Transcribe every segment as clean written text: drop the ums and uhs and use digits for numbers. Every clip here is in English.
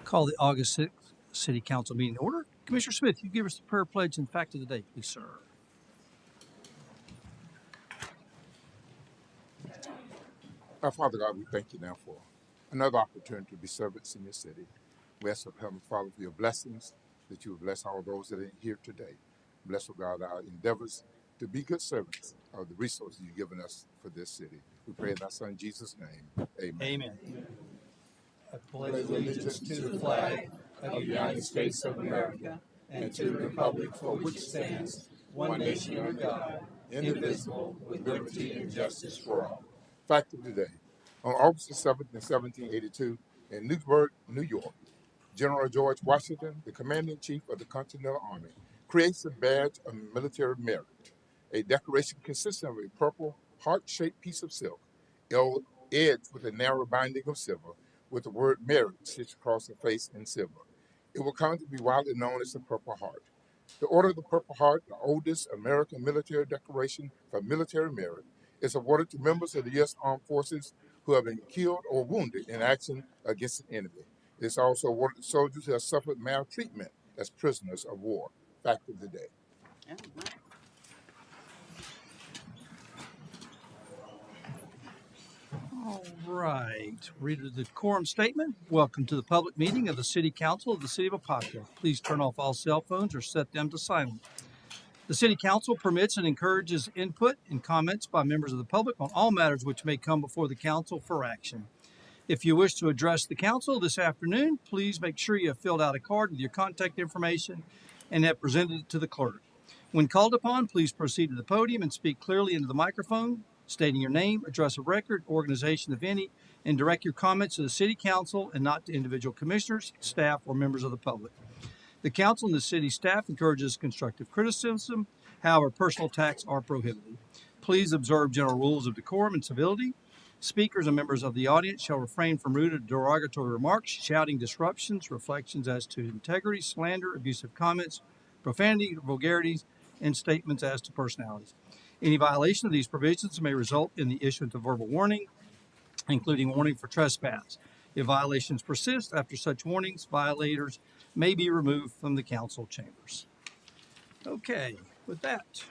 Call the August 6th City Council meeting to order. Commissioner Smith, you give us the prayer pledge and fact of the day, please, sir. Our Father God, we thank you now for another opportunity to be servants in your city. We ask, Heavenly Father, for your blessings, that you would bless all those that are here today. Bless, oh God, our endeavors to be good servants of the resources you've given us for this city. We pray in thy Son Jesus' name. Amen. Amen. I pledge allegiance to the flag of the United States of America and to the republic for which it stands, one nation under God, indivisible, with liberty and justice for all. Fact of the day. On August the 7th, 1782, in Newburgh, New York, General George Washington, the commander-in-chief of the Continental Army, creates a badge of military merit. A decoration consisting of a purple, heart-shaped piece of silk, edged with a narrow binding of silver, with the word merit stitched across the face in silver. It will come to be widely known as the Purple Heart. The Order of the Purple Heart, the oldest American military decoration for military merit, is awarded to members of the U.S. Armed Forces who have been killed or wounded in action against an enemy. It is also awarded to soldiers who have suffered maltreatment as prisoners of war. Fact of the day. All right. Read the decorum statement. Welcome to the public meeting of the City Council of the City of Apopka. Please turn off all cell phones or set them to silent. The City Council permits and encourages input and comments by members of the public on all matters which may come before the council for action. If you wish to address the council this afternoon, please make sure you have filled out a card with your contact information and have presented it to the clerk. When called upon, please proceed to the podium and speak clearly into the microphone, stating your name, address of record, organization if any, and direct your comments to the City Council and not to individual commissioners, staff, or members of the public. The council and the city staff encourages constructive criticism. However, personal attacks are prohibited. Please observe general rules of decorum and civility. Speakers and members of the audience shall refrain from rude or derogatory remarks, shouting, disruptions, reflections as to integrity, slander, abusive comments, profanity, vulgarities, and statements as to personalities. Any violation of these provisions may result in the issuance of verbal warning, including warning for trespass. If violations persist after such warnings, violators may be removed from the council chambers. Okay, with that,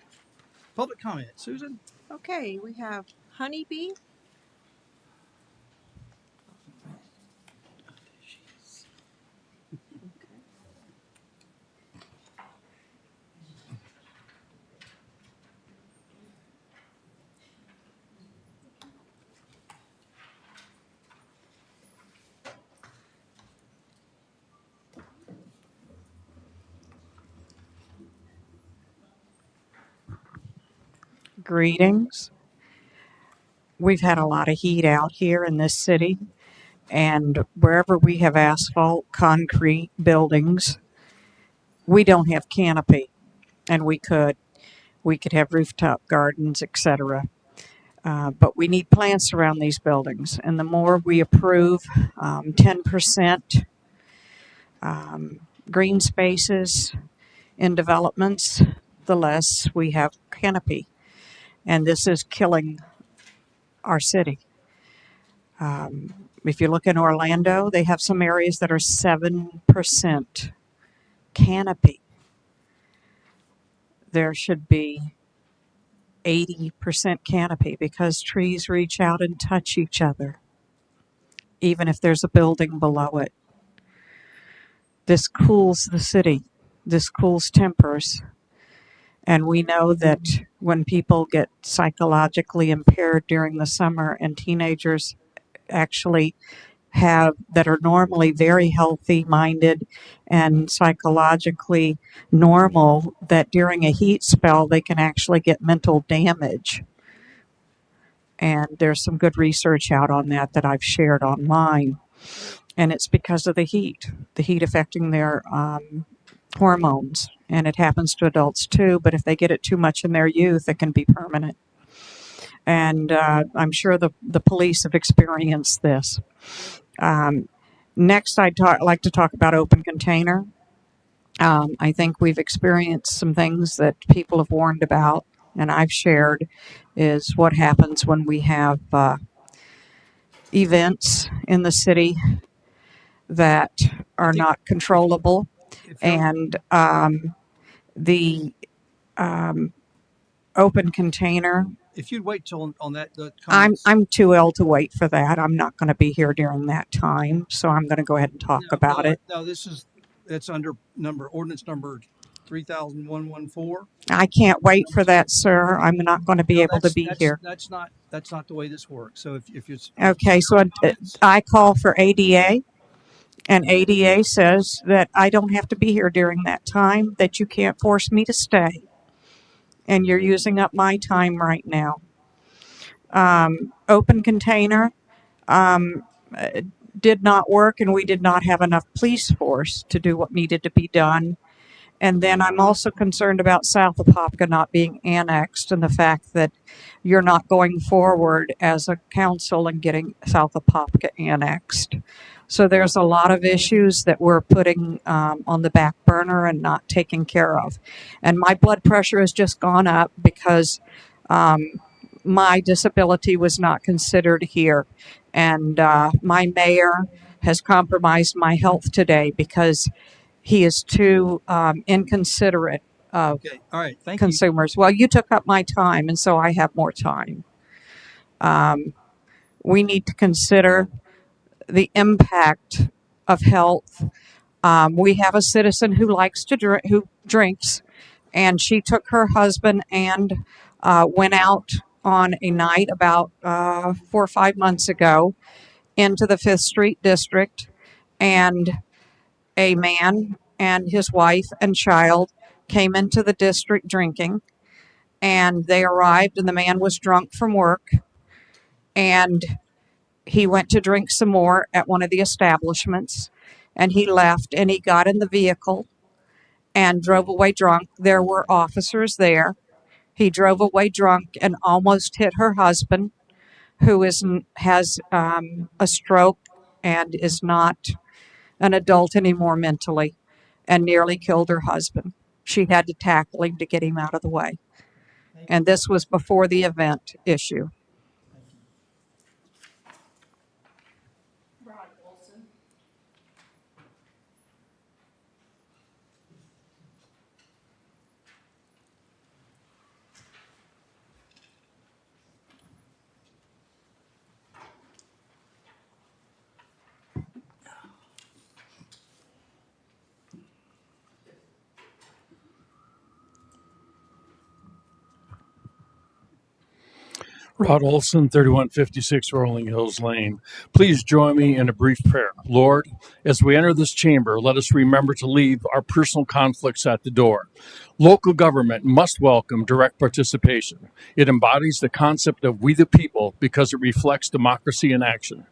public comment. Susan? Okay, we have Honeybee. Greetings. We've had a lot of heat out here in this city, and wherever we have asphalt, concrete buildings, we don't have canopy, and we could have rooftop gardens, etc. But we need plants around these buildings, and the more we approve 10% green spaces in developments, the less we have canopy. And this is killing our city. If you look in Orlando, they have some areas that are 7% canopy. There should be 80% canopy because trees reach out and touch each other, even if there's a building below it. This cools the city. This cools tempers. And we know that when people get psychologically impaired during the summer and teenagers actually that are normally very healthy minded and psychologically normal, that during a heat spell they can actually get mental damage. And there's some good research out on that I've shared online. And it's because of the heat affecting their hormones. And it happens to adults too, but if they get it too much in their youth, it can be permanent. And I'm sure the police have experienced this. Next, I'd like to talk about open container. I think we've experienced some things that people have warned about, and I've shared, is what happens when we have events in the city that are think not controllable. if you're, And the open container, if you'd wait till on that, the I'm comments. I'm too ill to wait for that. I'm not going to be here during that time, so I'm going to go ahead and talk about it. No, it's under ordinance number 3114. I can't wait for that, sir. I'm not going to be No, able to be here. that's not the way this works. So if it's Okay, so I call for ADA, and ADA says that I don't have to be here during that time, that you can't force me to stay. And you're using up my time right now. Open container did not work, and we did not have enough police force to do what needed to be done. And then I'm also concerned about South Apopka not being annexed and the fact that you're not going forward as a council and getting South Apopka annexed. So there's a lot of issues that we're putting on the back burner and not taking care of. And my blood pressure has just gone up because my disability was not considered here. And my mayor has compromised my health today because he is too inconsiderate of okay, all right, thank you. consumers. Well, you took up my time, and so I have more time. We need to consider the impact of health. We have a citizen who likes to drink, who drinks, and she took her husband and went out on a night about 4 or 5 months ago into the Fifth Street district, and a man and his wife and child came into the district drinking, and they arrived, and the man was drunk from work, and he went to drink some more at one of the establishments, and he left, and he got in the vehicle and drove away drunk. There were officers there. He drove away drunk and almost hit her husband, who has a stroke and is not an adult anymore mentally, and nearly killed her husband. She had to tackle him to get him out of the way. And this was before the event issue. Rod Olson, 3156 Rolling Hills Lane. Please join me in a brief prayer. Lord, as we enter this chamber, let us remember to leave our personal conflicts at the door. Local government must welcome direct participation. It embodies the concept of we the people because it reflects democracy in action.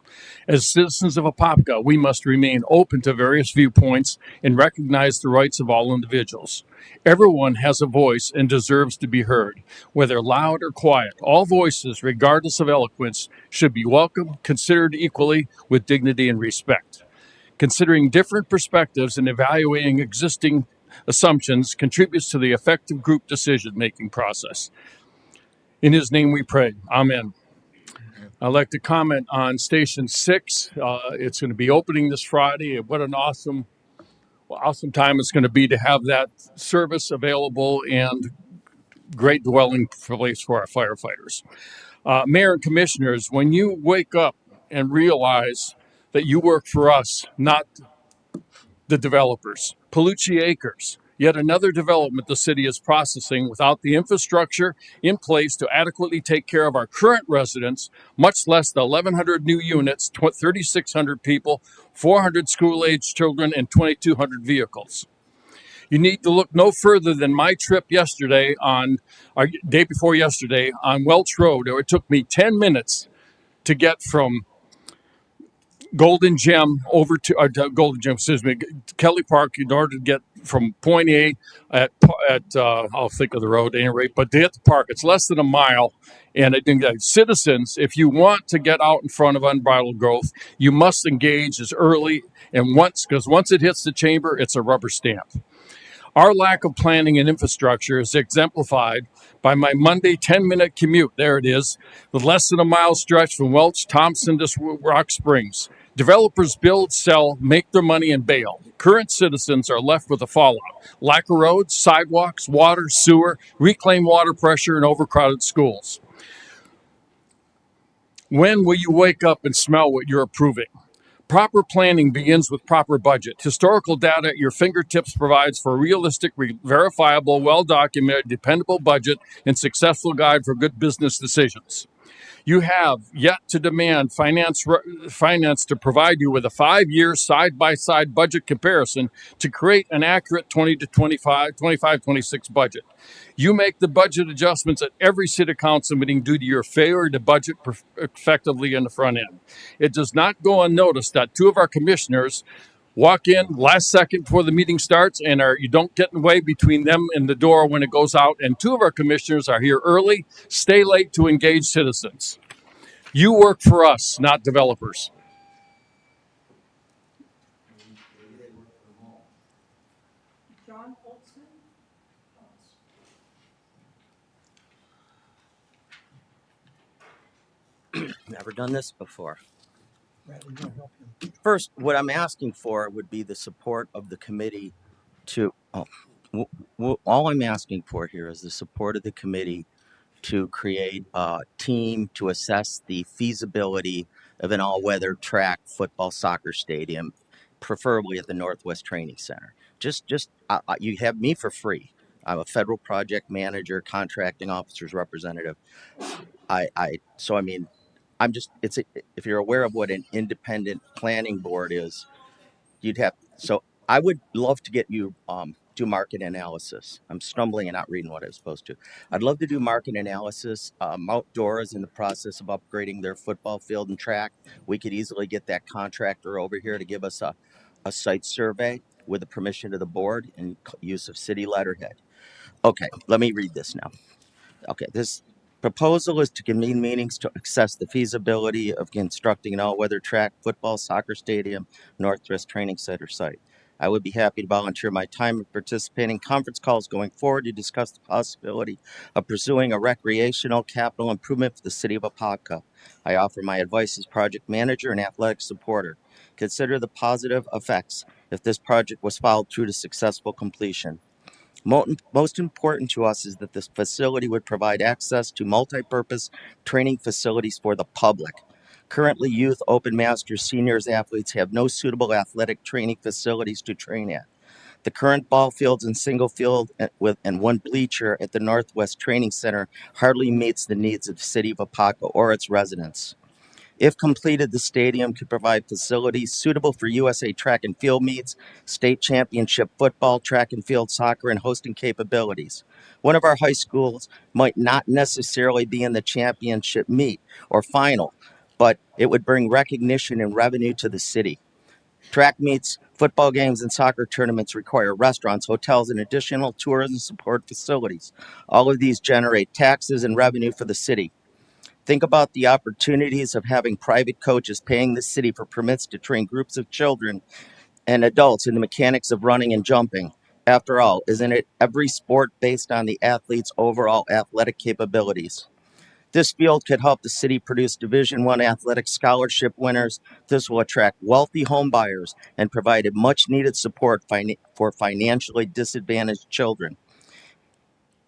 As citizens of Apopka, we must remain open to various viewpoints and recognize the rights of all individuals. Everyone has a voice and deserves to be heard, whether loud or quiet. All voices, regardless of eloquence, should be welcomed, considered equally with dignity and respect. Considering different perspectives and evaluating existing assumptions contributes to the effective group decision-making process. In his name we pray. Amen. I'd like to comment on Station 6. It's going to be opening this Friday. What an awesome time it's going to be to have that service available and great dwelling place for our firefighters. Mayor and commissioners, when you wake up and realize that you work for us, not the developers, Palucci Acres, yet another development the city is processing without the infrastructure in place to adequately take care of our current residents, much less the 1,100 new units, 3,600 people, 400 school-aged children, and 2,200 vehicles. You need to look no further than my trip day before yesterday, on Welch Road. It took me 10 minutes to get from Golden Gem Kelly Park, in order to get from point A at I'll think of the road at any rate, but to hit the park, it's less than a mile. And I think that citizens, if you want to get out in front of unbridled growth, you must engage as early and because once it hits the chamber, it's a rubber stamp. Our lack of planning and infrastructure is exemplified by my Monday 10-minute commute. There it is, the less than a mile stretch from Welch Thompson to Rock Springs. Developers build, sell, make their money, and bail. Current citizens are left with the fallout: lack of roads, sidewalks, water, sewer, reclaimed water pressure, and overcrowded schools. When will you wake up and smell what you're approving? Proper planning begins with proper budget. Historical data at your fingertips provides for a realistic, verifiable, well documented, dependable budget and successful guide for good business decisions. You have yet to demand finance to provide you with a 5-year side-by-side budget comparison to create an accurate 20 to 26 budget. You make the budget adjustments at every city council meeting due to your failure to budget effectively in the front end. It does not go unnoticed that 2 of our commissioners walk in last second before the meeting starts, and you don't get in the way between them and the door when it goes out. And 2 of our commissioners are here early, stay late to engage citizens. You work for us, not developers. Never done this before. First, what I'm asking for would be the support of the committee to, all I'm asking for here is the support of the committee to create a team to assess the feasibility of an all-weather track football soccer stadium, preferably at the Northwest Training Center. You have me for free. I'm a federal project manager, contracting officers representative. If you're aware of what an independent planning board is, I would love to get you do market analysis. I'm stumbling and not reading what I was supposed to. I'd love to do market analysis. Mount Dora is in the process of upgrading their football field and track. We could easily get that contractor over here to give us a site survey with the permission of the board and use of city letterhead. Okay, let me read this now. Okay, this proposal is to convene meetings to assess the feasibility of constructing an all-weather track, football, soccer stadium, Northwest Training Center site. I would be happy to volunteer my time and participate in conference calls going forward to discuss the possibility of pursuing a recreational capital improvement for the city of Apopka. I offer my advice as project manager and athletic supporter. Consider the positive effects if this project was followed through to successful completion. Most important to us is that this facility would provide access to multi-purpose training facilities for the public. Currently, youth, open masters, seniors, athletes have no suitable athletic training facilities to train at. The current ball fields and single field and one bleacher at the Northwest Training Center hardly meets the needs of the city of Apopka or its residents. If completed, the stadium could provide facilities suitable for USA track and field meets, state championship football, track and field soccer, and hosting capabilities. One of our high schools might not necessarily be in the championship meet or final, but it would bring recognition and revenue to the city. Track meets, football games, and soccer tournaments require restaurants, hotels, and additional tourism support facilities. All of these generate taxes and revenue for the city. Think about the opportunities of having private coaches paying the city for permits to train groups of children and adults in the mechanics of running and jumping. After all, isn't it every sport based on the athlete's overall athletic capabilities? This field could help the city produce Division I athletic scholarship winners. This will attract wealthy home buyers and provide a much needed support for financially disadvantaged children.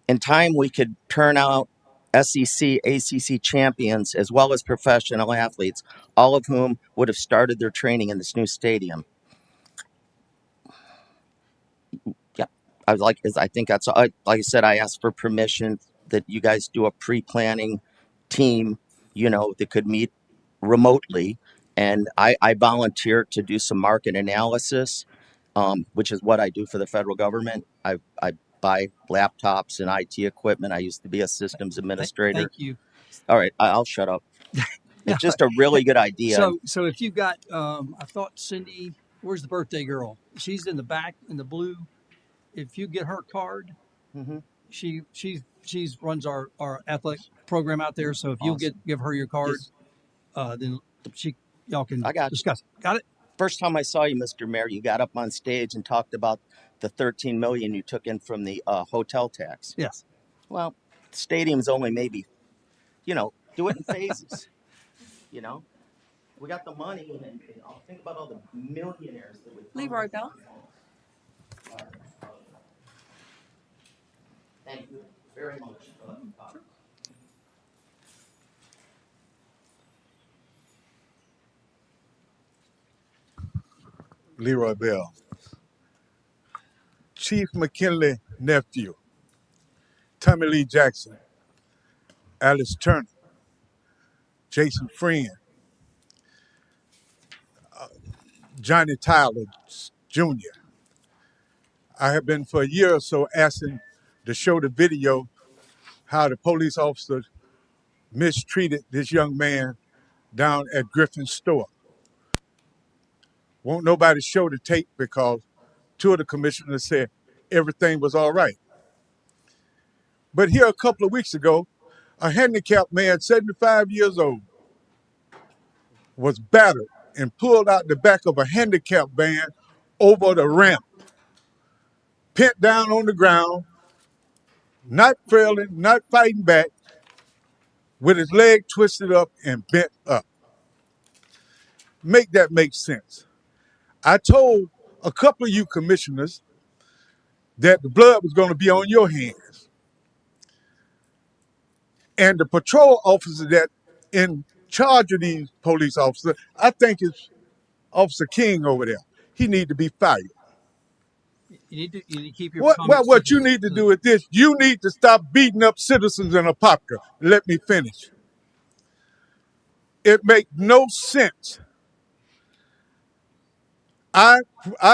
In time, we could turn out SEC, ACC champions, as well as professional athletes, all of whom would have started their training in this new stadium. Yeah, I think that's, like I said, I asked for permission that you guys do a pre-planning team, that could meet remotely. And I volunteer to do some market analysis, which is what I do for the federal government. I buy laptops and IT equipment. I used to be a systems administrator. Thank you. All right, I'll shut up. Yeah. It's just a really good idea. So if you've got, I thought Cindy, where's the birthday girl? She's in the back in the blue. If you get her card, Mhm. she's runs our athletic program out there. So if you'll give her your card, then y'all can I got you. discuss it. Got it? First time I saw you, Mr. Mayor, you got up on stage and talked about the $13 million you took in from the hotel tax. Yes. Well, the stadium's only maybe, do it in phases. We got the money, and I'll think about all the millionaires that would come Leroy to Bell. All right. Thank you very much. Leroy Bell, Chief McKinley nephew, Tommy Lee Jackson, Alice Turner, Jason Friend, Johnny Tyler Jr. I have been for a year or so asking to show the video how the police officer mistreated this young man down at Griffin's store. Won't nobody show the tape because two of the commissioners said everything was all right. But here a couple of weeks ago, a handicapped man, 75 years old, was battered and pulled out the back of a handicapped van over the ramp, pinned down on the ground, not trailing, not fighting back, with his leg twisted up and bent up. Make that make sense. I told a couple of you commissioners that the blood was going to be on your hands. And the patrol officer that in charge of these police officers, I think it's Officer King over there. He need to be fired. You need to keep your Well, comments what to you need to do is this. You need to stop beating up citizens in Apopka. Let me finish. It makes no sense. I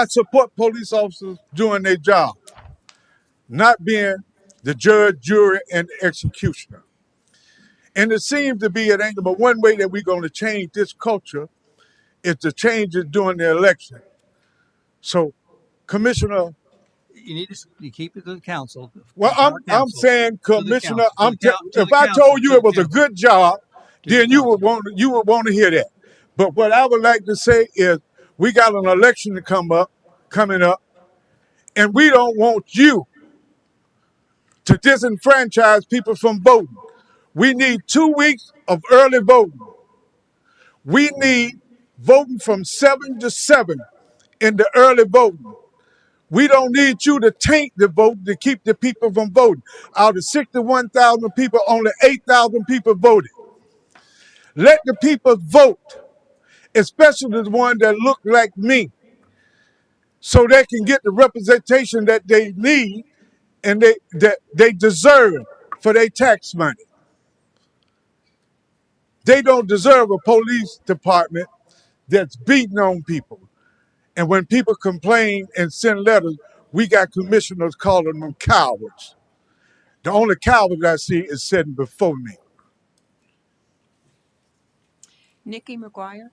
support police officers doing their job, not being the judge, jury, and executioner. And it seems to be it ain't but one way that we're going to change this culture is to change it during the election. So, Commissioner, you need to keep it to the council. well, Keep our I'm council saying, to the Commissioner, council. To if the I council. told you To it the was a council. good job, To the then you would council. want to hear that. But what I would like to say is, we got an election to coming up, and we don't want you to disenfranchise people from voting. We need 2 weeks of early voting. We need voting from 7 to 7 in the early voting. We don't need you to taint the vote to keep the people from voting. Out of 61,000 people, only 8,000 people voted. Let the people vote, especially the ones that look like me, so they can get the representation that they need and that they deserve for their tax money. They don't deserve a police department that's beating on people. And when people complain and send letters, we got commissioners calling them cowards. The only coward I see is sitting before me. Nikki McGuire.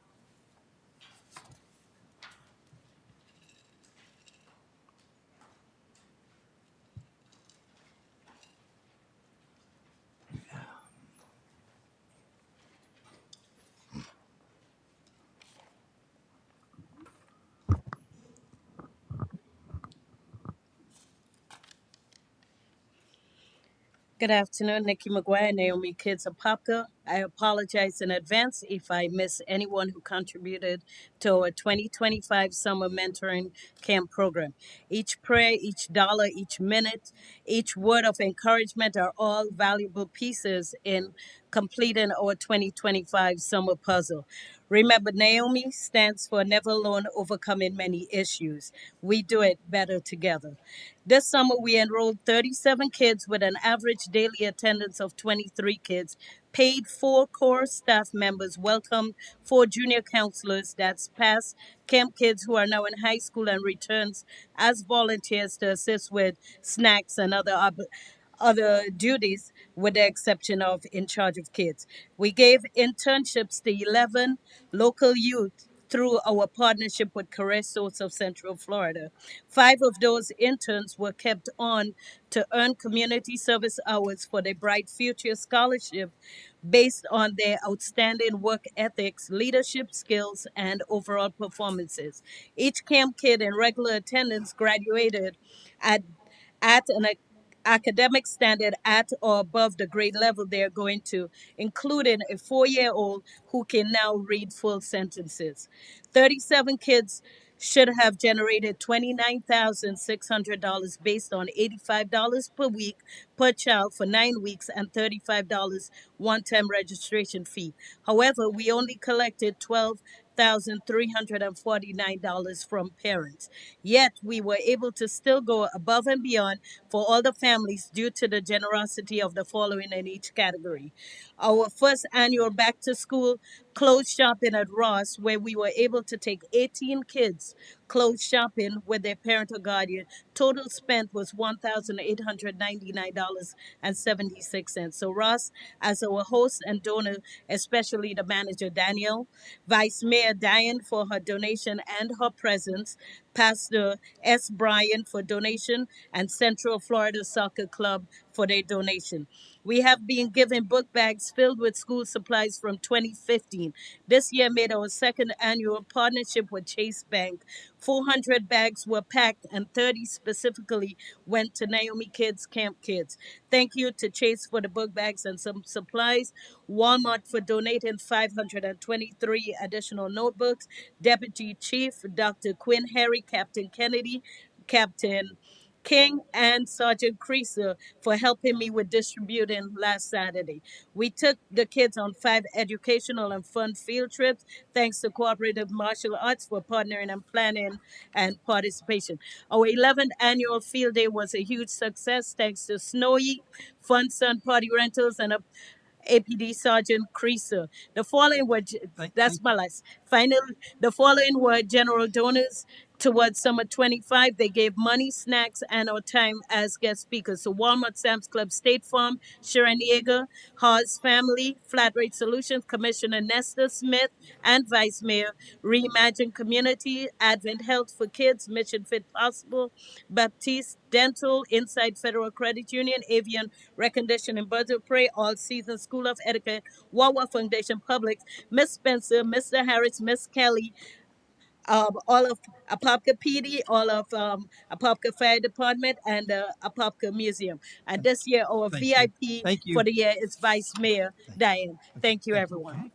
Good afternoon, Nikki McGuire, Naomi Kids Apopka. I apologize in advance if I miss anyone who contributed to our 2025 Summer Mentoring Camp program. Each prayer, each dollar, each minute, each word of encouragement are all valuable pieces in completing our 2025 Summer Puzzle. Remember, Naomi stands for Never Alone, Overcoming Many Issues. We do it better together. This summer, we enrolled 37 kids with an average daily attendance of 23 kids, paid 4 core staff members, welcomed 4 junior counselors, that's past camp kids who are now in high school and returns as volunteers to assist with snacks and other duties, with the exception of in charge of kids. We gave internships to 11 local youth through our partnership with Career Source of Central Florida. 5 of those interns were kept on to earn community service hours for the Bright Future Scholarship based on their outstanding work ethics, leadership skills, and overall performances. Each camp kid in regular attendance graduated at at an academic standard at or above the grade level they're going to, including a 4-year-old who can now read full sentences. 37 kids should have generated $29,600 based on $85 per week per child for 9 weeks and $35 one-time registration fee. However, we only collected $12,349 from parents. Yet we were able to still go above and beyond for all the families due to the generosity of the following in each category. Our first annual back to school clothes shopping at Ross, where we were able to take 18 kids clothes shopping with their parent or guardian. Total spent was $1,899.76. So Ross, as our host and donor, especially the manager Daniel, Vice Mayor Diane for her donation and her presence, Pastor S. Bryan for donation, and Central Florida Soccer Club for their donation. We have been given book bags filled with school supplies from 2015. This year made our second annual partnership with Chase Bank. 400 bags were packed and 30 specifically went to Naomi Kids Camp Kids. Thank you to Chase for the book bags and some supplies, Walmart for donating 523 additional notebooks, Deputy Chief Dr. Quinn Harry, Captain Kennedy, Captain King, and Sergeant Creaser for helping me with distributing last Saturday. We took the kids on 5 educational and fun field trips, thanks to Cooperative Martial Arts for partnering and planning and participation. Our 11th annual field day was a huge success, thanks to Snowy, Fun Sun Party Rentals, and APD Sergeant Creaser. The following were that's my last. Final. The following were general donors towards Summer 25. They gave money, snacks, and our time as guest speakers. So Walmart, Sam's Club, State Farm, Sharon Yeager, Haas Family, Flat Rate Solutions, Commissioner Nestor Smith, and Vice Mayor, Reimagine Community, Advent Health for Kids, Mission Fit Possible, Baptiste Dental, Inside Federal Credit Union, Avian Recognition and Birds of Prey, All Seasons School of Etiquette, Wawa Foundation Publix, Miss Spencer, Mr. Harris, Miss Kelly, all of Apopka PD, all of Apopka Fire Department, and Apopka Museum. And this year, our Thank you. VIP Thank you. for the year is Vice Mayor Diane. Thank you, everyone.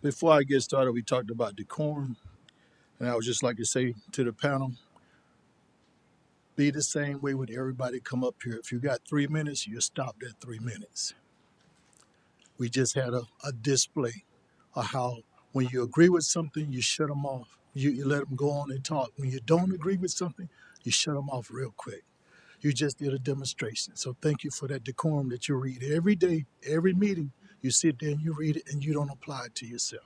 Before I get started, we talked about decorum, and I would just like to say to the panel, be the same way with everybody come up here. If you got 3 minutes, you stop at 3 minutes. We just had a display of how when you agree with something, you shut them off. You let them go on and talk. When you don't agree with something, you shut them off real quick. You just did a demonstration. So thank you for that decorum that you read every day, every meeting. You sit there and you read it and you don't apply it to yourself.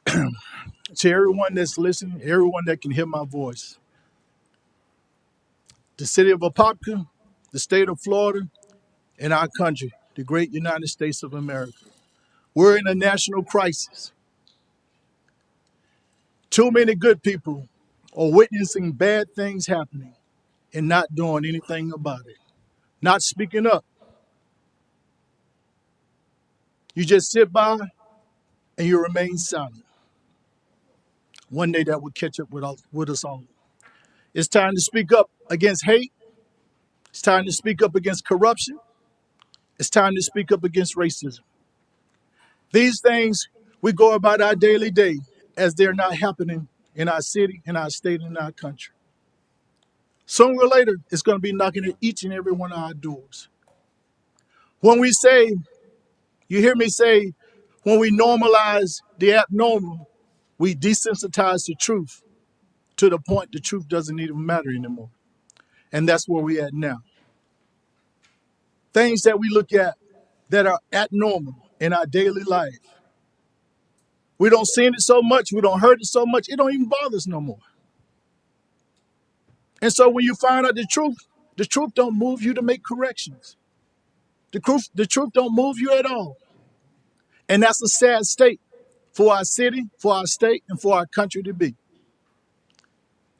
To everyone that's listening, everyone that can hear my voice, the city of Apopka, the state of Florida, and our country, the great United States of America, we're in a national crisis. Too many good people are witnessing bad things happening and not doing anything about it, not speaking up. You just sit by and you remain silent. One day that will catch up with us all. It's time to speak up against hate. It's time to speak up against corruption. It's time to speak up against racism. These things we go about our daily day as they're not happening in our city, in our state, and in our country. Sooner or later, it's going to be knocking at each and every one of our doors. When we say, you hear me say, when we normalize the abnormal, we desensitize the truth to the point the truth doesn't even matter anymore. And that's where we're at now. Things that we look at that are abnormal in our daily life. We don't see it so much, we don't heard it so much, it don't even bother us no more. And so when you find out the truth don't move you to make corrections. The truth don't move you at all. And that's a sad state for our city, for our state, and for our country to be.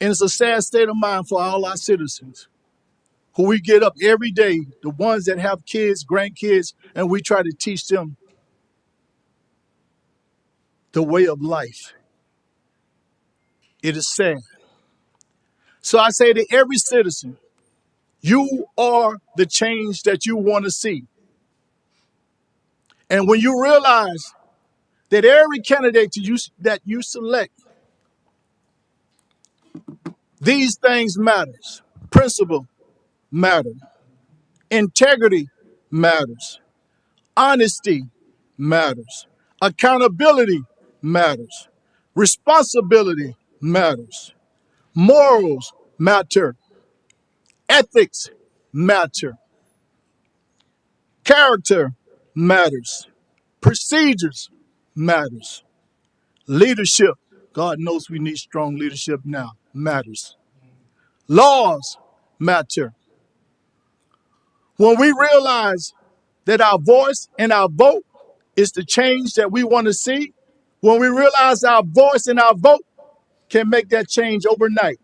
And it's a sad state of mind for all our citizens who we get up every day, the ones that have kids, grandkids, and we try to teach them the way of life. It is sad. So I say to every citizen, you are the change that you want to see. And when you realize that every candidate that you select, these things matters. Principle matter. Integrity matters. Honesty matters. Accountability matters. Responsibility matters. Morals matter. Ethics matter. Character matters. Procedures matters. Leadership, God knows we need strong leadership now, matters. Laws matter. When we realize that our voice and our vote is the change that we want to see, when we realize our voice and our vote can make that change overnight,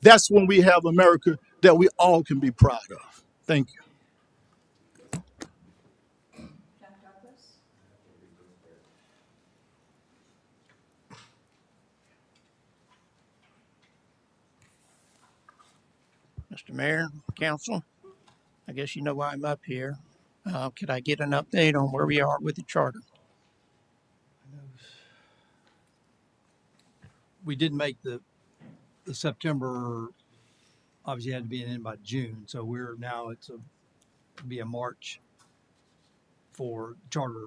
that's when we have America that we all can be proud of. Thank you. Mr. Mayor, Council, I guess you know why I'm up here. Could I get an update on where we are with the charter? We did make the September, obviously had to be in by June, so we're now, be a March for charter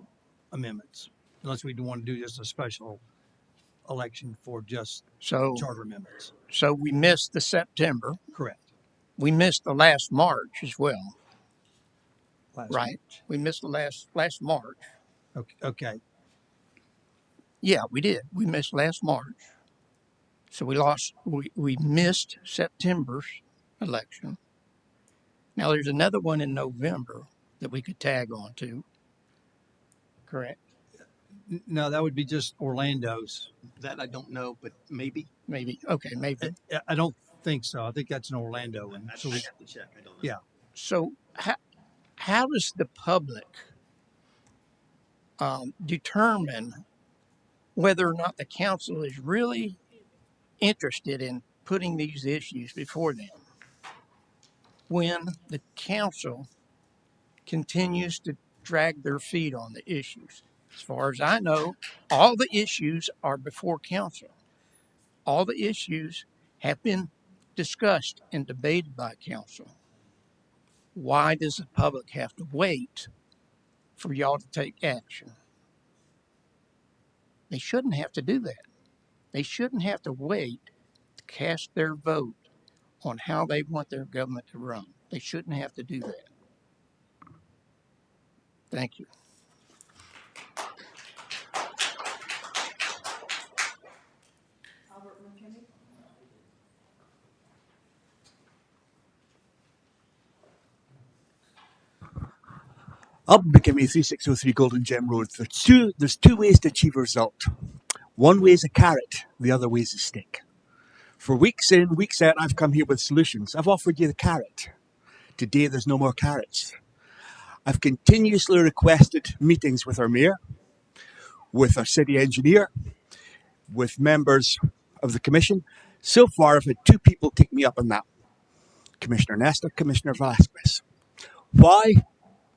amendments, unless we want to do just a special election for just So, charter amendments. so we missed the September. Correct. We missed the last March as well, Last right? We missed the last March. Okay. Yeah, we did. We missed last March. So we missed September's election. Now there's another one in November that we could tag on to. Correct? No, that would be just Orlando's. That I don't know, but maybe. Maybe. Okay, maybe. I don't think so. I think that's an Orlando one. So I have to check. I don't know. yeah. So how does the public determine whether or not the council is really interested in putting these issues before them when the council continues to drag their feet on the issues? As far as I know, all the issues are before council. All the issues have been discussed and debated by council. Why does the public have to wait for y'all to take action? They shouldn't have to do that. They shouldn't have to wait to cast their vote on how they want their government to run. They shouldn't have to do that. Thank you. Up McKimmie 3603 Golden Gem Road. There's two ways to achieve a result. One way is a carrot, the other way is a stick. For weeks in, weeks out, I've come here with solutions. I've offered you the carrot. Today, there's no more carrots. I've continuously requested meetings with our mayor, with our city engineer, with members of the commission. So far, I've had two people take me up on that. Commissioner Nestor, Commissioner Velasquez. Why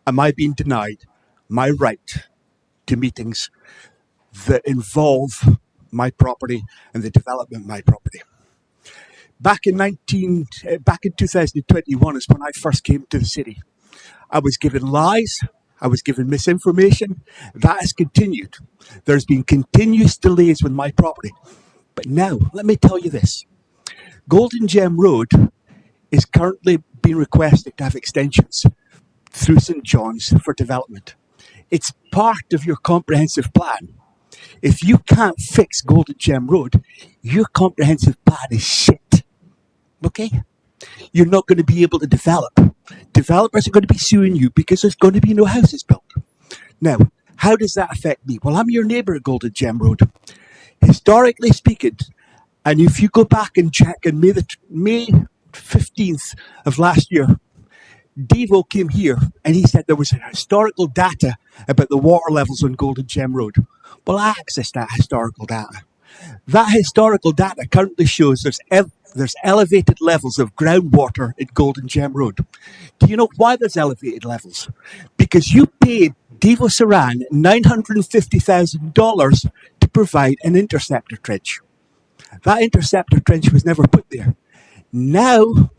am I being denied my right to meetings that involve my property and the development of my property? Back in 2021 is when I first came to the city. I was given lies. I was given misinformation. That has continued. There's been continuous delays with my property. But now, let me tell you this. Golden Gem Road is currently being requested to have extensions through St. John's for development. It's part of your comprehensive plan. If you can't fix Golden Gem Road, your comprehensive plan is shit. Okay? You're not going to be able to develop. Developers are going to be suing you because there's going to be no houses built. Now, How does that affect me? Well, I'm your neighbour at Golden Gem Road. Historically speaking, and if you go back and check on May 15th of last year, Devo came here and he said there was historical data about the water levels on Golden Gem Road. Well, I accessed that historical data. That historical data currently shows there's elevated levels of groundwater at Golden Gem Road. Do you know why there's elevated levels? Because you paid Devo Saran $950,000 to provide an interceptor trench. That interceptor trench was never put there. Now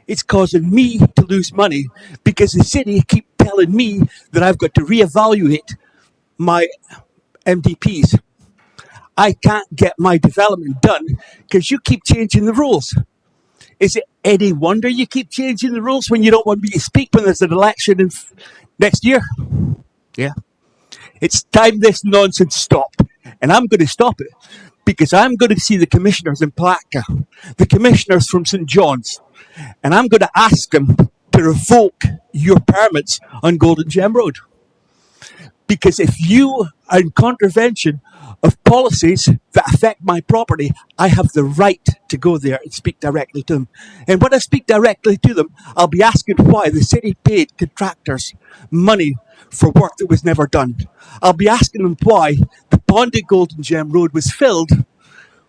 it's causing me to lose money because the city keep telling me that I've got to reevaluate my MDPs. I can't get my development done because you keep changing the rules. Is it any wonder you keep changing the rules when you don't want me to speak when there's an election next year? Yeah. It's time this nonsense stopped. And I'm going to stop it because I'm going to see the commissioners in Apopka, the commissioners from St. John's, and I'm going to ask them to revoke your permits on Golden Gem Road. Because if you are in contravention of policies that affect my property, I have the right to go there and speak directly to them. And when I speak directly to them, I'll be asking why the city paid contractors money for work that was never done. I'll be asking them why the pond at Golden Gem Road was filled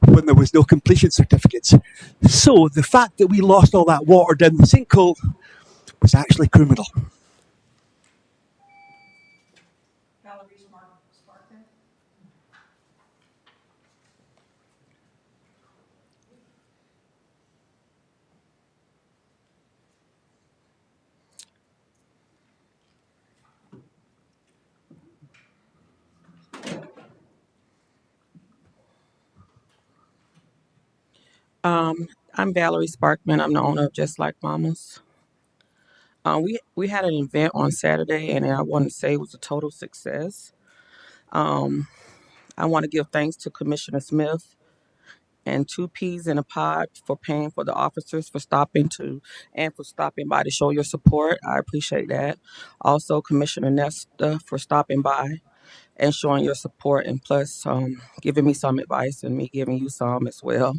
when there was no completion certificates. So the fact that we lost all that water down the sinkhole was actually criminal. I'm Valerie Sparkman. I'm the owner of Just Like Mamas. We had an event on Saturday, and I want to say it was a total success. Um, I want to give thanks to Commissioner Smith and Two Peas in a Pod for paying for the officers for stopping by to show your support. I appreciate that. Also, Commissioner Nesta for stopping by and showing your support, and plus giving me some advice and me giving you some as well.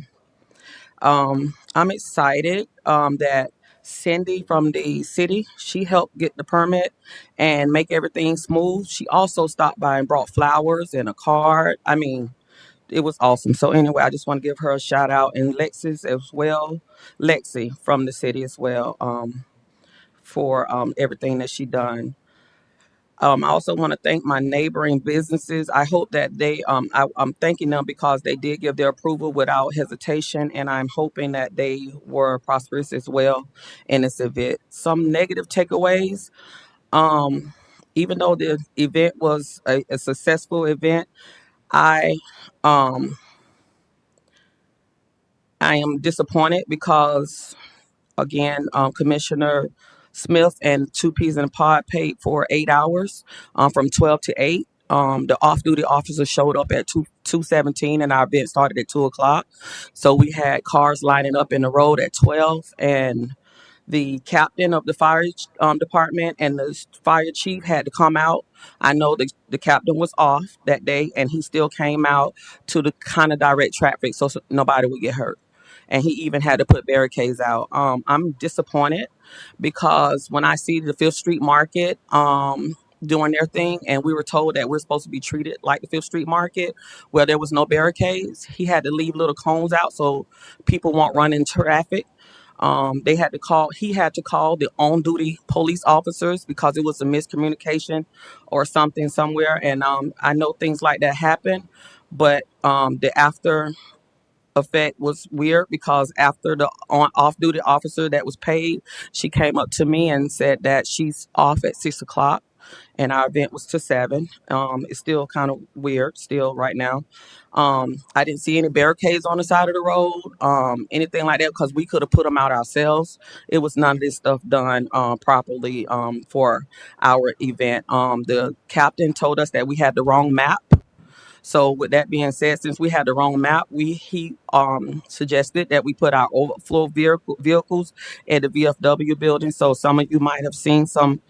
I'm excited that Cindy from the city, she helped get the permit and make everything smooth. She also stopped by and brought flowers and a card. I mean, it was awesome. So anyway, I just want to give her a shout out, and Lexis as well, Lexi from the city as well, for everything that she done. I also want to thank my neighboring businesses. I hope that I'm thanking them because they did give their approval without hesitation, and I'm hoping that they were prosperous as well in this event. Some negative takeaways. Um, Even though the event was a successful event, I um, I am disappointed because again, Commissioner Smith and Two Peas in a Pod paid for 8 hours, from 12 to 8. The off-duty officer showed up at 2:17, and our event started at 2 o'clock. So we had cars lining up in the road at 12, and the captain of the fire department and the fire chief had to come out. I know the captain was off that day, and he still came out to kind of direct traffic so nobody would get hurt. And he even had to put barricades out. I'm disappointed because when I see the Fifth Street Market doing their thing, and we were told that we're supposed to be treated like the Fifth Street Market, where there was no barricades, he had to leave little cones out so people won't run in traffic. He had to call the on duty police officers because it was a miscommunication or something somewhere. And I know things like that happen, but the after effect was weird because after the off duty officer that was paid, she came up to me and said that she's off at 6 o'clock and our event was to 7. It's still kind of weird still right now. I didn't see any barricades on the side of the road, anything like that, because we could have put them out ourselves. It was none of this stuff done properly for our event. The captain told us that we had the wrong map. So with that being said, since we had the wrong map, he suggested that we put our overflow vehicles at the VFW building. So some of you might have seen some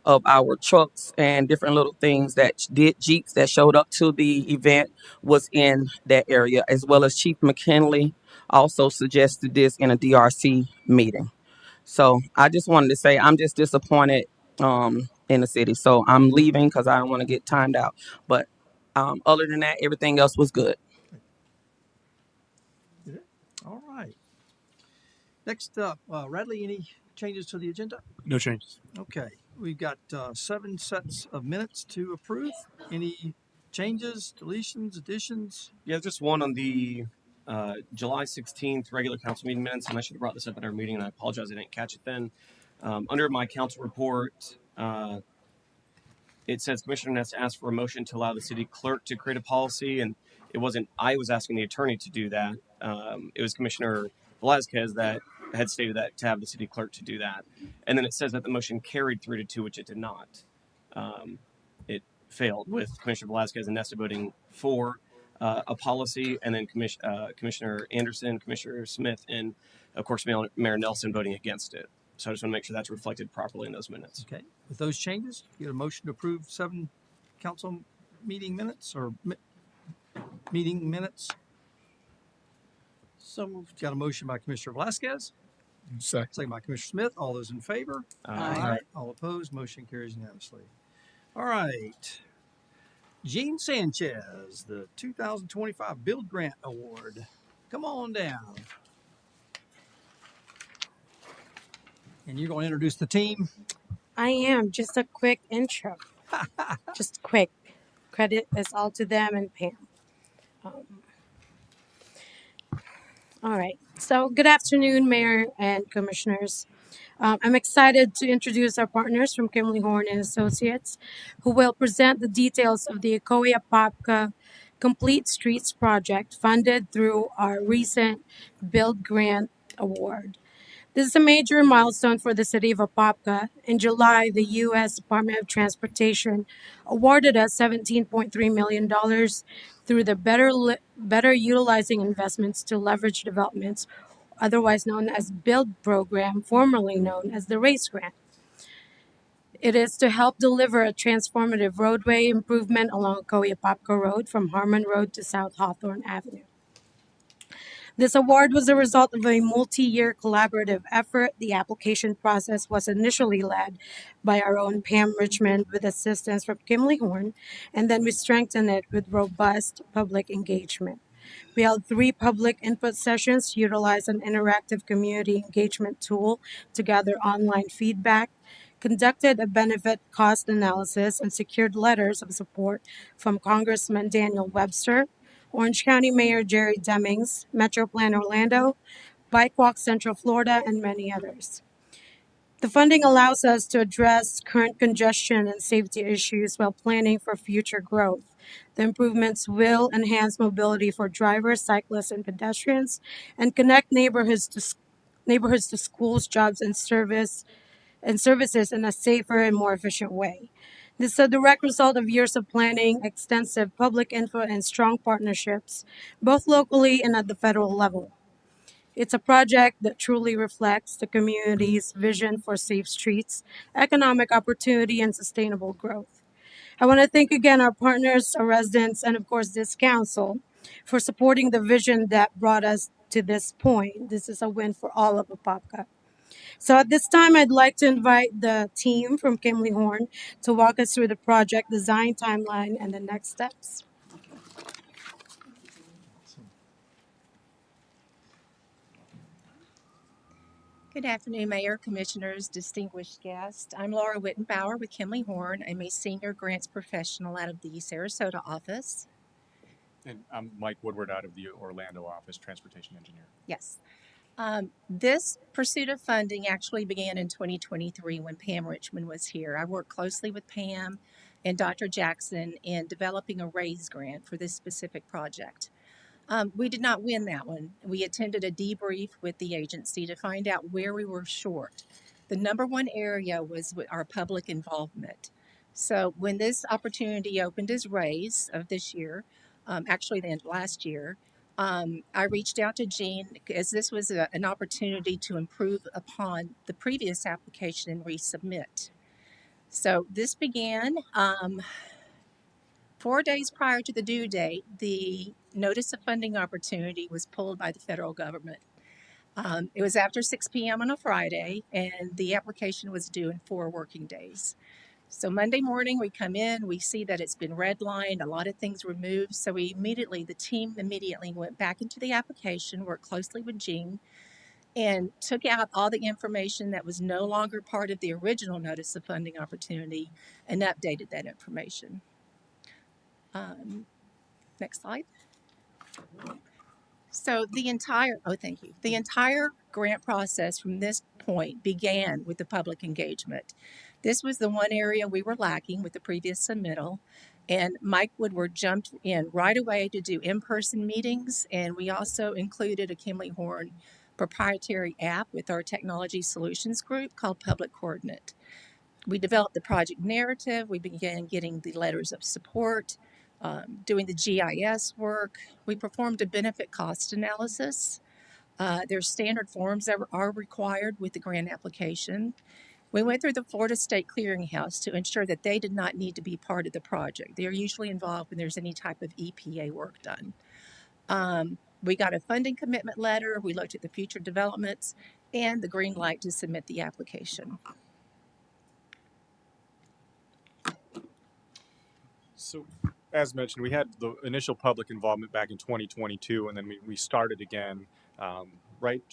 of our trucks and different little things that did Jeeps that showed up to the event was in that area, as well as Chief McKinley also suggested this in a DRC meeting. So I just wanted to say I'm just disappointed in the city. So I'm leaving because I don't want to get timed out. But other than that, everything else was good. All right. Next up, Radley, any changes to the agenda? No changes. Okay, we've got 7 sets of minutes to approve. Any changes, deletions, additions? Yeah, just one on the July 16th regular council meeting minutes, and I should have brought this up at our meeting, and I apologize I didn't catch it then. Under my council report, it says Commissioner Ness asked for a motion to allow the city clerk to create a policy, and it wasn't I was asking the attorney to do that. It was Commissioner Velazquez that had stated that to have the city clerk to do that. And then it says that the motion carried 3-2, which it did not. It failed with Commissioner Velazquez and Nessa voting for a policy, and then Commissioner Anderson, Commissioner Smith, and of course Mayor Nelson voting against it. So I just want to make sure that's reflected properly in those minutes. Okay, with those changes, you get a motion to approve 7 council meeting minutes or meeting minutes. So moved. Got a motion by Commissioner Velazquez, second by Commissioner Smith. All those in favor? Aye. All opposed? Motion carries unanimously. All right. Gene Sanchez, the 2025 Build Grant Award. Come on down. And you're going to introduce the team. I am. Just a quick intro. Just quick. Credit is all to them and Pam. All right. So, good afternoon, Mayor and Commissioners. I'm excited to introduce our partners from Kimley Horn and Associates, who will present the details of the Apopka Complete Streets project funded through our recent Build Grant Award. This is a major milestone for the city of Apopka. In July, the U.S. Department of Transportation awarded us $17.3 million through the Better Utilizing Investments to Leverage Developments, otherwise known as BUILD program, formerly known as the RACE grant. It is to help deliver a transformative roadway improvement along Apopka Road from Harmon Road to South Hawthorne Avenue. This award was a result of a multi-year collaborative effort. The application process was initially led by our own Pam Richmond with assistance from Kimley Horn, and then we strengthened it with robust public engagement. We held 3 public input sessions, utilized an interactive community engagement tool to gather online feedback, conducted a benefit cost analysis, and secured letters of support from Congressman Daniel Webster, Orange County Mayor Jerry Demings, Metro Plan Orlando, Bike Walk Central Florida, and many others. The funding allows us to address current congestion and safety issues while planning for future growth. The improvements will enhance mobility for drivers, cyclists, and pedestrians, and connect neighborhoods to schools, jobs, and services in a safer and more efficient way. This is a direct result of years of planning, extensive public input, and strong partnerships, both locally and at the federal level. It's a project that truly reflects the community's vision for safe streets, economic opportunity, and sustainable growth. I want to thank again our partners, our residents, and of course this council for supporting the vision that brought us to this point. This is a win for all of Apopka. So at this time, I'd like to invite the team from Kimley Horn to walk us through the project design timeline and the next steps. Good afternoon, Mayor, Commissioners, distinguished guests. I'm Laura Wittenbauer with Kimley Horn. I'm a senior grants professional out of the Sarasota office. And I'm Mike Woodward out of the Orlando office, transportation engineer. Yes. This pursuit of funding actually began in 2023 when Pam Richmond was here. I worked closely with Pam and Dr. Jackson in developing a RAISE grant for this specific project. We did not win that one. We attended a debrief with the agency to find out where we were short. The number one area was with our public involvement. So when this opportunity opened as RAISE of this year, actually then last year, I reached out to Gene as this was an opportunity to improve upon the previous application and resubmit. So this began 4 days prior to the due date. The notice of funding opportunity was pulled by the federal government. It was after 6 p.m. on a Friday, and the application was due in 4 working days. So Monday morning, we come in, we see that it's been redlined, a lot of things removed. So the team immediately went back into the application, worked closely with Gene, and took out all the information that was no longer part of the original notice of funding opportunity and updated that information. Next slide. So thank you. The entire grant process from this point began with the public engagement. This was the one area we were lacking with the previous submittal. And Mike Woodward jumped in right away to do in-person meetings. And we also included a Kimley Horn proprietary app with our technology solutions group called Public Coordinate. We developed the project narrative. We began getting the letters of support, doing the GIS work. We performed a benefit cost analysis. There's standard forms that are required with the grant application. We went through the Florida State Clearinghouse to ensure that they did not need to be part of the project. They're usually involved when there's any type of EPA work done. We got a funding commitment letter. We looked at the future developments and the green light to submit the application. So, as mentioned, we had the initial public involvement back in 2022, and then we started again right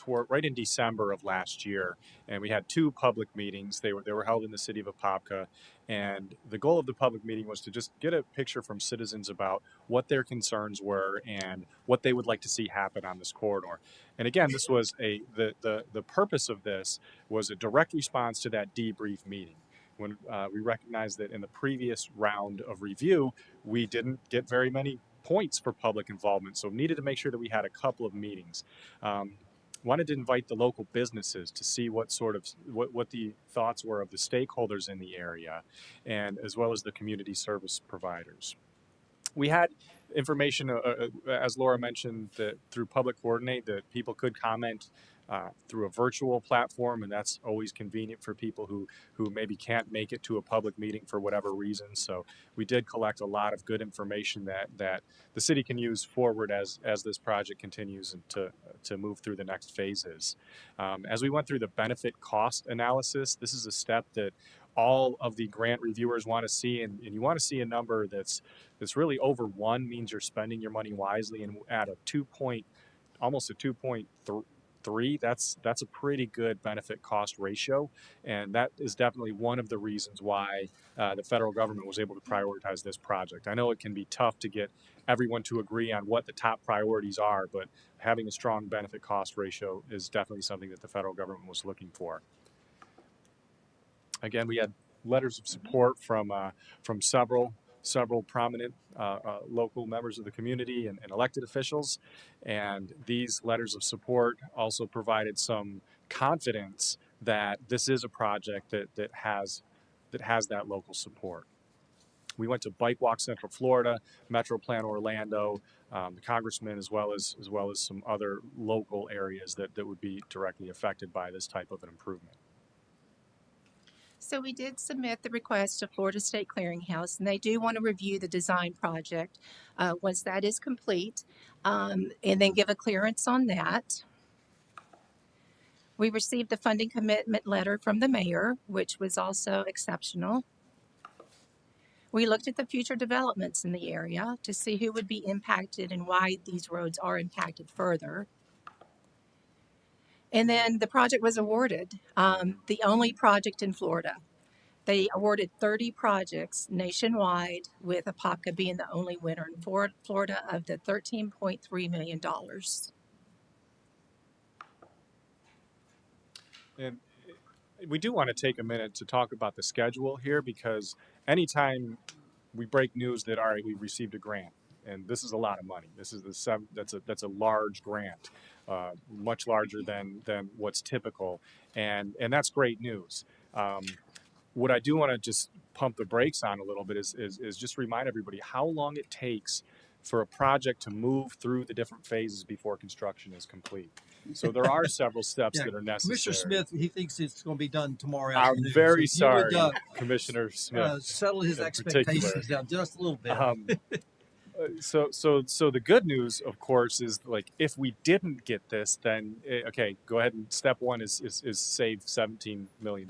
in December of last year, and we had 2 public meetings. They were held in the city of Apopka, and the goal of the public meeting was to just get a picture from citizens about what their concerns were and what they would like to see happen on this corridor. And again, this was the purpose of this was a direct response to that debrief meeting. When we recognized that in the previous round of review, we didn't get very many points for public involvement, so needed to make sure that we had a couple of meetings. Wanted to invite the local businesses to see what the thoughts were of the stakeholders in the area, and as well as the community service providers. We had information, as Laura mentioned, that through Public Coordinate, that people could comment through a virtual platform, and that's always convenient for people who maybe can't make it to a public meeting for whatever reason. So we did collect a lot of good information that the city can use forward as this project continues to move through the next phases. As we went through the benefit cost analysis, this is a step that all of the grant reviewers want to see, and you want to see a number that's really over 1 means you're spending your money wisely, and at almost a 2.3, that's a pretty good benefit cost ratio, and that is definitely one of the reasons why the federal government was able to prioritize this project. I know it can be tough to get everyone to agree on what the top priorities are, but having a strong benefit cost ratio is definitely something that the federal government was looking for. Again, we had letters of support from several prominent local members of the community and elected officials, and these letters of support also provided some confidence that this is a project that has that local support. We went to Bike Walk Central Florida, Metro Plan Orlando, the congressman, as well as some other local areas that would be directly affected by this type of an improvement. So we did submit the request to Florida State Clearinghouse, and they do want to review the design project once that is complete, and then give a clearance on that. We received a funding commitment letter from the mayor, which was also exceptional. We looked at the future developments in the area to see who would be impacted and why these roads are impacted further. And then the project was awarded, the only project in Florida. They awarded 30 projects nationwide, with Apopka being the only winner in Florida of the $13.3 million. And we do want to take a minute to talk about the schedule here, because anytime we break news that, all right, we received a grant, and this is a lot of money. This is that's a large grant, much larger than what's typical, and that's great news. What I do want to just pump the brakes on a little bit is just remind everybody how long it takes for a project to move through the different phases before construction is complete. So there are several steps Yeah, that are Commissioner necessary. Smith, he thinks it's going to be done tomorrow I'm afternoon. very So if you would sorry, Commissioner Smith settle his in particular. expectations down just a little bit. Um, so the good news, of course, is like if we didn't get this, then okay, go ahead and step one is save $17 million.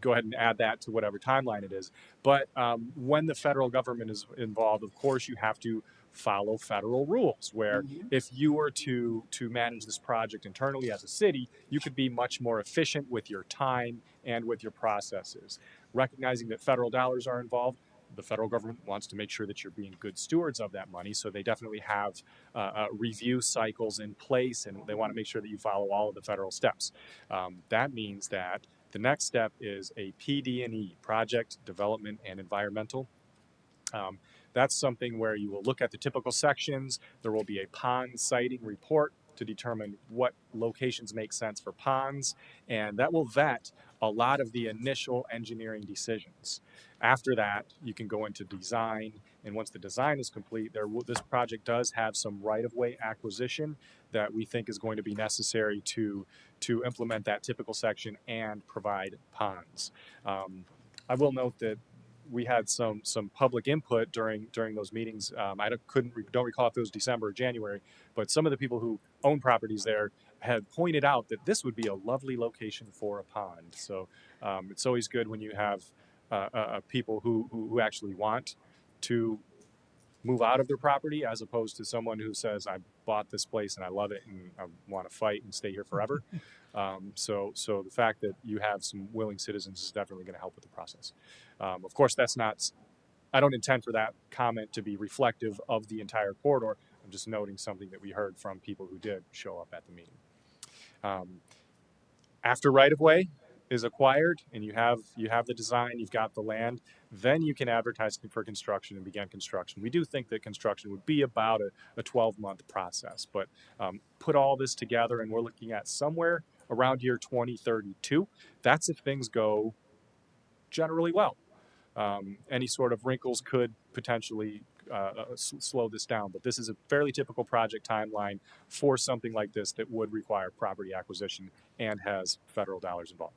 Go ahead and add that to whatever timeline it is. But when the federal government is involved, of course, you have to follow federal rules. Where if you were to manage this project internally as a city, you could be much more efficient with your time and with your processes. Recognizing that federal dollars are involved, the federal government wants to make sure that you're being good stewards of that money. So they definitely have review cycles in place, and they want to make sure that you follow all of the federal steps. That means that the next step is a PD&E, Project Development and Environmental. That's something where you will look at the typical sections. There will be a pond siting report to determine what locations make sense for ponds, and that will vet a lot of the initial engineering decisions. After that, you can go into design, and once the design is complete, this project does have some right-of-way acquisition that we think is going to be necessary to implement that typical section and provide ponds. I will note that we had some public input during those meetings. I don't recall if it was December or January, but some of the people who own properties there had pointed out that this would be a lovely location for a pond. So it's always good when you have people who actually want to move out of their property, as opposed to someone who says, I bought this place and I love it and I want to fight and stay here forever. So the fact that you have some willing citizens is definitely going to help with the process. Of course, I don't intend for that comment to be reflective of the entire corridor. I'm just noting something that we heard from people who did show up at the meeting. After right-of-way is acquired and you have the design, you've got the land, then you can advertise for construction and begin construction. We do think that construction would be about a 12-month process, but put all this together and we're looking at somewhere around year 2032. That's if things go generally well. Any sort of wrinkles could potentially slow this down, but this is a fairly typical project timeline for something like this that would require property acquisition and has federal dollars involved.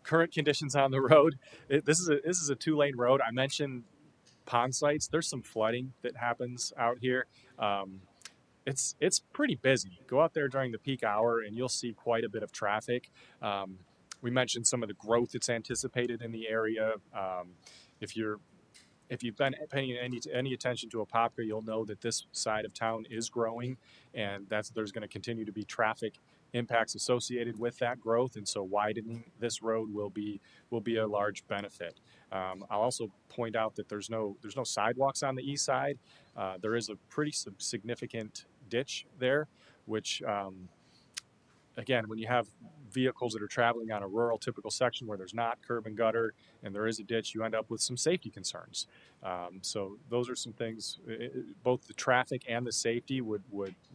Current conditions on the road. This is a 2-lane road. I mentioned pond sites. There's some flooding that happens out here. It's pretty busy. Go out there during the peak hour and you'll see quite a bit of traffic. We mentioned some of the growth that's anticipated in the area. If you've been paying any attention to Apopka, you'll know that this side of town is growing, and there's going to continue to be traffic impacts associated with that growth, and so widening this road will be a large benefit. I'll also point out that there's no sidewalks on the east side. There is a pretty significant ditch there, which again, when you have vehicles that are traveling on a rural typical section where there's not curb and gutter and there is a ditch, you end up with some safety concerns. So those are some things, both the traffic and the safety would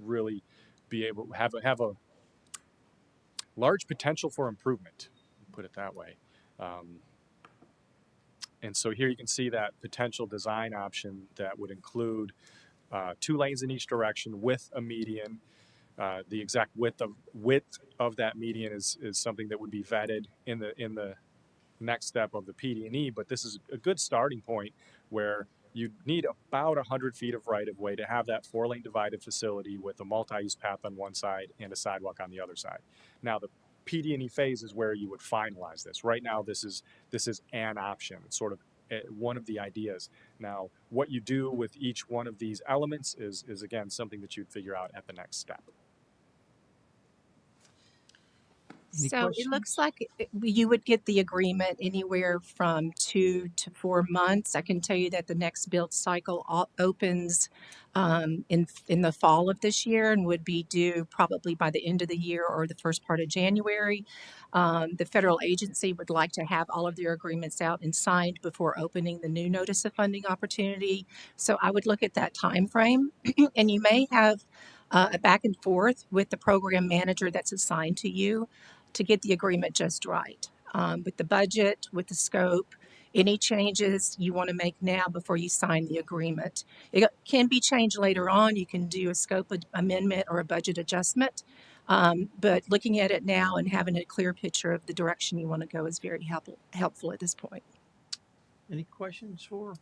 really be able to have a large potential for improvement, put it that way. And so here you can see that potential design option that would include 2 lanes in each direction with a median. The exact width of that median is something that would be vetted in the next step of the PD&E, but this is a good starting point where you need about 100 feet of right-of-way to have that 4-lane divided facility with a multi-use path on one side and a sidewalk on the other side. Now, the PD&E phase is where you would finalize this. Right now, this is an option. It's sort of one of the ideas. Now, what you do with each one of these elements is again something that you'd figure out at the next step. Any So it questions? looks like you would get the agreement anywhere from 2 to 4 months. I can tell you that the next build cycle opens in the fall of this year and would be due probably by the end of the year or the first part of January. The federal agency would like to have all of their agreements out and signed before opening the new notice of funding opportunity. So I would look at that time frame, and you may have a back and forth with the program manager that's assigned to you to get the agreement just right. with the budget, with the scope, any changes you want to make now before you sign the agreement. It can be changed later on. You can do a scope amendment or a budget adjustment. But looking at it now and having a clear picture of the direction you want to go is very helpful at this point. Any questions for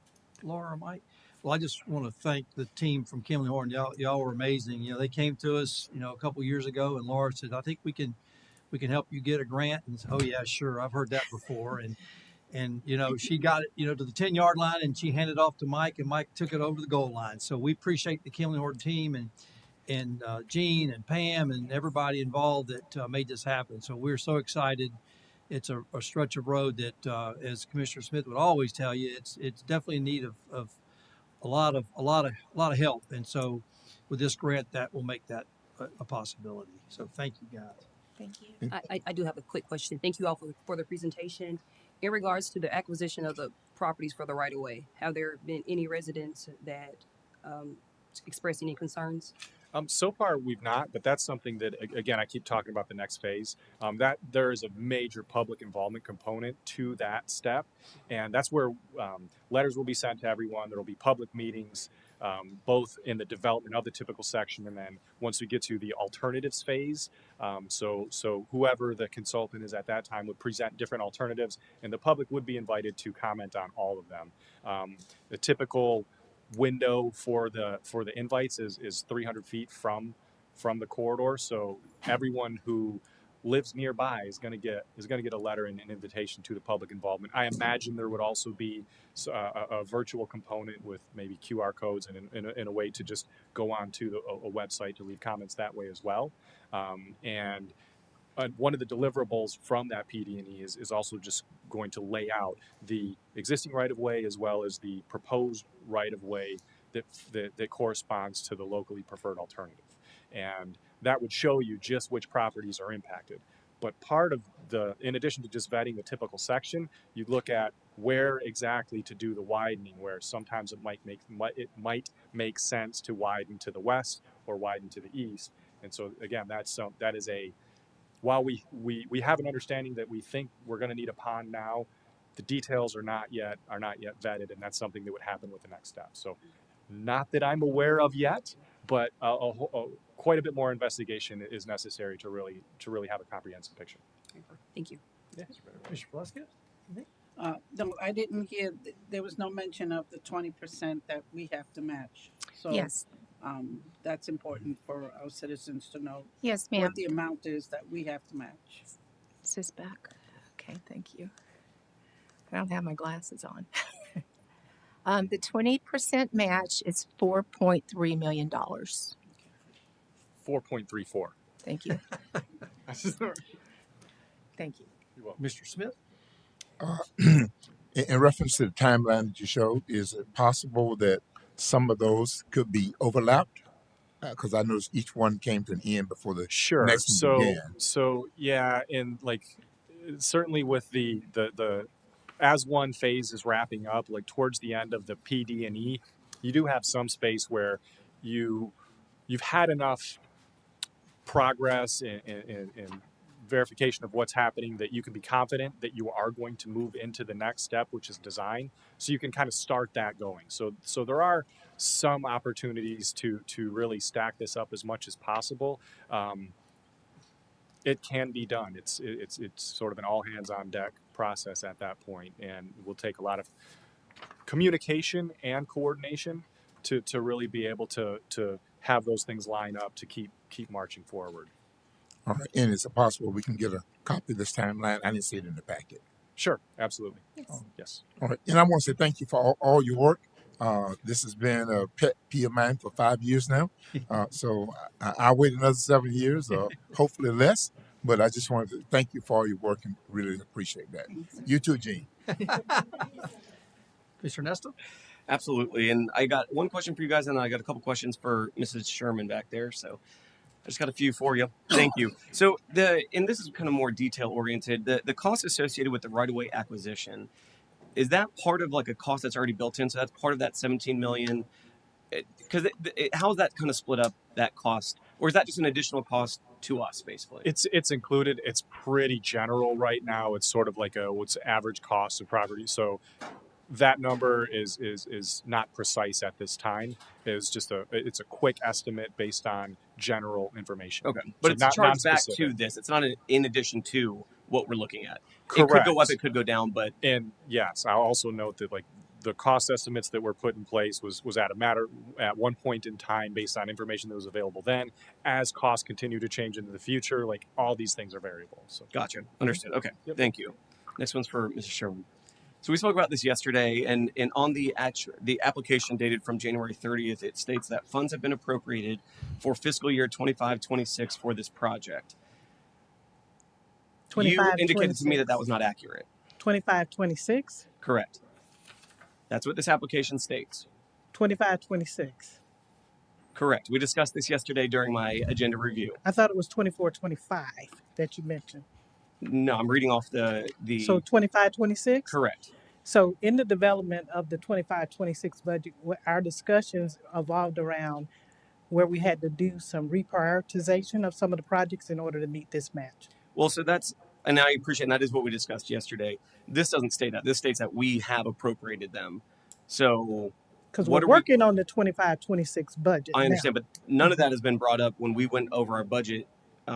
Laura or Mike? Well, I just want to thank the team from Kimley Horn. Y'all were amazing. You know, they came to us, a couple years ago, and Laura said, "I think we can help you get a grant." And oh yeah, sure, I've heard that before. And she got it, to the 10-yard line, and she handed it off to Mike, and Mike took it over the goal line. So we appreciate the Kimley Horn team and Gene and Pam and everybody involved that made this happen. So we're so excited. It's a stretch of road that, as Commissioner Smith would always tell you, it's definitely in need of a lot of help. And so with this grant, that will make that a possibility. So thank you guys. Thank you. I do have a quick question. Thank you all for the presentation. In regards to the acquisition of the properties for the right of way, have there been any residents that expressed any concerns? So far, we've not, but that's something that, again, I keep talking about the next phase. That there is a major public involvement component to that step, and that's where letters will be sent to everyone. There will be public meetings, both in the development of the typical section, and then once we get to the alternatives phase. So whoever the consultant is at that time would present different alternatives, and the public would be invited to comment on all of them. The typical window for the invites is 300 feet from the corridor, so everyone who lives nearby is going to get a letter and an invitation to the public involvement. I imagine there would also be a virtual component with maybe QR codes and in a way to just go on to a website to leave comments that way as well. And one of the deliverables from that PD&E is also just going to lay out the existing right-of-way as well as the proposed right-of-way that corresponds to the locally preferred alternative. And that would show you just which properties are impacted. But part of in addition to just vetting the typical section, you'd look at where exactly to do the widening, where sometimes it might make sense to widen to the west or widen to the east. And so again, that is a while we have an understanding that we think we're going to need a pond now, the details are not yet vetted, and that's something that would happen with the next step. So, not that I'm aware of yet, but quite a bit more investigation is necessary to really have a comprehensive picture. Thank you. Yeah. Mr. Plaskett? No, I didn't hear. There was no mention of the 20% that we have to match. So Yes. that's important for our citizens to know. Yes, ma'am. What the amount is that we have to match. Is this back? Okay, thank you. I don't have my glasses on. The 20% match is $4.3 million. 4.34. Thank you. Thank you. You're welcome. Mr. Smith? In reference to the timeline that you showed, is it possible that some of those could be overlapped? Because I noticed each one came to an end before the Sure. next one began. So yeah, and like certainly with the as one phase is wrapping up, like towards the end of the PD&E, you do have some space where you've had enough progress and verification of what's happening that you can be confident that you are going to move into the next step, which is design. So you can kind of start that going. So there are some opportunities to really stack this up as much as possible. It can be done. It's sort of an all hands on deck process at that point, and will take a lot of communication and coordination to really be able to have those things line up to keep marching forward. All right. And is it possible we can get a copy of this timeline? I didn't see it in the packet. Sure, absolutely. Yes. Yes. All right. And I want to say thank you for all your work. This has been a pet peeve of mine for 5 years now. So I'll wait another 7 years, or hopefully less. But I just wanted to thank you for all your work and really appreciate that. You too, Gene. Mr. Nesta? Absolutely. And I got one question for you guys, and I got a couple questions for Mrs. Sherman back there. So I just got a few for you. Thank you. So and this is kind of more detail oriented. The cost associated with the right-of-way acquisition, is that part of like a cost that's already built in? So that's part of that 17 million. Because how is that kind of split up, that cost, or is that just an additional cost to us, basically. It's included. It's pretty general right now. It's sort of like what's average cost of property. So that number is not precise at this time. It's a quick estimate based on general information. Okay, but So it's not charged back non-specific. to this. It's not in addition to what we're looking at. It Correct. could go up, it could go down, but And yes, I'll also note that like the cost estimates that were put in place was at one point in time based on information that was available then. As costs continue to change into the future, like all these things are variable. So gotcha. Understood. Okay. Yep. Thank you. Next one's for Mrs. Sherman. So we spoke about this yesterday, and on the application dated from January 30th, it states that funds have been appropriated for fiscal year 25-26 for this project. You indicated to me that was not accurate. 25-26? Correct. That's what this application states. 25-26. Correct. We discussed this yesterday during my agenda review. I thought it was 24-25 that you mentioned. No, I'm reading off the. So 25-26? Correct. So in the development of the 25-26 budget, our discussions evolved around where we had to do some reprioritization of some of the projects in order to meet this match. Well, so that's, and I appreciate, and that is what we discussed yesterday. This doesn't state that. This states that we have appropriated them. So, because we're working on the 25-26 budget. I understand, but none of that has been brought up when we went over our budget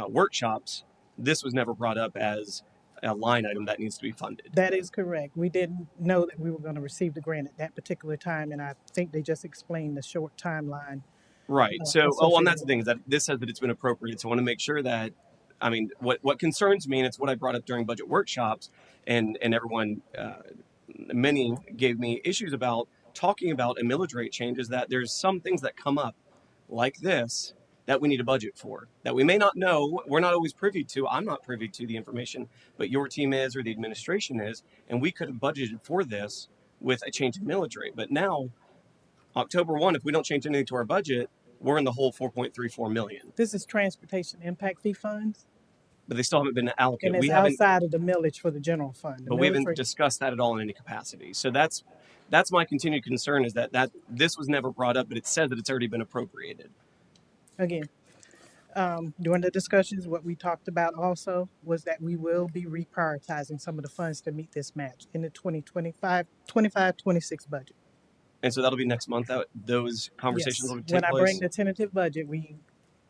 workshops. This was never brought up as a line item that needs to be funded. That is correct. We didn't know that we were going to receive the grant at that particular time, and I think they just explained the short timeline. Right. So, and that's the thing, is that this says that it's been appropriated. So I want to make sure that, I mean, what concerns me, and it's what I brought up during budget workshops, and everyone, many gave me issues about talking about a millage rate change, is that there's some things that come up like this that we need a budget for, that we may not know, we're not always privy to. I'm not privy to the information, but your team is, or the administration is, and we could have budgeted for this with a change in millage rate. But now, October 1, if we don't change anything to our budget, we're in the whole $4.34 million. This is transportation impact fee funds? But they still haven't been allocated. And it's outside of the millage for the general fund. But we haven't discussed that at all in any capacity. So that's my continued concern, is that this was never brought up, but it said that it's already been appropriated. Again, during the discussions, what we talked about also was that we will be reprioritizing some of the funds to meet this match in the 25-26 budget. And so that'll be next month that those conversations will take place? When I place? bring the tentative budget, we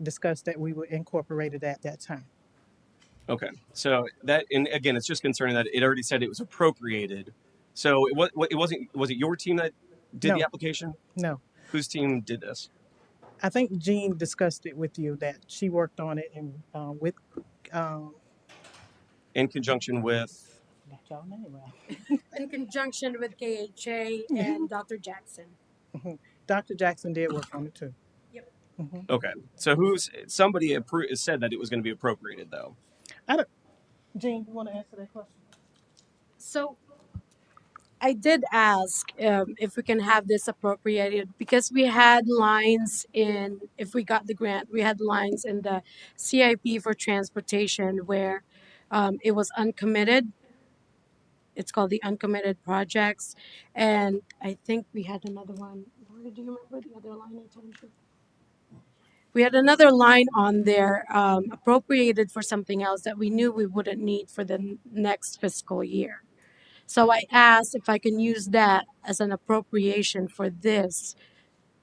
discussed that we would incorporate it at that time. Okay. So that, and again, it's just concerning that it already said it was appropriated. So it wasn't, was it your team that did the application? No. Whose team did this? I think Jean discussed it with you, that she worked on it and in conjunction with? Got y'all name right. In conjunction with KHA and Dr. Jackson. Dr. Jackson did work on it too. Yep. Okay. So somebody said that it was going to be appropriated, though? Jean, you want to answer that question? So I did ask if we can have this appropriated, because we had lines in, if we got the grant, we had lines in the CIP for transportation where it was uncommitted. It's called the uncommitted projects. And I think we had another one. Laura, do you remember the other line I told you? We had another line on there appropriated for something else that we knew we wouldn't need for the next fiscal year. So I asked if I can use that as an appropriation for this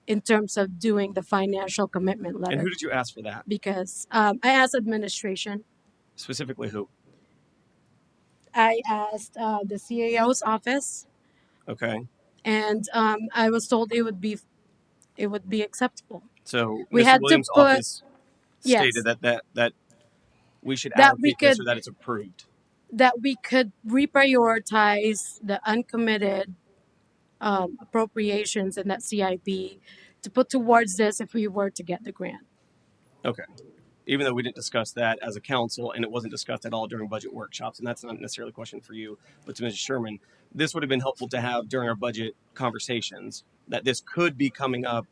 in terms of doing the financial commitment letter. And who did you ask for that? Because I asked administration. Specifically who? I asked the CAO's office. Okay. And I was told it would be acceptable. So we Mr. had Williams' to put, office stated that we should that allocate this, or that it's approved. That we could reprioritize the uncommitted appropriations in that CIP to put towards this if we were to get the grant. Okay. Even though we didn't discuss that as a council, and it wasn't discussed at all during budget workshops, and that's not necessarily a question for you, but to Mrs. Sherman, this would have been helpful to have during our budget conversations, that this could be coming up.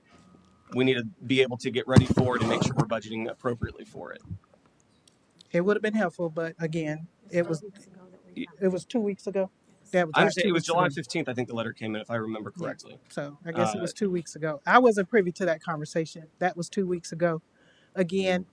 We need to be able to get ready for it and make sure we're budgeting appropriately for it. It would have been helpful, but again, it was 2 weeks ago. I understand it was July 15th, I think the letter came in, if I remember correctly. Yeah. So I guess it was 2 weeks ago. I wasn't privy to that conversation. That was 2 weeks ago. Again,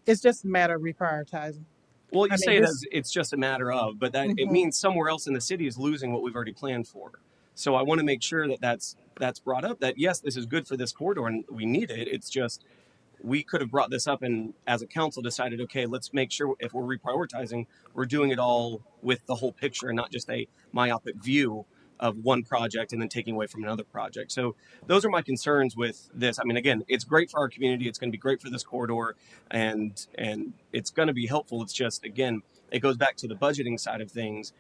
It's just a matter of reprioritizing. Well, you I mean, say it this. as it's just a matter of, but that it Mhm. means somewhere else in the city is losing what we've already planned for. So I want to make sure that that's brought up. That yes, this is good for this corridor and we need it. It's just we could have brought this up and as a council decided, okay, let's make sure if we're reprioritizing, we're doing it all with the whole picture and not just a myopic view of one project and then taking away from another project. So those are my concerns with this. I mean, again, it's great for our community. It's going to be great for this corridor and it's going to be helpful. It's just, again, it goes back to the budgeting side of things.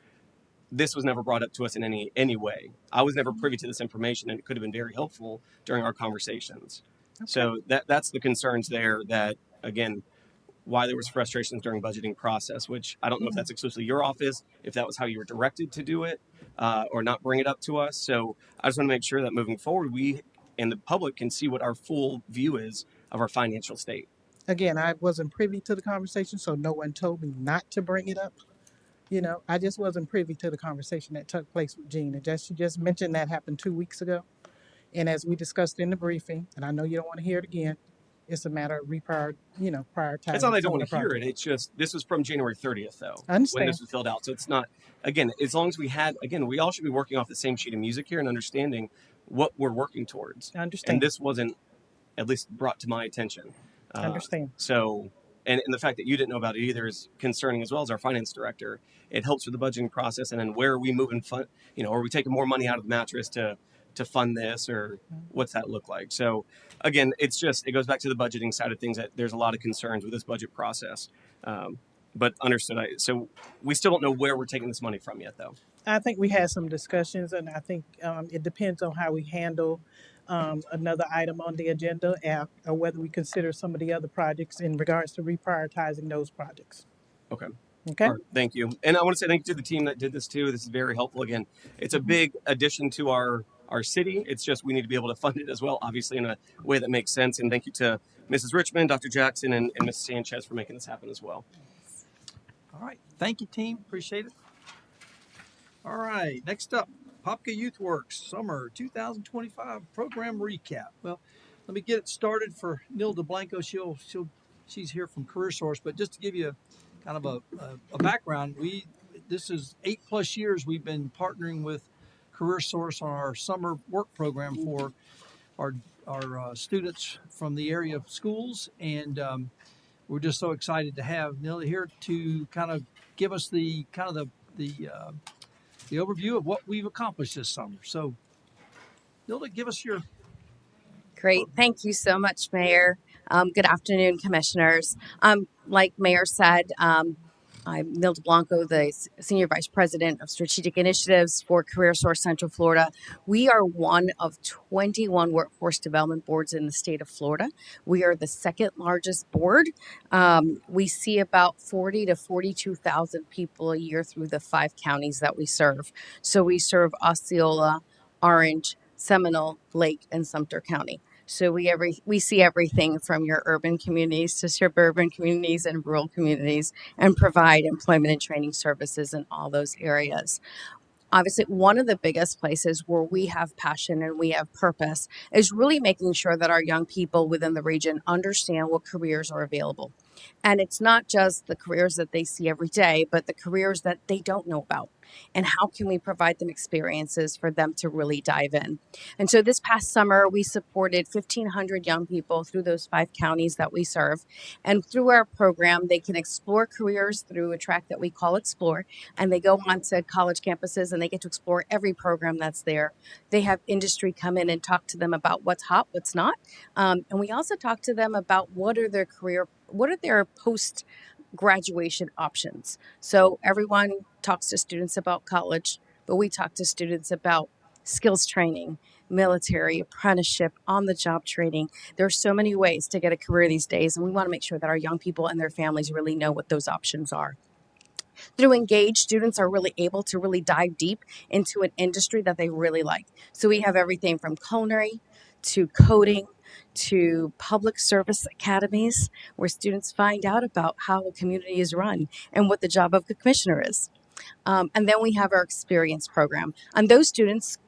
This was never brought up to us in any way. I was never privy to this information, and it could have been very helpful during our conversations. Okay. So that's the concerns there. That again, why there was frustrations during budgeting process, which I don't know if Mhm. that's exclusively your office, if that was how you were directed to do it, or not bring it up to us. So I just want to make sure that moving forward, we and the public can see what our full view is of our financial state. Again, I wasn't privy to the conversation, so no one told me not to bring it up. I just wasn't privy to the conversation that took place with Jean. And just she just mentioned that happened 2 weeks ago. And as we discussed in the briefing, and I know you don't want to hear it again, it's a matter of It's not that prioritizing I don't some of want the to hear projects. it. It's just this was from January 30th, though, I when understand. this was filled out. So it's not, again, as long as we had, again, we all should be working off the same sheet of music here and understanding what we're working towards. I And understand. this wasn't at least brought to my attention. I understand. So, and the fact that you didn't know about it either is concerning as well as our finance director. It helps with the budgeting process. And then where are we moving fund? Are we taking more money out of the mattress to fund this, or what's that look like? So, again, it goes back to the budgeting side of things that there's a lot of concerns with this budget process. But understood. So we still don't know where we're taking this money from yet, though. I think we had some discussions, and I think it depends on how we handle another item on the agenda, or whether we consider some of the other projects in regards to reprioritizing those projects. Okay. Okay? All right, thank you. And I want to say thank you to the team that did this too. This is very helpful. Again, it's a big addition to our city. It's just we need to be able to fund it as well, obviously in a way that makes sense. And thank you to Mrs. Richmond, Dr. Jackson, and Mrs. Sanchez for making this happen as well. All right. Thank you, team. Appreciate it. All right. Next up, Apopka Youth Works Summer 2025 Program Recap. Well, let me get it started for Nilda Blanco. She's here from Career Source, but just to give you kind of a background, this is 8+ years we've been partnering with Career Source on our summer work program for our students from the area of schools, and we're just so excited to have Nilda here to kind of give us the overview of what we've accomplished this summer. So, Nilda, give us your. Great. Thank you so much, Mayor. Good afternoon, commissioners. Like Mayor said, I'm Nilda Blanco, the Senior Vice President of Strategic Initiatives for Career Source Central Florida. We are one of 21 workforce development boards in the state of Florida. We are the second largest board. We see about 40 to 42,000 people a year through the 5 counties that we serve. So we serve Osceola, Orange, Seminole, Lake, and Sumter County. So we see everything from your urban communities to suburban communities and rural communities, and provide employment and training services in all those areas. Obviously, one of the biggest places where we have passion and we have purpose is really making sure that our young people within the region understand what careers are available. And it's not just the careers that they see every day, but the careers that they don't know about. And how can we provide them experiences for them to really dive in? And so this past summer, we supported 1,500 young people through those 5 counties that we serve. And through our program, they can explore careers through a track that we call Explore. And they go on to college campuses and they get to explore every program that's there. They have industry come in and talk to them about what's hot, what's not. And we also talk to them about what are their post graduation options. So everyone talks to students about college, but we talk to students about skills training, military, apprenticeship, on the job training. There are so many ways to get a career these days, and we want to make sure that our young people and their families really know what those options are. Through Engage, students are really able to really dive deep into an industry that they really like. So we have everything from culinary to coding to public service academies, where students find out about how a community is run and what the job of the commissioner is. And then we have our experience program. And those students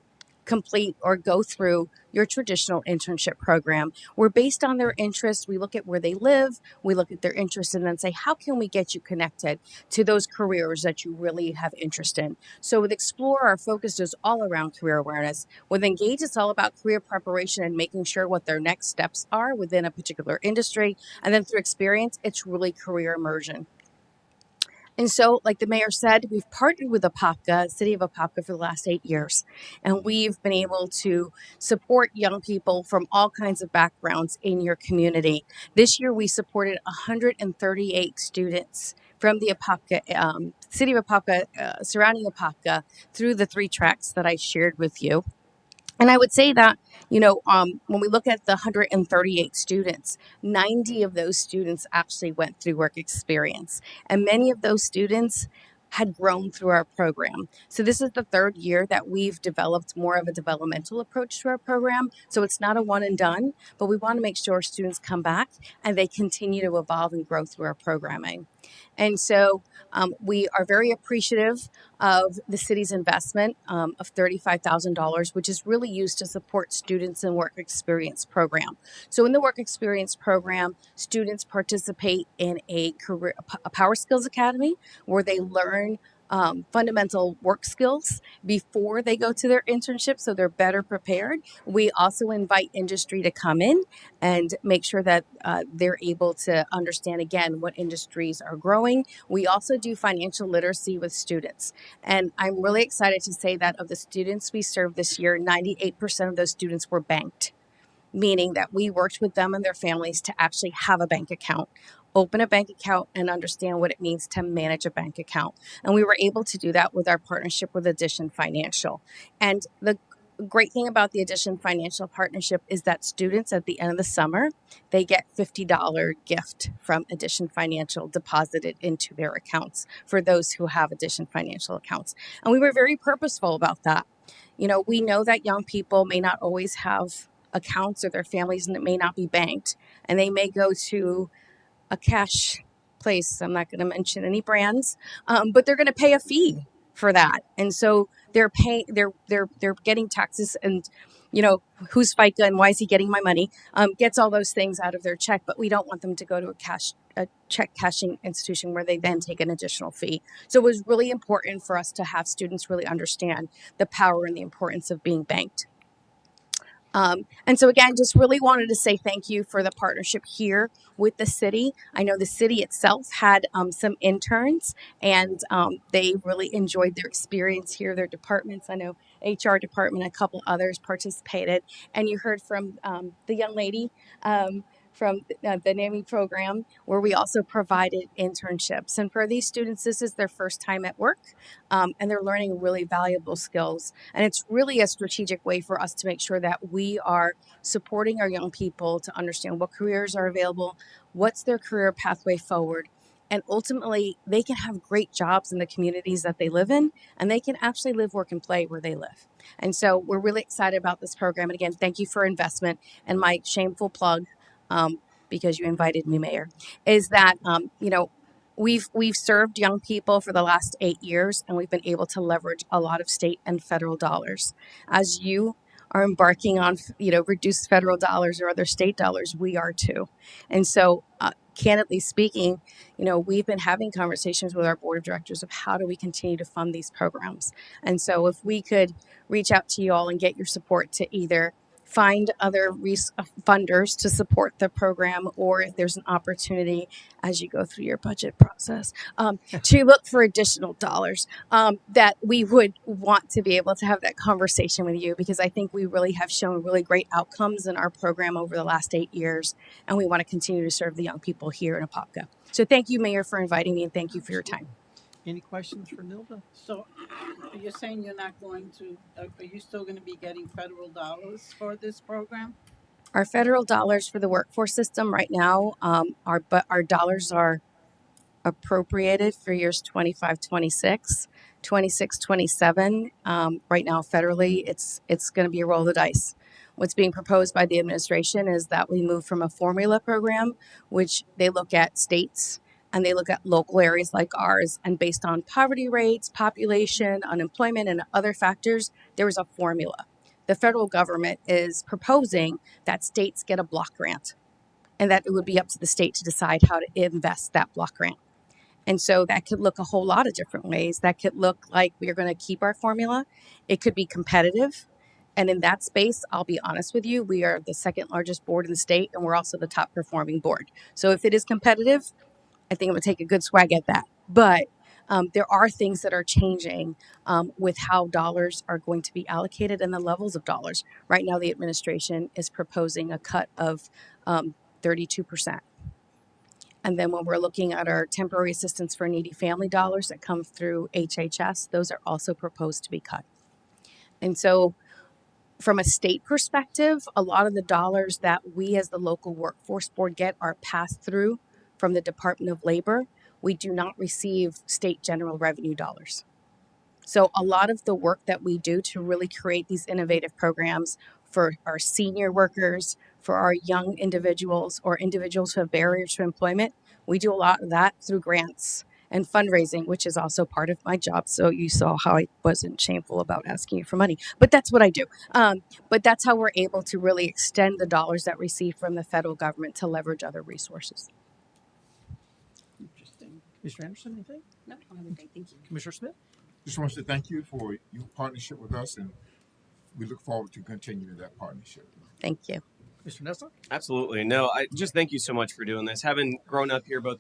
complete or go through your traditional internship program, where based on their interests, we look at where they live, we look at their interests, and then say, how can we get you connected to those careers that you really have interest in? So with Explore, our focus is all around career awareness. With Engage, it's all about career preparation and making sure what their next steps are within a particular industry. And then through Experience, it's really career immersion. And so, like the mayor said, we've partnered with Apopka, City of Apopka, for the last 8 years. And we've been able to support young people from all kinds of backgrounds in your community. This year, we supported 138 students from the Apopka, City of Apopka, surrounding Apopka, through the 3 tracks that I shared with you. And I would say that, when we look at the 138 students, 90 of those students actually went through work experience. And many of those students had grown through our program. So this is the 3rd year that we've developed more of a developmental approach to our program. So it's not a one and done, but we want to make sure students come back and they continue to evolve and grow through our programming. And so we are very appreciative of the city's investment of $35,000, which is really used to support students in work experience program. So in the work experience program, students participate in a Power Skills Academy where they learn fundamental work skills before they go to their internship, so they're better prepared. We also invite industry to come in and make sure that they're able to understand, again, what industries are growing. We also do financial literacy with students. And I'm really excited to say that of the students we served this year, 98% of those students were banked, meaning that we worked with them and their families to actually have a bank account, open a bank account, and understand what it means to manage a bank account. And we were able to do that with our partnership with Addition Financial. And the great thing about the Addition Financial partnership is that students at the end of the summer, they get $50 gift from Addition Financial deposited into their accounts for those who have Addition Financial accounts. And we were very purposeful about that. We know that young people may not always have accounts, or their families may not be banked, and they may go to a cash place. I'm not going to mention any brands, but they're going to pay a fee for that, and so they're paying. They're getting taxes, and who's FICA and why is he getting my money? Gets all those things out of their check, but we don't want them to go to a check cashing institution where they then take an additional fee. So it was really important for us to have students really understand the power and the importance of being banked. And so again, just really wanted to say thank you for the partnership here with the city. I know the city itself had some interns, and they really enjoyed their experience here. Their departments, I know HR department, a couple others participated, and you heard from the young lady from the NAMI program, where we also provided internships. And for these students, this is their first time at work, and they're learning really valuable skills. And it's really a strategic way for us to make sure that we are supporting our young people to understand what careers are available, what's their career pathway forward, and ultimately they can have great jobs in the communities that they live in, and they can actually live, work, and play where they live. And so we're really excited about this program. And again, thank you for investment. And my shameful plug, because you invited me, Mayor, is that we've served young people for the last 8 years, and we've been able to leverage a lot of state and federal dollars. As you are embarking on reduced federal dollars or other state dollars, we are too. And so candidly speaking, we've been having conversations with our board of directors of how do we continue to fund these programs. And so if we could reach out to you all and get your support to either find other funders to support the program, or if there's an opportunity as you go through your budget process to look for additional dollars, that we would want to be able to have that conversation with you, because I think we really have shown really great outcomes in our program over the last 8 years, and we want to continue to serve the young people here in Apopka. So thank you, Mayor, for inviting me, and thank you for your time. Any questions for Nilda? So you're saying you're not going to, are you still going to be getting federal dollars for this program? Our federal dollars for the workforce system right now, our dollars are appropriated for years 25, 26, 26, 27. Right now, federally, it's going to be a roll of the dice. What's being proposed by the administration is that we move from a formula program, which they look at states and they look at local areas like ours, and based on poverty rates, population, unemployment, and other factors, there is a formula. The federal government is proposing that states get a block grant and that it would be up to the state to decide how to invest that block grant. And so that could look a whole lot of different ways. That could look like we're going to keep our formula. It could be competitive. And in that space, I'll be honest with you, we are the second largest board in the state, and we're also the top performing board. So if it is competitive, I think I'm going to take a good swag at that. But there are things that are changing with how dollars are going to be allocated and the levels of dollars. Right now, the administration is proposing a cut of 32%. And then when we're looking at our temporary assistance for needy family dollars that come through HHS, those are also proposed to be cut. And so from a state perspective, a lot of the dollars that we as the local workforce board get are passed through from the Department of Labor. We do not receive state general revenue dollars. So a lot of the work that we do to really create these innovative programs for our senior workers, for our young individuals or individuals who have barriers to employment, we do a lot of that through grants and fundraising, which is also part of my job. So you saw how I wasn't shameful about asking you for money, but that's what I do. But that's how we're able to really extend the dollars that we receive from the federal government to leverage other resources. Interesting. Mr. Anderson, anything? No, I don't have anything. Thank you. Commissioner Smith? Just want to say thank you for your partnership with us, and we look forward to continuing that partnership. Thank you. Mr. Nessa? Absolutely. No, I just thank you so much for doing this. Having grown up here, both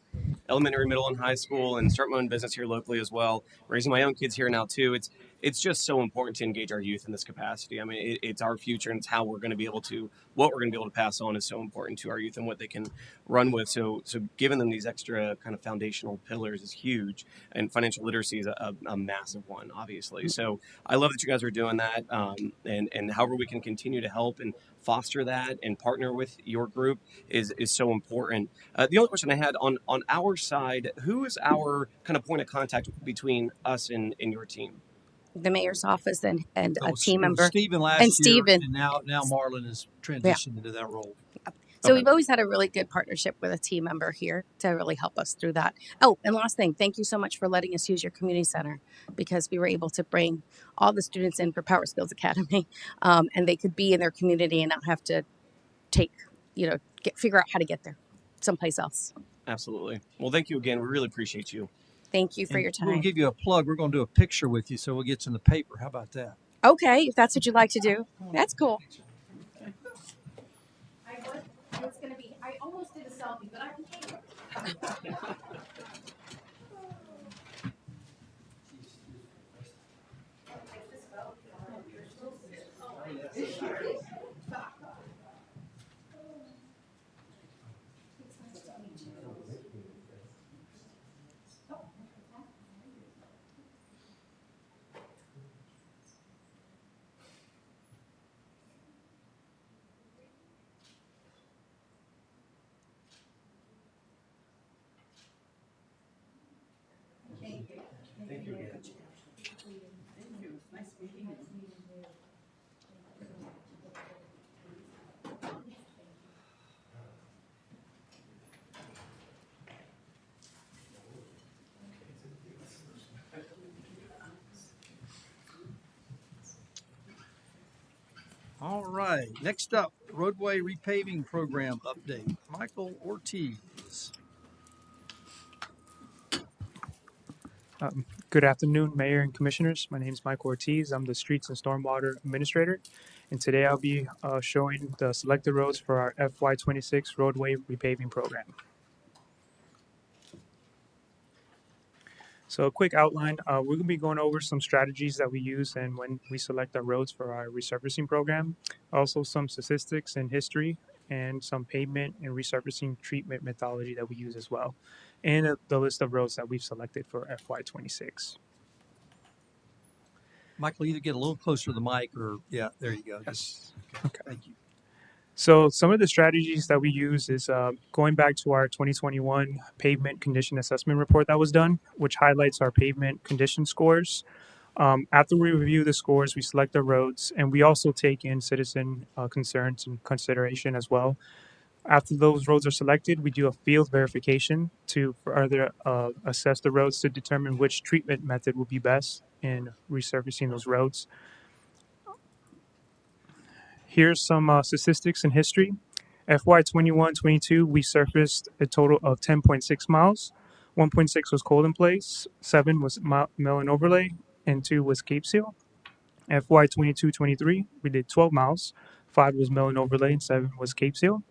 elementary, middle, and high school, and start my own business here locally as well, raising my own kids here now too, it's just so important to engage our youth in this capacity. I mean, it's our future, and it's how we're going to be able to, what we're going to be able to pass on is so important to our youth and what they can run with. So giving them these extra kind of foundational pillars is huge, and financial literacy is a massive one, obviously. So I love that you guys are doing that, and however we can continue to help and foster that and partner with your group is so important. The only question I had on our side, who is our kind of point of contact between us and your team? The mayor's office and a team It was member. Stephen last And year, Stephen. and now Marlon is transitioned into that role. So Okay. we've always had a really good partnership with a team member here to really help us through that. Oh, and last thing, thank you so much for letting us use your community center, because we were able to bring all the students in for Power Skills Academy, and they could be in their community and not have to figure out how to get there someplace else. Absolutely. Well, thank you again. We really appreciate you. Thank you for And your we'll time. give you a plug. We're going to do a picture with you, so it gets in the paper. How about that? Okay, if that's what you'd like to do, that's cool. I almost did a selfie, but I can't. All right. Next up, roadway repaving program update. Michael Ortiz. Good afternoon, Mayor and Commissioners. My name is Mike Ortiz. I'm the Streets and Stormwater Administrator, and today I'll be showing the selected roads for our FY26 roadway repaving program. So a quick outline, we're going to be going over some strategies that we use and when we select our roads for our resurfacing program, also some statistics and history, and some pavement and resurfacing treatment methodology that we use as well, and the list of roads that we've selected for FY26. Michael, either get a little closer to the mic or, yeah, there you go. Just, okay. Thank you. So some of the strategies that we use is going back to our 2021 pavement condition assessment report that was done, which highlights our pavement condition scores. After we review the scores, we select the roads, and we also take in citizen concerns and consideration as well. After those roads are selected, we do a field verification to further assess the roads to determine which treatment method will be best in resurfacing those roads. Here's some statistics and history. FY 21-22, we surfaced a total of 10.6 miles. 1.6 was cold in place, 7 was mill and overlay, and 2 was Cape Seal. FY 22-23, we did 12 miles. 5 was mill and overlay, and 7 was Cape Seal.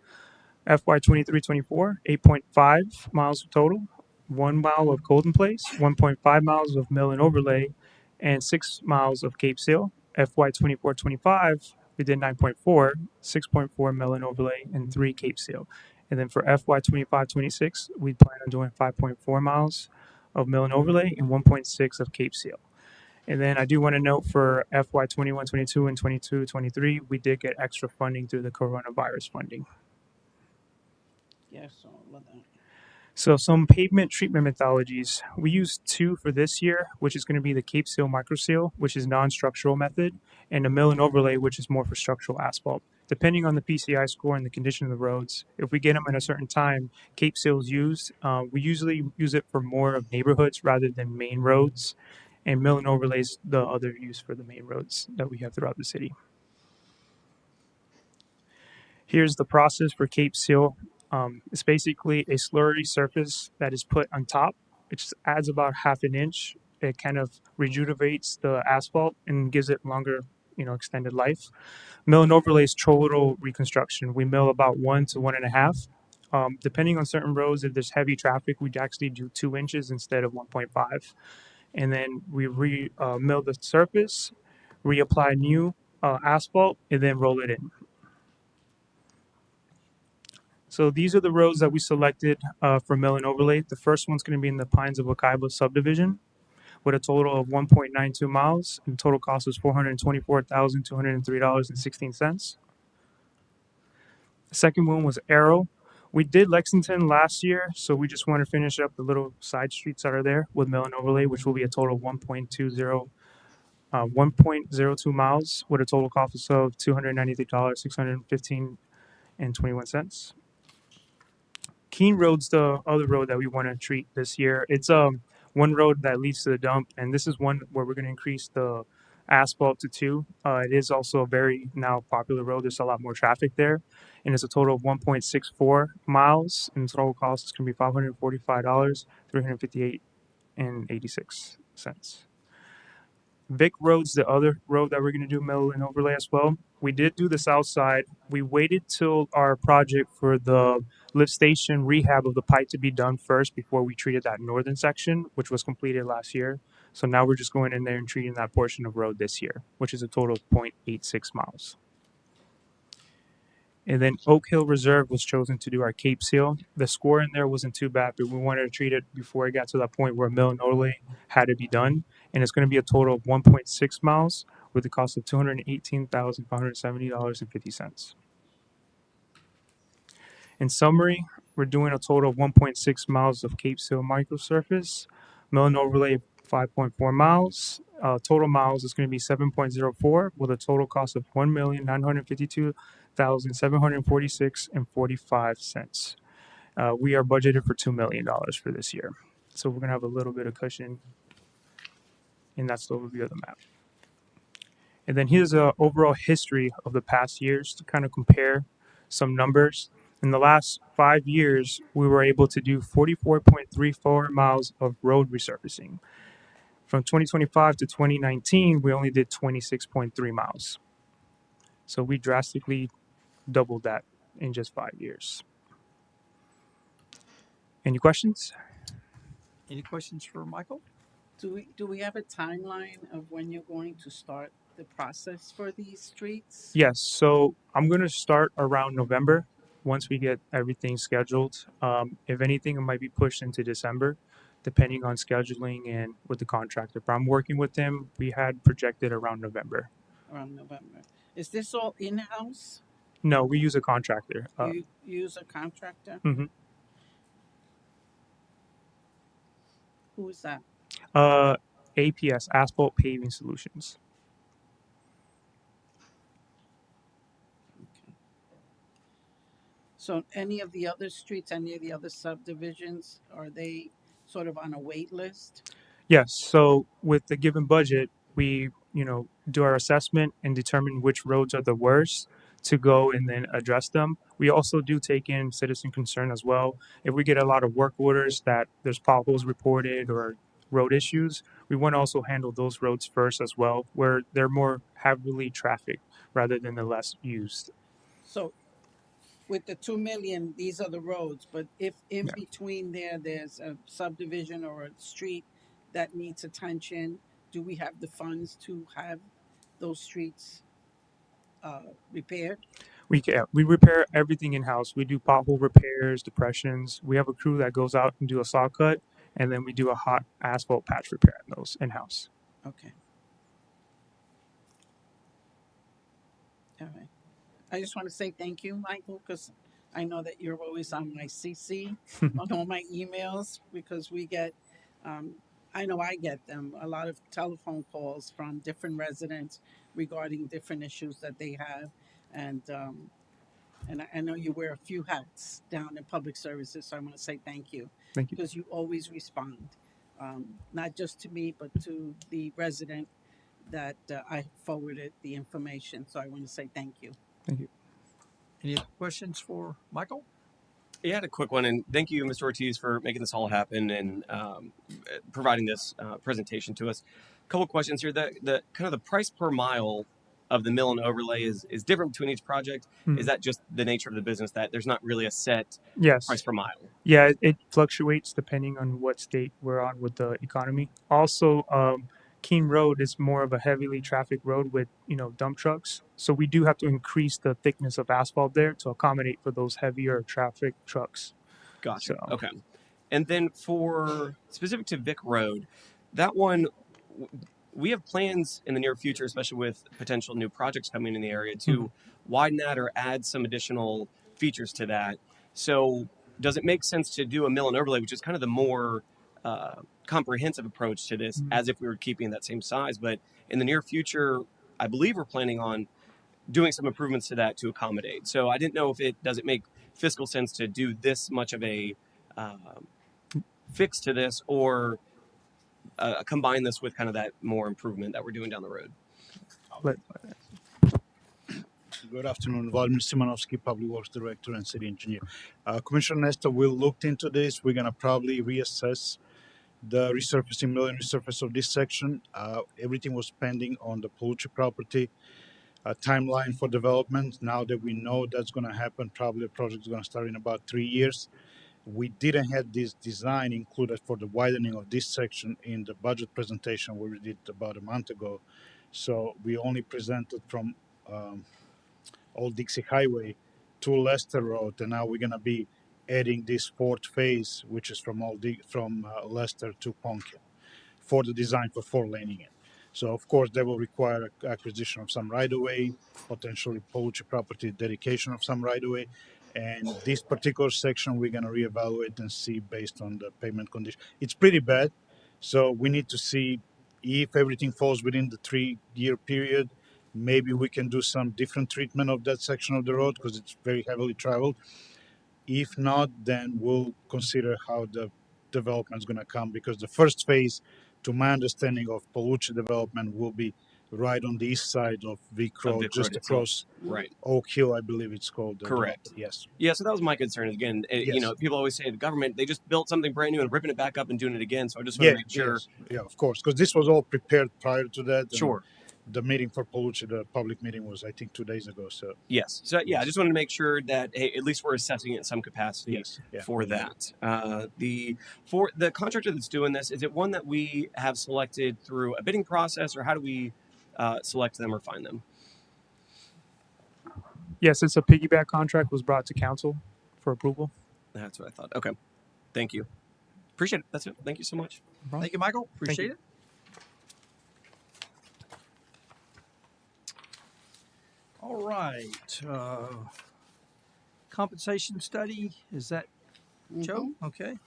FY 23-24, 8.5 miles total, 1 mile of Golden Place, 1.5 miles of mill and overlay, and 6 miles of Cape Seal. FY 24-25, we did 9.4, 6.4 mill and overlay, and 3 Cape Seal. And then for FY 25-26, we plan on doing 5.4 miles of mill and overlay and 1.6 of Cape Seal. And then I do want to note for FY 21-22 and 22-23, we did get extra funding through the coronavirus funding. Yes, all of that. So some pavement treatment methodologies. We use 2 for this year, which is going to be the Cape Seal Microseal, which is non-structural method, and the mill and overlay, which is more for structural asphalt. Depending on the PCI score and the condition of the roads, if we get them at a certain time, Cape Seal is used. We usually use it for more of neighborhoods rather than main roads, and mill and overlay is the other use for the main roads that we have throughout the city. Here's the process for Cape Seal. It's basically a slurry surface that is put on top. It just adds about half an inch. It kind of rejuvenates the asphalt and gives it longer, extended life. Mill and overlay is total reconstruction. We mill about 1 to 1.5. Depending on certain roads, if there's heavy traffic, we'd actually do 2 inches instead of 1.5. And then we mill the surface, reapply new asphalt, and then roll it in. So these are the roads that we selected for mill and overlay. The first one's going to be in the Pines of Wakaiba subdivision with a total of 1.92 miles. And the total cost was $424,203.16. The second one was Arrow. We did Lexington last year, so we just want to finish up the little side streets that are there with mill and overlay, which will be a total of 1.02 miles with a total cost of $293,615.21. Keene Road's the other road that we want to treat this year. It's one road that leads to the dump, and this is one where we're going to increase the asphalt to 2. It is also a very now popular road. There's a lot more traffic there, and it's a total of 1.64 miles, and the total cost is going to be $545,358.86. Vic Road's the other road that we're going to do mill and overlay as well. We did do the south side. We waited till our project for the lift station rehab of the pipe to be done first before we treated that northern section, which was completed last year. So now we're just going in there and treating that portion of road this year, which is a total of 0.86 miles. And then Oak Hill Reserve was chosen to do our Cape Seal. The score in there wasn't too bad, but we wanted to treat it before it got to that point where mill and overlay had to be done. And it's going to be a total of 1.6 miles with a cost of $218,570.50. In summary, we're doing a total of 1.6 miles of Cape Seal microsurface, mill and overlay 5.4 miles. Total miles is going to be 7.04 with a total cost of $1,952,746.45. We are budgeted for $2 million for this year. So we're going to have a little bit of cushion, and that's the overview of the map. And then here's an overall history of the past years to kind of compare some numbers. In the last 5 years, we were able to do 44.34 miles of road resurfacing. From 2025 to 2019, we only did 26.3 miles. So we drastically doubled that in just 5 years. Any questions? Any questions for Michael? Do we have a timeline of when you're going to start the process for these streets? Yes. So I'm going to start around November once we get everything scheduled. If anything, it might be pushed into December, depending on scheduling and with the contractor. But I'm working with them. We had projected around November. Around November. Is this all in-house? No, we use a contractor. You use a contractor? Mhm. Who is that? APS, Asphalt Paving Solutions. Okay. So any of the other streets, any of the other subdivisions, are they sort of on a wait list? Yes. So with the given budget, we, do our assessment and determine which roads are the worst to go and then address them. We also do take in citizen concern as well. If we get a lot of work orders that there's potholes reported or road issues, we want to also handle those roads first as well, where they're more heavily trafficked rather than the less used. So with the 2 million, these are the roads, but if in Yeah. between there's a subdivision or a street that needs attention, do we have the funds to have those streets repaired? We repair everything in house. We do pothole repairs, depressions. We have a crew that goes out and do a saw cut, and then we do a hot asphalt patch repair in those in house. Okay. All right. I just want to say thank you, Michael, because I know that you're always on my CC on all my emails because we get, I know I get them, a lot of telephone calls from different residents regarding different issues that they have. And I know you wear a few hats down in public services, so I want to say thank you Thank you. because you always respond, not just to me, but to the resident that I forwarded the information. So I want to say thank you. Thank you. Any other questions for Michael? Yeah, I had a quick one, and thank you, Mr. Ortiz, for making this all happen and providing this presentation to us. A couple questions here. The kind of the price per mile of the mill and overlay is different between each project. Is that just the nature of the business that there's not really a set Yes. price per mile? Yeah, it fluctuates depending on what state we're on with the economy. Also, Keene Road is more of a heavily trafficked road with dump trucks, so we do have to increase the thickness of asphalt there to accommodate for those heavier traffic trucks. Gotcha. So, Okay. And then for specific to Vic Road, that one, we have plans in the near future, especially with potential new projects coming in the area, to widen that or add some additional features to that. So does it make sense to do a mill and overlay, which is kind of the more comprehensive approach to this, as if we were keeping that same size? But in the near future, I believe we're planning on doing some improvements to that to accommodate. So I didn't know if does it make fiscal sense to do this much of a fix to this, or combine this with kind of that more improvement that we're doing down the road. Good afternoon, Vladimir Simonovsky, Public Works Director and City Engineer. Commissioner Nesta, we looked into this. We're going to probably reassess the resurfacing, mill and resurface of this section. Everything was pending on the Palucci property. Timeline for development. Now that we know that's going to happen, probably the project is going to start in about 3 years. We didn't have this design included for the widening of this section in the budget presentation we did about a month ago. So we only presented from Old Dixie Highway to Leicester Road, and now we're going to be adding this fourth phase, which is from Leicester to Ponkin, for the design for four-laning it. So, of course, that will require acquisition of some right-of-way, potentially Palucci property dedication of some right-of-way. And this particular section, we're going to reevaluate and see based on the pavement condition. It's pretty bad, so we need to see if everything falls within the 3-year period. Maybe we can do some different treatment of that section of the road because it's very heavily traveled. If not, then we'll consider how the development is going to come, because the first phase, to my understanding of Palucci development, will be right on the east side of Vic Road, just across Oak Hill, I believe it's called. Correct. Yes. Yeah, so that was my concern. Again, people always say the government, they just built something brand new and ripping it back up and doing it again. So I just want to make sure. Yes. Yeah, of course, because this was all prepared prior to that. Sure. The meeting for Palucci, the public meeting, was, I think, 2 days ago. So yes. So yeah, I just wanted to make sure that, hey, at least we're assessing it in some capacity for that. For the contractor that's doing this, is it one that we have selected through a bidding process, or how do we select them or find them? Yes, it's a piggyback contract, was brought to council for approval. That's what I thought. Okay. Thank you. Appreciate it. That's it. Thank you so much. Thank you, Michael. Appreciate it. All right. Compensation study, is that Joe? Okay.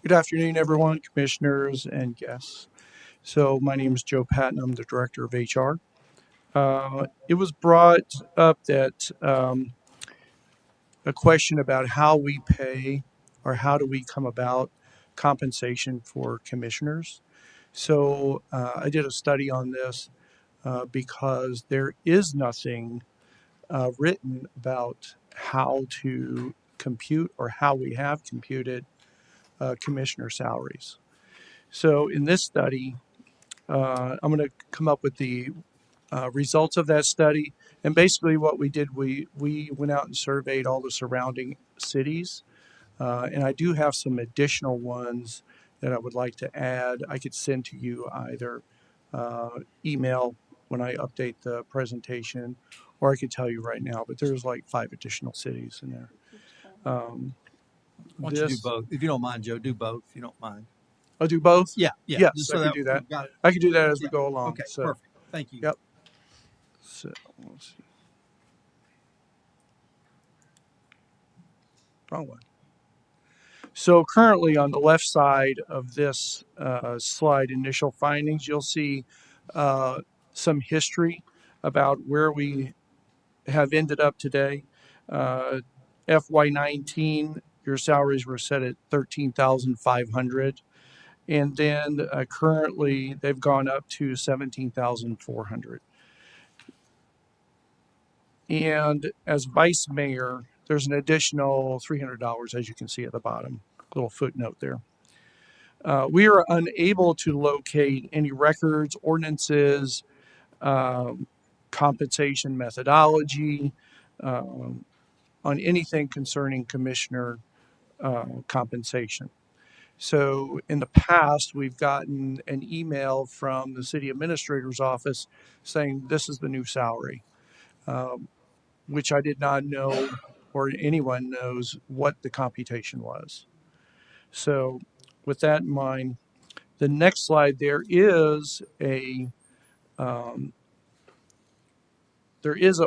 Good afternoon, everyone, commissioners and guests. So my name is Joe Patton. I'm the director of HR. It was brought up that a question about how we pay or how do we come about compensation for commissioners. So I did a study on this because there is nothing written about how to compute or how we have computed commissioner salaries. So in this study, I'm going to come up with the results of that study. And basically, what we did, we went out and surveyed all the surrounding cities. And I do have some additional ones that I would like to add. I could send to you either email when I update the presentation, or I could tell you right now. But there's like 5 additional cities in there. Why don't you do both? If you don't mind, Joe, do both if you don't mind. I'll do both? Yeah, yeah. Yes, Just I so can that do that. we've got it. I can do that as we Yeah. go along. Okay, So, perfect. Thank you. Yep. So, let's see. Wrong one. So currently on the left side of this slide, initial findings, you'll see some history about where we have ended up today. FY19, your salaries were set at 13,500, and then currently they've gone up to 17,400. And as vice mayor, there's an additional $300, as you can see at the bottom, little footnote there. We are unable to locate any records, ordinances, compensation methodology on anything concerning commissioner compensation. So in the past, we've gotten an email from the city administrator's office saying this is the new salary, which I did not know, or anyone knows what the computation was. So with that in mind, the next slide, there is an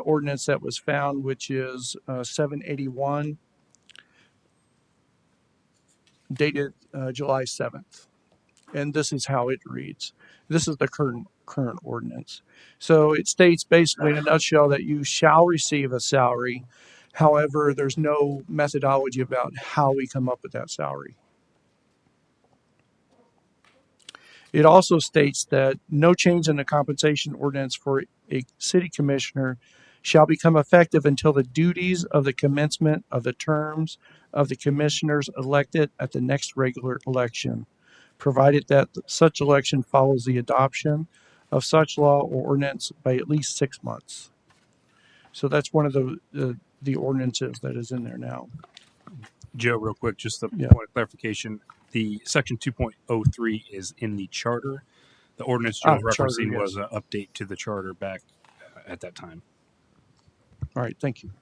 ordinance that was found, which is 781, dated July 7th. And this is how it reads. This is the current ordinance. So it states basically in a nutshell that you shall receive a salary. However, there's no methodology about how we come up with that salary. It also states that no change in the compensation ordinance for a city commissioner shall become effective until the duties of the commencement of the terms of the commissioners elected at the next regular election, provided that such election follows the adoption of such law or ordinance by at least 6 months. So that's one of the ordinances that is in there now. Joe, real quick, just a Yeah. point of clarification. The section 2.03 is in the charter. The ordinance Joe's Charter, referencing yes. was an update to the charter back at that time. All right, thank you.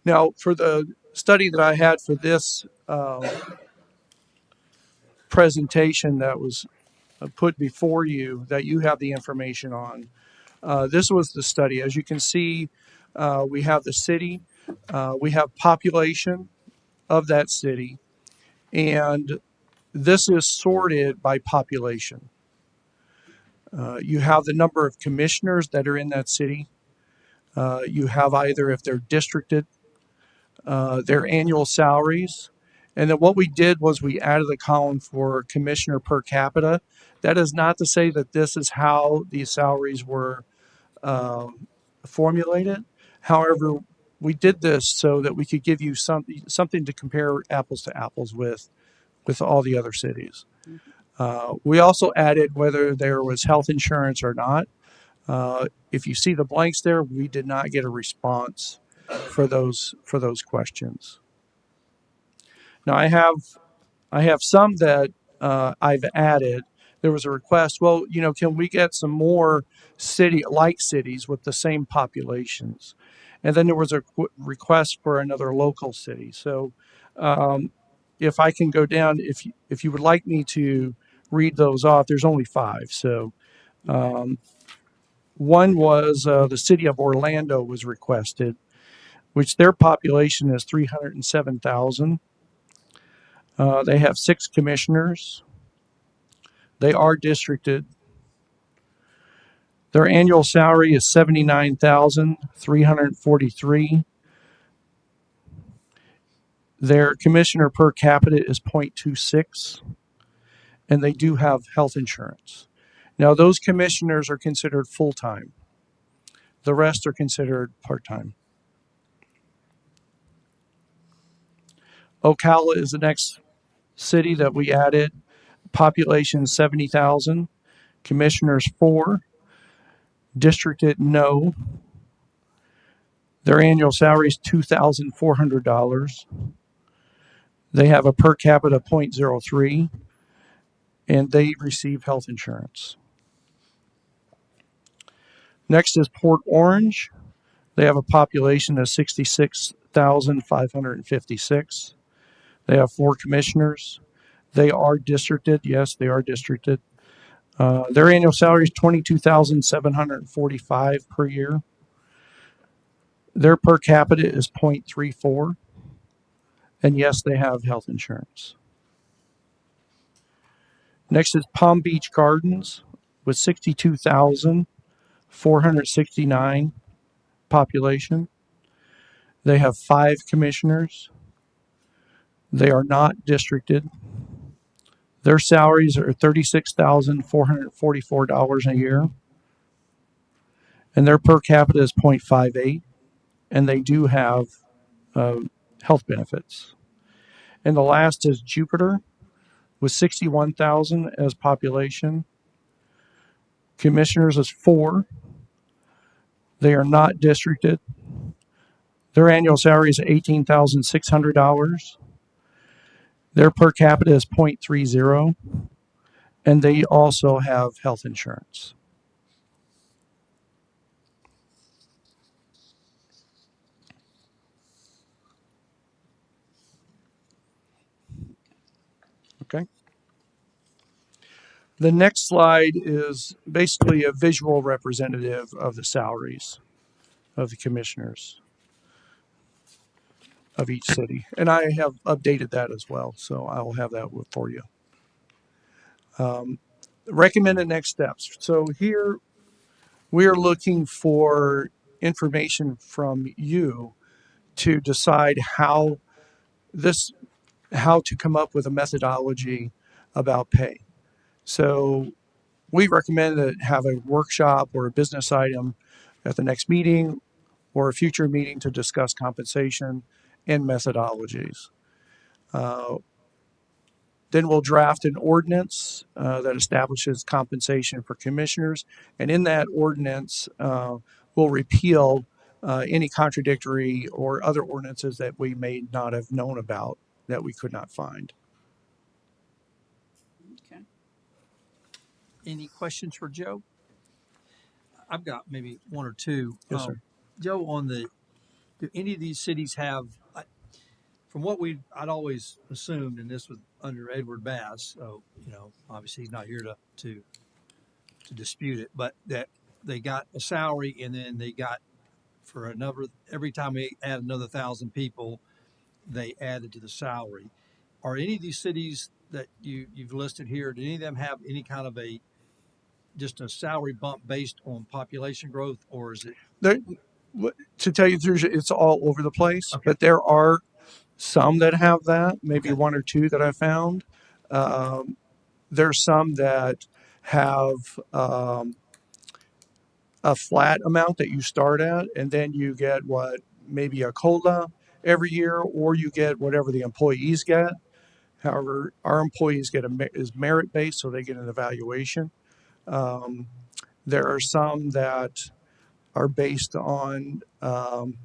Now, for the study that I had for this presentation that was put before you, that you have the information on, this was the study. As you can see, we have the city, we have population of that city, and this is sorted by population. You have the number of commissioners that are in that city. You have either, if they're districted, their annual salaries. And then what we did was we added a column for commissioner per capita. That is not to say that this is how these salaries were formulated. However, we did this so that we could give you something to compare apples to apples with all the other cities. We also added whether there was health insurance or not. If you see the blanks there, we did not get a response for those questions. Now I have some that I've added. There was a request. Well, can we get some more cities with the same populations? And then there was a request for another local city. So, if I can go down, if you would like me to read those off, there's only 5. So, one was the city of Orlando was requested, which their population is 307,000. They have 6 commissioners. They are districted. Their annual salary is $79,343. Their commissioner per capita is 0.26, and they do have health insurance. Now, those commissioners are considered full time. The rest are considered part time. Ocala is the next city that we added. Population 70,000. Commissioners 4. Districted no. Their annual salary is $2,400. They have a per capita 0.03, and they receive health insurance. Next is Port Orange. They have a population of 66,556. They have 4 commissioners. They are districted. Yes, they are districted. Their annual salary is $22,745 per year. Their per capita is 0.34. And yes, they have health insurance. Next is Palm Beach Gardens with 62,469 population. They have 5 commissioners. They are not districted. Their salaries are $36,444 a year. And their per capita is 0.58. And they do have health benefits. And the last is Jupiter with 61,000 as population. Commissioners is 4. They are not districted. Their annual salary is $18,600. Their per capita is 0.30, and they also have health insurance. Okay. The next slide is basically a visual representative of the salaries of the commissioners of each city. And I have updated that as well, so I will have that for you. Recommended next steps. So here we are looking for information from you to decide how to come up with a methodology about pay. So we recommend that have a workshop or a business item at the next meeting or a future meeting to discuss compensation and methodologies. Then we'll draft an ordinance that establishes compensation for commissioners. And in that ordinance, we'll repeal any contradictory or other ordinances that we may not have known about that we could not find. Okay. Any questions for Joe? I've got maybe one or two. Yes, sir. Joe, do any of these cities have, from what I'd always assumed, and this was under Edward Bass, so, obviously he's not here to dispute it, but that they got a salary and then they got every time we add another 1,000 people, they added to the salary. Are any of these cities that you've listed here, do any of them have any kind of just a salary bump based on population growth, or is it? To tell you the truth, it's all over the place, Okay. but there are some that have that, maybe Okay. 1 or 2 that I found. There's some that have a flat amount that you start at, and then you get maybe a COLA every year, or you get whatever the employees get. However, our employees is merit based, so they get an evaluation. There are some that are based on an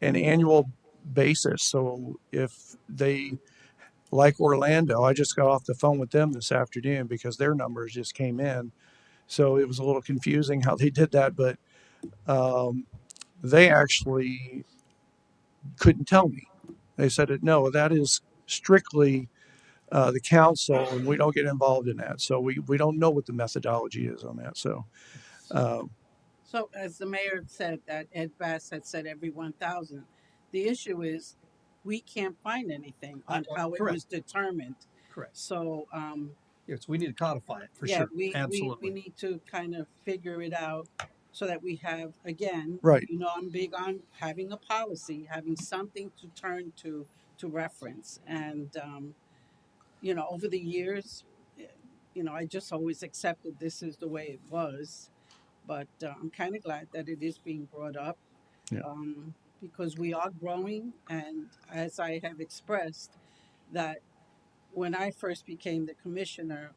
annual basis. So if they, like Orlando, I just got off the phone with them this afternoon because their numbers just came in. So it was a little confusing how they did that, but they actually couldn't tell me. They said, no, that is strictly the council, and we don't get involved in that. So we don't know what the methodology is on that. So So as the mayor said, that Ed Bass had said every 1,000. The issue is we can't find anything on how it was determined. Correct. So Yes, we need to codify it for yeah, sure. we Absolutely. need to kind of figure it out so that we have, again, right. I'm big on having a policy, having something to turn to reference. And over the years, eh, I just always accepted this is the way it was. But I'm kind of glad that it is being brought up, Yeah. because we are growing, and as I have expressed, that when I first became the commissioner,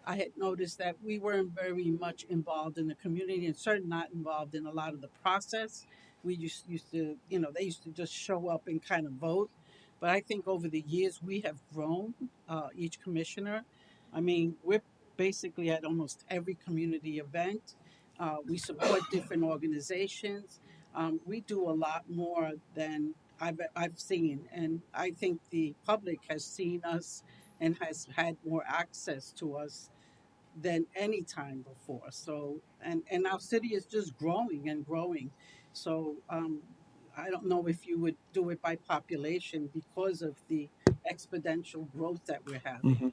I had noticed that we weren't very much involved in the community, and certainly not involved in a lot of the process. We used to, they used to just show up and kind of vote. But I think over the years we have grown, each commissioner. I mean, we're basically at almost every community event. We support different organizations. We do a lot more than I've seen, and I think the public has seen us and has had more access to us than any time before. So, and our city is just growing and growing. So, I don't know if you would do it by population because of the exponential growth that we're having. Hmm.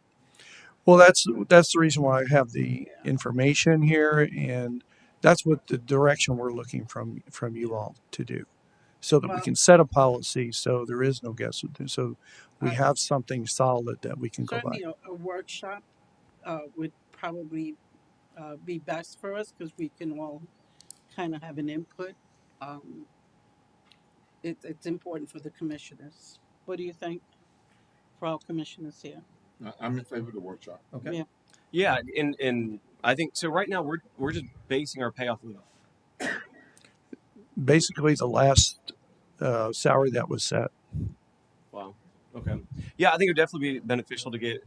Well, that's the reason why I have the Yeah. information here, and that's what the direction we're looking from you all to do, so that we Well, can set a policy, so there is no guess, so we I, have something solid that we can go by. certainly a workshop would probably be best for us because we can all kind of have an input. Um, it's important for the commissioners. What do you think for all commissioners here? I'm in favor of the workshop. Okay. Yeah. Yeah, and I think so. Right now, we're just basing our pay off of. Basically, the last salary that was set. Wow. Okay. Yeah, I think it would definitely be beneficial to get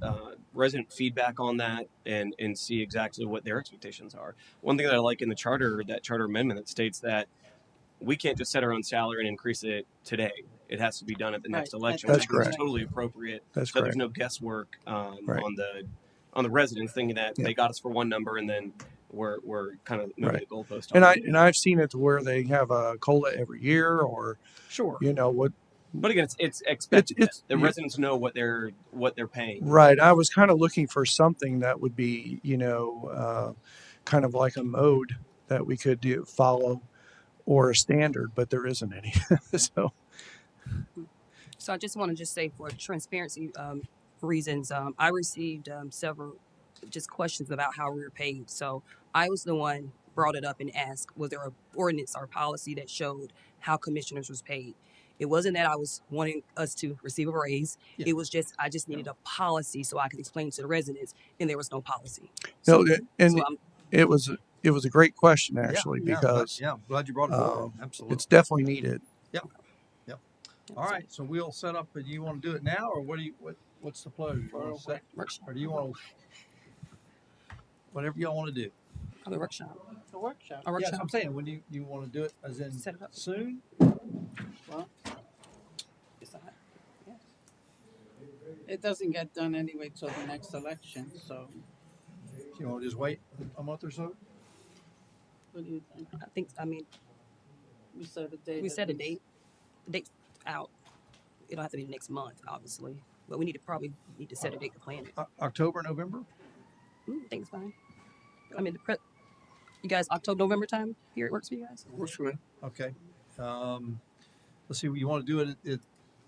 resident feedback on that and see exactly what their expectations are. One thing that I like in the charter, that charter amendment that states that we can't just set our own salary and increase it today. It has to be done at the next Right. election, That's which I think is correct. totally appropriate. That's So there's correct. no guesswork Right. on the residents thinking that Yeah. they got us for one number and then we're kind of moving Right. the goalpost. And On it. I've seen it to where they have a COLA every year, or Sure. what. But again, it's expected. It's The residents know what they're paying. right. I was kind of looking for something that would be, kind of like a mode that we could follow, or a standard, but there isn't any. So So I just want to just say for transparency reasons, I received several just questions about how we were paid. So I was the one brought it up and asked, was there a ordinance or policy that showed how commissioners was paid? It wasn't that I was wanting us to receive a raise. Yeah. It was just I just needed a policy so I could explain to the residents, and there was no policy. no, So, and so I'm it was a great question, Yeah, actually, yeah, because I'm glad you brought it forward. Absolutely. it's definitely needed. Yep. Yep. All right. So we'll set up. Do you want to do it now, or what's the pleasure? You want to set, or do you want to? Whatever y'all want to do. the workshop. A workshop. A Yes, workshop. I'm saying, when do you want to do it? As in Set it up. soon? Well, Decide. Yes. it doesn't get done anyway till the next election. So, You want to just wait a month or so? what do you think? I think. I mean, We set a date. we at set a least. date. The date's out. It'll have to be next month, obviously. But we probably need to set a date to plan it. October, November? I think it's fine. I mean, you guys, October, November time here, it works for you guys? Works for me. Okay. Let's see. You want to do it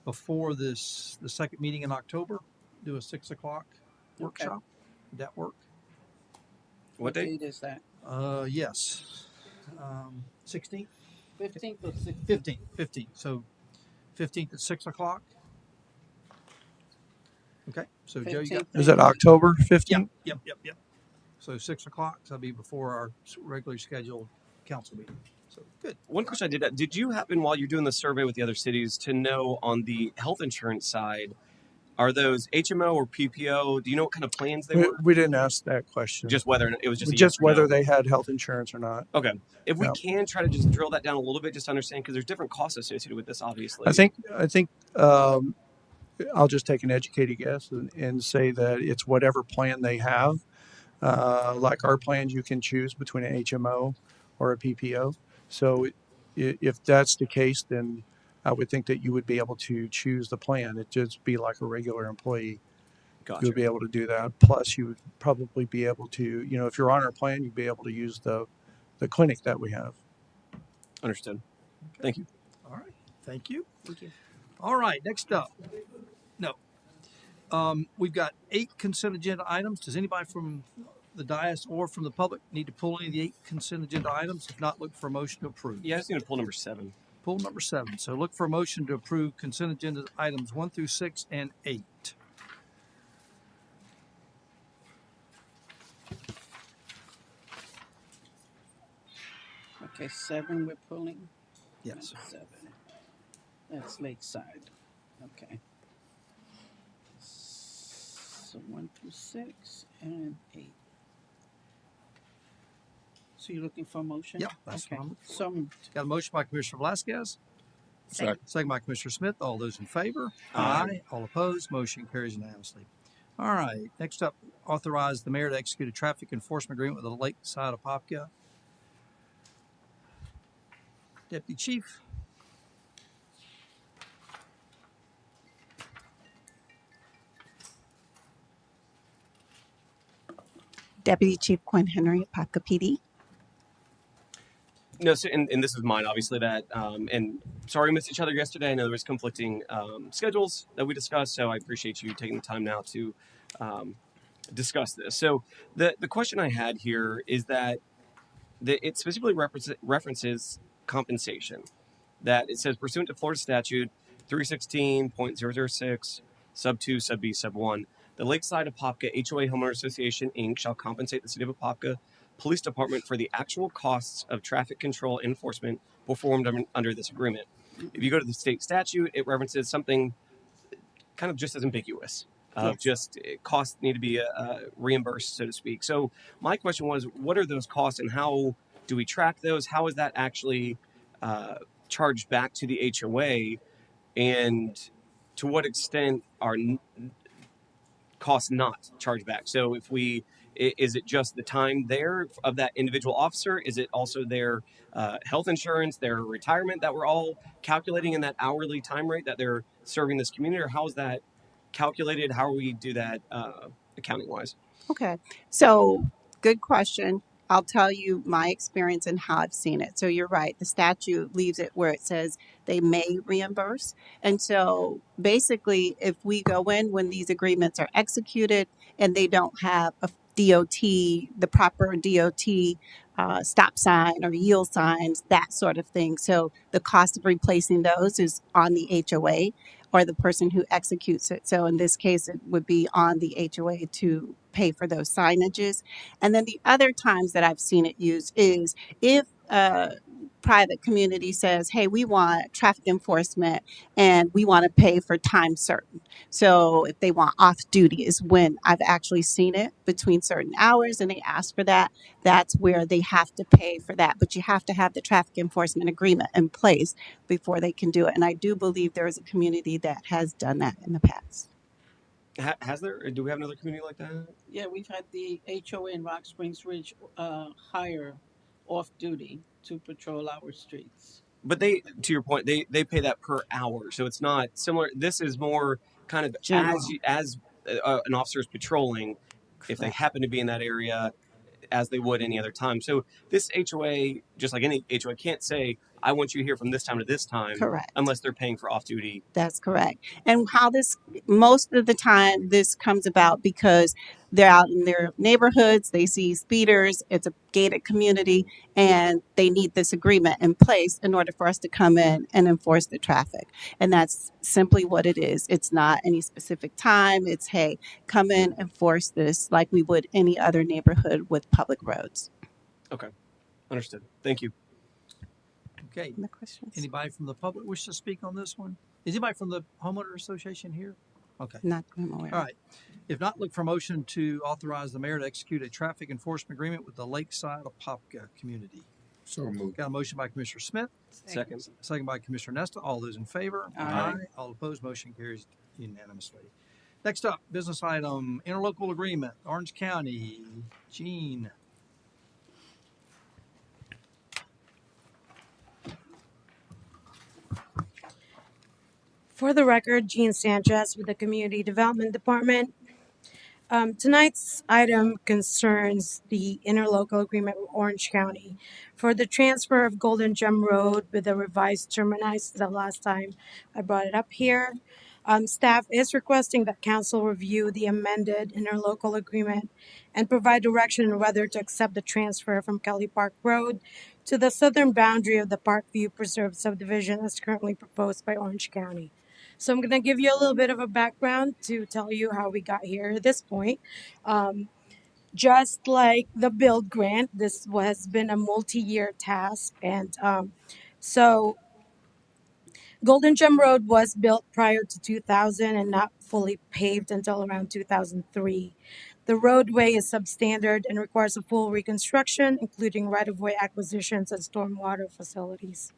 before the second meeting in October? Do a 6 o'clock workshop? Would that work? What date? Is that? Yes. 16th? 15th or 16th? 15th. 15th. So 15th at 6 o'clock? Okay. So Joe, you got 15th. Is that October 15th? Yep. So 6 o'clock. So that'll be before our regularly scheduled council meeting. So good. One question I did you happen while you're doing the survey with the other cities to know on the health insurance side, are those HMO or PPO? Do you know what kind of plans they were? We didn't ask that question. Just whether it was just a yes Just or whether no? they had health insurance or not. Okay. If we Yeah. can try to just drill that down a little bit, just to understand, because there's different costs associated with this, obviously. I think I'll just take an educated guess and say that it's whatever plan they have. Like our plans, you can choose between an HMO or a PPO. So if that's the case, then I would think that you would be able to choose the plan. It'd just be like a regular employee. Gotcha. You would be able to do that. Plus, you would probably be able to, if you're on our plan, you'd be able to use the clinic that we have. Understood. Thank you. All right. Thank you. Thank you. All right, next up. No. We've got 8 consent agenda items. Does anybody from the dais or from the public need to pull any of the 8 consent agenda items? If not, look for a motion to approve. Yeah, I just need to pull number 7. Pull number 7. So look for a motion to approve consent agenda items 1 through 6 and 8. Okay, 7 we're pulling. Yes. 7. That's Lakeside. Okay. So 1 through 6 and 8. So you're looking for a motion? Yep, that's okay. what I'm looking for. So moved. Got a motion by Commissioner Velasquez. Second by Commissioner Smith. All those in favor? Aye. All opposed? Motion carries unanimously. All right. Next up, authorize the mayor to execute a traffic enforcement agreement with the Lakeside Apopka. Deputy Chief. Deputy Chief Quinn Henry, Apopka PD. No, so, and this is mine, obviously, that, and sorry we missed each other yesterday. I know there was conflicting schedules that we discussed, so I appreciate you taking the time now to discuss this. So the question I had here is that it specifically references compensation. That it says, pursuant to Florida Statute 316.006, sub 2, sub B, sub 1, the Lakeside Apopka HOA Homeowner Association, Inc. shall compensate the City of Apopka Police Department for the actual costs of traffic control enforcement performed under this agreement. If you go to the state statute, it references something kind of just as ambiguous. Just costs need to be reimbursed, so to speak. So my question was, what are those costs and how do we track those? How is that actually charged back to the HOA? And to what extent are costs not charged back? So if is it just the time there of that individual officer? Is it also their health insurance, their retirement that we're all calculating in that hourly time rate that they're serving this community? Or how is that calculated? How do we do that accounting wise? Okay, so good question. I'll tell you my experience and how I've seen it. So you're right. The statute leaves it where it says they may reimburse. And so basically, if we go in when these agreements are executed and they don't have a DOT, the proper DOT stop sign or yield signs, that sort of thing. So the cost of replacing those is on the HOA or the person who executes it. So in this case, it would be on the HOA to pay for those signages. And then the other times that I've seen it used is if a private community says, hey, we want traffic enforcement and we want to pay for time certain. So if they want off duty is when I've actually seen it between certain hours and they ask for that. That's where they have to pay for that. But you have to have the traffic enforcement agreement in place before they can do it. And I do believe there is a community that has done that in the past. Has there? Or do we have another community like that? Yeah, we've had the HOA in Rock Springs Ridge hire off duty to patrol our streets. But they, to your point, they pay that per hour, so it's not similar. This is more kind of General. as an officer is patrolling, if they happen to be in that area, as they would any other time. So this HOA, just like any HOA, can't say, I want you here from this time to this time. Correct. Unless they're paying for off-duty. That's correct. And how this, most of the time, this comes about because they're out in their neighborhoods, they see speeders, it's a gated community, and they need this agreement in place in order for us to come in and enforce the traffic. And that's simply what it is. It's not any specific time. It's, hey, come in, enforce this like we would any other neighborhood with public roads. Okay. Understood. Thank you. Okay. No questions? Anybody from the public wish to speak on this one? Is anybody from the homeowner association here? Okay. Not that I'm aware. All right. If not, look for a motion to authorize the mayor to execute a traffic enforcement agreement with the Lakeside Apopka community. So moved. Got a motion by Commissioner Smith. Second. Second by Commissioner Nesta. All those in favor? Aye. All opposed? Motion carries unanimously. Next up, business item, interlocal agreement, Orange County. Gene. For the record, Jean Sanchez with the Community Development Department. Tonight's item concerns the interlocal agreement with Orange County for the transfer of Golden Gem Road with a revised terminus. The last time I brought it up here. Staff is requesting that council review the amended interlocal agreement and provide direction on whether to accept the transfer from Kelly Park Road to the southern boundary of the Parkview Preserve subdivision as currently proposed by Orange County. So I'm going to give you a little bit of a background to tell you how we got here at this point. Um, just like the build grant, this has been a multi-year task, and so Golden Gem Road was built prior to 2000 and not fully paved until around 2003. The roadway is substandard and requires a full reconstruction, including right-of-way acquisitions and stormwater facilities.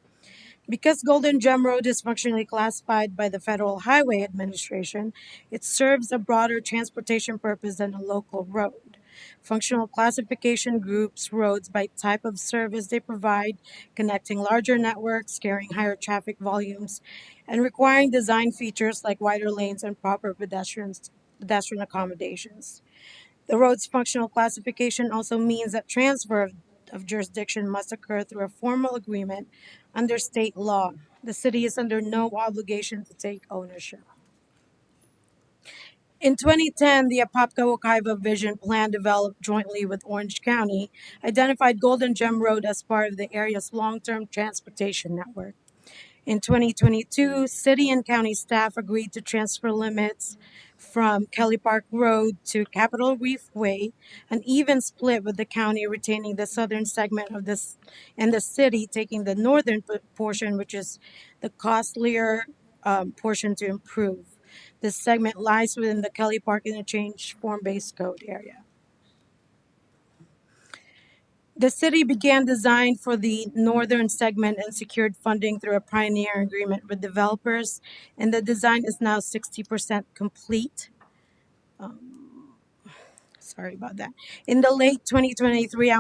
Because Golden Gem Road is functionally classified by the Federal Highway Administration, it serves a broader transportation purpose than a local road. Functional classification groups roads by type of service they provide, connecting larger networks, carrying higher traffic volumes, and requiring design features like wider lanes and proper pedestrian accommodations. The road's functional classification also means that transfer of jurisdiction must occur through a formal agreement under state law. The city is under no obligation to take ownership. In 2010, the Apopka Wakaiva Vision Plan, developed jointly with Orange County, identified Golden Gem Road as part of the area's long-term transportation network. In 2022, city and county staff agreed to transfer limits from Kelly Park Road to Capitol Reef Way, an even split with the county retaining the southern segment of this and the city taking the northern portion, which is the costlier portion to improve. This segment lies within the Kelly Park Interchange Form-Based Code area. The city began design for the northern segment and secured funding through a pioneer agreement with developers, and the design is now 60% complete. Sorry about that. In the late 2023,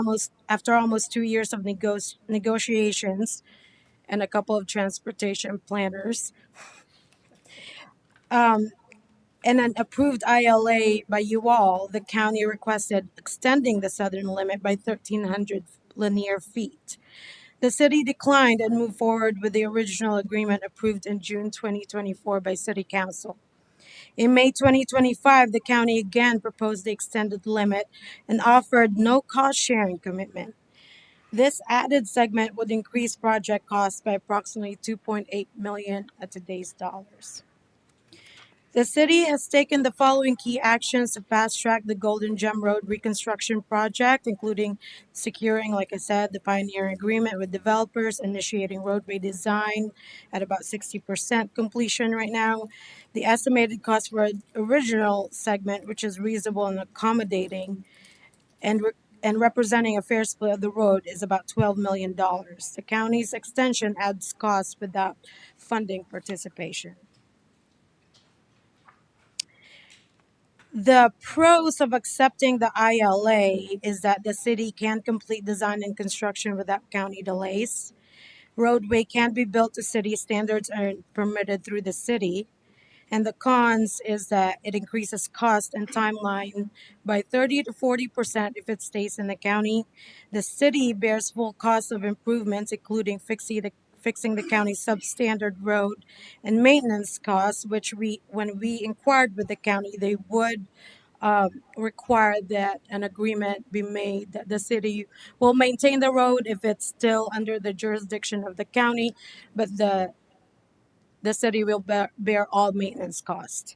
after almost 2 years of negotiations and a couple of transportation planners, um, and an approved ILA by you all, the county requested extending the southern limit by 1,300 linear feet. The city declined and moved forward with the original agreement approved in June 2024 by City Council. In May 2025, the county again proposed the extended limit and offered no cost sharing commitment. This added segment would increase project costs by approximately 2.8 million at today's dollars. The city has taken the following key actions to fast track the Golden Gem Road reconstruction project, including securing, like I said, the pioneering agreement with developers, initiating roadway design at about 60% completion right now. The estimated cost for an original segment, which is reasonable and accommodating and representing a fair split of the road, is about $12 million. The county's extension adds costs without funding participation. The pros of accepting the ILA is that the city can complete design and construction without county delays. Roadway can be built to city standards and permitted through the city. And the cons is that it increases cost and timeline by 30 to 40% if it stays in the county. The city bears full cost of improvements, including fixing the county's substandard road and maintenance costs, which when we inquired with the county, they would require that an agreement be made that the city will maintain the road if it's still under the jurisdiction of the county, but the city will bear all maintenance costs.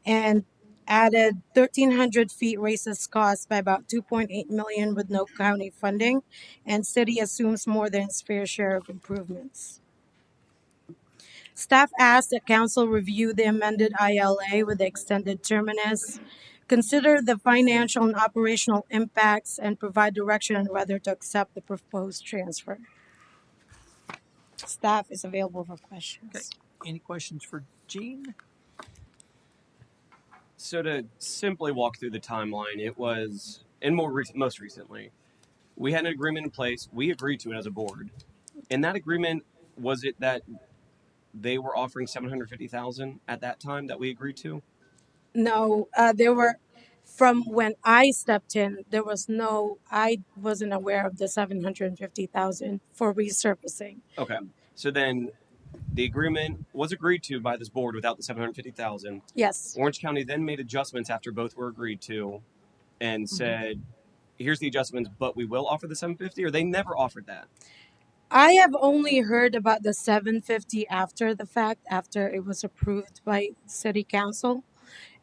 And added 1,300 feet raises costs by about 2.8 million with no county funding, and city assumes more than its fair share of improvements. Staff asked that council review the amended ILA with the extended terminus, consider the financial and operational impacts, and provide direction on whether to accept the proposed transfer. Staff is available for questions. Okay. Any questions for Gene? So to simply walk through the timeline, it was, and most recently, we had an agreement in place. We agreed to it as a board. In that agreement, was it that they were offering $750,000 at that time that we agreed to? No, there were from when I stepped in, I wasn't aware of the 750,000 for resurfacing. Okay. So then the agreement was agreed to by this board without the 750,000. Yes. Orange County then made adjustments after both were agreed to and said, here's the adjustments, but we will offer the 750, or they never offered that. I have only heard about the 750 after the fact, after it was approved by city council.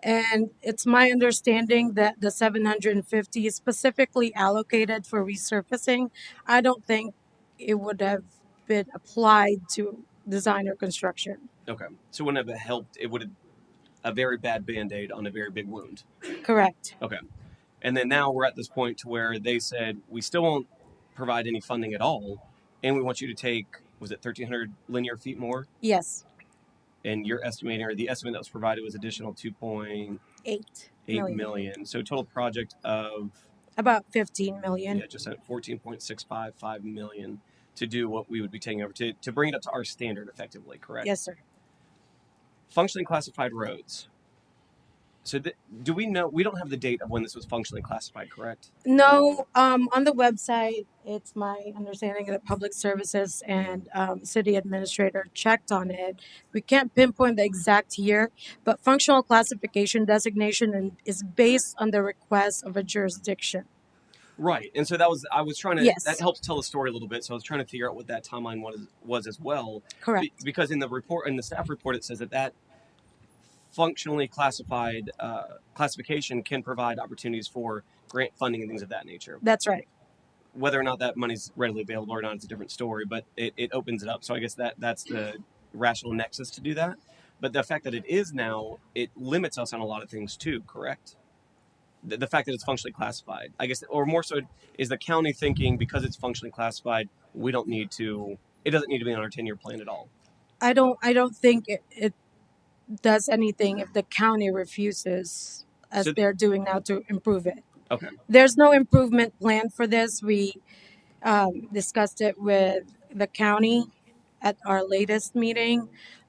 And it's my understanding that the 750 is specifically allocated for resurfacing. I don't think it would have been applied to design or construction. Okay. So it wouldn't have helped. It would have a very bad Band-Aid on a very big wound. Correct. Okay. And then now we're at this point to where they said, we still won't provide any funding at all. And we want you to take, was it 1,300 linear feet more? Yes. And your estimating, or the estimate that was provided was additional 2.8 million. So total project of about 15 million. Yeah, just at 14.655 million to do what we would be taking over to bring it up to our standard effectively, correct? Yes, sir. Functionally classified roads. So do we know, we don't have the date of when this was functionally classified, correct? No, on the website, it's my understanding that Public Services and City Administrator checked on it. We can't pinpoint the exact year, but functional classification designation is based on the request of a jurisdiction. Right, and so I was trying to, Yes. that helps tell the story a little bit, so I was trying to figure out what that timeline was as well. Correct. Because in the staff report, it says that functionally classified classification can provide opportunities for grant funding and things of that nature. That's right. Whether or not that money's readily available or not is a different story, but it opens it up. So I guess that's the rational nexus to do that. But the fact that it is now, it limits us on a lot of things too, correct? The fact that it's functionally classified, I guess, or more so, is the county thinking because it's functionally classified, it doesn't need to be on our 10-year plan at all? I don't think it does anything if the county refuses, as they're doing now, to improve it. Okay. There's no improvement plan for this. We discussed it with the county at our latest meeting.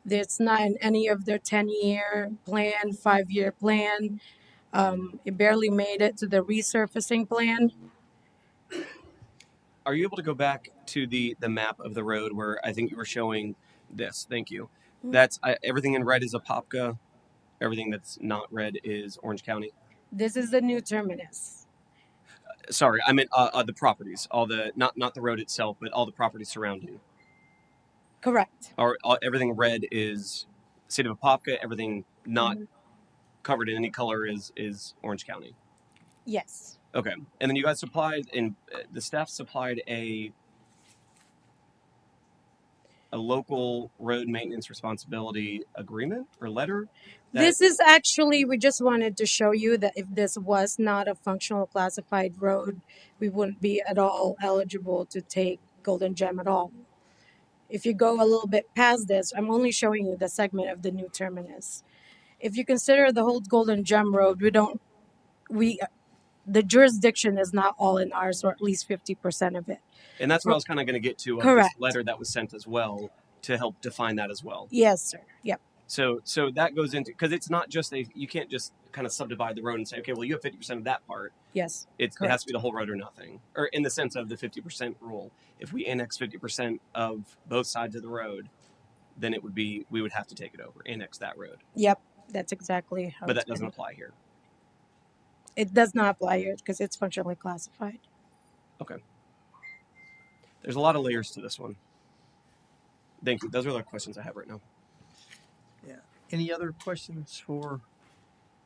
It's not in any of their 10-year plan, 5-year plan. It barely made it to the resurfacing plan. Are you able to go back to the map of the road where I think you were showing this? Thank you. That's everything in red is Apopka. Everything that's not red is Orange County. This is the new terminus. Sorry, I meant the properties, all the not the road itself, but all the properties surrounding. Correct. Or everything red is City of Apopka. Everything not covered in any color is Orange County. Yes. Okay, and then you guys supplied, and the staff supplied a local road maintenance responsibility agreement or letter? This is actually, we just wanted to show you that if this was not a functional classified road, we wouldn't be at all eligible to take Golden Gem at all. If you go a little bit past this, I'm only showing you the segment of the new terminus. If you consider the whole Golden Gem Road, the jurisdiction is not all in ours, or at least 50% of it. And that's what I was kind of going to get to of Correct. This letter that was sent as well to help define that as well. Yes, sir. Yep. So that goes into, because it's not just you can't just kind of subdivide the road and say, okay, well, you have 50% of that part. Yes. It has to be the whole road or nothing, or in the sense of the 50% rule. If we annex 50% of both sides of the road, then we would have to take it over, annex that road. Yep, that's exactly how. But that doesn't apply here. It does not apply here because it's functionally classified. Okay. There's a lot of layers to this one. Thank you. Those are the questions I have right now. Yeah. Any other questions for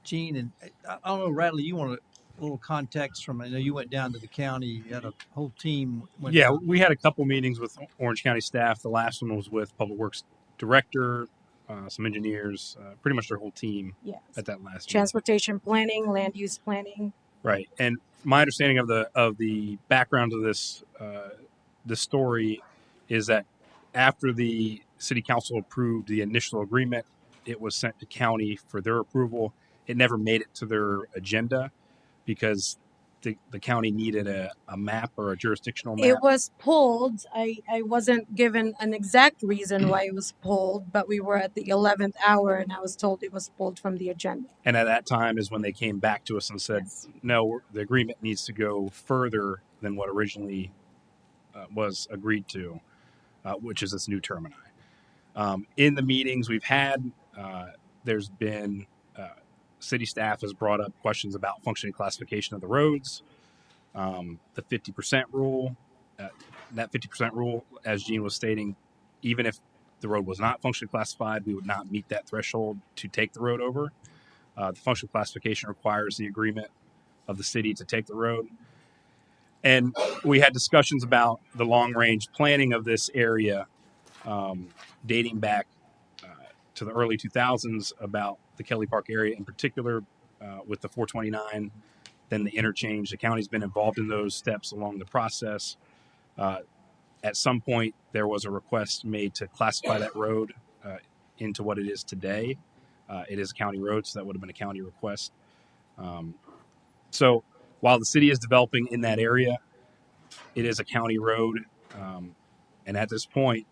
Gene? And I don't know, Radley, you want a little context from, I know you went down to the county, you had a whole team. Yeah, we had a couple meetings with Orange County staff. The last one was with Public Works Director, some engineers, pretty much their whole team. Yes. At that last Transportation planning, land use planning. Right. And my understanding of the background of this the story is that after the city council approved the initial agreement, it was sent to county for their approval. It never made it to their agenda because the county needed a map or a jurisdictional It map. was pulled. I wasn't given an exact reason why it was pulled, but we were at the 11th hour and I was told it was pulled from the agenda. And at that time is when they came back to us and said, Yes. no, the agreement needs to go further than what originally was agreed to, which is this new termini. In the meetings we've had, there's been city staff has brought up questions about functioning classification of the roads, the 50% rule. That 50% rule, as Gene was stating, even if the road was not functionally classified, we would not meet that threshold to take the road over. The functional classification requires the agreement of the city to take the road. And we had discussions about the long range planning of this area, dating back to the early 2000s, about the Kelly Park area in particular, with the 429, then the interchange. The county's been involved in those steps along the process. At some point, there was a request made to classify that road into what it is today. It is a county road, so that would have been a county request. So while the city is developing in that area, it is a county road. And at this point,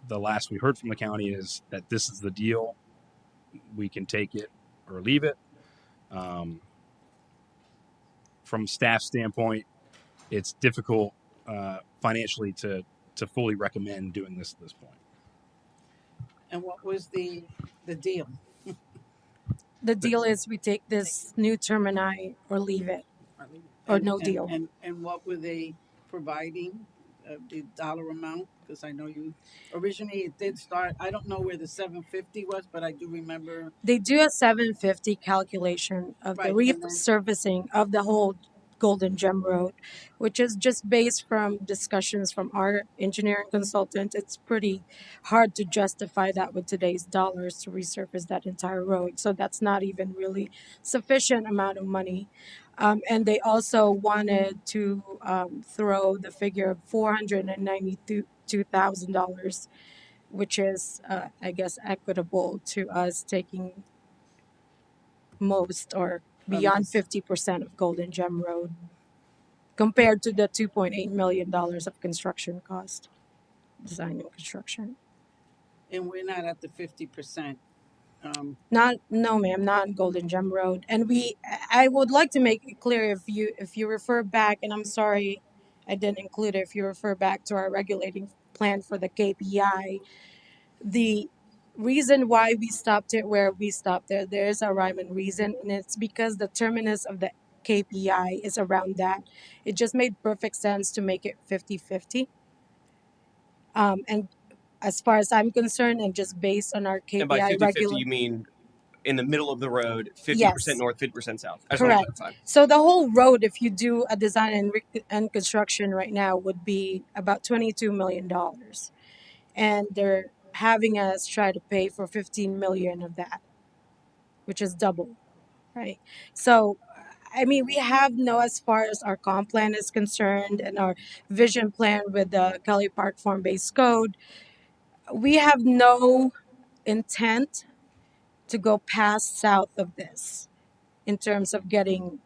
the last we heard from the county is that this is the deal. We can take it or leave it. From staff standpoint, it's difficult financially to fully recommend doing this at this point. And what was the deal? The deal is we take this new termini or leave it, or no deal. And what were they providing, the dollar amount? Because I know you originally it did start. I don't know where the 750 was, but I do remember. They do a 750 calculation of the Right, and then- resurfacing of the whole Golden Gem Road, which is just based from discussions from our engineering consultant. It's pretty hard to justify that with today's dollars to resurface that entire road. So that's not even really sufficient amount of money. And they also wanted to throw the figure of $492,000, which is, I guess, equitable to us taking most or beyond 50% of Golden Gem Road compared to the $2.8 million of construction cost, design and construction. And we're not at the 50%. No, ma'am, not on Golden Gem Road. And I would like to make it clear, if you refer back, and I'm sorry I didn't include it, if you refer back to our regulating plan for the KPI, the reason why we stopped it where we stopped there is a rhyme and reason, and it's because the terminus of the KPI is around that. It just made perfect sense to make it 50-50. And as far as I'm concerned, and just based on our KPI And by 50-50, regular, you mean in the middle of the road, 50% yes, north, 50% south. I just want to correct. clarify. So the whole road, if you do a design and construction right now, would be about $22 million. And they're having us try to pay for 15 million of that, which is double, right? So I mean, we have no, as far as our comp plan is concerned and our vision plan with the Kelly Park form-based code, we have no intent to go past south of this in terms of getting,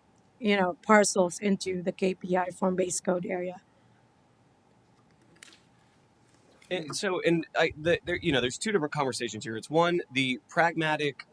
parcels into the KPI form-based code area. And so, there's two different conversations here. It's one, the pragmatic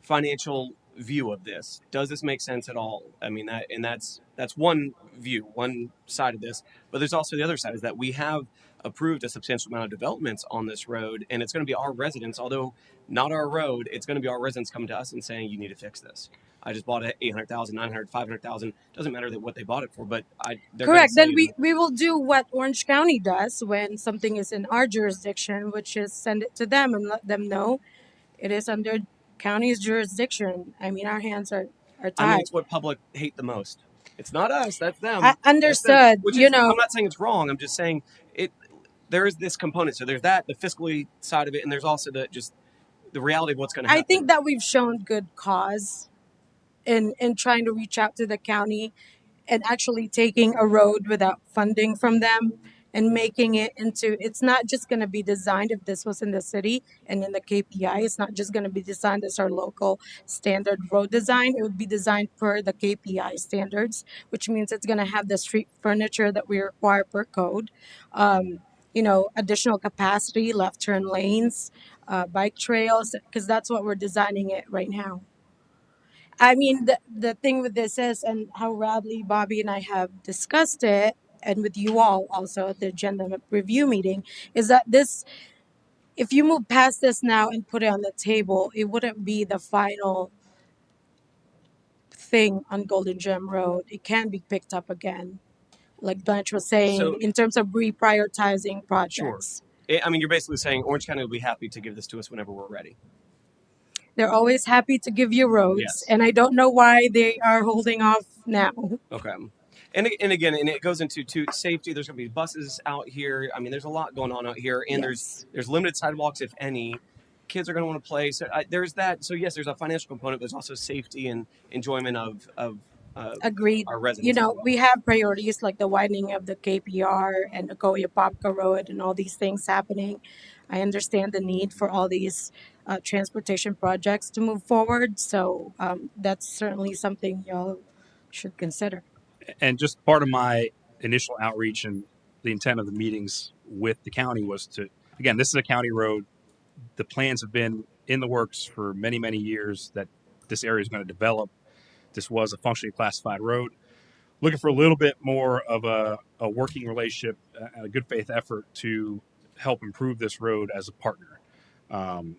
financial view of this. Does this make sense at all? I mean, that's one view, one side of this. But there's also the other side, is that we have approved a substantial amount of developments on this road, and it's going to be our residents, although not our road, it's going to be our residents coming to us and saying, you need to fix this. I just bought it 800,000, 900, 500,000. Doesn't matter what they bought it for, but correct. Then we will do what Orange County does when something is in our jurisdiction, which is send it to them and let them know it is under county's jurisdiction. I mean, our hands are tied. I mean, it's what public hate the most. It's not us, that's them. I understood. Which is, I'm not saying it's wrong. I'm just saying there is this component. So there's that, the fiscally side of it, and there's also the reality of what's going to happen. I think that we've shown good cause in trying to reach out to the county and actually taking a road without funding from them and making it into, it's not just going to be designed if this was in the city and in the KPI, it's not just going to be designed as our local standard road design. It would be designed per the KPI standards, which means it's going to have the street furniture that we require per code. Additional capacity, left turn lanes, bike trails, because that's what we're designing it right now. I mean, the thing with this is, and how Radley, Bobby, and I have discussed it, and with you all also at the agenda review meeting, is that this, if you move past this now and put it on the table, it wouldn't be the final thing on Golden Gem Road. It can be picked up again, like Blanche was saying, So in terms of reprioritizing sure. projects. I mean, you're basically saying Orange County will be happy to give this to us whenever we're ready. They're always happy to give you roads, Yes. and I don't know why they are holding off now. Okay. And again, and it goes into safety. There's going to be buses out here. I mean, there's a lot going on out here, and Yes. there's limited sidewalks, if any. Kids are going to want to play. So there's that. So yes, there's a financial component, but there's also safety and enjoyment of Agreed. our residents as well. We have priorities like the widening of the KPR and the Apopka Road and all these things happening. I understand the need for all these transportation projects to move forward. So that's certainly something y'all should consider. And just part of my initial outreach and the intent of the meetings with the county was to, again, this is a county road. The plans have been in the works for many, many years that this area is going to develop. This was a functionally classified road. Looking for a little bit more of a working relationship, a good faith effort to help improve this road as a partner.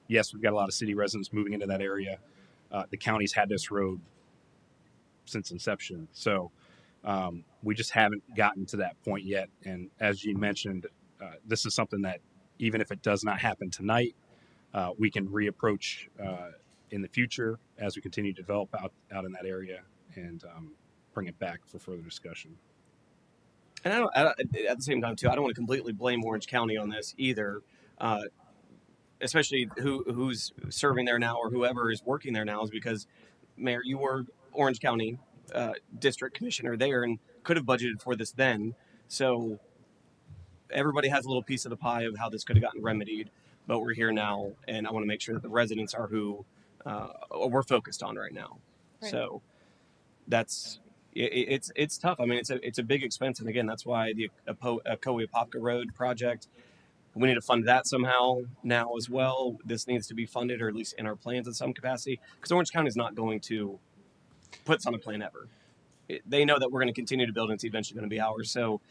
Yes, we've got a lot of city residents moving into that area. The county's had this road since inception. So we just haven't gotten to that point yet. And as Gene mentioned, this is something that even if it does not happen tonight, we can reapproach in the future as we continue to develop out in that area and bring it back for further discussion. And at the same time, too, I don't want to completely blame Orange County on this either, especially who's serving there now or whoever is working there now, is because, Mayor, you were Orange County district commissioner there and could have budgeted for this then. So everybody has a little piece of the pie of how this could have gotten remedied, but we're here now, and I want to make sure that the residents are who we're focused on right now. Right. So that's it's tough. I mean, it's a big expense, and again, that's why the Apopka Road project, we need to fund that somehow now as well. This needs to be funded, or at least in our plans in some capacity, because Orange County is not going to put this on a plan ever. They know that we're going to continue to build, and it's eventually going to be ours. So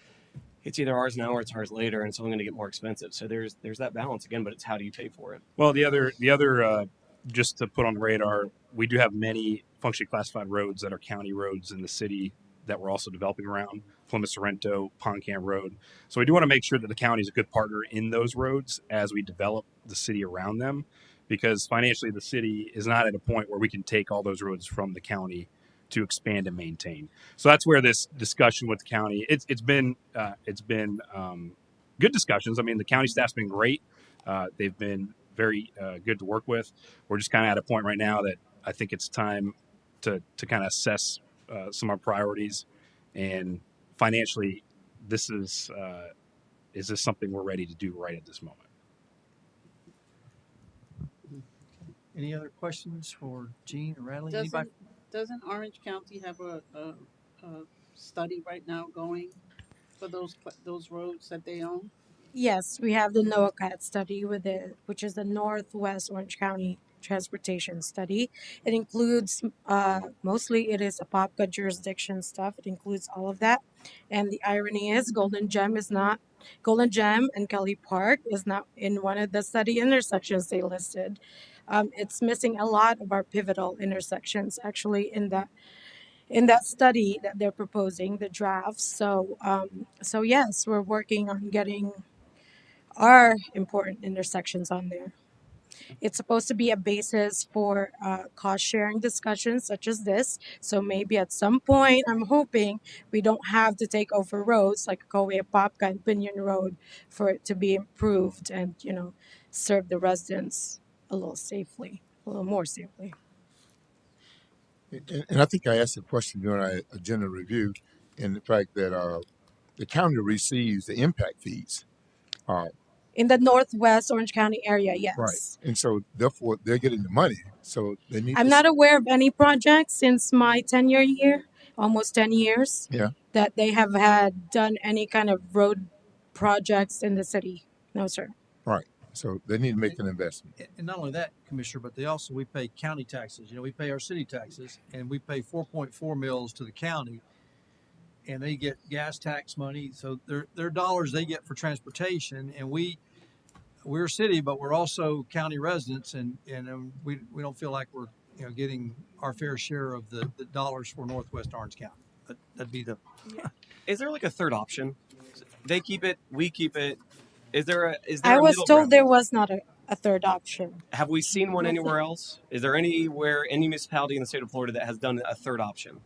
it's either ours now or it's ours later, and it's only going to get more expensive. So there's that balance again, but it's how do you pay for it? Well, the other just to put on the radar, we do have many functionally classified roads that are county roads in the city that we're also developing around Plymouth Sorrento, Poncam Road. So we do want to make sure that the county is a good partner in those roads as we develop the city around them, because financially the city is not at a point where we can take all those roads from the county to expand and maintain. So that's where this discussion with the county, it's been good discussions. I mean, the county staff's been great. They've been very good to work with. We're just kind of at a point right now that I think it's time to kind of assess some of our priorities, and financially, this is this something we're ready to do right at this moment? Any other questions for Gene or Radley? Anybody? Doesn't Orange County have a study right now going for those roads that they own? Yes, we have the NOACAT study which is the Northwest Orange County Transportation Study. It includes mostly it is Apopka jurisdiction stuff. It includes all of that. And the irony is Golden Gem and Kelly Park is not in one of the study intersections they listed. It's missing a lot of our pivotal intersections actually in that study that they're proposing, the draft. So yes, we're working on getting are important intersections on there. It's supposed to be a basis for cost sharing discussions such as this. So maybe at some point, I'm hoping we don't have to take over roads like Apopka and Pinion Road for it to be improved and, serve the residents a little more safely. And I think I asked a question during our agenda review, in the fact that the county receives the impact fees. Uh, In the Northwest Orange County area, right. yes. And so therefore they're getting the money. So they need I'm to, not aware of any projects since my tenure here, almost 10 years, yeah, that they have had done any kind of road projects in the city. No, sir. right. So they need to make an investment. And not only that, Commissioner, but we pay county taxes. You know, we pay our city taxes, and we pay 4.4 mils to the county, and they get gas tax money. So they're dollars they get for transportation, and we're a city, but we're also county residents, and we don't feel like we're getting our fair share of the dollars for Northwest Orange County. That'd be the. Is there like a third option? They keep it, we keep it. Is there I a was middle told ground? there was not a third option. Have we seen one anywhere else? Is there any municipality in the state of Florida that has done a third option?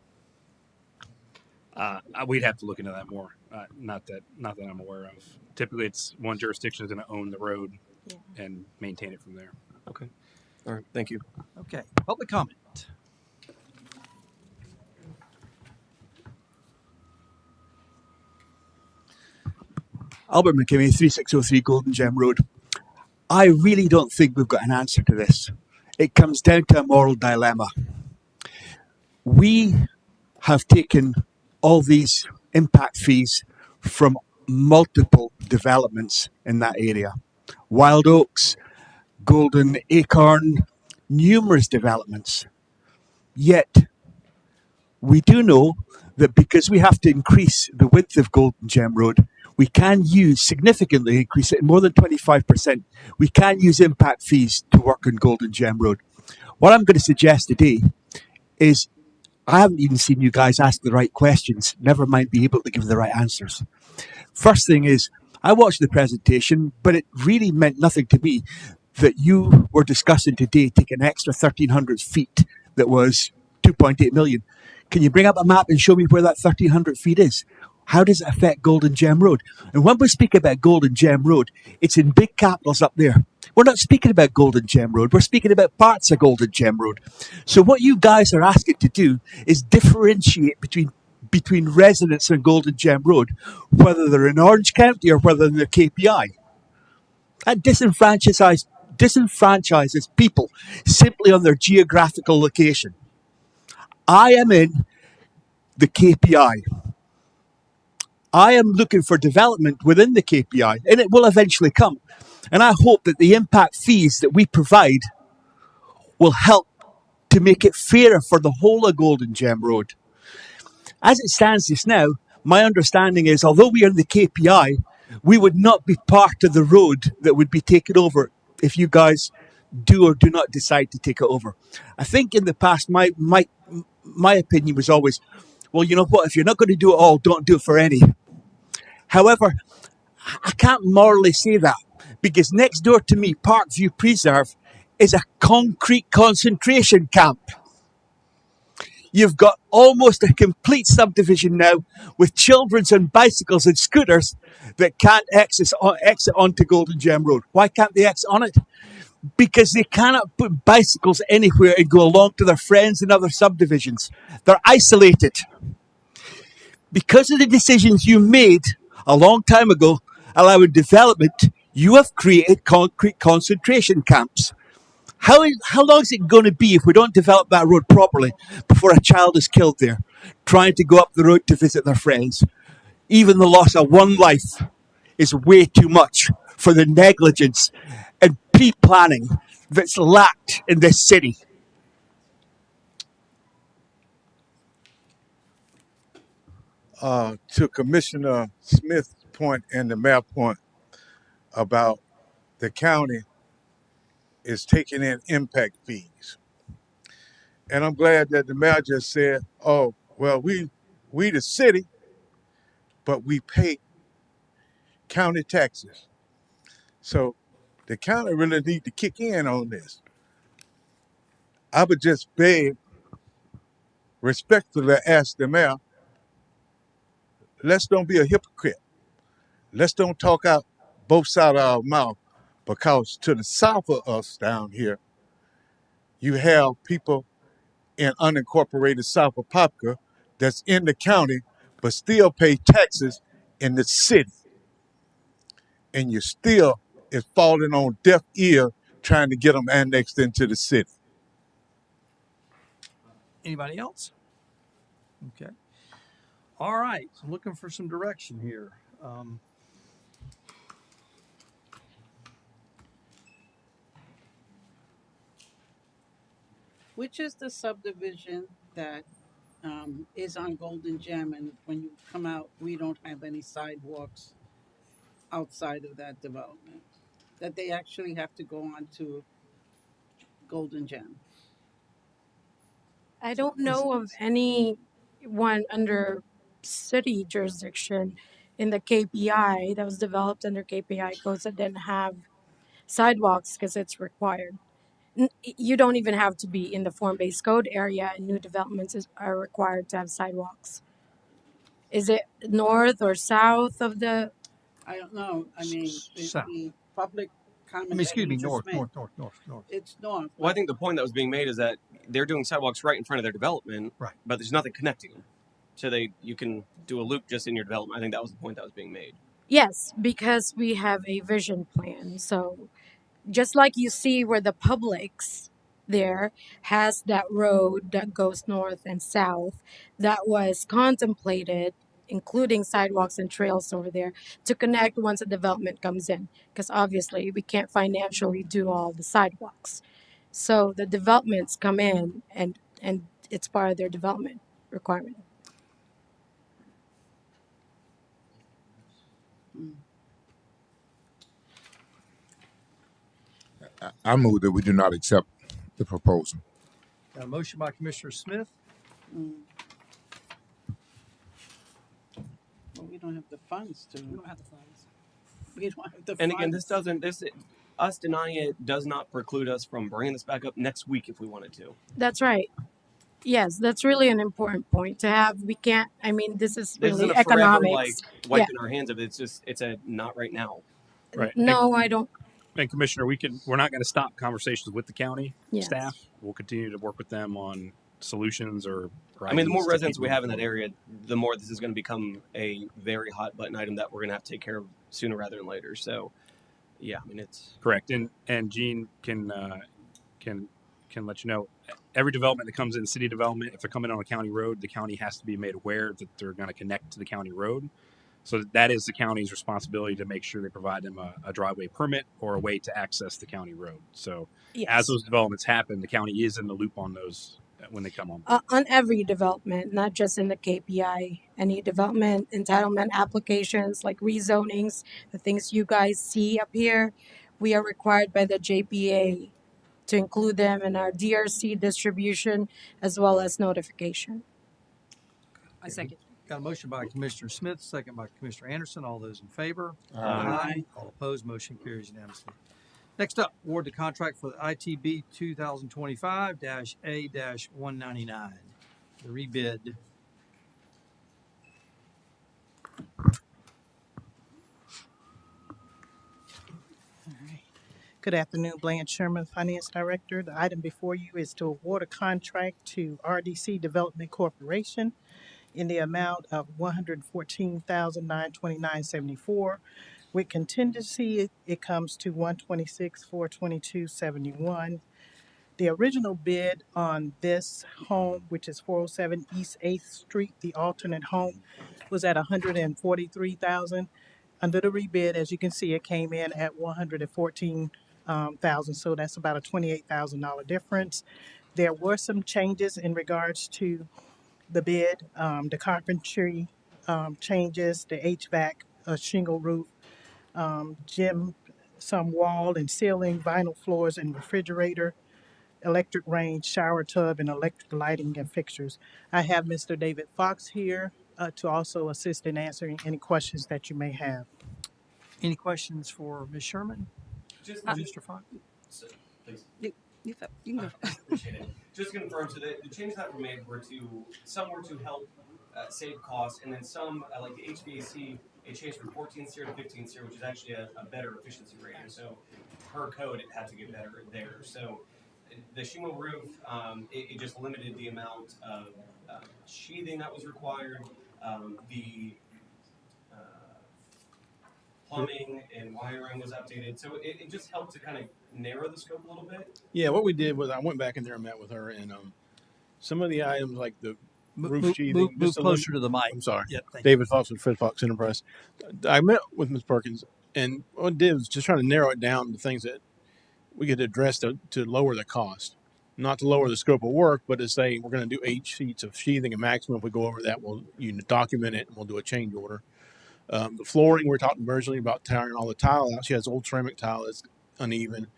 We'd have to look into that more. Not that I'm aware of. Typically, it's one jurisdiction is going to own the road and maintain it from there. Okay. All right. Thank you. Okay. Public comment. Albert McKimmey, 3603 Golden Gem Road. I really don't think we've got an answer to this. It comes down to a moral dilemma. We have taken all these impact fees from multiple developments in that area. Wild Oaks, Golden Acorn, numerous developments. Yet, we do know that because we have to increase the width of Golden Gem Road, we can significantly increase it, more than 25%. We can use impact fees to work on Golden Gem Road. What I'm going to suggest today is I haven't even seen you guys ask the right questions, never mind be able to give the right answers. First thing is, I watched the presentation, but it really meant nothing to me that you were discussing today taking an extra 1,300 feet that was 2.8 million. Can you bring up a map and show me where that 1,300 feet is? How does it affect Golden Gem Road? And when we speak about Golden Gem Road, it's in big capitals up there. We're not speaking about Golden Gem Road. We're speaking about parts of Golden Gem Road. So what you guys are asking to do is differentiate between residents on Golden Gem Road, whether they're in Orange County or whether they're KPI. That disenfranchises people simply on their geographical location. I am in the KPI. I am looking for development within the KPI, and it will eventually come. And I hope that the impact fees that we provide will help to make it fairer for the whole of Golden Gem Road. As it stands just now, my understanding is, although we are in the KPI, we would not be part of the road that would be taken over if you guys do or do not decide to take it over. I think in the past, my opinion was always, well, you know what, if you're not going to do it all, don't do it for any. However, I can't morally say that because next door to me, Parkview Preserve is a concrete concentration camp. You've got almost a complete subdivision now with children's on bicycles and scooters that can't exit onto Golden Gem Road. Why can't they exit on it? Because they cannot put bicycles anywhere and go along to their friends in other subdivisions. They're isolated. Because of the decisions you made a long time ago allowing development, you have created concrete concentration camps. How long is it going to be if we don't develop that road properly before a child is killed there, trying to go up the road to visit their friends? Even the loss of one life is way too much for the negligence and pre-planning that's lacked in this city. To Commissioner Smith's point and the mayor point about the county is taking in impact fees. And I'm glad that the mayor just said, oh, well, we the city, but we pay county taxes. So the county really need to kick in on this. I would just beg, respectfully ask the mayor, let's don't be a hypocrite. Let's don't talk out both sides of our mouth, because to the south of us down here, you have people in unincorporated South Apopka that's in the county but still pay taxes in the city, and you still is falling on deaf ear trying to get them annexed into the city. Anybody else? Okay. All right. I'm looking for some direction here. Which is the subdivision that is on Golden Gem, and when you come out, we don't have any sidewalks outside of that development. That they actually have to go on to Golden Gem. I don't know of any one under city jurisdiction in the KPI that was developed under KPI codes that didn't have sidewalks because it's required. You don't even have to be in the form-based code area, and new developments are required to have sidewalks. Is it north or south of the? I don't know. I mean, South. the public I comment mean, that excuse you me, just made, north. it's north. Well, I But think the point that was being made is that they're doing sidewalks right in front of their development, Right. but there's nothing connecting them. So you can do a loop just in your development. I think that was the point that was being made. Yes, because we have a vision plan. So just like you see where the Publix there has that road that goes north and south, that was contemplated, including sidewalks and trails over there, to connect once a development comes in. Because obviously we can't financially do all the sidewalks. So the developments come in and it's part of their development requirement. I move that we do not accept the proposal. Got a motion by Commissioner Smith. mm, well, we don't have the funds to. We don't have the funds. We don't have the And funds. again, us denying it does not preclude us from bringing this back up next week if we wanted to. That's right. Yes, that's really an important point to have. We can't, I mean, this is This isn't really a forever economics. Yeah. wiping our hands of it. It's a not right now. Right. No, I don't. And Commissioner, we're not going to stop conversations with the county Yes. staff. We'll continue to work with them on solutions or I mean, the more ideas to residents keep we have in moving that area, the more this is going to become a very hot button item that we're going to have to take care of sooner rather than later. So, yeah, I mean, it's correct. And Gene can let you know every development that comes in city development, if they're coming on a county road, the county has to be made aware that they're going to connect to the county road. So that is the county's responsibility to make sure they provide them a driveway permit or a way to access the county road. So Yes. as those developments happen, the county is in the loop on those when they come on. On every development, not just in the KPI, any development, entitlement applications like rezonings, the things you guys see up here, we are required by the JPA to include them in our DRC distribution as well as notification. I second. Got a motion by Commissioner Smith, second by Commissioner Anderson. All those in favor? Aye. All opposed, motion carries unanimously. Next up, award the contract for the ITB 2025-A-199, the rebid. All right. Good afternoon, Blanche Sherman, Finance Director. The item before you is to award a contract to RDC Development Corporation in the amount of $114,929.74. With contingency, it comes to $126,422.71. The original bid on this home, which is 407 East 8th Street, the alternate home, was at $143,000. Under the rebid, as you can see, it came in at $114,000, so that's about a $28,000 difference. There were some changes in regards to the bid, the carpentry changes, the HVAC, shingle roof, gym, some wall and ceiling, vinyl floors and refrigerator, electric range, shower tub, and electric lighting and fixtures. I have Mr. David Fox here to also assist in answering any questions that you may have. Any questions for Ms. Sherman? just Mr. Fox? So, please. You can go. Appreciate it. Just to confirm, so the changes that were made were some were to help save costs, and then some, like the HVAC, it changed from 14 SEER to 15 SEER, which is actually a better efficiency rating. So per code, it had to get better there. So the shingle roof, it just limited the amount of sheathing that was required. The plumbing and wiring was updated. So it just helped to kind of narrow the scope a little bit. Yeah, what we did was I went back in there and met with her, and some of the items like the roof sheathing, Move closer to the mic. I'm sorry, Yep, thank David Fox with Fred Fox Enterprise. I met with Ms. Perkins, and what I did was just trying to narrow it down to things that we could address to lower the cost. Not to lower the scope of work, but to say we're going to do 8 sheets of sheathing and maximum. If we go over that, we'll document it and we'll do a change order. The flooring, we talked originally about tearing all the tile out. She has old ceramic tile that's uneven.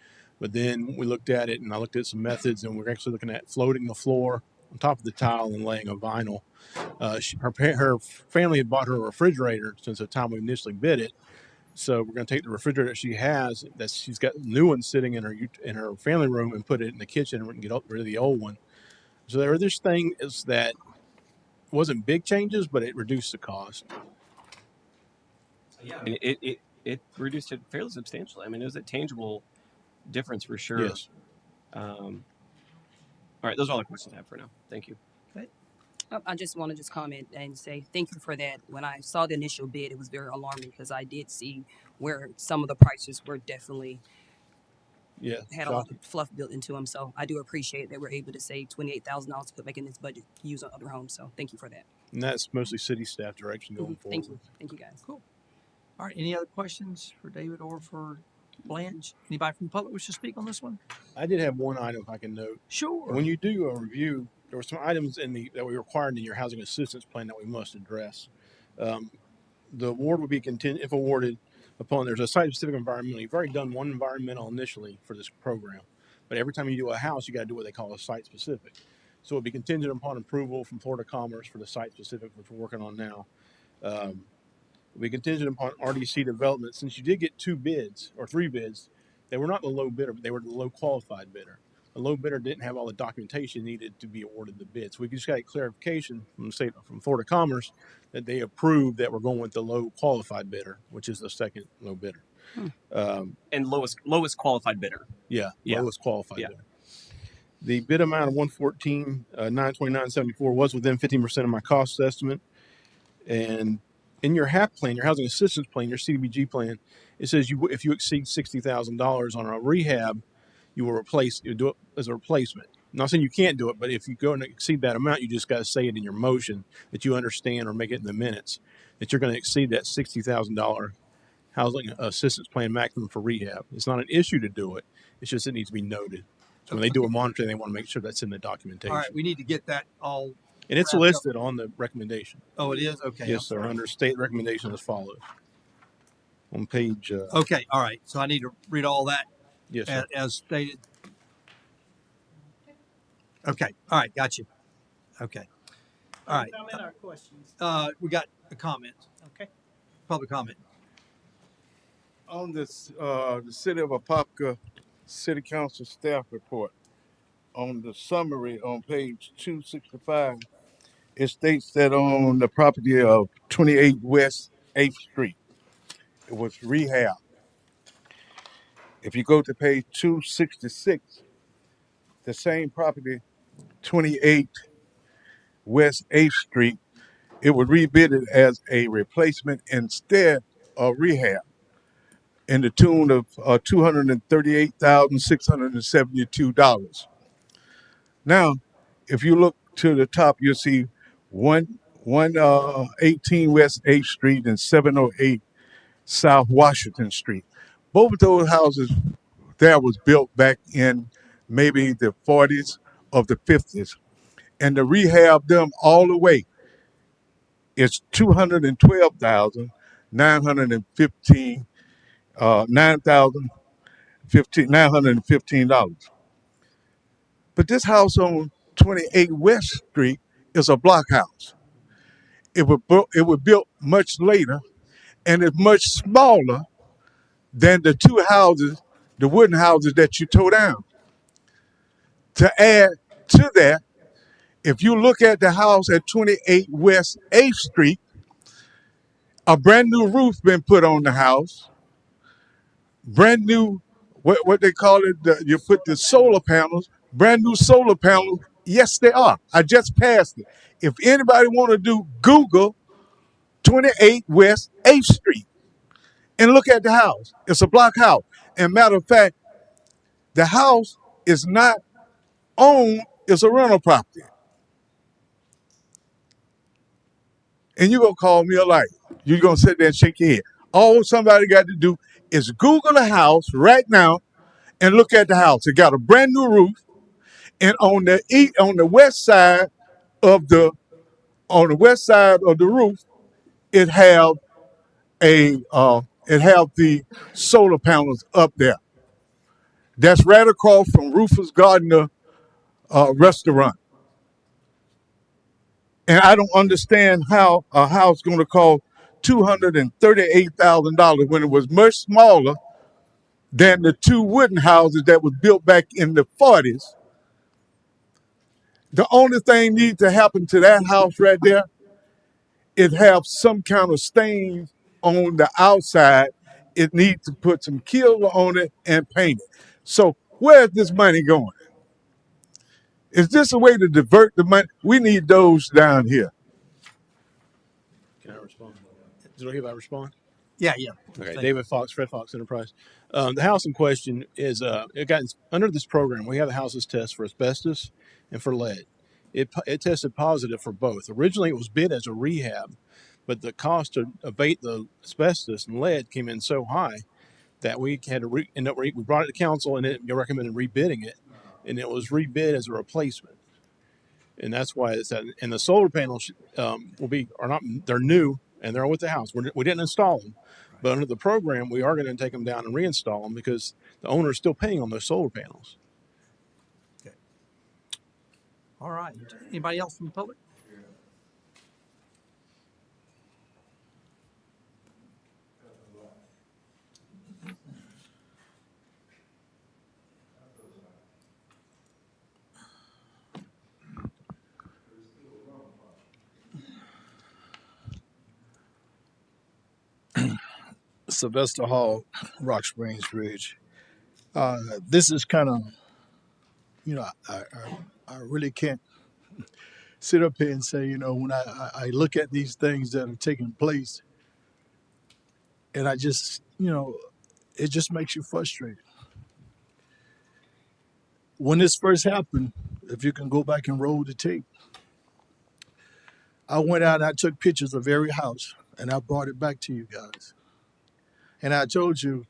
But then we looked at it, and I looked at some methods, and we're actually looking at floating the floor on top of the tile and laying a vinyl. Her family had bought her a refrigerator since the time we initially bid it. So we're going to take the refrigerator she has, that she's got new one sitting in her family room, and put it in the kitchen, and we can get rid of the old one. So there were this thing is that wasn't big changes, but it reduced the cost. Yeah, I mean, it reduced it fairly substantially. I mean, it was a tangible difference for sure. Yes. All right, those are all the questions I have for now. Thank you. Okay. I just want to just comment and say thank you for that. When I saw the initial bid, it was very alarming because I did see where some of the prices were definitely had a lot of fluff built into them. So I do appreciate that we're able to save $28,000 to put back in this budget to use on other homes. So thank you for that. And that's mostly city staff direction going forward. Thank you guys. Cool. All right. Any other questions for David or for Blanche? Anybody from the public wish to speak on this one? I did have one item I can note. Sure. When you do a review, there were some items that we required in your housing assistance plan that we must address. The award would be contingent if awarded upon there's a site-specific environmental. You've already done one environmental initially for this program, but every time you do a house, you got to do what they call a site-specific. So it'll be contingent upon approval from Florida Commerce for the site-specific, which we're working on now. It'll be contingent upon RDC development. Since you did get 2 bids or 3 bids, they were not the low bidder, but they were the low qualified bidder. The low bidder didn't have all the documentation needed to be awarded the bid. So we just got a clarification from Florida Commerce that they approved that we're going with the low qualified bidder, which is the second low bidder. And lowest qualified bidder. Yeah. Lowest qualified bidder. The bid amount of $114,929.74 was within 15% of my cost estimate. And in your HAP plan, your housing assistance plan, your CDBG plan, it says if you exceed $60,000 on a rehab, you do it as a replacement. I'm not saying you can't do it, but if you go and exceed that amount, you just got to say it in your motion that you understand or make it in the minutes that you're going to exceed that $60,000 housing assistance plan maximum for rehab. It's not an issue to do it. It's just it needs to be noted. So when they do a monitoring, they want to make sure that's in the documentation. All right, we need to get that all. And it's listed on the recommendation. Oh, it is? Okay. Yes, sir. Under state recommendation as follows. On page. Okay. All right. So I need to read all that. Yes, sir. As stated. Okay. All right. Got you. Okay. All right. Comment or questions? We got a comment. Okay. Public comment. On this, the City of Apopka City Council staff report, on the summary on page 265, it states that on the property of 28 West 8th Street, it was rehab. If you go to page 266, the same property, 28 West 8th Street, it was rebid as a replacement instead of rehab in the tune of $238,672. Now, if you look to the top, you'll see 118 West 8th Street and 708 South Washington Street. Both of those houses there was built back in maybe the 40s or the 50s. And to rehab them all the way, it's $212,915 $915. But this house on 28 West Street is a block house. It was built much later, and it's much smaller than the 2 houses, the wooden houses that you tore down. To add to that, if you look at the house at 28 West 8th Street, a brand new roof been put on the house. Brand new, what they call it, you put the solar panels, brand new solar panels. Yes, they are. I just passed it. If anybody want to do Google 28 West 8th Street, and look at the house. It's a block house. And matter of fact, the house is not owned, it's a rental property. And you're going to call me a liar. You're going to sit there and shake your head. All somebody got to do is Google a house right now and look at the house. It got a brand new roof, and on the west side of the roof, it have the solar panels up there. That's right across from Rufus Gardner restaurant. And I don't understand how a house going to cost $238,000 when it was much smaller than the two wooden houses that was built back in the 40s. The only thing needs to happen to that house right there is have some kind of stains on the outside. It needs to put some killer on it and paint it. So where's this money going? Is this a way to divert the money? We need those down here. Can I respond? Is it okay if I respond? Yeah. Okay, Thank David Fox, Fred Fox Enterprise. The house in question is it got under this program. We have the houses test for asbestos and for lead. It tested positive for both. Originally, it was bid as a rehab, but the cost to abate the asbestos and lead came in so high that we had to we brought it to council and it recommended rebidding it, and it was rebid as a replacement. And that's why it's that. And the solar panels they're new and they're with the house. We didn't install them, but under the program, we are going to take them down and reinstall them because the owner is still paying on those solar panels. Okay. All right. Anybody else from the public? Sylvester Hall, Rock Springs Ridge. This is kind of, I really can't sit up here and say, when I look at these things that are taking place, and I just, it just makes you frustrated. When this first happened, if you can go back and roll the tape, I went out and I took pictures of every house and I brought it back to you guys. And I told you,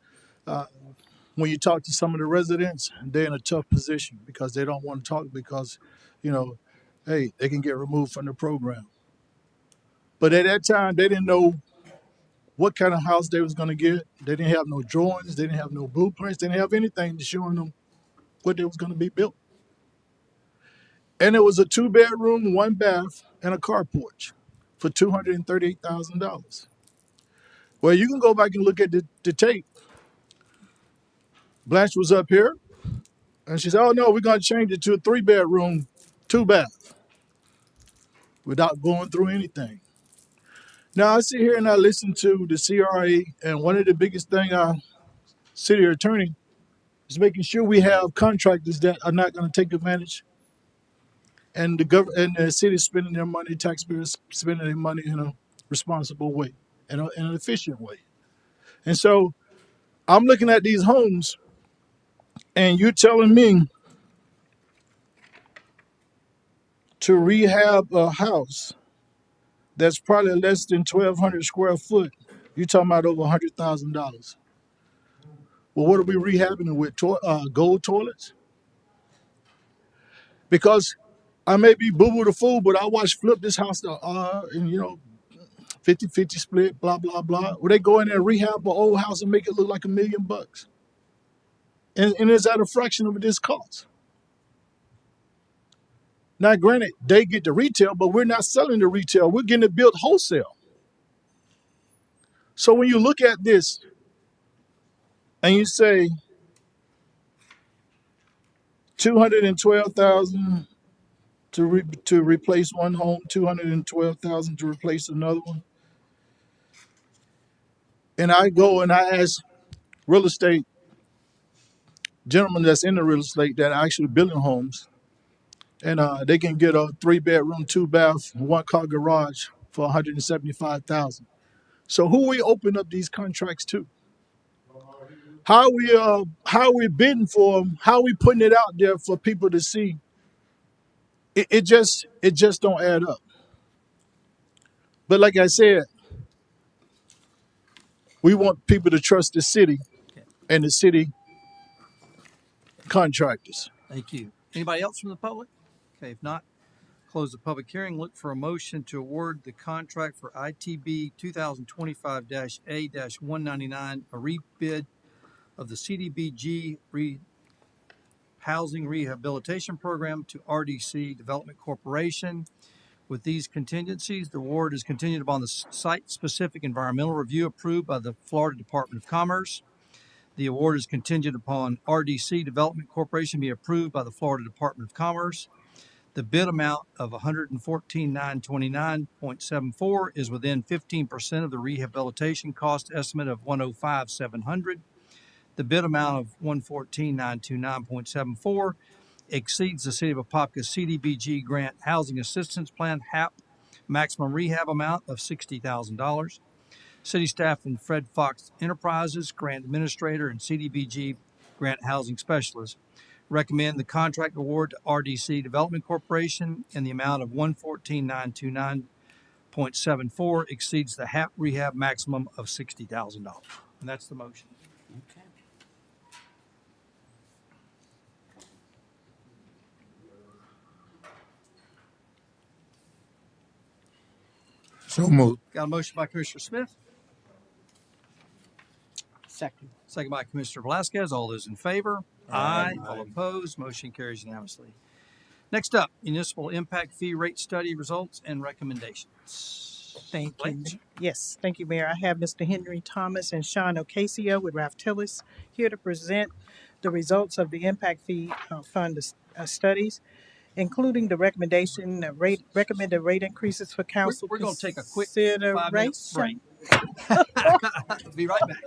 when you talk to some of the residents, they're in a tough position because they don't want to talk because, hey, they can get removed from the program. But at that time, they didn't know what kind of house they was going to get. They didn't have no drawings. They didn't have no blueprints. They didn't have anything to showing them what they was going to be built. And it was a 2-bedroom, 1 bath, and a carport for $238,000. Well, you can go back and look at the tape. Blanche was up here, and she said, "Oh no, we're going to change it to a 3-bedroom, 2 bath," without going through anything. Now I sit here and I listen to the CRA, and one of the biggest thing our city attorney is making sure we have contractors that are not going to take advantage, and the city spending their money, taxpayers spending their money in a responsible way, in an efficient way. And so I'm looking at these homes, and you're telling me to rehab a house that's probably less than 1,200 square foot. You're talking about over $100,000. Well, what are we rehabbing it with? Gold toilets? Because I may be boo-boo the fool, but I watched Flip this house, and 50-50 split, blah, blah, blah. Well, they go in there and rehab an old house and make it look like $1 million. And it's at a fraction of this cost. Now, granted, they get the retail, but we're not selling the retail. We're getting it built wholesale. So when you look at this and you say $212,000 to replace one home, $212,000 to replace another one, and I go and I ask real estate gentlemen that's in the real estate that are actually building homes, and they can get a 3-bedroom, 2-bath, 1-car garage for $175,000. So who we open up these contracts to? how we bidding for them, how we putting it out there for people to see. It just don't add up. But like I said, we want people to trust the city Okay, and the city contractors. thank you. Anybody else from the public? Okay, if not, close the public hearing. Look for a motion to award the contract for ITB 2025-A-199, a rebid of the CDBG Housing Rehabilitation Program to RDC Development Corporation. With these contingencies, the award is contingent upon the site-specific environmental review approved by the Florida Department of Commerce. The award is contingent upon RDC Development Corporation be approved by the Florida Department of Commerce. The bid amount of $114,929.74 is within 15% of the rehabilitation cost estimate of $105,700. The bid amount of $114,929.74 exceeds the City of Apopka CDBG Grant Housing Assistance Plan HAP maximum rehab amount of $60,000. City staff and Fred Fox Enterprises, Grant Administrator, and CDBG Grant Housing Specialist recommend the contract award to RDC Development Corporation in the amount of $114,929.74 exceeds the HAP rehab maximum of $60,000. And that's the motion. So moved. Got a motion by Commissioner Smith, Second. second by Commissioner Velasquez. All those in favor? Aye. All opposed? Motion carries unanimously. Next up, municipal impact fee rate study results and recommendations. Thank Blake? you. Yes, thank you, Mayor. I have Mr. Henry Thomas and Sean Ocasio with Ralph Tillis here to present the results of the impact fee fund studies, including the recommended rate increases for council We're going to take a quick 5-minute break. consideration. Be right back.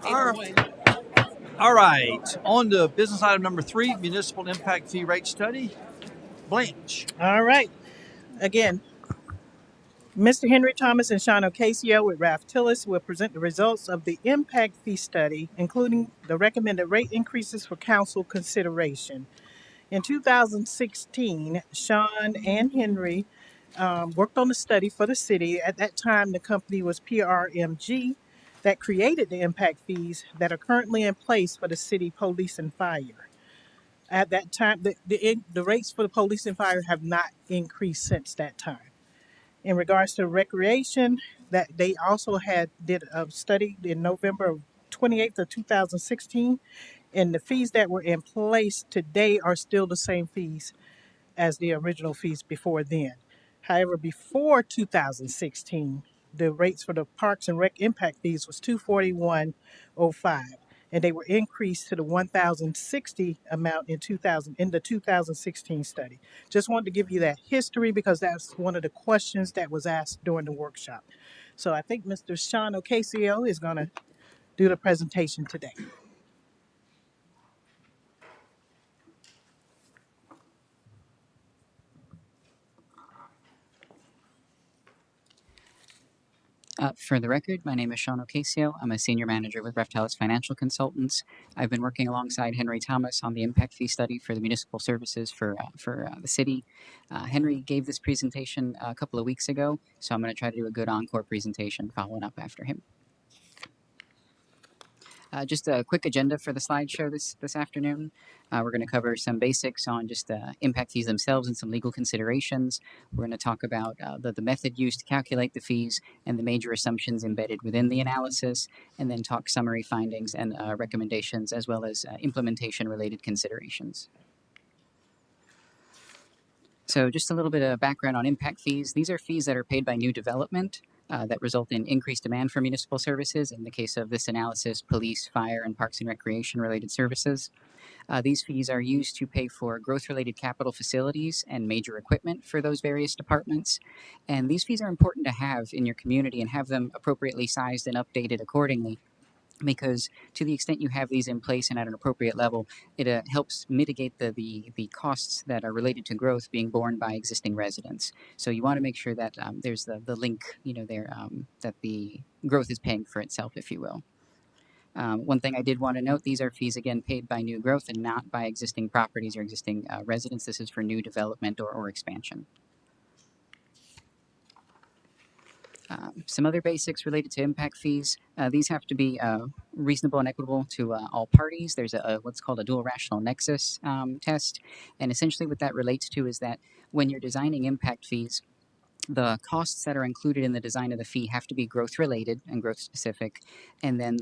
All all right. On to business item number 3, municipal impact fee rate study. Blanche. All right. Again, Mr. Henry Thomas and Sean Ocasio with Ralph Tillis will present the results of the impact fee study, including the recommended rate increases for council consideration. In 2016, Sean and Henry worked on the study for the city. At that time, the company was PRMG that created the impact fees that are currently in place for the city police and fire. At that time, the rates for the police and fire have not increased since that time. In regards to recreation, that they also did a study in November 28th of 2016, and the fees that were in place today are still the same fees as the original fees before then. However, before 2016, the rates for the Parks and Rec impact fees was 241.05, and they were increased to the 1,060 amount in the 2016 study. Just wanted to give you that history because that's one of the questions that was asked during the workshop. So I think Mr. Sean Ocasio is going to do the presentation today. For the record, my name is Sean Ocasio. I'm a senior manager with Reftalis Financial Consultants. I've been working alongside Henry Thomas on the impact fee study for the municipal services for the city. Henry gave this presentation a couple of weeks ago, so I'm going to try to do a good encore presentation following up after him. Just a quick agenda for the slideshow this afternoon. We're going to cover some basics on just impact fees themselves and some legal considerations. We're going to talk about the method used to calculate the fees and the major assumptions embedded within the analysis, and then talk summary findings and recommendations, as well as implementation-related considerations. So just a little bit of background on impact fees. These are fees that are paid by new development that result in increased demand for municipal services. In the case of this analysis, police, fire, and parks and recreation related services. These fees are used to pay for growth-related capital facilities and major equipment for those various departments. And these fees are important to have in your community and have them appropriately sized and updated accordingly, because to the extent you have these in place and at an appropriate level, it helps mitigate the costs that are related to growth being borne by existing residents. So you want to make sure that there's the link, there, that the growth is paying for itself, if you will. One thing I did want to note, these are fees, again, paid by new growth and not by existing properties or existing residents. This is for new development or expansion. Some other basics related to impact fees. These have to be reasonable and equitable to all parties. There's what's called a dual rational nexus test. And essentially what that relates to is that when you're designing impact fees, the costs that are included in the design of the fee have to be growth related and growth specific. And then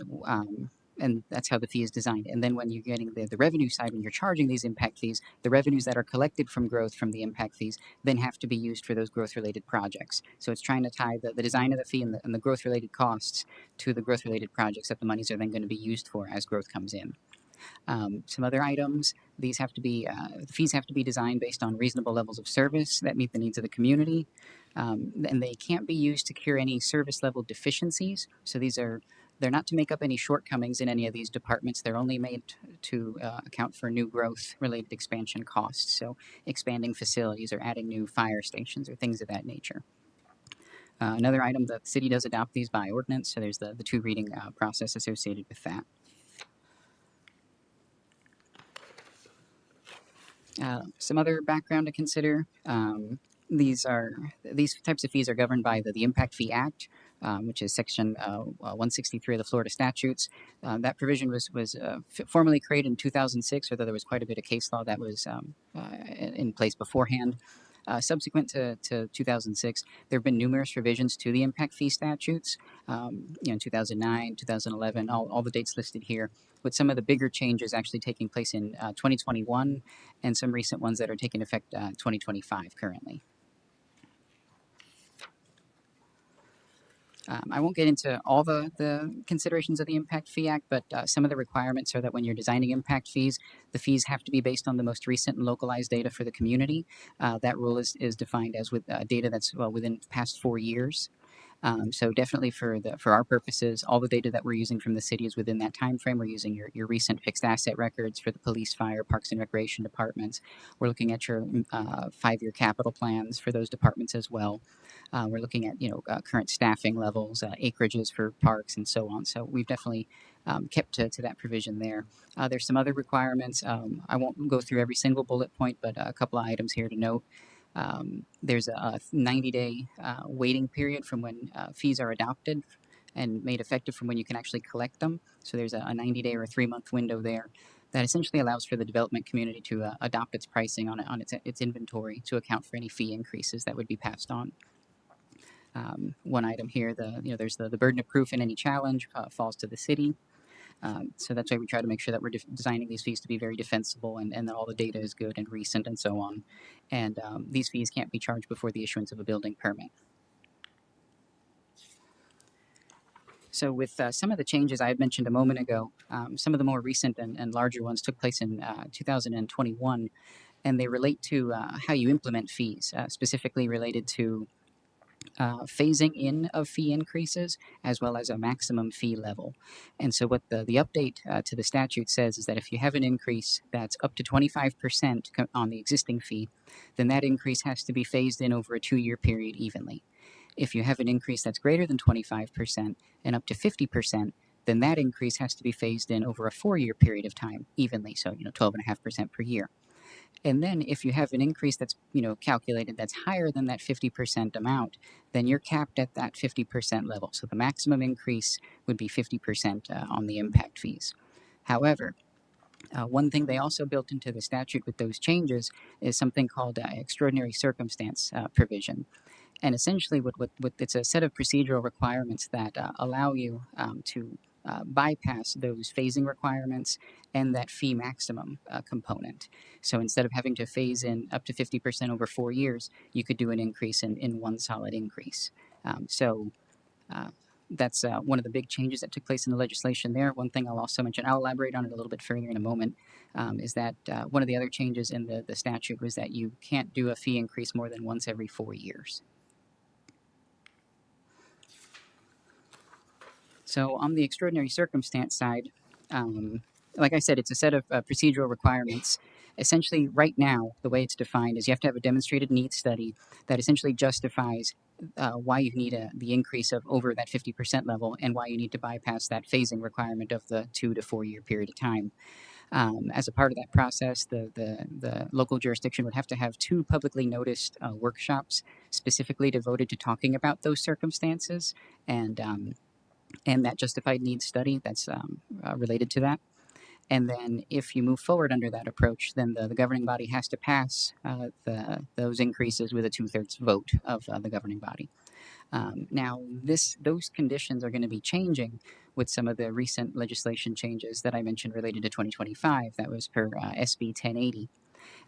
and that's how the fee is designed. And then when you're getting the revenue side, when you're charging these impact fees, the revenues that are collected from growth from the impact fees then have to be used for those growth-related projects. So it's trying to tie the design of the fee and the growth-related costs to the growth-related projects that the monies are then going to be used for as growth comes in. Some other items, these have to be, the fees have to be designed based on reasonable levels of service that meet the needs of the community. And they can't be used to cure any service level deficiencies. So they're not to make up any shortcomings in any of these departments. They're only made to account for new growth related expansion costs. So expanding facilities or adding new fire stations or things of that nature. Another item, the city does adopt these by ordinance. So there's the two reading process associated with that. Some other background to consider. These types of fees are governed by the Impact Fee Act, which is Section 163 of the Florida statutes. That provision was formally created in 2006, although there was quite a bit of case law that was in place beforehand. Subsequent to 2006, there have been numerous revisions to the impact fee statutes. In 2009, 2011, all the dates listed here, with some of the bigger changes actually taking place in 2021, and some recent ones that are taking effect 2025 currently. I won't get into all the considerations of the Impact Fee Act, but some of the requirements are that when you're designing impact fees, the fees have to be based on the most recent and localized data for the community. That rule is defined as with data that's within the past 4 years. So definitely for our purposes, all the data that we're using from the city is within that time frame. We're using your recent fixed asset records for the police, fire, parks and recreation departments. We're looking at your 5-year capital plans for those departments as well. We're looking at current staffing levels, acreages for parks, and so on. So we've definitely kept to that provision there. There's some other requirements. I won't go through every single bullet point, but a couple of items here to note. There's a 90-day waiting period from when fees are adopted and made effective from when you can actually collect them. So there's a 90-day or a 3-month window there that essentially allows for the development community to adopt its pricing on its inventory to account for any fee increases that would be passed on. One item here, there's the burden of proof in any challenge falls to the city. So that's why we try to make sure that we're designing these fees to be very defensible and that all the data is good and recent and so on. And these fees can't be charged before the issuance of a building permit. So with some of the changes I had mentioned a moment ago, some of the more recent and larger ones took place in 2021, and they relate to how you implement fees, specifically related to phasing in of fee increases as well as a maximum fee level. And so what the update to the statute says is that if you have an increase that's up to 25% on the existing fee, then that increase has to be phased in over a 2-year period evenly. If you have an increase that's greater than 25% and up to 50%, then that increase has to be phased in over a 4-year period of time evenly, so 12.5% per year. And then if you have an increase that's calculated that's higher than that 50% amount, then you're capped at that 50% level. So the maximum increase would be 50% on the impact fees. However, one thing they also built into the statute with those changes is something called extraordinary circumstance provision. And essentially, what it's a set of procedural requirements that allow you to bypass those phasing requirements and that fee maximum component. So instead of having to phase in up to 50% over 4 years, you could do an increase in one solid increase. That's one of the big changes that took place in the legislation there. One thing I'll also mention, I'll elaborate on it a little bit further in a moment, is that one of the other changes in the statute was that you can't do a fee increase more than once every 4 years. So on the extraordinary circumstance side, like I said, it's a set of procedural requirements. Essentially, right now, the way it's defined is you have to have a demonstrated needs study that essentially justifies why you need the increase of over that 50% level and why you need to bypass that phasing requirement of the 2 to 4 year period of time. As a part of that process, the local jurisdiction would have to have 2 publicly noticed workshops specifically devoted to talking about those circumstances and that justified needs study that's related to that. And then if you move forward under that approach, then the governing body has to pass those increases with a 2/3 vote of the governing body. Now, those conditions are going to be changing with some of the recent legislation changes that I mentioned related to 2025. That was per SB 1080.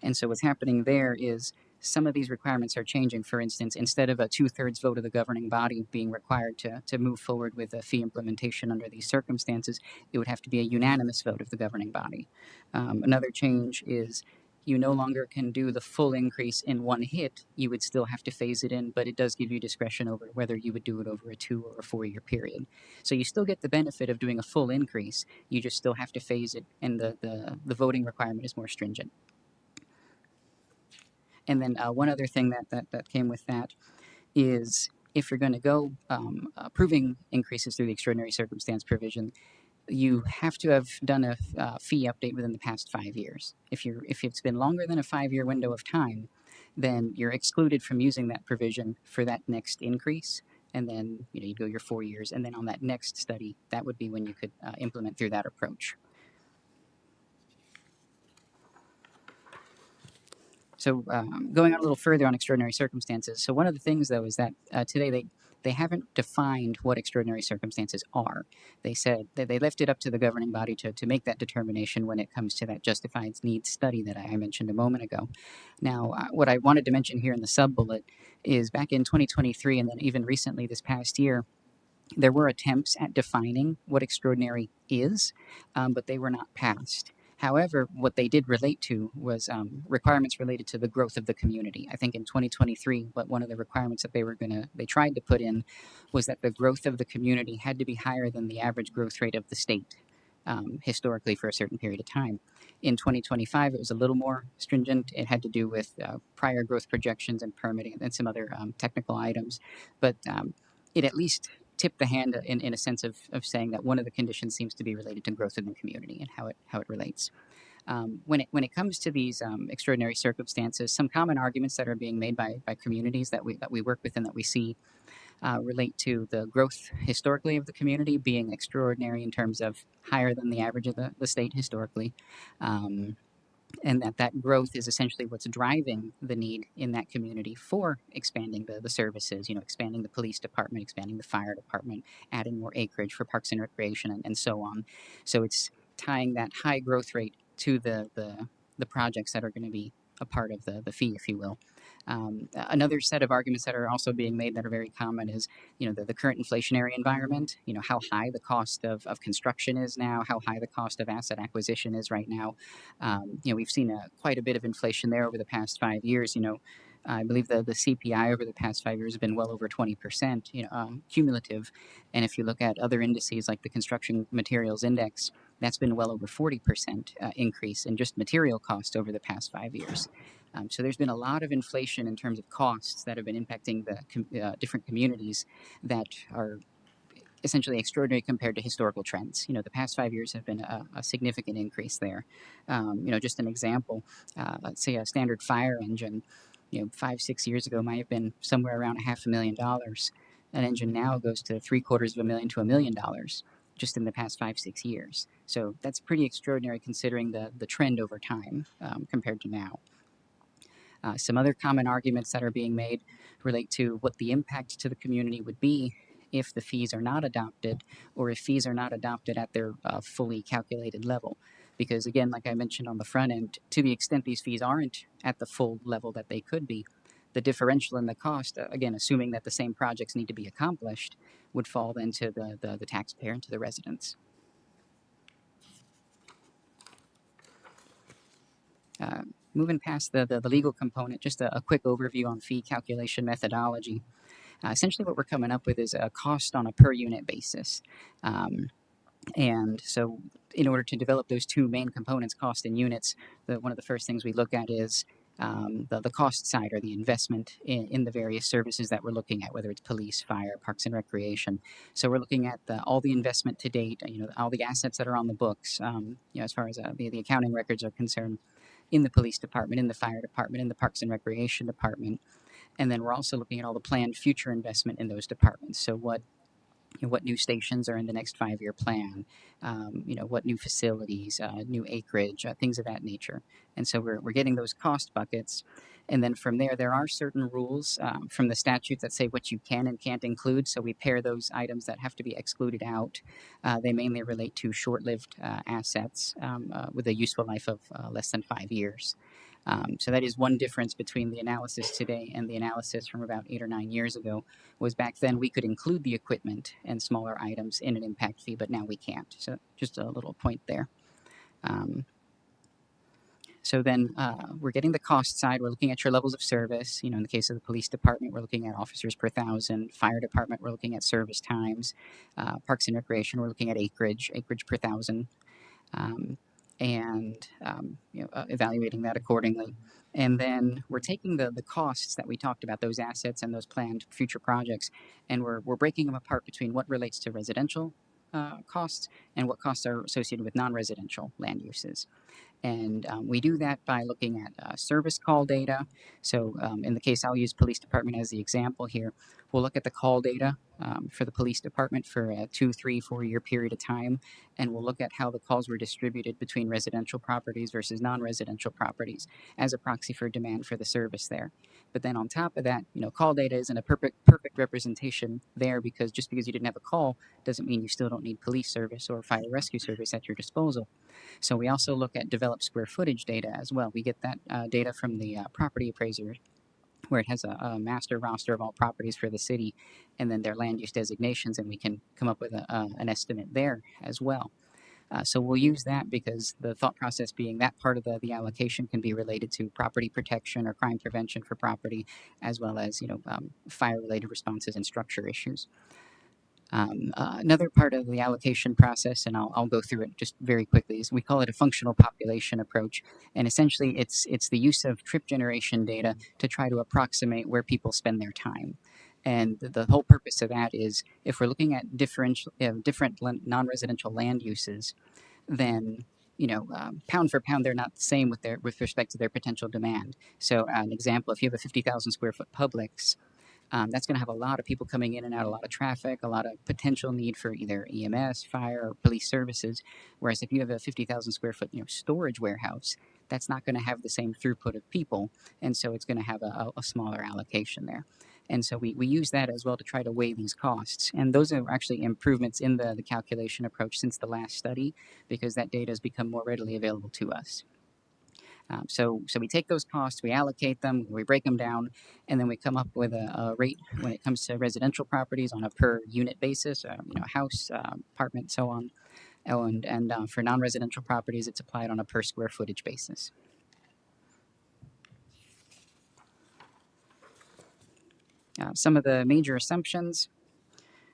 And so what's happening there is some of these requirements are changing. For instance, instead of a 2/3 vote of the governing body being required to move forward with a fee implementation under these circumstances, it would have to be a unanimous vote of the governing body. Another change is you no longer can do the full increase in one hit. You would still have to phase it in, but it does give you discretion over whether you would do it over a 2 or a 4 year period. So you still get the benefit of doing a full increase. You just still have to phase it, and the voting requirement is more stringent. And then one other thing that came with that is if you're going to go approving increases through the extraordinary circumstance provision, you have to have done a fee update within the past 5 years. If it's been longer than a 5-year window of time, then you're excluded from using that provision for that next increase. And then you'd go your 4 years, and then on that next study, that would be when you could implement through that approach. So going on a little further on extraordinary circumstances. So one of the things, though, is that today they haven't defined what extraordinary circumstances are. They said that they left it up to the governing body to make that determination when it comes to that justified needs study that I mentioned a moment ago. Now, what I wanted to mention here in the sub-bullet is back in 2023 and then even recently this past year, there were attempts at defining what extraordinary is, but they were not passed. However, what they did relate to was requirements related to the growth of the community. I think in 2023, but one of the requirements that they tried to put in was that the growth of the community had to be higher than the average growth rate of the state. Historically, for a certain period of time. In 2025, it was a little more stringent. It had to do with prior growth projections and permitting and some other technical items. But it at least tipped the hand in a sense of saying that one of the conditions seems to be related to growth in the community and how it relates. When it comes to these extraordinary circumstances, some common arguments that are being made by communities that we work with and that we see relate to the growth historically of the community being extraordinary in terms of higher than the average of the state historically. And that growth is essentially what's driving the need in that community for expanding the services, expanding the police department, expanding the fire department, adding more acreage for parks and recreation, and so on. So it's tying that high growth rate to the projects that are going to be a part of the fee, if you will. Another set of arguments that are also being made that are very common is, the current inflationary environment, how high the cost of construction is now, how high the cost of asset acquisition is right now. We've seen quite a bit of inflation there over the past 5 years. I believe the CPI over the past 5 years has been well over 20%, cumulative. And if you look at other indices like the Construction Materials Index, that's been well over 40% increase in just material cost over the past 5 years. So there's been a lot of inflation in terms of costs that have been impacting the different communities that are essentially extraordinary compared to historical trends. The past 5 years have been a significant increase there. Just an example, let's say a standard fire engine, 5-6 years ago might have been somewhere around $500,000. An engine now goes to $750,000 to $1 million just in the past 5-6 years. So that's pretty extraordinary considering the trend over time compared to now. Some other common arguments that are being made relate to what the impact to the community would be if the fees are not adopted, or if fees are not adopted at their fully calculated level. Because again, like I mentioned on the front end, to the extent these fees aren't at the full level that they could be, the differential in the cost, again, assuming that the same projects need to be accomplished, would fall then to the taxpayer and to the residents. Moving past the legal component, just a quick overview on fee calculation methodology. Essentially what we're coming up with is a cost on a per unit basis. And so in order to develop those two main components, cost and units, one of the first things we look at is the cost side, or the investment in the various services that we're looking at, whether it's police, fire, parks and recreation. So we're looking at all the investment to date, all the assets that are on the books, as far as the accounting records are concerned, in the police department, in the fire department, in the parks and recreation department. And then we're also looking at all the planned future investment in those departments. So what new stations are in the next 5-year plan, what new facilities, new acreage, things of that nature. And so we're getting those cost buckets. And then from there are certain rules from the statute that say what you can and can't include. So we pair those items that have to be excluded out. They mainly relate to short-lived assets with a useful life of less than 5 years. So that is one difference between the analysis today and the analysis from about 8 or 9 years ago. Was back then we could include the equipment and smaller items in an impact fee, but now we can't. So just a little point there. So then we're getting the cost side. We're looking at your levels of service. In the case of the police department, we're looking at officers per 1,000. Fire department, we're looking at service times. Parks and recreation, we're looking at acreage per 1,000. Evaluating that accordingly. And then we're taking the costs that we talked about, those assets and those planned future projects, and we're breaking them apart between what relates to residential costs and what costs are associated with non-residential land uses. And we do that by looking at service call data. So in the case, I'll use police department as the example here. We'll look at the call data for the police department for a 2, 3, 4 year period of time. And we'll look at how the calls were distributed between residential properties versus non-residential properties as a proxy for demand for the service there. But then on top of that, call data isn't a perfect representation there, because just because you didn't have a call doesn't mean you still don't need police service or fire rescue service at your disposal. So we also look at developed square footage data as well. We get that data from the property appraiser, where it has a master roster of all properties for the city and then their land use designations, and we can come up with an estimate there as well. So we'll use that because the thought process being that part of the allocation can be related to property protection or crime prevention for property, as well as fire-related responses and structure issues. Another part of the allocation process, and I'll go through it just very quickly, is we call it a functional population approach. And essentially, it's the use of trip generation data to try to approximate where people spend their time. And the whole purpose of that is if we're looking at different non-residential land uses, then pound for pound, they're not the same with respect to their potential demand. So, an example: if you have a 50,000 square foot Publix, that's going to have a lot of people coming in and out, a lot of traffic, a lot of potential need for either EMS, fire, or police services. Whereas if you have a 50,000 square foot storage warehouse, that's not going to have the same throughput of people, and so it's going to have a smaller allocation there. And so we use that as well to try to weigh these costs. And those are actually improvements in the calculation approach since the last study, because that data has become more readily available to us. So we take those costs, we allocate them, we break them down, and then we come up with a rate when it comes to residential properties on a per unit basis, house, apartment, so on. And for non-residential properties, it's applied on a per square footage basis. Some of the major assumptions.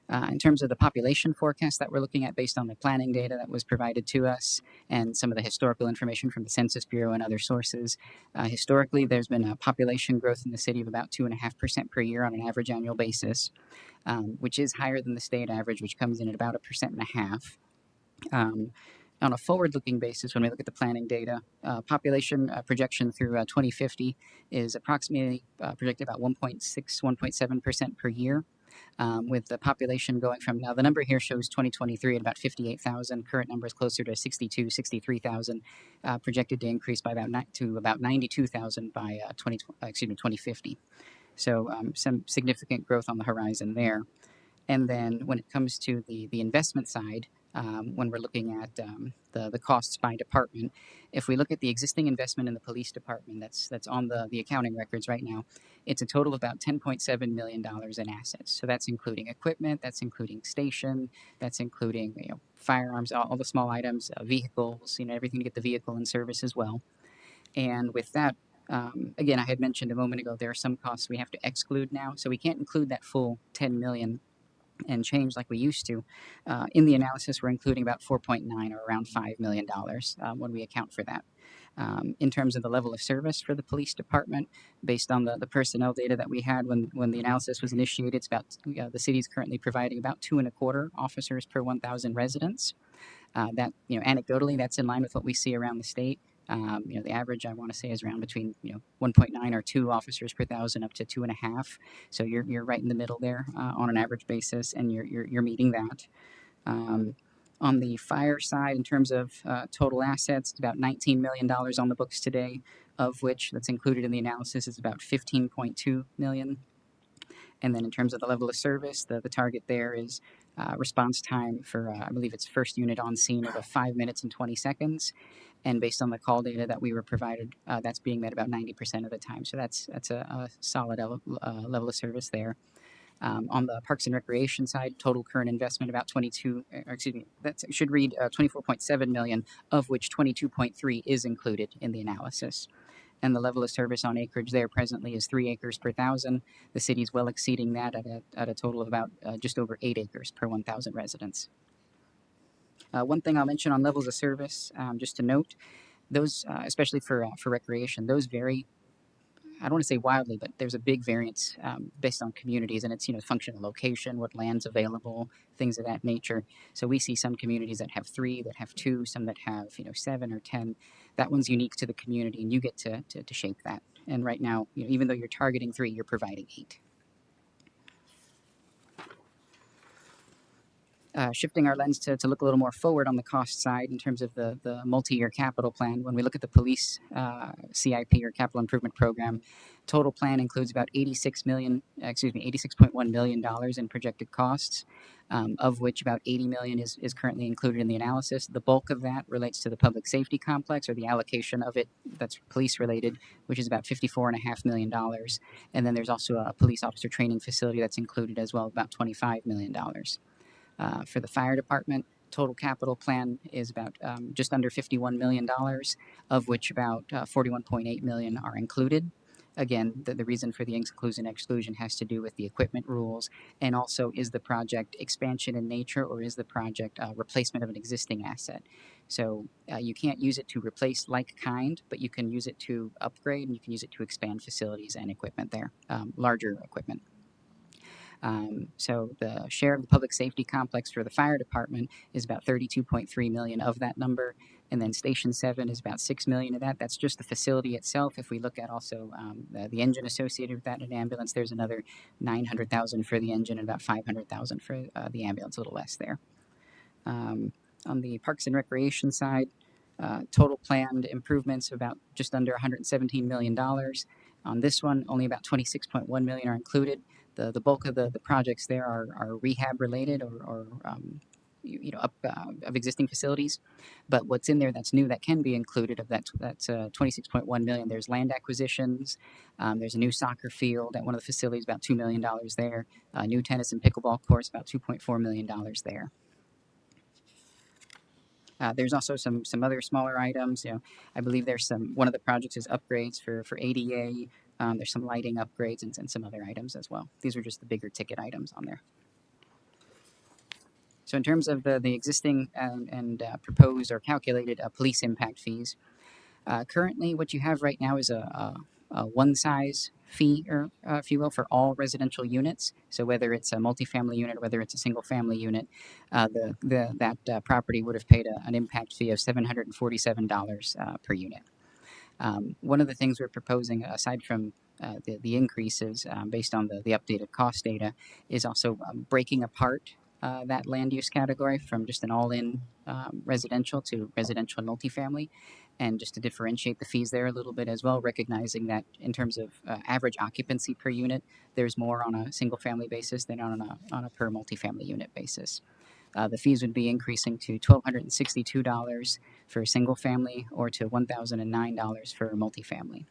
In terms of the population forecast that we're looking at based on the planning data that was provided to us and some of the historical information from the Census Bureau and other sources, historically there's been a population growth in the city of about 2.5% per year on an average annual basis, which is higher than the state average, which comes in at about 1.5%. On a forward-looking basis, when we look at the planning data, population projection through 2050 is approximately projected about 1.6, 1.7% per year. With the population going from, now the number here shows 2023 at about 58,000, current number is closer to 62, 63,000, projected to increase by about 92,000 by 2050. So some significant growth on the horizon there. And then when it comes to the investment side, when we're looking at the costs by department, if we look at the existing investment in the police department that's on the accounting records right now, it's a total of about $10.7 million in assets. So that's including equipment, that's including station, that's including firearms, all the small items, vehicles, everything to get the vehicle in service as well. And with that, again, I had mentioned a moment ago, there are some costs we have to exclude now, so we can't include that full 10 million and change like we used to. In the analysis, we're including about 4.9 or around $5 million when we account for that. In terms of the level of service for the police department, based on the personnel data that we had when the analysis was initiated, it's about the city's currently providing about 2.25 officers per 1,000 residents. That anecdotally, that's in line with what we see around the state. The average I want to say is around between 1.9 or 2 officers per thousand up to 2.5. So you're right in the middle there on an average basis, and you're meeting that. On the fire side, in terms of total assets, it's about $19 million on the books today, of which that's included in the analysis is about $15.2 million. And then in terms of the level of service, the target there is response time for, I believe it's first unit on scene of 5 minutes and 20 seconds. And based on the call data that we were provided, that's being met about 90% of the time. So that's a solid level of service there. On the Parks and Recreation side, total current investment about 24.7 million, of which 22.3 is included in the analysis. And the level of service on acreage there presently is 3 acres per thousand. The city is well exceeding that at a total of about just over 8 acres per 1,000 residents. One thing I'll mention on levels of service, just to note, those, especially for recreation, those vary. I don't want to say wildly, but there's a big variance based on communities, and it's function of location, what land's available, things of that nature. So we see some communities that have 3, that have 2, some that have 7 or 10. That one's unique to the community, and you get to shape that. And right now, even though you're targeting 3, you're providing 8. Shifting our lens to look a little more forward on the cost side in terms of the multi-year capital plan. When we look at the police CIP or capital improvement program, total plan includes about $86.1 million in projected costs, of which about $80 million is currently included in the analysis. The bulk of that relates to the public safety complex, or the allocation of it that's police related, which is about $54.5 million. And then there's also a police officer training facility that's included as well, about $25 million. For the fire department, total capital plan is about just under $51 million, of which about 41.8 million are included. Again, the reason for the inclusion exclusion has to do with the equipment rules, and also is the project expansion in nature or is the project replacement of an existing asset. So you can't use it to replace like kind, but you can use it to upgrade and you can use it to expand facilities and equipment there, larger equipment. So the share of the public safety complex for the fire department is about 32.3 million of that number, and then Station 7 is about 6 million of that. That's just the facility itself. If we look at also the engine associated with that in an ambulance, there's another 900,000 for the engine and about 500,000 for the ambulance, a little less there. On the Parks and Recreation side, total planned improvements about just under $117 million. On this one, only about 26.1 million are included. The bulk of the projects there are rehab related or of existing facilities. But what's in there that's new that can be included of that's 26.1 million. There's land acquisitions. There's a new soccer field at one of the facilities, about $2 million there. New tennis and pickleball courts, about $2.4 million there. There's also some other smaller items. I believe there's one of the projects is upgrades for ADA. There's some lighting upgrades and some other items as well. These are just the bigger ticket items on there. So in terms of the existing and proposed or calculated police impact fees, currently what you have right now is a one size fee, or if you will, for all residential units. So whether it's a multifamily unit or whether it's a single family unit, that property would have paid an impact fee of $747 per unit. One of the things we're proposing, aside from the increases based on the updated cost data, is also breaking apart that land use category from just an all-in residential to residential and multifamily, and just to differentiate the fees there a little bit as well, recognizing that in terms of average occupancy per unit, there's more on a single-family basis than on a per multifamily unit basis. The fees would be increasing to $1,262 for a single family or to $1,009 for a multifamily.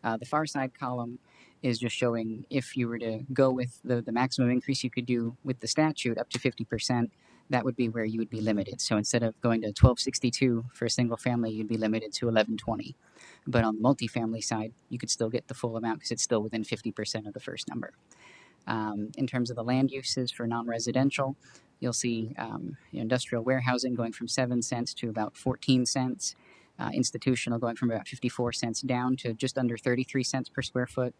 The far side column is just showing if you were to go with the maximum increase you could do with the statute up to 50%, that would be where you would be limited. So instead of going to $1,262 for a single family, you'd be limited to $1,120. But on the multifamily side, you could still get the full amount because it's still within 50% of the first number. In terms of the land uses for non-residential, you'll see industrial warehousing going from 7 cents to about 14 cents. Institutional going from about 54 cents down to just under 33 cents per square foot.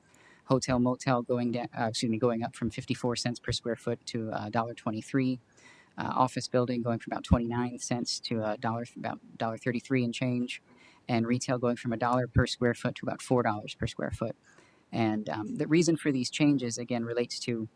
Hotel motel going up from 54 cents per square foot to $1.23. Office building going from about 29 cents to about $1.33 and change, and retail going from $1 per square foot to about $4 per square foot. And the reason for these changes again relates to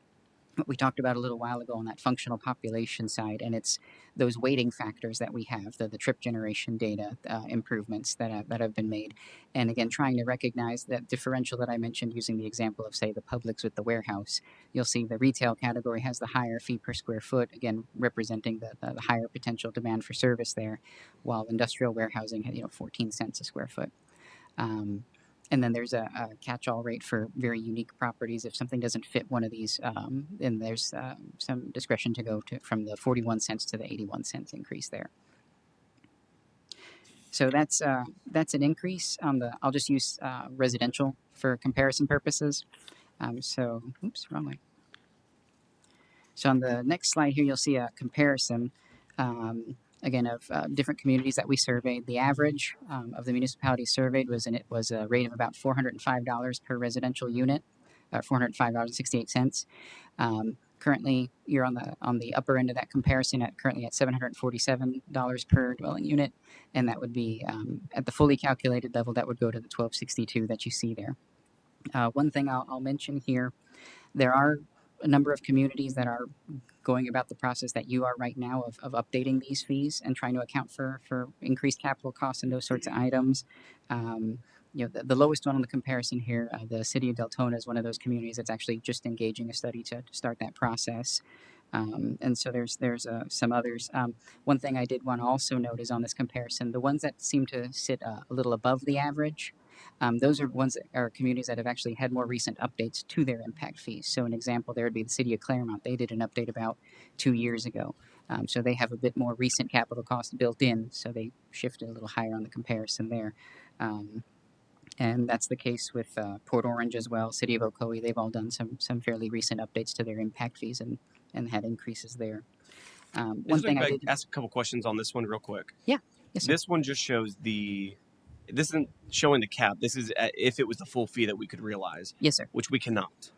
what we talked about a little while ago on that functional population side, and it's those weighting factors that we have, the trip generation data improvements that have been made, and again trying to recognize that differential that I mentioned using the example of say the Publix with the warehouse. You'll see the retail category has the higher fee per square foot, again representing the higher potential demand for service there, while industrial warehousing had 14 cents a square foot. And then there's a catch-all rate for very unique properties. If something doesn't fit one of these, then there's some discretion to go from the 41 cents to the 81 cents increase there. So that's an increase on the. I'll just use residential for comparison purposes. Oops, wrong way. So on the next slide here, you'll see a comparison. Again, of different communities that we surveyed. The average of the municipalities surveyed was a rate of about $405 per residential unit, $405.68. Currently, you're on the upper end of that comparison currently at $747 per dwelling unit, and that would be at the fully calculated level. That would go to the $1,262 that you see there. One thing I'll mention here, there are a number of communities that are going about the process that you are right now of updating these fees and trying to account for increased capital costs and those sorts of items. The lowest one on the comparison here, the city of Deltona is one of those communities that's actually just engaging a study to start that process. And so there's some others. One thing I did want to also note is on this comparison, the ones that seem to sit a little above the average, those are ones that are communities that have actually had more recent updates to their impact fees. So an example there would be the city of Claremont. They did an update about 2 years ago. So they have a bit more recent capital cost built in, so they shifted a little higher on the comparison there. And that's the case with Port Orange as well, City of Ocoee. They've all done some fairly recent updates to their impact fees and had increases there. One thing I did ask a couple questions on this one real quick. Yeah. Yes, sir. This one just shows this isn't showing the cap. This is if it was the full fee that we could realize. Yes, sir. Which we cannot.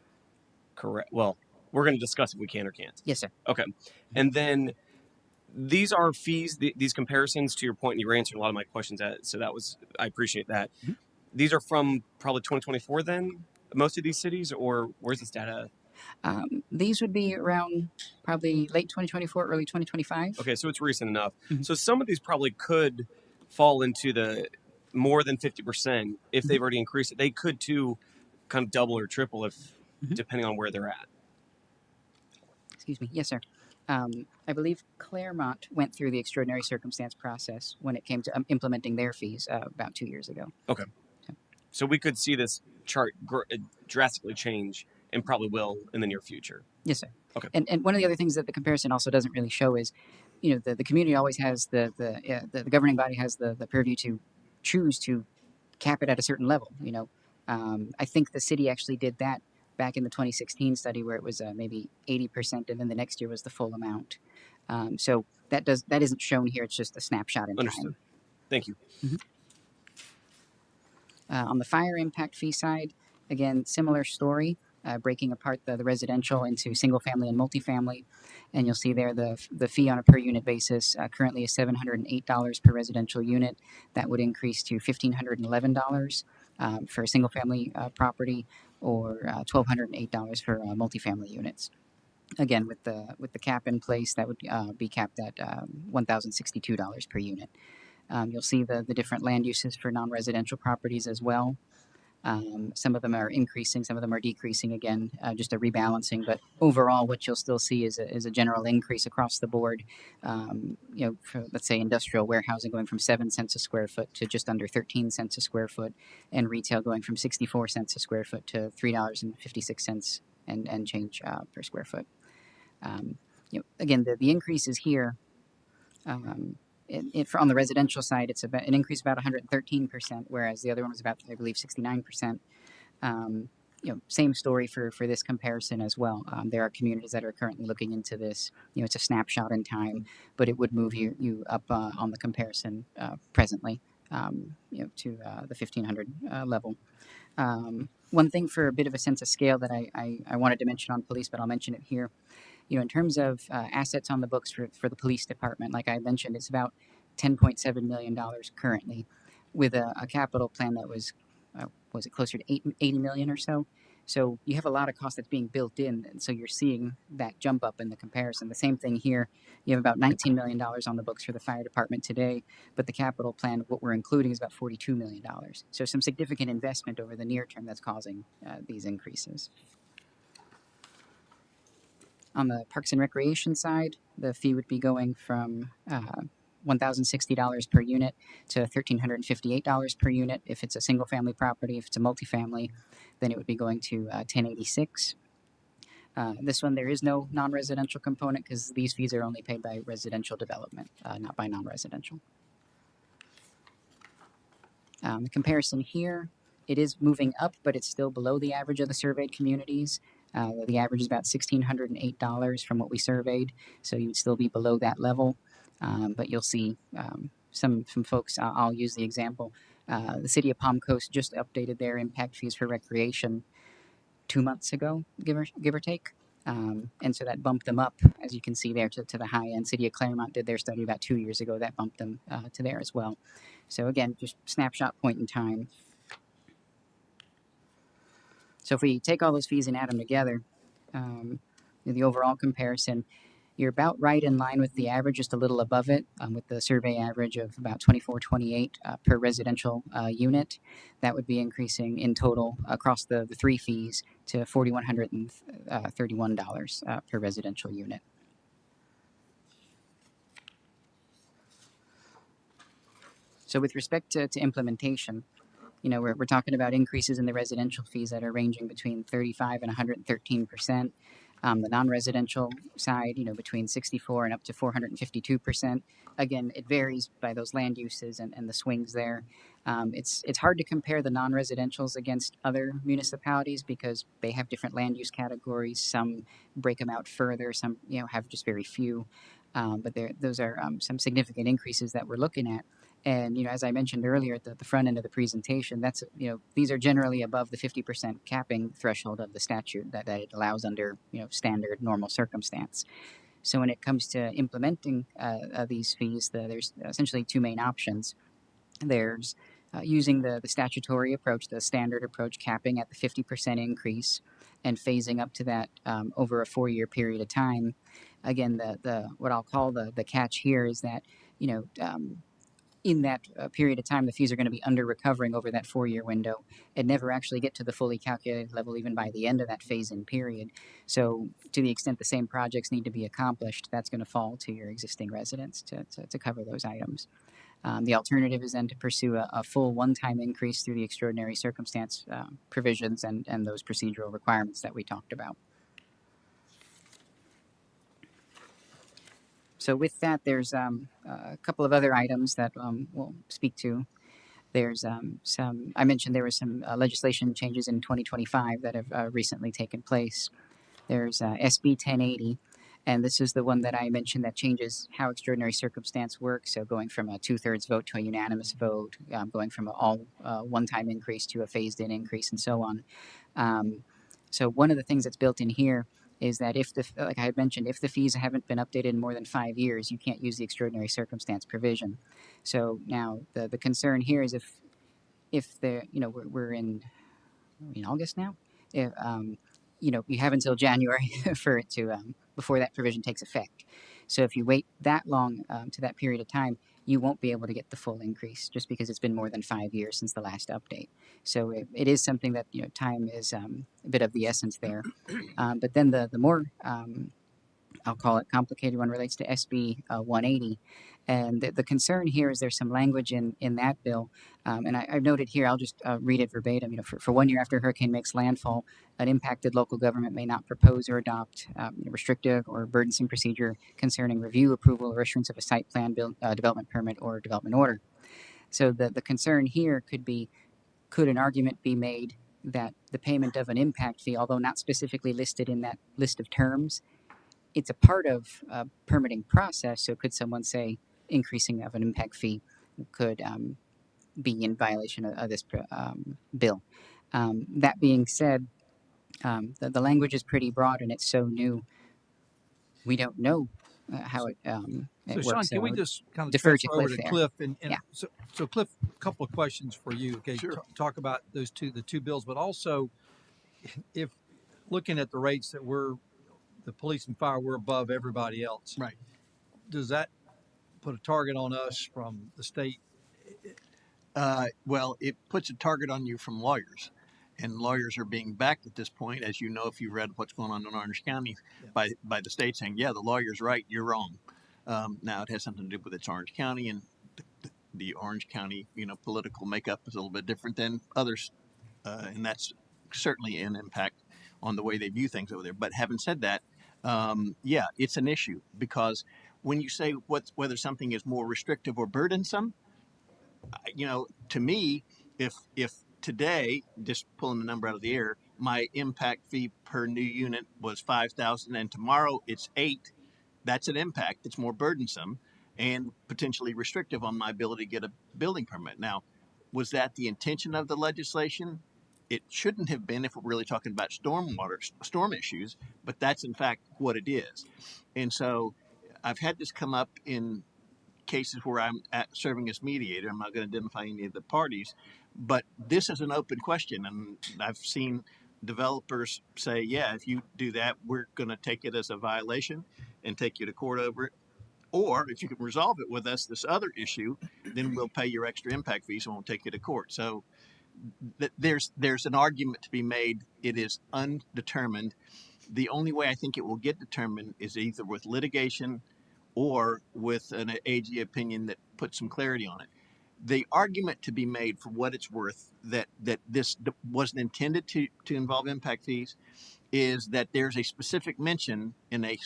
Correct. Well, we're going to discuss if we can or can't. Yes, sir. Okay. And then these are fees, these comparisons, to your point, and you were answering a lot of my questions. So I appreciate that. Mm-hmm. These are from probably 2024 then, most of these cities, or where's this data? These would be around probably late 2024, early 2025. Okay, so it's recent enough. Mm-hmm. So some of these probably could fall into the more than 50% if they've already increased it. They could too kind of double or triple if depending on where they're at. Excuse me. Yes, sir. I believe Claremont went through the extraordinary circumstance process when it came to implementing their fees about 2 years ago. Okay. So we could see this chart drastically change, and probably will in the near future. Yes, sir. Okay. And one of the other things that the comparison also doesn't really show is, the community always has the governing body has the purview to choose to cap it at a certain level. I think the city actually did that back in the 2016 study where it was maybe 80%, and then the next year was the full amount. So that isn't shown here. It's just a snapshot in Understood. time. Thank you. Mm-hmm. On the fire impact fee side, again, similar story, breaking apart the residential into single family and multifamily. And you'll see there the fee on a per unit basis currently is $708 per residential unit. That would increase to $1,511 for a single family property, or $1,208 for multifamily units. Again, with the cap in place, that would be capped at $1,062 per unit. You'll see the different land uses for non-residential properties as well. Some of them are increasing, some of them are decreasing, again, just a rebalancing. But overall, what you'll still see is a general increase across the board. For, let's say, industrial warehousing going from 7 cents a square foot to just under 13 cents a square foot, and retail going from 64 cents a square foot to $3.56 and change per square foot. Again, the increases here. On the residential side, it's about an increase of about 113%, whereas the other one was about, I believe, 69%. Same story for this comparison as well. There are communities that are currently looking into this. It's a snapshot in time, but it would move you up on the comparison presently, to the 1,500 level. One thing for a bit of a sense of scale that I wanted to mention on police, but I'll mention it here. In terms of assets on the books for the police department, like I mentioned, it's about $10.7 million currently, with a capital plan that was it closer to $80 million or so. So you have a lot of cost that's being built in, and so you're seeing that jump up in the comparison. The same thing here. You have about $19 million on the books for the fire department today, but the capital plan, what we're including, is about $42 million. So some significant investment over the near term that's causing these increases. On the Parks and Recreation side, the fee would be going from $1,060 per unit to $1,358 per unit. If it's a single-family property, if it's a multifamily, then it would be going to $1,086. This one, there is no non-residential component because these fees are only paid by residential development, not by non-residential. The comparison here, it is moving up, but it's still below the average of the surveyed communities. The average is about $1,608 from what we surveyed, so you'd still be below that level. But you'll see some folks, I'll use the example. The city of Palm Coast just updated their impact fees for recreation 2 months ago, give or take. And so that bumped them up, as you can see there, to the high end. City of Claremont did their study about 2 years ago. That bumped them to there as well. So again, just snapshot point in time. So if we take all those fees and add them together, the overall comparison, you're about right in line with the average, just a little above it, with the survey average of about $24.28 per residential unit. That would be increasing in total across the three fees to $4,131 per residential unit. So with respect to implementation, we're talking about increases in the residential fees that are ranging between 35 and 113%. The non-residential side, between 64 and up to 452%. Again, it varies by those land uses and the swings there. It's hard to compare the non-residentials against other municipalities because they have different land use categories. Some break them out further. Some have just very few. But those are some significant increases that we're looking at. And as I mentioned earlier at the front end of the presentation, that's these are generally above the 50% capping threshold of the statute that it allows under standard normal circumstance. So when it comes to implementing these fees, there's essentially two main options. There's using the statutory approach, the standard approach, capping at the 50% increase and phasing up to that over a 4-year period of time. Again, the what I'll call the catch here is that in that period of time, the fees are going to be under recovering over that 4-year window and never actually get to the fully calculated level even by the end of that phase-in period. So to the extent the same projects need to be accomplished, that's going to fall to your existing residents to cover those items. The alternative is then to pursue a full one-time increase through the extraordinary circumstance provisions and those procedural requirements that we talked about. So with that, there's a couple of other items that we'll speak to. There's I mentioned there was some legislation changes in 2025 that have recently taken place. There's SB 1080, and this is the one that I mentioned that changes how extraordinary circumstance works. So going from a 2/3 vote to a unanimous vote, going from an all one-time increase to a phased-in increase, and so on. So one of the things that's built in here is that like I had mentioned, if the fees haven't been updated in more than 5 years, you can't use the extraordinary circumstance provision. So now the concern here is if we're in August now, if, you have until January for it to before that provision takes effect. So if you wait that long to that period of time, you won't be able to get the full increase just because it's been more than 5 years since the last update. So it is something that time is a bit of the essence there. But then the more I'll call it complicated one relates to SB 180. And the concern here is there's some language in that bill. And I've noted here, I'll just read it verbatim. For 1 year after a hurricane makes landfall, an impacted local government may not propose or adopt a restrictive or burdensome procedure concerning review, approval, or issuance of a site plan, development permit, or development order. So the concern here could an argument be made that the payment of an impact fee, although not specifically listed in that list of terms, it's a part of a permitting process. So could someone say increasing of an impact fee could be in violation of this bill? That being said, the language is pretty broad and it's so new. We don't know how it So, Sean, works. can we just kind of defer transfer to over Cliff to there? Cliff? And Yeah. so Cliff, a couple of questions for you. Okay, Sure. talk about the two bills, but also if looking at the rates that the police and fire, we're above everybody else. Right. Does that put a target on us from the state? Well, it puts a target on you from lawyers, and lawyers are being backed at this point, as you know, if you read what's going on in Orange County, by the state saying, "Yeah, the lawyer's right, you're wrong." Now it has something to do with it's Orange County, and the Orange County, political makeup is a little bit different than others, and that's certainly an impact on the way they view things over there. But having said that, yeah, it's an issue because when you say whether something is more restrictive or burdensome, to me, if today, just pulling the number out of the air, my impact fee per new unit was 5,000, and tomorrow it's 8, that's an impact. It's more burdensome and potentially restrictive on my ability to get a building permit. Now, was that the intention of the legislation? It shouldn't have been if we're really talking about storm issues, but that's in fact what it is. And so I've had this come up in cases where I'm serving as mediator. I'm not going to identify any of the parties, but this is an open question. And I've seen developers say, yeah, if you do that, we're going to take it as a violation and take you to court over it. Or if you can resolve it with us, this other issue, then we'll pay your extra impact fees and we'll take you to court. So there's an argument to be made. It is undetermined. The only way I think it will get determined is either with litigation or with an AG opinion that puts some clarity on it. The argument to be made, for what it's worth, that this wasn't intended to involve impact fees is that there's a specific mention in a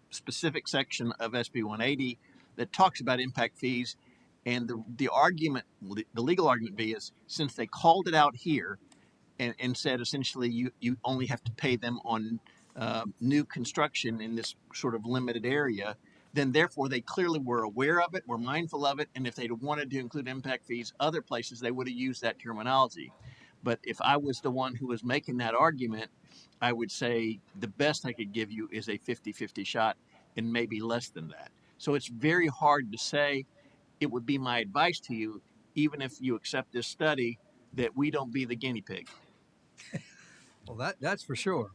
specific section of SB 180 that talks about impact fees. And the argument, the legal argument is since they called it out here and said essentially you only have to pay them on new construction in this sort of limited area, then therefore they clearly were aware of it, were mindful of it, and if they'd wanted to include impact fees other places, they would have used that terminology. But if I was the one who was making that argument, I would say the best I could give you is a 50-50 shot and maybe less than that. So it's very hard to say. It would be my advice to you, even if you accept this study, that we don't be the guinea pig. Well, that's for sure.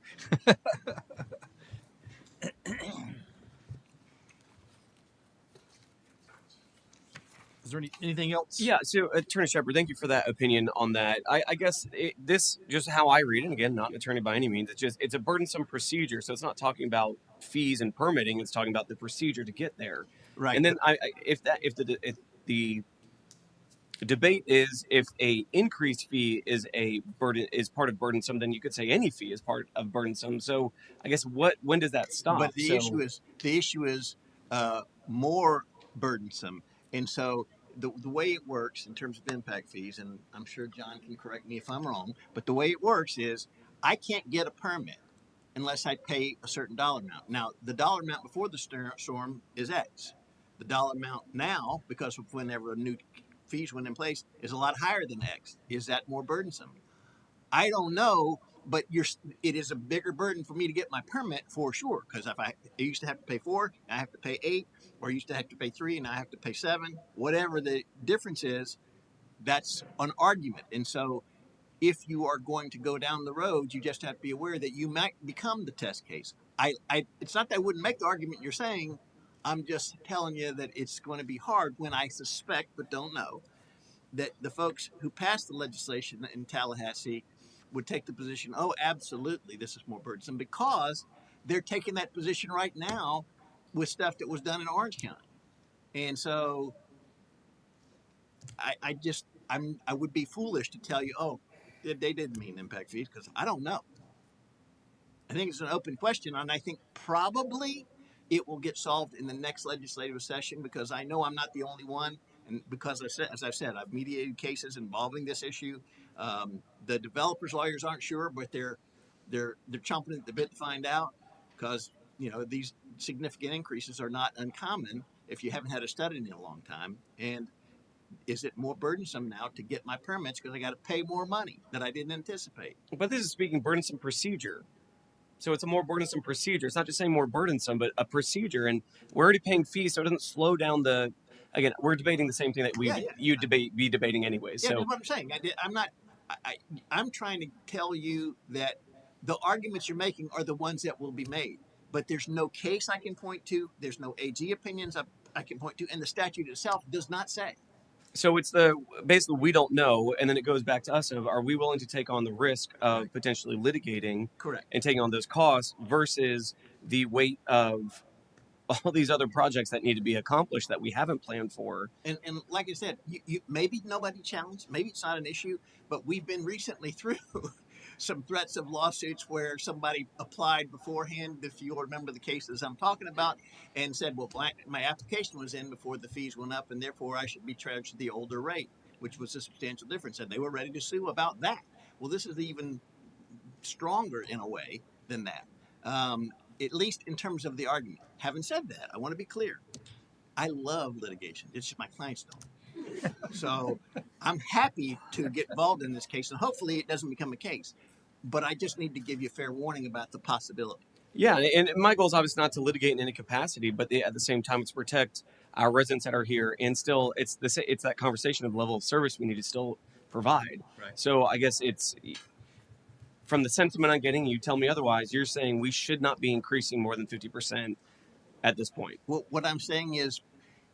Is there anything else? Yeah, so Attorney Shepard, thank you for that opinion on that. I guess this, just how I read it, and again, not an attorney by any means, it's a burdensome procedure. So it's not talking about fees and permitting, it's talking about the procedure to get there. Right. And then if the debate is if a increased fee is part of burdensome, then you could say any fee is part of burdensome. So I guess when does that stop? But the issue is more burdensome, and so the way it works in terms of impact fees, and I'm sure John can correct me if I'm wrong, but the way it works is I can't get a permit unless I pay a certain dollar amount. Now, the dollar amount before the storm is X. The dollar amount now, because of whenever new fees went in place, is a lot higher than X. Is that more burdensome? I don't know, but it is a bigger burden for me to get my permit for sure. Because if I used to have to pay 4, I have to pay 8, or I used to have to pay 3, and I have to pay 7. Whatever the difference is, that's an argument. And so, if you are going to go down the road, you just have to be aware that you might become the test case. It's not that I wouldn't make the argument you're saying. I'm just telling you that it's going to be hard when I suspect, but don't know, that the folks who passed the legislation in Tallahassee would take the position, oh, absolutely, this is more burdensome, because they're taking that position right now with stuff that was done in Orange County. And so I would be foolish to tell you, oh, they didn't mean impact fees, because I don't know. I think it's an open question, and I think probably it will get solved in the next legislative session, because I know I'm not the only one, and because as I've said, I've mediated cases involving this issue. The developers' lawyers aren't sure, but they're chomping at the bit to find out, because these significant increases are not uncommon if you haven't had a study in a long time. And is it more burdensome now to get my permits because I got to pay more money that I didn't anticipate? But this is speaking burdensome procedure. So it's a more burdensome procedure. It's not just saying more burdensome, but a procedure. And we're already paying fees, so it doesn't slow down the. Again, we're debating the same thing that you be debating anyway. Yeah, So that's what I'm saying. I'm not. I'm trying to tell you that the arguments you're making are the ones that will be made. But there's no case I can point to. There's no AG opinions I can point to, and the statute itself does not say. So it's basically we don't know, and then it goes back to us of are we willing to take on the risk of potentially litigating Correct. and taking on those costs versus the weight of all these other projects that need to be accomplished that we haven't planned for. And like I said, you maybe nobody challenged, maybe it's not an issue, but we've been recently through some threats of lawsuits where somebody applied beforehand, if you'll remember the cases I'm talking about, and said, well, my application was in before the fees went up, and therefore I should be charged the older rate, which was a substantial difference, and they were ready to sue about that. Well, this is even stronger in a way than that, at least in terms of the argument. Having said that, I want to be clear. I love litigation. It's just my clients don't. So I'm happy to get involved in this case, and hopefully it doesn't become a case. But I just need to give you a fair warning about the possibility. Yeah, and my goal is obviously not to litigate in any capacity, but at the same time, it's to protect our residents that are here, and still, it's that conversation of level of service we need to still provide. Right. So I guess it's from the sentiment I'm getting. You tell me otherwise. You're saying we should not be increasing more than 50% at this point. Well, what I'm saying is,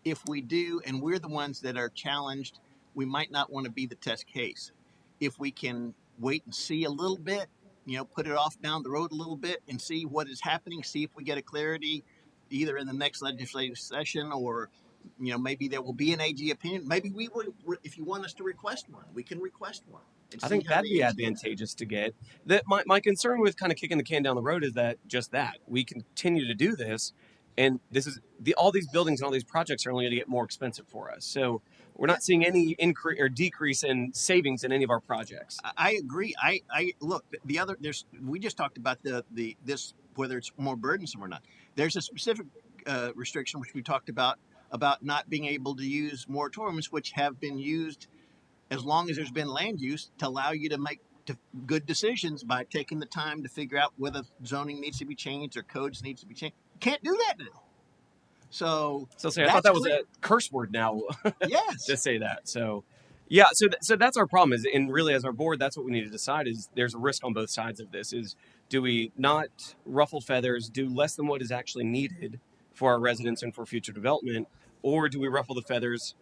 if we do, and we're the ones that are challenged, we might not want to be the test case. If we can wait and see a little bit, put it off down the road a little bit and see what is happening, see if we get a clarity either in the next legislative session or maybe there will be an AG opinion. Maybe we will, if you want us to request one, we can request one and I see think how that'd the be AG. advantageous to get. That my concern with kind of kicking the can down the road is that we continue to do this, and this is all these buildings and all these projects are only going to get more expensive for us. So we're Yeah, not seeing any increase or decrease in savings in any of our projects. I agree. I look, the other, we just talked about this, whether it's more burdensome or not. There's a specific restriction which we talked about not being able to use moratoriums, which have been used as long as there's been land use to allow you to make good decisions by taking the time to figure out whether zoning needs to be changed or codes needs to be changed. You can't do that now. So So say I thought that's that was clear. a curse word now Yes. to say that. So yeah, so that's our problem is, and really as our board, that's what we need to decide is there's a risk on both sides of this. Is do we not ruffle feathers, do less than what is actually needed for our residents and for future development, or do we ruffle the feathers,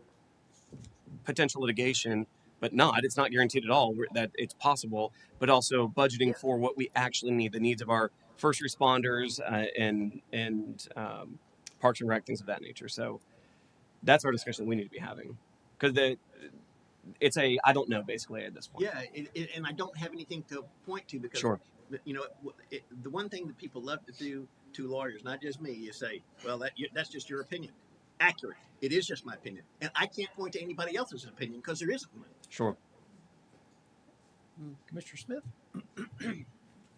potential litigation, but not? It's not guaranteed at all that it's possible, but also budgeting for what we actually need, the needs of our first responders and Parks and Rec, things of that nature. So that's our discussion we need to be having because it's a I don't know basically at this point. Yeah, and I don't have anything to point to because Sure. the one thing that people love to do to lawyers, not just me, is say, "Well, that's just your opinion." Accurate. It is just my opinion, and I can't point to anybody else's opinion because there isn't one. Sure. Commissioner Smith?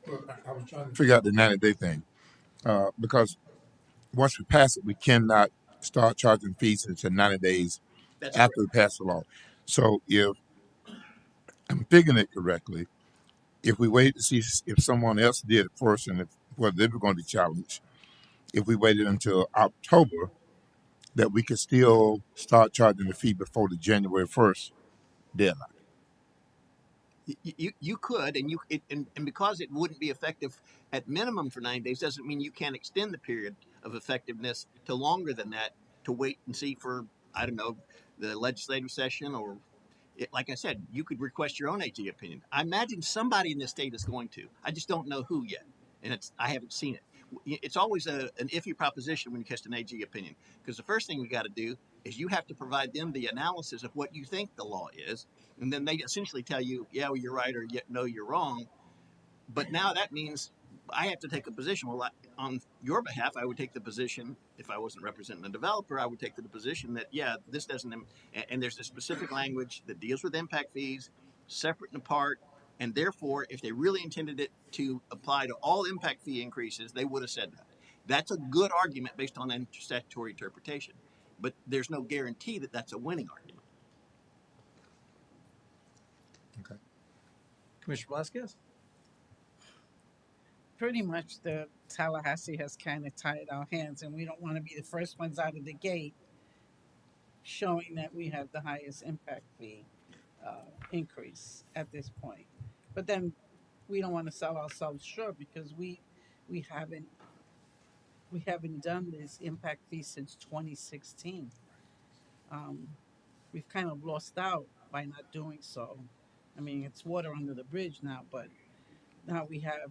Well, I was trying to figure out the 90-day thing because once we pass it, we cannot start charging fees until 90 days That's after correct. we pass the law. So if I'm figuring it correctly, if we wait to see if someone else did it first and whether they were going to be challenged, if we waited until October, that we could still start charging the fee before the January 1st deadline. You could, and because it wouldn't be effective at minimum for 9 days doesn't mean you can't extend the period of effectiveness to longer than that to wait and see for, I don't know, the legislative session or like I said, you could request your own AG opinion. I imagine somebody in this state is going to. I just don't know who yet, and I haven't seen it. It's always an iffy proposition when you catch an AG opinion because the first thing you got to do is you have to provide them the analysis of what you think the law is, and then they essentially tell you, yeah, well, you're right, or no, you're wrong. But now that means I have to take a position. Well, on your behalf, I would take the position, if I wasn't representing a developer, I would take the position that, yeah, this doesn't, and there's a specific language that deals with impact fees, separate and apart. And therefore, if they really intended it to apply to all impact fee increases, they would have said that. That's a good argument based on statutory interpretation. But there's no guarantee that that's a winning argument. Okay. Commissioner Velasquez? Pretty much the Tallahassee has kind of tied our hands, and we don't want to be the first ones out of the gate showing that we have the highest impact fee increase at this point. But then we don't want to sell ourselves short because we haven't we haven't done this impact fee since 2016. Um, we've kind of lost out by not doing so. I mean, it's water under the bridge now, but now we have.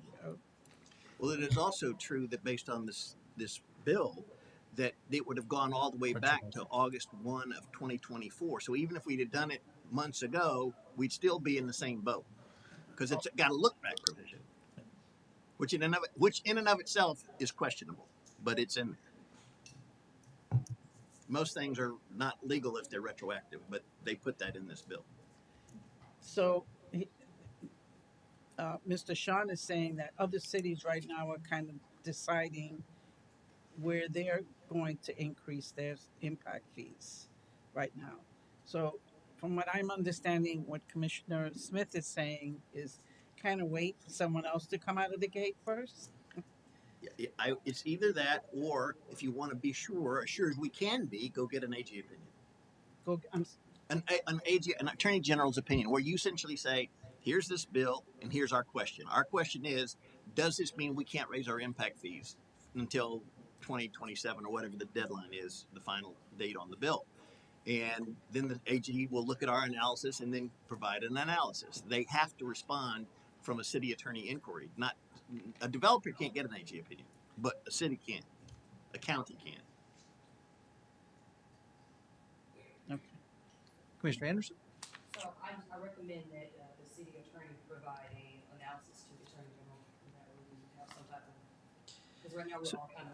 Well, it is also true that based on this bill, that it would have gone all the way back to August 1 of 2024. So even if we'd have done it months ago, we'd still be in the same boat because it's got a look back provision, which in and of itself is questionable, but it's in there. Most things are not legal if they're retroactive, but they put that in this bill. So, Mr. Sean is saying that other cities right now are kind of deciding where they're going to increase their impact fees right now. So, from what I'm understanding, what Commissioner Smith is saying is kind of wait for someone else to come out of the gate first. It's either that, or if you want to be sure as we can be, go get an AG opinion. Go. An attorney general's opinion, where you essentially say, here's this bill and here's our question. Our question is, does this mean we can't raise our impact fees until 2027 or whatever the deadline is, the final date on the bill? And then the AG will look at our analysis and then provide an analysis. They have to respond from a city attorney inquiry. Not a developer can't get an AG opinion, but a city can, a county can. Commissioner Anderson? So I recommend that the city attorney provide a analysis to the attorney general, and that way we have some type of, because right now we're So, all kind of,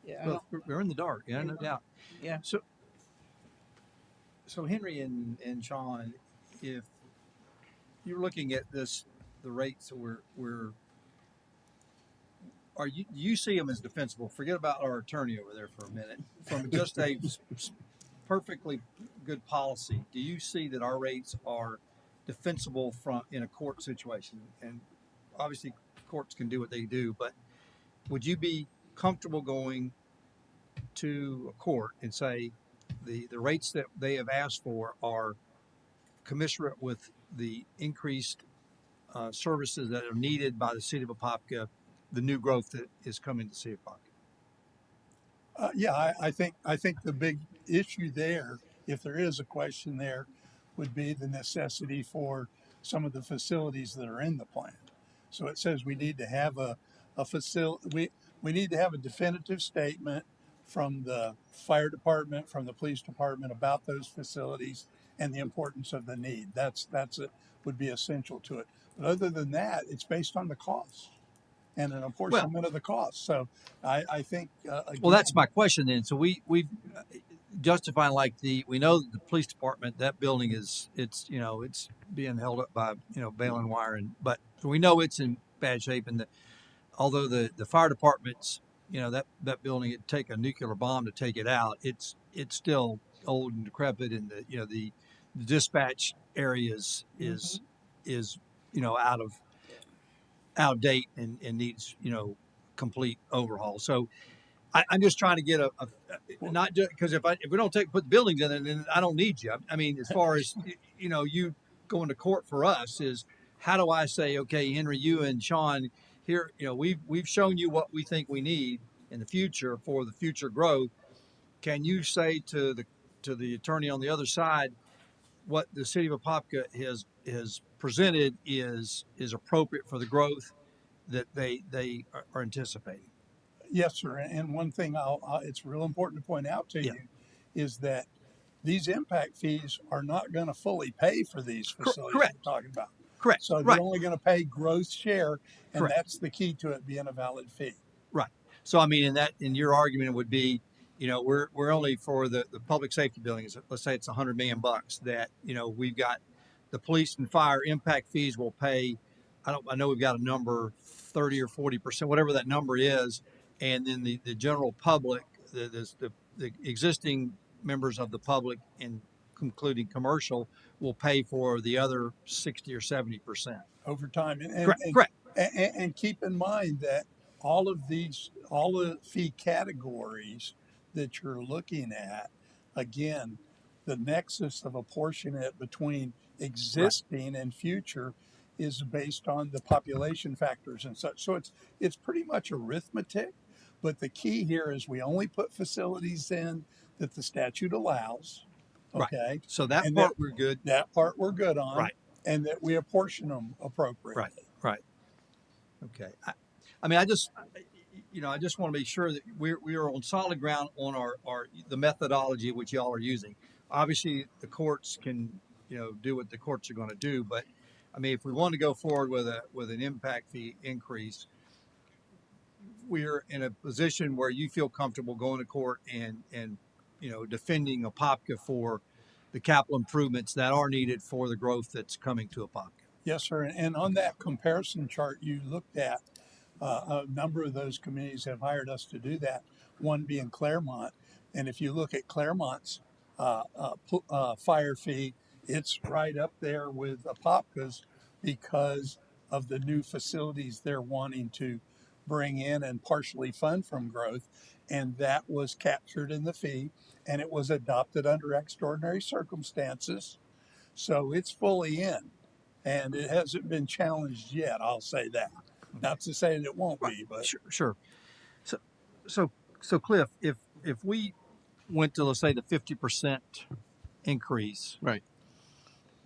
Yeah, I well, don't. we're in the dark, yeah, You no know, doubt. yeah. So, so Henry and Sean, if you're looking at this, the rates that we're are you, you see them as defensible? Forget about our attorney over there for a minute. From just a perfectly good policy, do you see that our rates are defensible from in a court situation? And obviously, courts can do what they do, but would you be comfortable going to a court and say the rates that they have asked for are commensurate with the increased services that are needed by the city of Apopka, the new growth that is coming to the city of Apopka? Yeah, I think the big issue there, if there is a question there, would be the necessity for some of the facilities that are in the plan. So it says we need to have a facility. We need to have a definitive statement from the fire department, from the police department about those facilities and the importance of the need. That's it would be essential to it. But other than that, it's based on the cost and an Well, apportionment of the cost. So I think well, again, that's my question then. So we justify like we know that the police department, that building is, it's, you know, it's being held up by, you know, baling wire, and but so we know it's in bad shape, and although the fire department's, you know, that building, it'd take a nuclear bomb to take it out. It's still old and decrepit, and the, you know, the dispatch areas Mm-hmm. is, you know, out of date, and needs, you know, complete overhaul. So I'm just trying to get a not just because if we don't put the buildings in it, then I don't need you. I mean, as far as you know, you going to court for us is, how do I say, okay, Henry, you and Sean, here, you know, we've shown you what we think we need in the future for the future growth. Can you say to the attorney on the other side what the city of Apopka has presented is appropriate for the growth that they are anticipating? yes, sir. And one thing it's real important to point out to Yeah, you is that these impact fees are not going to fully pay for these facilities correct, we're talking about. correct, So they're right. only going to pay gross share, and Correct. that's the key to it being a valid fee. Right. So I mean, in your argument would be, you know, we're only for the public safety buildings. Let's say it's $100 million that, you know, we've got the police and fire impact fees will pay. I know we've got a number, 30 or 40%, whatever that number is, and then the general public, the existing members of the public, including commercial, will pay for the other 60 or 70%. Over time. Correct. Correct. And keep in mind that all the fee categories that you're looking at, again, the nexus of apportioning it between Right. existing and future is based on the population factors and such. So it's pretty much arithmetic, but the key here is we only put facilities in that the statute allows. Right. Okay. So that And part we're good. that part we're good on, Right. and that we apportion them appropriately. Right. Right. Okay. I mean, I just, you know, I just want to be sure that we are on solid ground on our the methodology which y'all are using. Obviously, the courts can, you know, do what the courts are going to do, but I mean, if we want to go forward with an impact fee increase, we're in a position where you feel comfortable going to court and you know, defending Apopka for the capital improvements that are needed for the growth that's coming to Apopka. Yes, sir. And on that comparison chart you looked at, a number of those communities have hired us to do that, one being Claremont. And if you look at Claremont's fire fee, it's right up there with Apopka's because of the new facilities they're wanting to bring in and partially fund from growth. And that was captured in the fee, and it was adopted under extraordinary circumstances. So it's fully in, and it hasn't been challenged yet. I'll say that. Not to say that it won't Right. be, but Sure. Sure. So, so, so Cliff, if we went to, let's say, the 50% increase Right.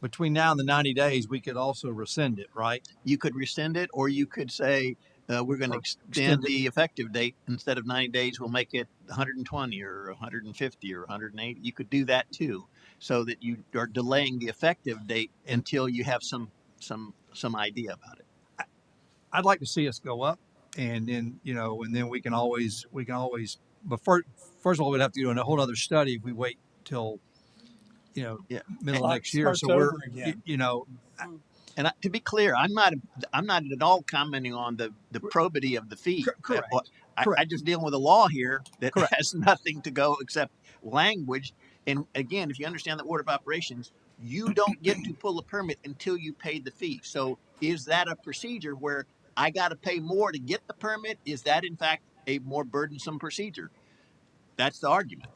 between now and the 90 days, we could also rescind it, right? You could rescind it, or you could say we're going to Or extend extend it. the effective date. Instead of 90 days, we'll make it 120 or 150 or 180. You could do that too. so that you are delaying the effective date until you have some idea about it. I'd like to see us go up, and then and then we can always. But first of all, we'd have to do a whole other study if we wait till Yeah. middle of Clock next year. So starts we're over again. And to be clear, I'm not at all commenting on the probity of the fee. Correct. I Correct. just dealing with a law here that Correct. has nothing to go except language. And again, if you understand the order of operations, you don't get to pull a permit until you pay the fee. So is that a procedure where I got to pay more to get the permit? Is that in fact a more burdensome procedure? That's the argument.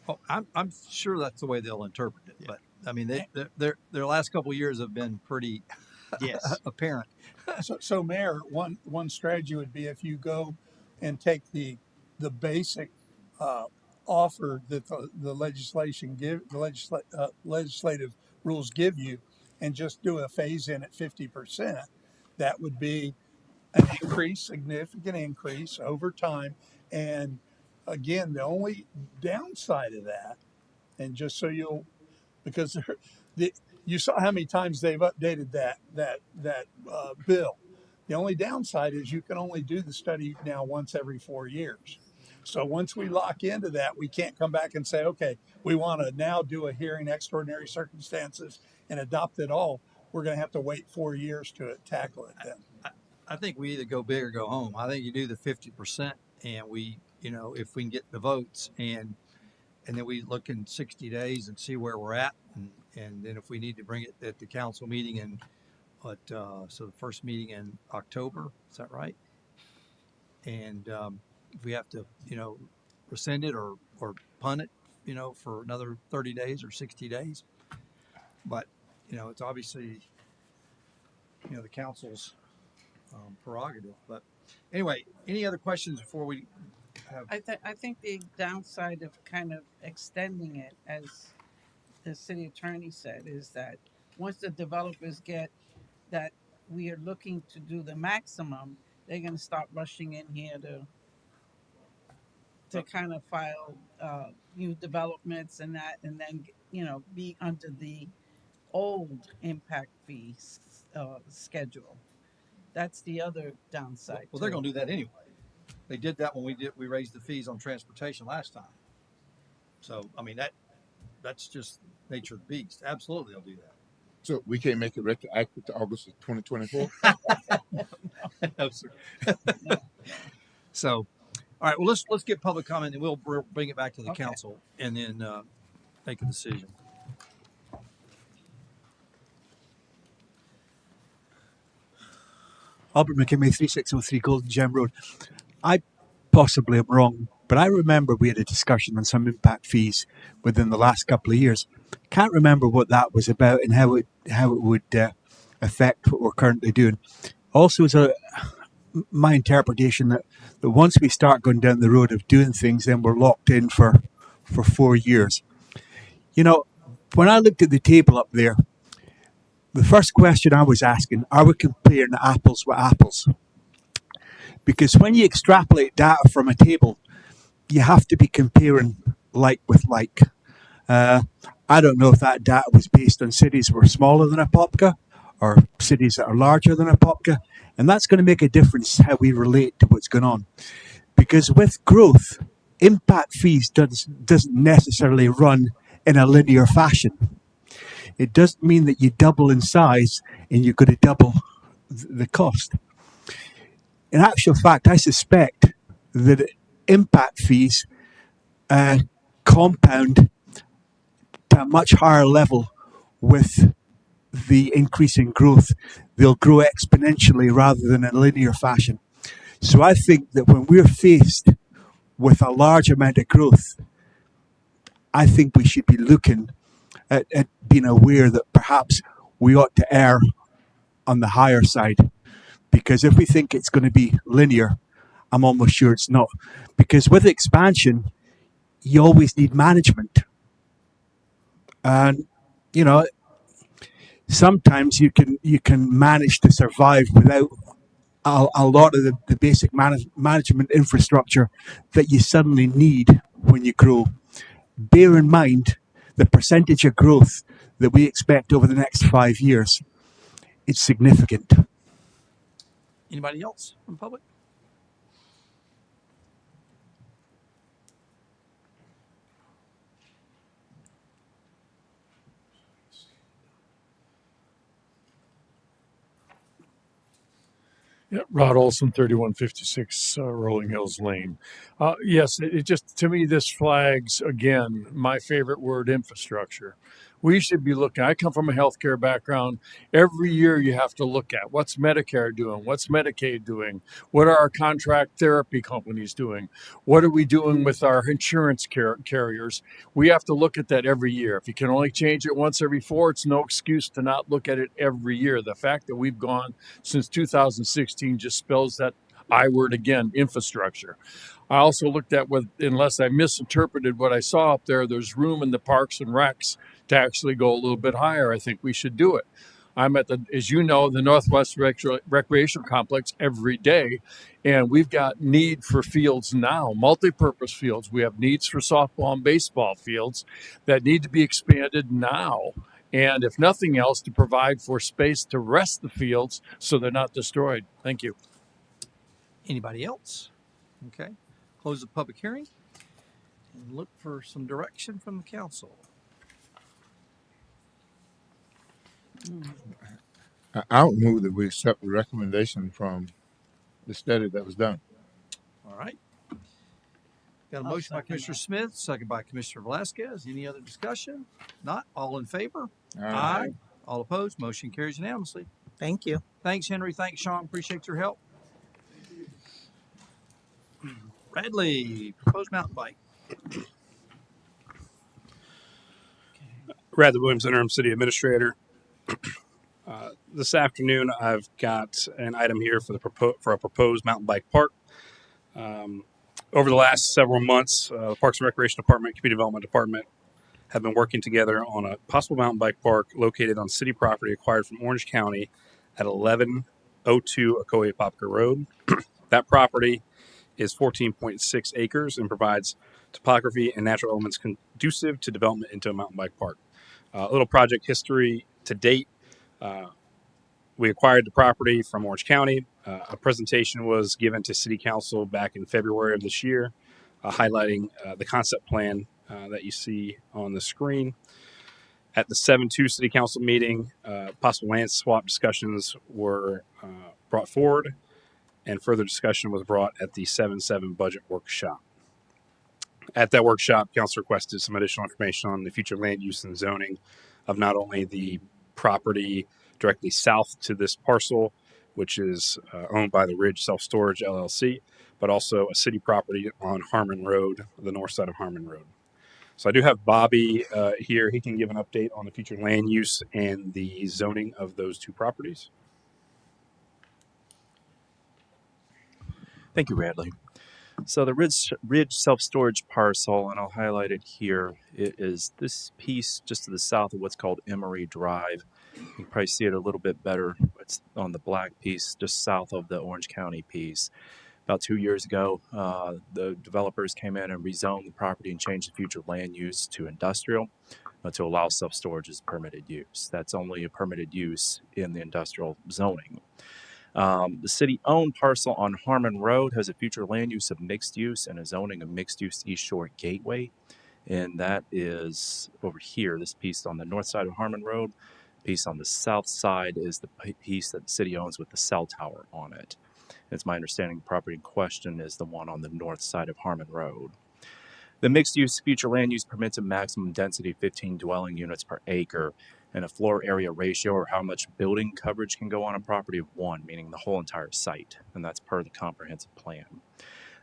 Oh, I'm sure that's the way they'll interpret it. Yeah. But I mean, their last couple of years have been pretty Yes. apparent. So, Mayor, one strategy would be if you go and take the basic uh, offer that the legislative rules give you, and just do a phase in at 50%. That would be an increase, significant increase over time. And again, the only downside of that, and just so you'll, because you saw how many times they've updated that bill. The only downside is you can only do the study now once every 4 years. So once we lock into that, we can't come back and say, okay, we want to now do a hearing, extraordinary circumstances, and adopt it all. We're going to have to wait 4 years to tackle it then. I think we either go big or go home. I think you do the 50%, and if we can get the votes, and then we look in 60 days and see where we're at, and then if we need to bring it at the council meeting so the first meeting in October, is that right? And if we have to, rescind it or punt it, for another 30 days or 60 days, but it's obviously the council's prerogative. But anyway, any other questions before we have? I think the downside of kind of extending it, as the city attorney said, is that once the developers get that we are looking to do the maximum, they're going to start rushing in here to kind of file new developments and that, and then be under the old impact fees schedule. That's the other downside. Well, they're going to do that anyway. They did that when we raised the fees on transportation last time. So I mean that's just nature of the beast. Absolutely, they'll do that. So we can't make it retroactive to August of 2024? No, sir. So, all right. Well, let's get public comment, and we'll bring it back to the council, and then make a decision. Albert McKinley, 3603 Golden Gem Road. I possibly am wrong, but I remember we had a discussion on some impact fees within the last couple of years. Can't remember what that was about and how it would affect what we're currently doing. Also, is my interpretation that once we start going down the road of doing things, then we're locked in for 4 years. When I looked at the table up there, the first question I was asking, are we comparing apples with apples? Because when you extrapolate data from a table, you have to be comparing like with like. I don't know if that data was based on cities that were smaller than Apopka or cities that are larger than Apopka, and that's going to make a difference how we relate to what's going on. Because with growth, impact fees doesn't necessarily run in a linear fashion. It doesn't mean that you double in size and you're going to double the cost. In actual fact, I suspect that impact fees compound to a much higher level with the increase in growth. They'll grow exponentially rather than in a linear fashion. So I think that when we're faced with a large amount of growth, I think we should be looking at being aware that perhaps we ought to err on the higher side. Because if we think it's going to be linear, I'm almost sure it's not. Because with expansion, you always need management. And, sometimes you can manage to survive without a lot of the basic management infrastructure that you suddenly need when you grow. Bear in mind the percentage of growth that we expect over the next 5 years, it's significant. Anybody else from public? Yeah, Rod Olson, 3156 Rolling Hills Lane. Yes, it just, to me, this flags, again, my favorite word, infrastructure. We should be looking, I come from a healthcare background. Every year you have to look at what's Medicare doing? What's Medicaid doing? What are our contract therapy companies doing? What are we doing with our insurance carriers? We have to look at that every year. If you can only change it once every 4, it's no excuse to not look at it every year. The fact that we've gone since 2016 just spells that I word again, infrastructure. I also looked at with, unless I misinterpreted what I saw up there, there's room in the parks and recs to actually go a little bit higher. I think we should do it. I'm at the, as you know, the Northwest Recreation Complex every day, and we've got need for fields now, multi-purpose fields. We have needs for softball and baseball fields that need to be expanded now. And if nothing else, to provide for space to rest the fields so they're not destroyed. Thank you. Anybody else? Okay. Close the public hearing and look for some direction from the council. I would move that we accept the recommendation from the study that was done. All right. Got a motion by Commissioner Smith, second by Commissioner Velasquez. Any other discussion? Not. All in favor? Aye. All opposed? Motion carries unanimously. Thank you. Thanks, Henry. Thanks, Sean. Appreciate your help. Bradley, proposed mountain bike. Bradley Williams, interim city administrator. This afternoon, I've got an item here for a proposed mountain bike park. Over the last several months, the Parks and Recreation Department, Community Development Department have been working together on a possible mountain bike park located on city property acquired from Orange County at 1102 Apopka Road. That property is 14.6 acres and provides topography and natural elements conducive to development into a mountain bike park. A little project history to date. We acquired the property from Orange County. A presentation was given to City Council back in February of this year, highlighting the concept plan that you see on the screen. At the 7-2 City Council meeting, possible land swap discussions were brought forward, and further discussion was brought at the 7-7 budget workshop. At that workshop, Council requested some additional information on the future land use and zoning of not only the property directly south to this parcel, which is owned by the Ridge Self-Storage LLC, but also a city property on Harmon Road, the north side of Harmon Road. So I do have Bobby here. He can give an update on the future land use and the zoning of those two properties. Thank you, Bradley. So the Ridge self-storage parcel, and I'll highlight it here, it is this piece just to the south of what's called Emery Drive. You can probably see it a little bit better. It's on the black piece just south of the Orange County piece. About 2 years ago, the developers came in and rezoned the property and changed the future land use to industrial to allow self-storage as permitted use. That's only a permitted use in the industrial zoning. The city-owned parcel on Harmon Road has a future land use of mixed use and a zoning of mixed use East Shore Gateway. And that is over here, this piece on the north side of Harmon Road. Piece on the south side is the piece that the city owns with the cell tower on it. It's my understanding the property in question is the one on the north side of Harmon Road. The mixed-use future land use permits a maximum density of 15 dwelling units per acre and a floor area ratio, or how much building coverage can go on a property, of 1, meaning the whole entire site, and that's per the comprehensive plan.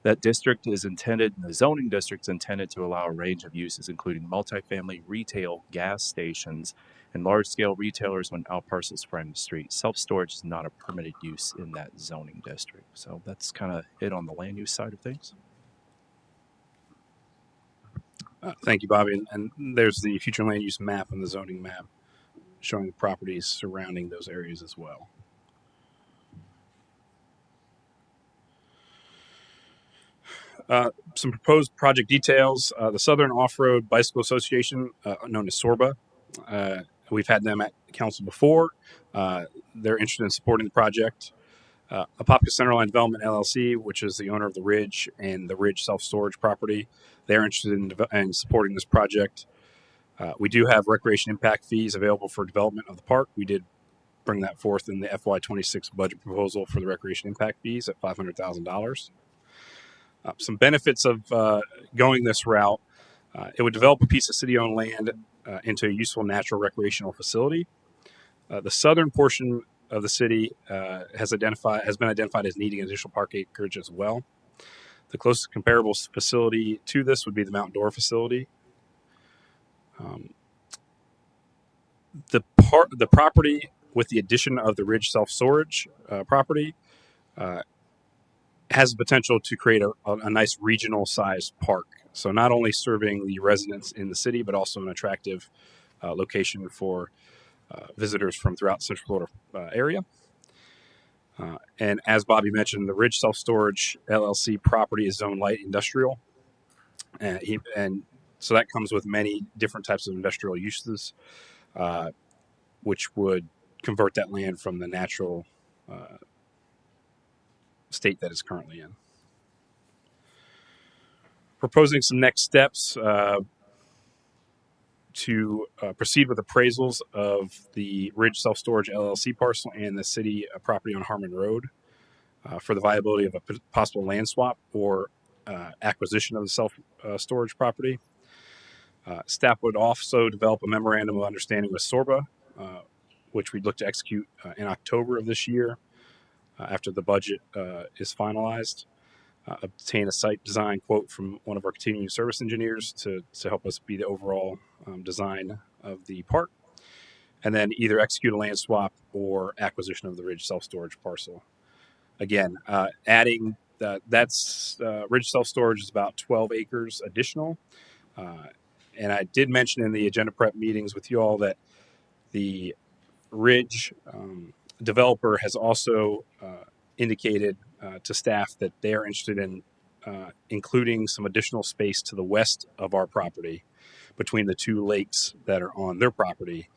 That district is intended, the zoning district is intended to allow a range of uses, including multifamily, retail, gas stations, and large-scale retailers when out parcels frame the street. Self-storage is not a permitted use in that zoning district. So that's kind of it on the land use side of things. Thank you, Bobby. And there's the future land use map and the zoning map showing the properties surrounding those areas as well. Some proposed project details. The Southern Off-Road Bicycle Association, known as SORBA, we've had them at council before. They're interested in supporting the project. Apopka Centerline Development LLC, which is the owner of the Ridge and the Ridge self-storage property, they're interested in supporting this project. We do have recreation impact fees available for development of the park. We did bring that forth in the FY26 budget proposal for the recreation impact fees at $500,000. Some benefits of going this route: it would develop a piece of city-owned land into a useful natural recreational facility. The southern portion of the city has been identified as needing additional park acreage as well. The closest comparable facility to this would be the Mount Dora facility. The property, with the addition of the Ridge self-storage property, has the potential to create a nice regional sized park. So not only serving the residents in the city, but also an attractive location for visitors from throughout the Central Florida area. And as Bobby mentioned, the Ridge Self-Storage LLC property is zoned light industrial. And so that comes with many different types of industrial uses, which would convert that land from the natural state that it's currently in. Proposing some next steps to proceed with appraisals of the Ridge Self-Storage LLC parcel and the city property on Harmon Road for the viability of a possible land swap or acquisition of the self-storage property. Staff would also develop a memorandum of understanding with SORBA, which we'd look to execute in October of this year after the budget is finalized. Obtain a site design quote from one of our continuing service engineers to help us be the overall design of the park, and then either execute a land swap or acquisition of the Ridge self-storage parcel. Again, adding that's Ridge self-storage is about 12 acres additional. And I did mention in the agenda prep meetings with you all that the Ridge developer has also indicated to staff that they are interested in including some additional space to the west of our property between the two lakes that are on their property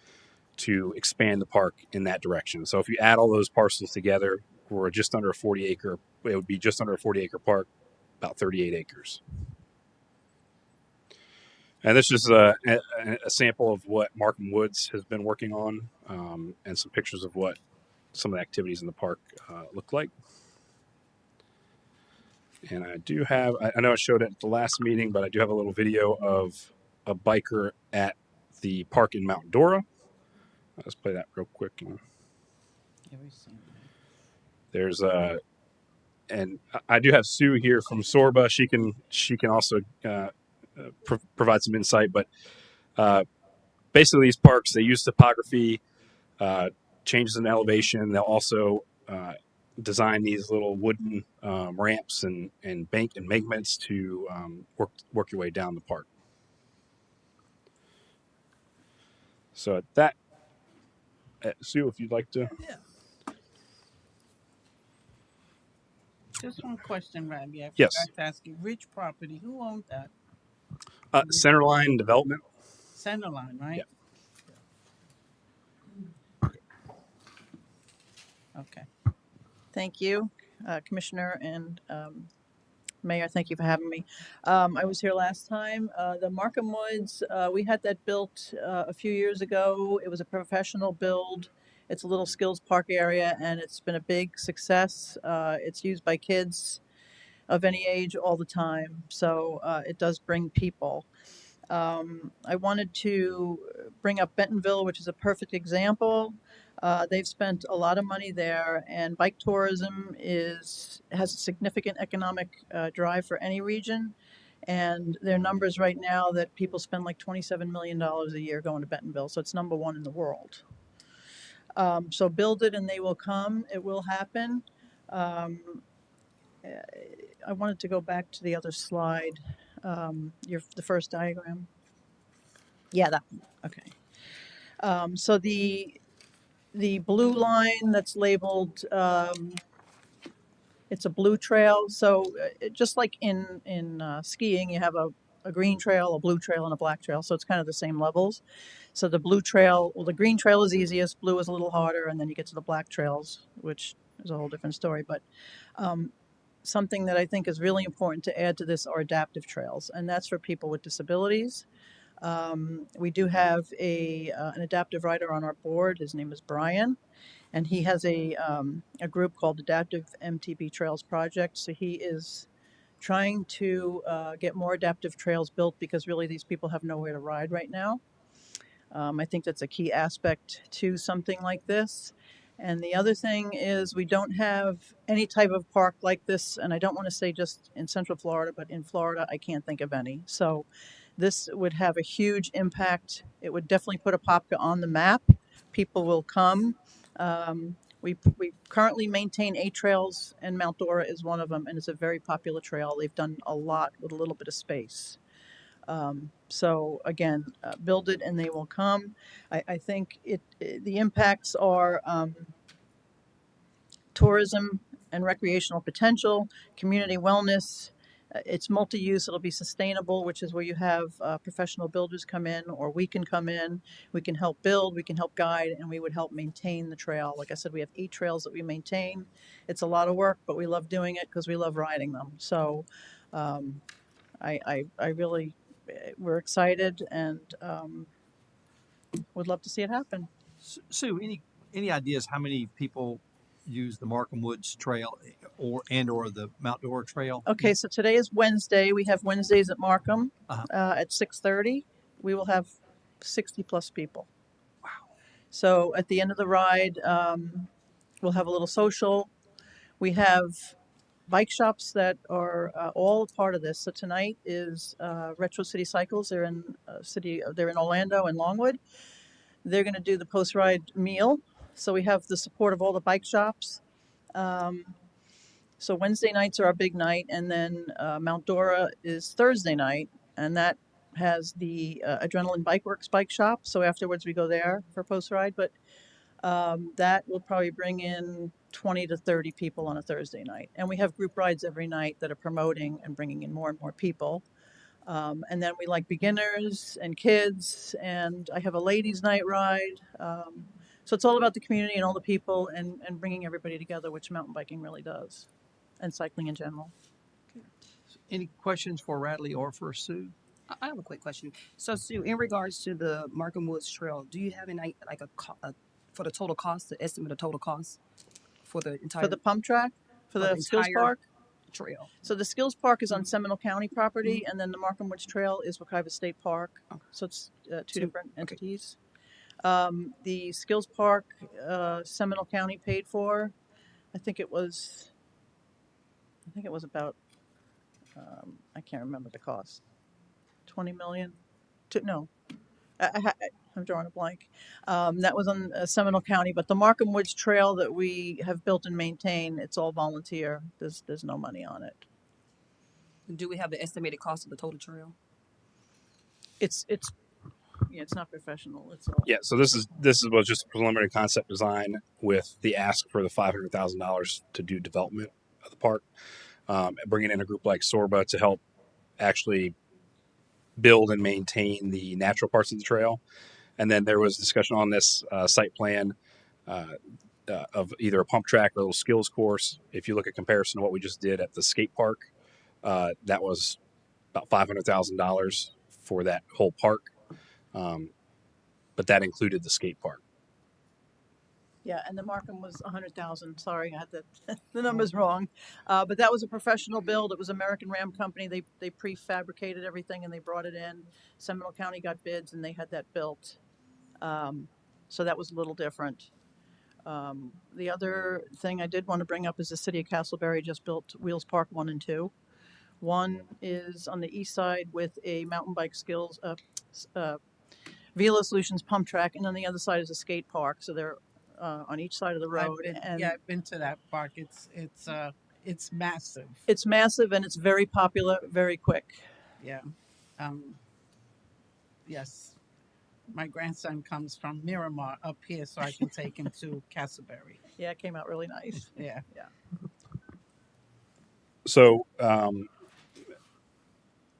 to expand the park in that direction. So if you add all those parcels together, we're just under a 40 acre, it would be just under a 40 acre park, about 38 acres. And this is a sample of what Markham Woods has been working on, and some pictures of what some of the activities in the park look like. And I do have, I know I showed it at the last meeting, but I do have a little video of a biker at the park in Mount Dora. Let's play that real quick. There's and I do have Sue here from SORBA. She can also provide some insight, but basically these parks, they use topography, changes in elevation. They'll also design these little wooden ramps and bank embankments to work your way down the park. So at that, Sue, if you'd like to. Yeah. Just one question, Randy. I Yes. forgot to ask you. Ridge property, who owned that? Centerline Development. Centerline, right? Yeah. Okay. Thank you, Commissioner and Mayor. Thank you for having me. I was here last time. The Markham Woods, we had that built a few years ago. It was a professional build. It's a little skills park area, and it's been a big success. It's used by kids of any age all the time, so it does bring people. I wanted to bring up Bentonville, which is a perfect example. They've spent a lot of money there, and bike tourism has a significant economic drive for any region. And their numbers right now that people spend like $27 million a year going to Bentonville, so it's number one in the world. So build it and they will come. It will happen. I wanted to go back to the other slide, the first diagram. Yeah, that one. Okay. So the blue line that's labeled It's a blue trail, so just like in skiing, you have a green trail, a blue trail, and a black trail. So it's kind of the same levels. So the blue trail, well, the green trail is easiest, blue is a little harder, and then you get to the black trails, which is a whole different story. But um, something that I think is really important to add to this are adaptive trails, and that's for people with disabilities. We do have an adaptive rider on our board. His name is Brian, and he has a group called Adaptive MTB Trails Project. So he is trying to get more adaptive trails built because really these people have nowhere to ride right now. I think that's a key aspect to something like this. And the other thing is we don't have any type of park like this, and I don't want to say just in Central Florida, but in Florida, I can't think of any. So this would have a huge impact. It would definitely put Apopka on the map. People will come. We currently maintain 8 trails, and Mount Dora is one of them, and it's a very popular trail. They've done a lot with a little bit of space. So again, build it and they will come. I think the impacts are tourism and recreational potential, community wellness. It's multi-use. It'll be sustainable, which is where you have professional builders come in, or we can come in. We can help build, we can help guide, and we would help maintain the trail. Like I said, we have 8 trails that we maintain. It's a lot of work, but we love doing it because we love riding them. So um, I really, we're excited and would love to see it happen. Sue, any ideas how many people use the Markham Woods Trail or the Mount Dora Trail? Okay, so today is Wednesday. We have Wednesdays at Markham Uh-huh. at 6:30. We will have 60 plus people. Wow. So at the end of the ride, we'll have a little social. We have bike shops that are all part of this. So tonight is Retro City Cycles. They're in Orlando and Longwood. They're going to do the post ride meal. So we have the support of all the bike shops. So Wednesday nights are our big night, and then Mount Dora is Thursday night, and that has the Adrenaline Bike Works bike shop. So afterwards we go there for post ride, but that will probably bring in 20 to 30 people on a Thursday night. And we have group rides every night that are promoting and bringing in more and more people. And then we like beginners and kids, and I have a ladies' night ride. So it's all about the community and all the people and bringing everybody together, which mountain biking really does, and cycling in general. Any questions for Radley or for Sue? I have a quick question. So, Sue, in regards to the Markham Woods Trail, do you have any for the total cost, the estimate of total cost for the entire For the pump track, for the skills entire park. trail? So the skills park is on Seminole County property, and then the Markham Woods Trail is Wekiva State Park. Okay. So it's two different entities. The skills park, Seminole County paid for. I think it was about. I can't remember the cost. 20 million. No, I'm drawing a blank. That was on Seminole County, but the Markham Woods Trail that we have built and maintained, it's all volunteer. There's no money on it. Do we have the estimated cost of the total trail? It's not professional. It's all. Yeah, so this was just a preliminary concept design with the ask for the $500,000 to do development of the park, bringing in a group like Sorba to help actually build and maintain the natural parts of the trail. And then there was discussion on this site plan of either a pump track or a little skills course. If you look at comparison to what we just did at the skate park, that was about $500,000 for that whole park. But that included the skate park. Yeah, and the Markham was 100,000. Sorry, I had the numbers wrong. But that was a professional build. It was American Ram Company. They prefabricated everything and they brought it in. Seminole County got bids and they had that built. So that was a little different. The other thing I did want to bring up is the city of Castleberry just built Wheels Park 1 and 2. One is on the east side with a mountain bike skills, Velo Solutions pump track, and on the other side is a skate park. So they're on each side of the road. I've been to that park. It's massive. It's massive and it's very popular, very quick. Yeah. Yes. My grandson comes from Miramar up here, so I can take him to Castleberry. Yeah, it came out really nice. Yeah. Yeah. So,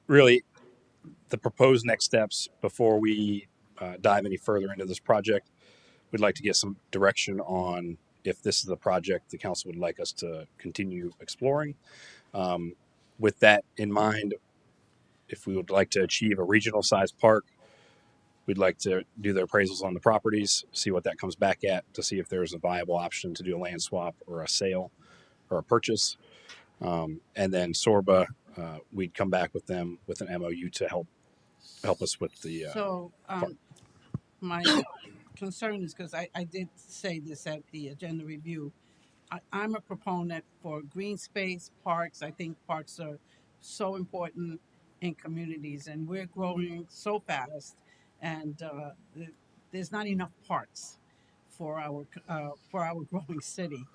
really, the proposed next steps before we dive any further into this project, we'd like to get some direction on if this is a project the council would like us to continue exploring. With that in mind, if we would like to achieve a regional sized park, we'd like to do the appraisals on the properties, see what that comes back at, to see if there's a viable option to do a land swap or a sale or a purchase. And then Sorba, we'd come back with them with an MOU to help us with the So, park. my concern is because I did say this at the agenda review. I'm a proponent for green space parks. I think parks are so important in communities, and we're growing so fast, and there's not enough parks for our growing city.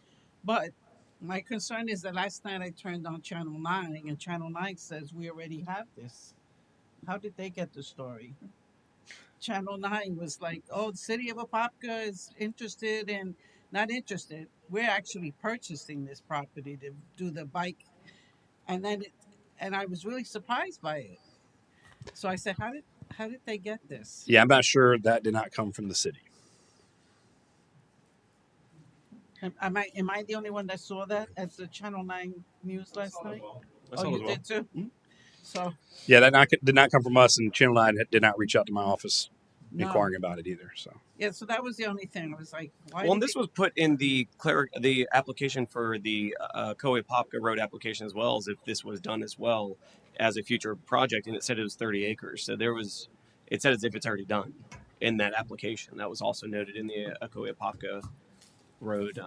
But my concern is that last night I turned on Channel 9, and Channel 9 says we already have this. How did they get the story? Channel 9 was like, oh, the city of Apopka is interested in, not interested. We're actually purchasing this property to do the bike. And then, and I was really surprised by it. So I said, how did they get this? Yeah, I'm not sure that did not come from the city. Am I the only one that saw that at the Channel 9 news last night? I saw it You as well. did too? So, Yeah, that did not come from us, and Channel 9 did not reach out to my office no. inquiring about it either. So Yeah, so that was the only thing. I was like, why? Well, and this was put in the application for the Apopka Road application as well, as if this was done as well as a future project, and it said it was 30 acres. So it said as if it's already done in that application. That was also noted in the Apopka Road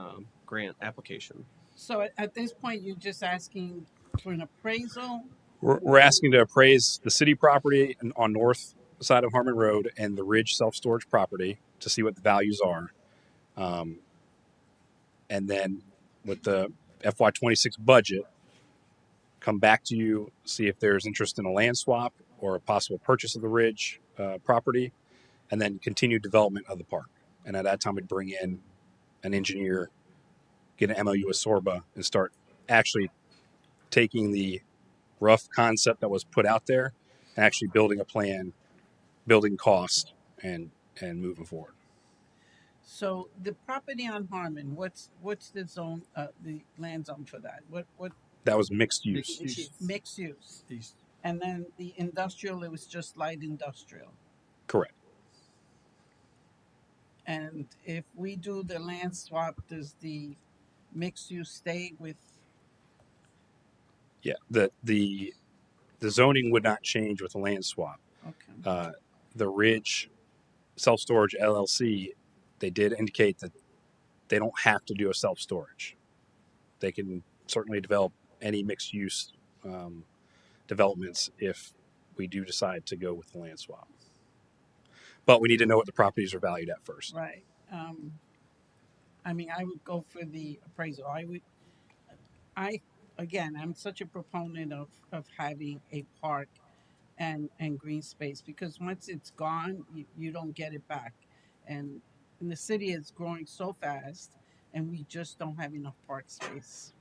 grant application. So at this point, you're just asking for an appraisal? we're asking to appraise the city property on north side of Harmon Road and the Ridge self-storage property to see what the values are. And then with the FY26 budget, come back to you, see if there's interest in a land swap or a possible purchase of the Ridge property, and then continue development of the park. And at that time, we'd bring in an engineer, get an MOU with Sorba, and start actually taking the rough concept that was put out there and actually building a plan, building cost, and moving forward. So the property on Harmon, what's the zone, the land zone for that? What That was mixed use. mixed use? And then the industrial, it was just light industrial. Correct. And if we do the land swap, does the mixed use stay with? Yeah, the zoning would not change with the land swap. Okay. The Ridge Self-Storage LLC, they did indicate that they don't have to do a self-storage. They can certainly develop any mixed-use developments if we do decide to go with the land swap. But we need to know what the properties are valued at first. Right. I mean, I would go for the appraisal. I'm such a proponent of having a park and green space, because once it's gone, you don't get it back. And the city is growing so fast, and we just don't have enough park space.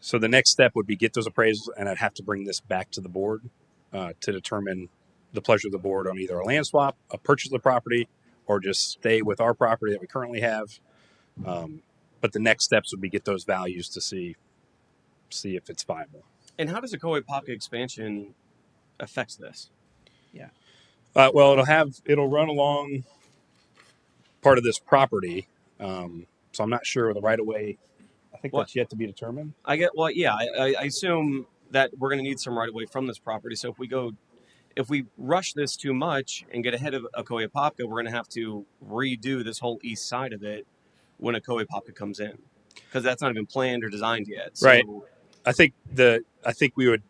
So the next step would be get those appraisals, and I'd have to bring this back to the board to determine the pleasure of the board on either a land swap, a purchase of the property, or just stay with our property that we currently have. But the next steps would be get those values to see if it's viable. And how does a Apopka expansion affects this? Yeah. Well, it'll run along part of this property. So I'm not sure the right of way. I think that's yet to be determined. I assume that we're going to need some right of way from this property. So if we rush this too much and get ahead of Apopka, we're going to have to redo this whole east side of it when Apopka comes in, because that's not even planned or designed yet. So, right. I think we would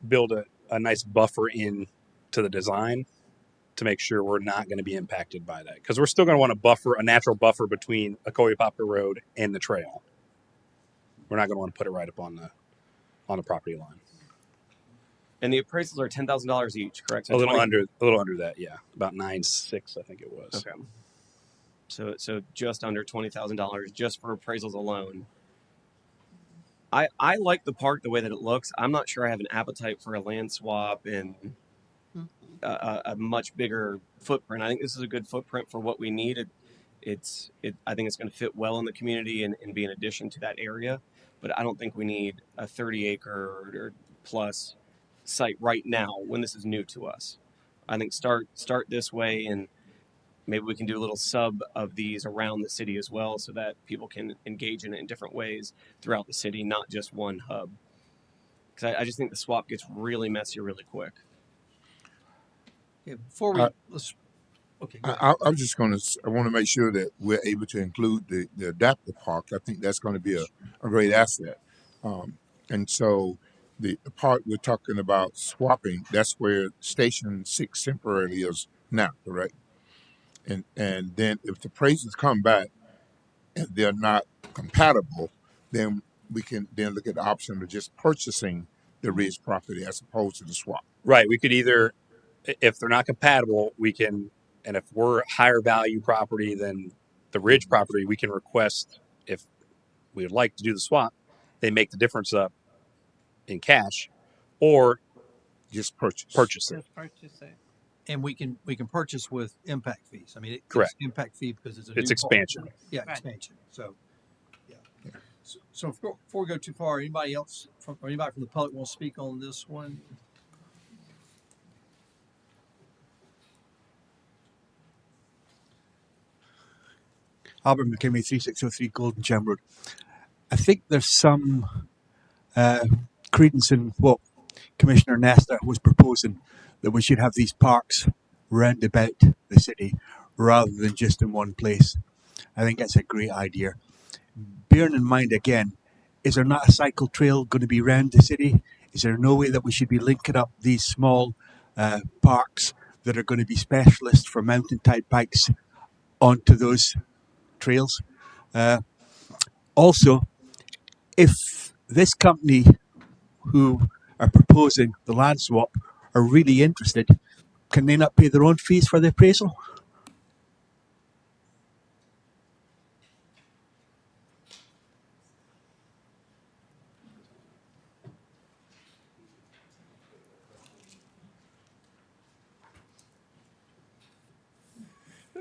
build a nice buffer in to the design to make sure we're not going to be impacted by that, because we're still going to want a natural buffer between Apopka Road and the trail. We're not going to want to put it right up on the property line. And the appraisals are $10,000 each, correct? So a little under that, yeah, about 9.6, I think it was. Okay. So just under $20,000 just for appraisals alone. I like the park the way that it looks. I'm not sure I have an appetite for a land swap and a much bigger footprint. I think this is a good footprint for what we need. I think it's going to fit well in the community and be an addition to that area. But I don't think we need a 30-acre or plus site right now when this is new to us. I think start this way, and maybe we can do a little sub of these around the city as well, so that people can engage in it in different ways throughout the city, not just one hub. Because I just think the swap gets really messy really quick. Okay, before we let's okay. Go ahead. I'm just going to. I want to make sure that we're able to include the adaptive park. I think that's going to be a great asset. And so the part we're talking about swapping, that's where Station 6 temporarily is now, correct? And then if the prices come back and they're not compatible, then we can then look at the option of just purchasing the Ridge property as opposed to the swap. Right. We could either, if they're not compatible, we can, and if we're higher value property than the Ridge property, we can request, if we would like to do the swap, they make the difference up in cash, or just purchase it. Just purchase it. And we can purchase with impact fees. I mean, Correct. It's impact fee because it's It's expansion. Park. Yeah, expansion. So, yeah. So before we go too far, anybody else or anybody from the public want to speak on this one? Albert McKinley, 3603 Golden Gem Road. I think there's some credence in what Commissioner Nesta was proposing, that we should have these parks round about the city rather than just in one place. I think that's a great idea. Bearing in mind, again, is there not a cycle trail going to be around the city? Is there no way that we should be linking up these small parks that are going to be specialists for mountain type bikes onto those trails? Also, if this company who are proposing the land swap are really interested, can they not pay their own fees for the appraisal?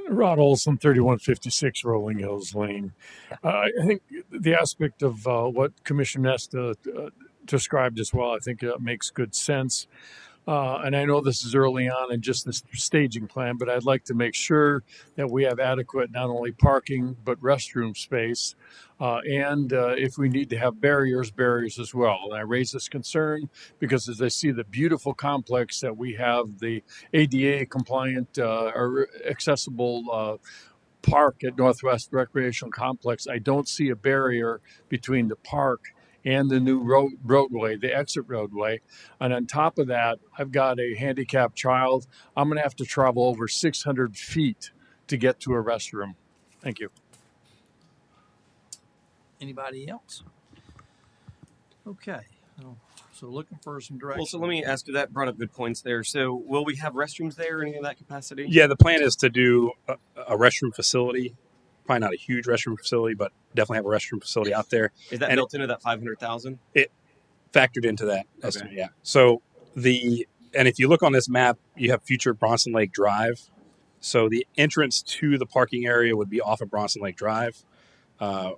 Rod Olson, 3156 Rolling Hills Lane. I think the aspect of what Commissioner Nesta described as well, I think makes good sense. And I know this is early on in just this staging plan, but I'd like to make sure that we have adequate not only parking but restroom space, and if we need to have barriers as well. And I raise this concern because as I see the beautiful complex that we have, the ADA compliant or accessible park at Northwest Recreational Complex, I don't see a barrier between the park and the new roadway, the exit roadway. And on top of that, I've got a handicapped child. I'm going to have to travel over 600 feet to get to a restroom. Thank you. Anybody else? Okay. So looking for some direction. Well, so let me ask you, that brought up good points there. So will we have restrooms there or any of that capacity? Yeah, the plan is to do a restroom facility. Probably not a huge restroom facility, but definitely have a restroom facility out there. Is that built into that 500,000? It factored into that estimate, yeah. So and if you look on this map, you have future Bronson Lake Drive. So the entrance to the parking area would be off of Bronson Lake Drive. And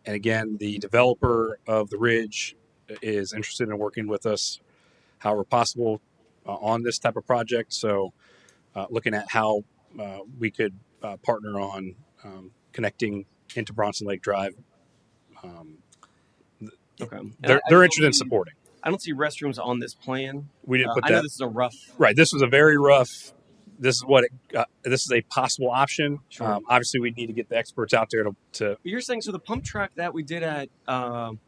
again, the developer of the Ridge is interested in working with us however possible on this type of project. So looking at how we could partner on connecting into Bronson Lake Drive. Okay. They're interested in supporting. I don't see restrooms on this plan. We didn't put that. I know this is a rough. Right. This was a very rough. This is what this is a possible option. Sure. Obviously, we need to get the experts out there to. You're saying so the pump track that we did at. Fran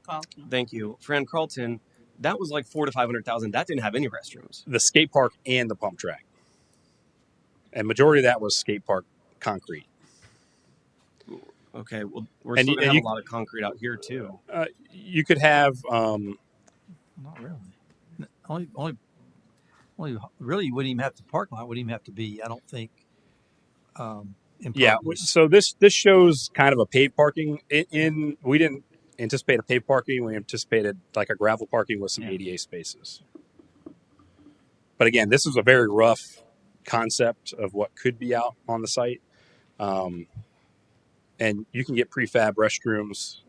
Carlton. Thank you, Fran Carlton. That was like $400,000 to $500,000. That didn't have any restrooms. The skate park and the pump track, and majority of that was skate park concrete. Okay, well, we're still gonna have a lot of concrete out here too. You could have. Not really. Only really, you wouldn't even have to parking lot. Wouldn't even have to be. I don't think. Yeah. So this shows kind of a paid parking. We didn't anticipated paved parking. We anticipated like a gravel parking with some Yeah. ADA spaces. But again, this is a very rough concept of what could be out on the site. And you can get prefab restrooms,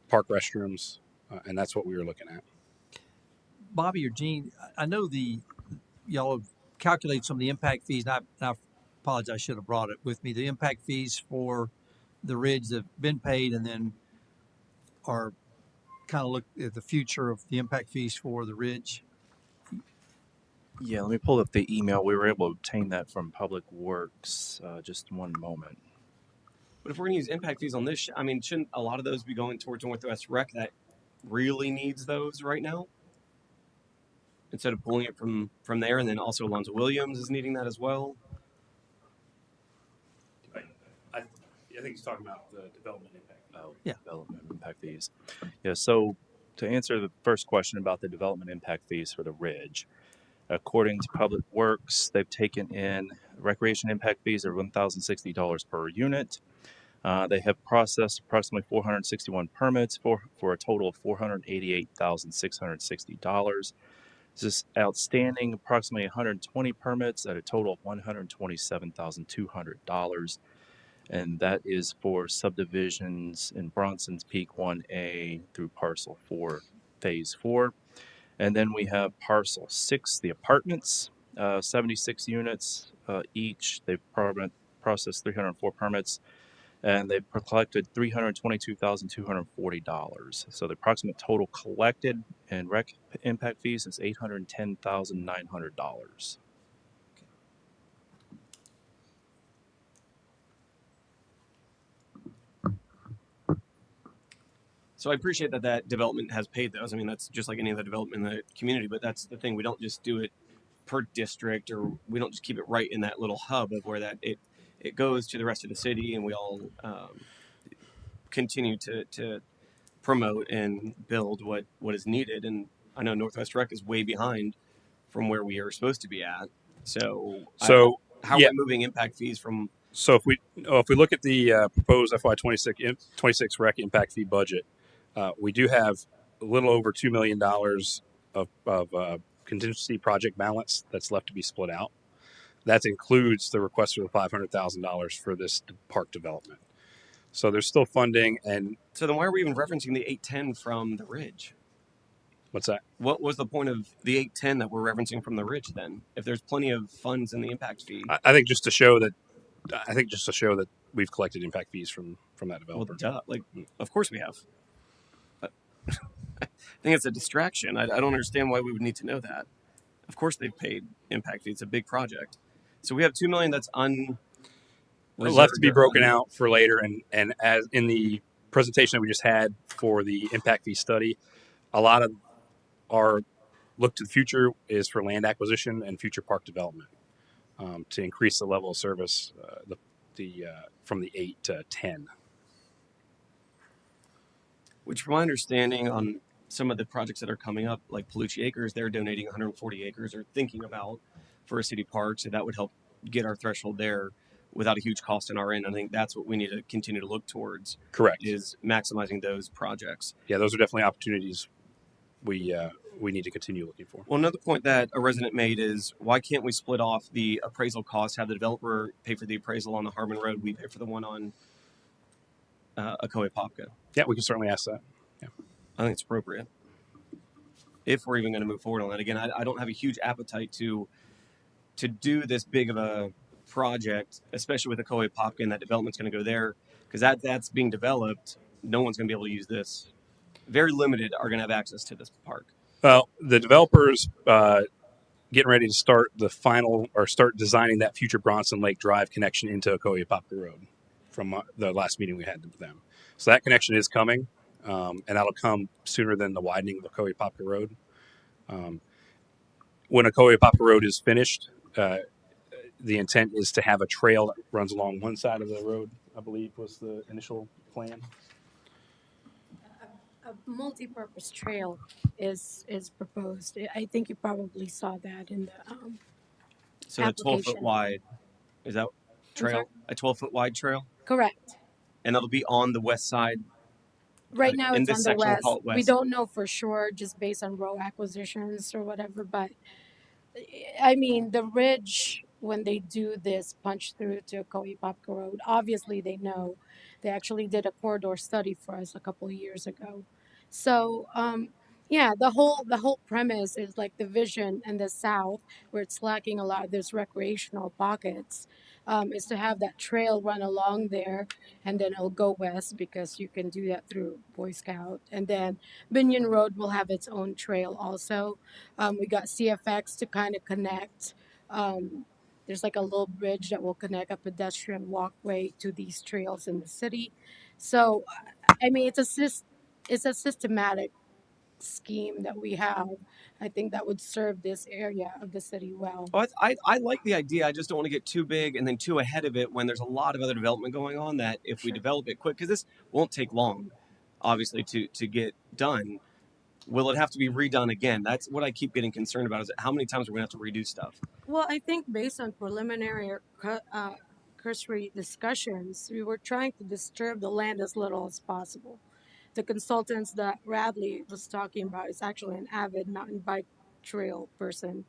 park restrooms, and that's what we were looking at. Bobby or Gene, I know y'all have calculated some of the impact fees, and I apologize, I should have brought it with me. The impact fees for the ridge that have been paid, and then are kind of look at the future of the impact fees for the ridge. Yeah, let me pull up the email. We were able to obtain that from Public Works. Just one moment. But if we're going to use impact fees on this, I mean, shouldn't a lot of those be going towards Northwest Rec that really needs those right now? Instead of pulling it from there, and then also Alonzo Williams is needing that as well. I think he's talking about the development impact. Oh, yeah, development impact fees. Yeah, so to answer the first question about the development impact fees for the ridge, according to Public Works, they've taken in recreation impact fees of $1,060 per unit. They have processed approximately 461 permits for a total of $488,660. This is outstanding approximately 120 permits at a total of $127,200. And that is for subdivisions in Bronson's Peak 1A through Parcel 4, Phase 4. And then we have Parcel 6, the apartments, 76 units each. They've processed 304 permits, and they've collected $322,240. So the approximate total collected in rec impact fees is $810,900. So I appreciate that development has paid those. I mean, that's just like any other development in the community, but that's the thing. We don't just do it per district, or we don't just keep it right in that little hub of where that it goes to the rest of the city, and we all continue to promote and build what is needed. And I know Northwest Rec is way behind from where we are supposed to be at. So how are we moving impact fees from? So if we look at the proposed FY 26 rec impact fee budget, we do have a little over $2 million of contingency project balance that's left to be split out. That includes the request for the $500,000 for this park development. So there's still funding. And so then why are we even referencing the 810 from the ridge? What's that? What was the point of the 810 that we're referencing from the ridge then? If there's plenty of funds in the impact fee, I think just to show that we've collected impact fees from that developer. Well, of course we have. But I think it's a distraction. I don't understand why we would need to know that. Of course they've paid impact fees. It's a big project. So we have $2 million that's left to be broken out for later. And as in the presentation that we just had for the impact fee study, a lot of our look to the future is for land acquisition and future park development to increase the level of service from the 8 to 10. Which, from my understanding, on some of the projects that are coming up, like Palucci Acres, they're donating 140 acres or thinking about for a city park. So that would help get our threshold there without a huge cost on our end. I think that's what we need to continue to look towards. Correct. Is maximizing those projects. Yeah, those are definitely opportunities we need to continue looking for. Well, another point that a resident made is, why can't we split off the appraisal costs, have the developer pay for the appraisal on the Harmon Road, we pay for the one on Apopka? Yeah, we can certainly ask that. Yeah, I think it's appropriate. If we're even going to move forward on that. Again, I don't have a huge appetite to do this big of a project, especially with Apopka, and that development's going to go there, because that's being developed. No one's going to be able to use this. Very limited are going to have access to this park. Well, the developers getting ready to start start designing that future Bronson Lake Drive connection into Apopka Road from the last meeting we had with them. So that connection is coming, and that'll come sooner than the widening of Apopka Road. When Apopka Road is finished, the intent is to have a trail that runs along one side of the road, I believe was the initial plan. A multi-purpose trail is proposed. I think you probably saw that in the so the 12-foot wide, is that trail a 12-foot wide trail? Correct. And that'll be on the west side Right now In it's this on the section, we'll west. call it We west. don't know for sure just based on row acquisitions or whatever, but I mean, the ridge, when they do this punch through to Apopka Road, obviously they know. They actually did a corridor study for us a couple of years ago. So, yeah, the whole premise is like the vision in the south, where it's lacking a lot of those recreational pockets, is to have that trail run along there, and then it'll go west because you can do that through Boy Scout, and then Binion Road will have its own trail also. We got CFX to kind of connect. There's like a little bridge that will connect a pedestrian walkway to these trails in the city. So, I mean, it's a systematic scheme that we have. I think that would serve this area of the city well. Oh, I like the idea. I just don't want to get too big and then too ahead of it when there's a lot of other development going on. That if we develop it quick, because this won't take long, obviously, to get done. Will it have to be redone again? That's what I keep getting concerned about. Is how many times are we going to have to redo stuff? Well, I think based on preliminary or cursory discussions, we were trying to disturb the land as little as possible. The consultants that Radley was talking about is actually an avid mountain bike trail person.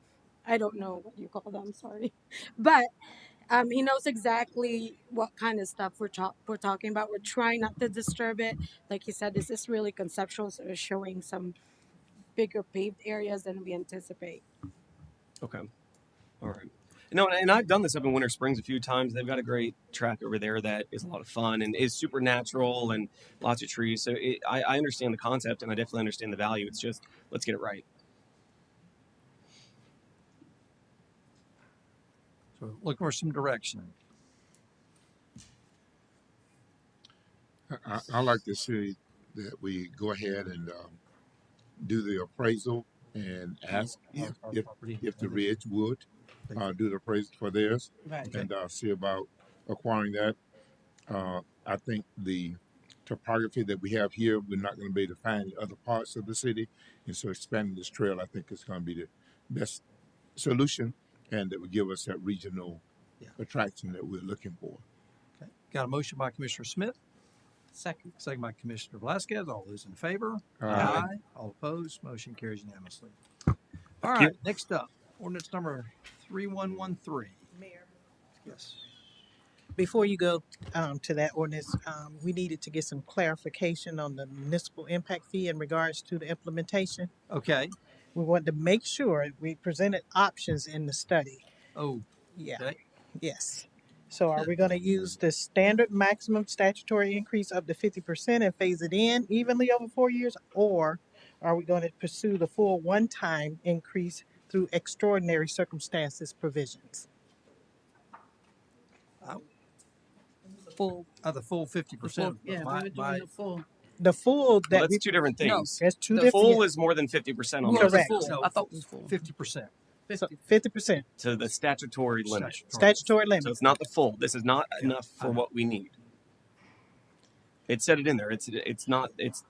I don't know what you call them, sorry. But he knows exactly what kind of stuff we're talking about. We're trying not to disturb it. Like he said, this is really conceptual, so it's showing some bigger paved areas than we anticipate. Okay. All right. No, and I've done this up in Winter Springs a few times. They've got a great track over there that is a lot of fun and is super natural and lots of trees. So I understand the concept and I definitely understand the value. It's just, let's get it right. So looking for some direction. I like to see that we go ahead and do the appraisal and ask if the Ridge would do the appraisal for theirs Right. and see about acquiring that. I think the topography that we have here, we're not going to be able to find in other parts of the city, and so expanding this trail, I think, is going to be the best solution, and that would give us that regional attraction that we're looking for. Okay. Got a motion by Commissioner Smith, Second. second by Commissioner Velasquez. All those in favor? Aye. All opposed? Motion carries unanimously. All right, next up, ordinance number 3113. Mayor, Yes. before you go to that ordinance, we needed to get some clarification on the municipal impact fee in regards to the implementation. Okay. We wanted to make sure we presented options in the study. Oh, Yeah. okay. Yes. So are we going to use the standard maximum statutory increase up to 50% and phase it in evenly over 4 years? Or are we going to pursue the full one-time increase through extraordinary circumstances provisions? Full. The full 50%. Yeah, we were doing the full. The full Well, that that's we, two different No, things. that's two the different. Full is more than 50% on No, those. the Correct. full. No, I thought it was full. 50%. So 50%. To the statutory limit. Statutory limit. So it's not the full. This is not Yeah, enough I for know. what we need. It said it in there. It's not. It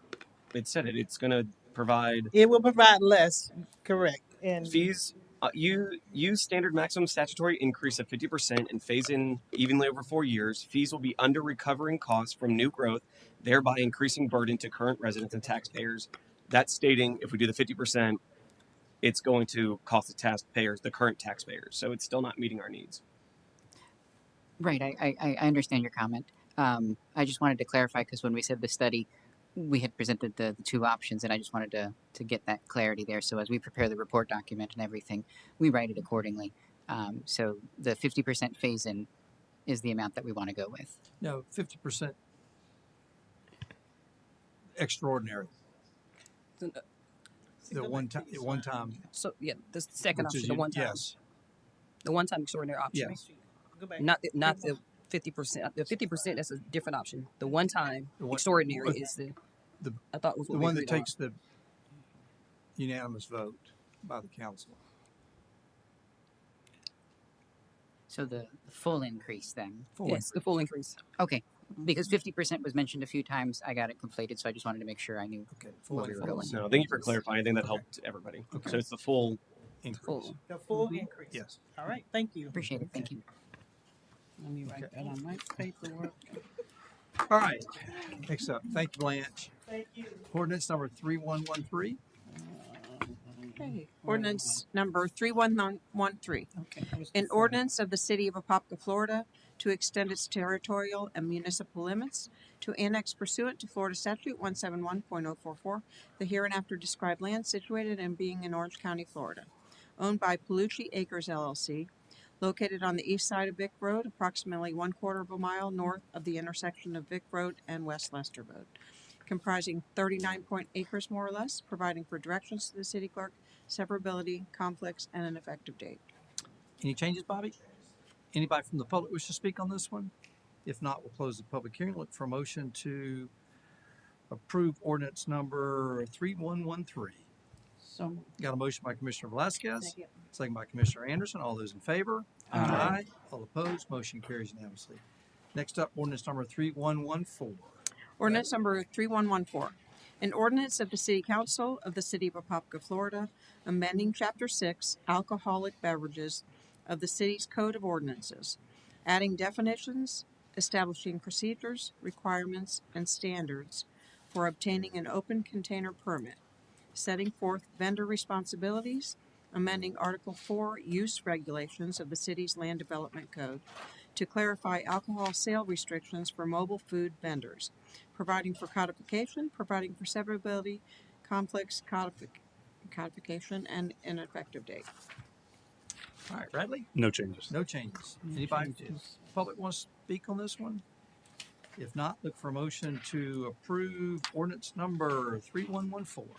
said it. It's going to provide It will provide less, correct. And fees. You use standard maximum statutory increase of 50% and phase in evenly over 4 years. Fees will be under recovering costs from new growth, thereby increasing burden to current residents and taxpayers. That's stating if we do the 50%, it's going to cost the taxpayers, the current taxpayers. So it's still not meeting our needs. Right, I understand your comment. I just wanted to clarify because when we said the study, we had presented the two options, and I just wanted to get that clarity there. So as we prepare the report document and everything, we write it accordingly. So the 50% phase in is the amount that we want to go with. No, 50% extraordinary. The one time. So yeah, the second which is option, the one time. Yes. The one time extraordinary option. Yes. go back. Not the 50%. The 50%, that's a different option. The one time The one- extraordinary is the- I thought was The what we one that agreed on. takes the unanimous vote by the council. So the full increase then. Yes, the full increase. Okay, because 50% was mentioned a few times. I got it conflated, so I just wanted to make sure I knew Okay. where we were going. No, thank you for clarifying. I think that helped everybody. Okay. So it's the full. Increase. Full. The full increase. Yes. All right, thank you. Appreciate it. Thank you. Let me write that on my paperwork. All right, next up, thank you, Blanche. Ordinance number 3113. Okay. Ordinance number 3113. Okay. I was An before. ordinance of the city of Apopka, Florida, to extend its territorial and municipal limits to annex pursuant to Florida Statute 171.044, the hereinafter described land situated and being in Orange County, Florida, owned by Palucci Acres LLC, located on the east side of Vic Road, approximately 1/4 of a mile north of the intersection of Vic Road and West Lester Road, comprising 39 acres more or less, providing for directions to the city clerk, severability, conflicts, and an effective date. Any changes, Bobby? Anybody from the public wish to speak on this one? If not, we'll close the public hearing. Look for a motion to approve ordinance number 3113. So Got a motion by Commissioner Velasquez, Second. second by Commissioner Anderson. All those in favor? Aye. All opposed? Motion carries unanimously. Next up, ordinance number 3114. Ordinance number 3114. An ordinance of the City Council of the City of Apopka, Florida, amending Chapter 6, Alcoholic Beverages of the city's Code of Ordinances, adding definitions, establishing procedures, requirements, and standards for obtaining an open container permit, setting forth vendor responsibilities, amending Article 4 Use Regulations of the city's Land Development Code to clarify alcohol sale restrictions for mobile food vendors, providing for codification, providing for severability, conflicts, codification, and an effective date. All right, Bradley? No changes. No changes. Anybody from the public want to speak on this one? If not, look for a motion to approve ordinance number 3114.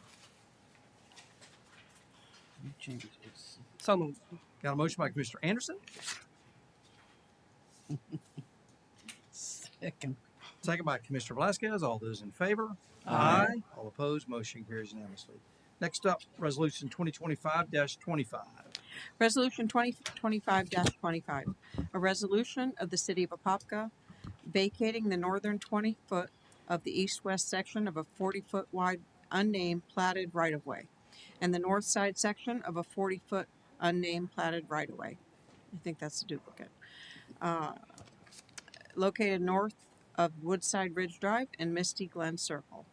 So moved. Got a motion by Commissioner Anderson, second. second by Commissioner Velasquez. All those in favor? Aye. All opposed? Motion carries unanimously. Next up, resolution 2025-25. Resolution 2025-25, a resolution of the City of Apopka vacating the northern 20-foot of the east-west section of a 40-foot wide unnamed platted right-of-way and the north side section of a 40-foot unnamed platted right-of-way. I think that's a duplicate. Located north of Woodside Ridge Drive and Misty Glen Circle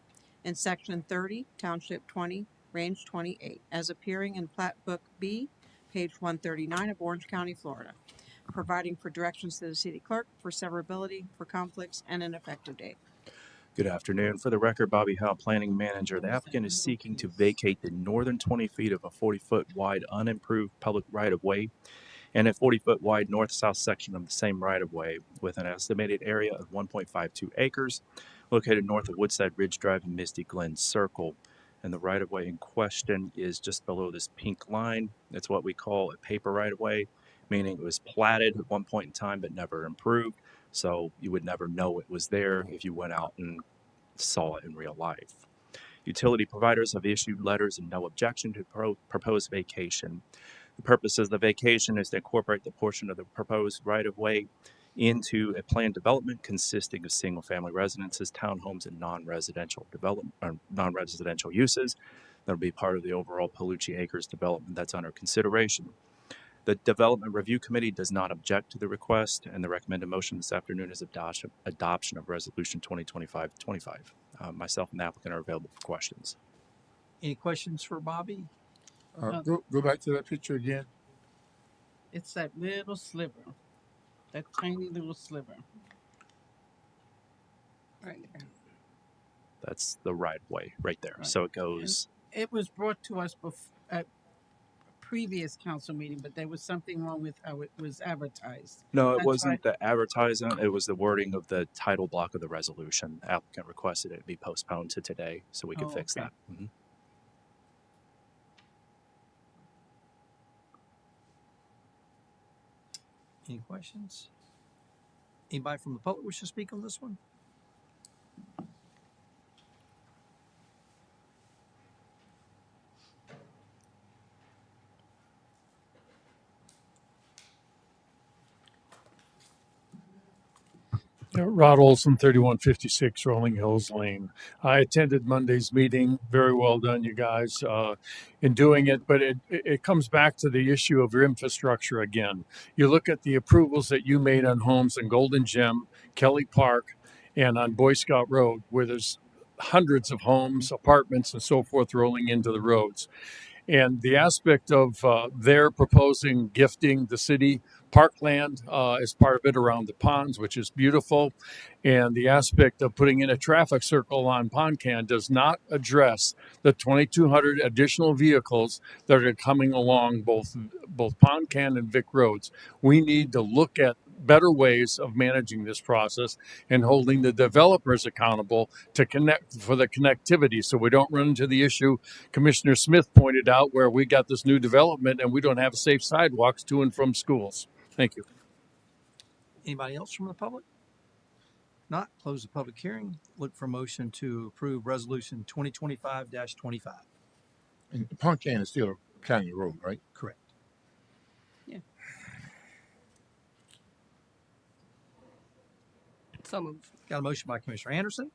in Section 30, Township 20, Range 28, as appearing in Plat Book B, page 139 of Orange County, Florida, providing for directions to the city clerk for severability, for conflicts, and an effective date. Good afternoon. For the record, Bobby Howe, Planning Manager. The applicant is seeking to vacate the northern 20 feet of a 40-foot wide unimproved public right-of-way and a 40-foot wide north-south section of the same right-of-way with an estimated area of 1.52 acres located north of Woodside Ridge Drive and Misty Glen Circle. And the right-of-way in question is just below this pink line. It's what we call a paper right-of-way, meaning it was platted at one point in time but never improved. So you would never know it was there if you went out and saw it in real life. Utility providers have issued letters of no objection to proposed vacation. The purpose of the vacation is to incorporate the portion of the proposed right-of-way into a planned development consisting of single-family residences, townhomes, and non-residential development or non-residential uses. That'll be part of the overall Palucci Acres development that's under consideration. The Development Review Committee does not object to the request, and the recommended motion this afternoon is adoption of Resolution 2025-25. Myself and the applicant are available for questions. Any questions for Bobby? Go back to that picture again. It's that little sliver, that tiny little sliver. Right there. That's the right-of-way right there. So it goes. And it was brought to us at previous council meeting, but there was something wrong with how it was advertised. No, it That's wasn't why- the advertisement. It was the wording of the title block of the resolution. The applicant requested it be postponed to today so we could fix okay. that. Mm-hmm. Any questions? Anybody from the public wish to speak on this one? Rod Olson, 3156 Rolling Hills Lane. I attended Monday's meeting. Very well done, you guys, in doing it. But it comes back to the issue of your infrastructure again. You look at the approvals that you made on homes in Golden Gem, Kelly Park, and on Boy Scout Road, where there's hundreds of homes, apartments, and so forth rolling into the roads. And the aspect of their proposing gifting the city parkland as part of it around the ponds, which is beautiful. And the aspect of putting in a traffic circle on Pond Can does not address the 2,200 additional vehicles that are coming along both Pond Can and Vic Roads. We need to look at better ways of managing this process and holding the developers accountable to connect for the connectivity so we don't run into the issue Commissioner Smith pointed out where we got this new development and we don't have safe sidewalks to and from schools. Thank you. Anybody else from the public? Not, close the public hearing. Look for motion to approve resolution 2025-25. And Pond Can is still a county road, right? Correct. Yeah. So moved. Got a motion by Commissioner Anderson,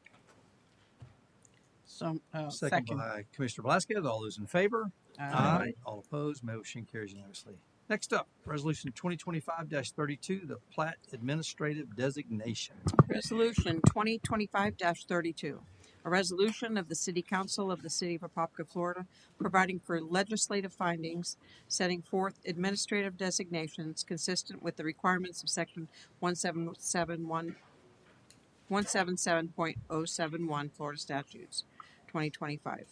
So, second by Commissioner Velasquez. All those in favor? Aye. All opposed? Motion carries unanimously. Next up, resolution 2025-32, the plat administrative designation. Resolution 2025-32, a resolution of the City Council of the City of Apopka, Florida, providing for legislative findings, setting forth administrative designations consistent with the requirements of Section 177.071 Florida Statutes 2025,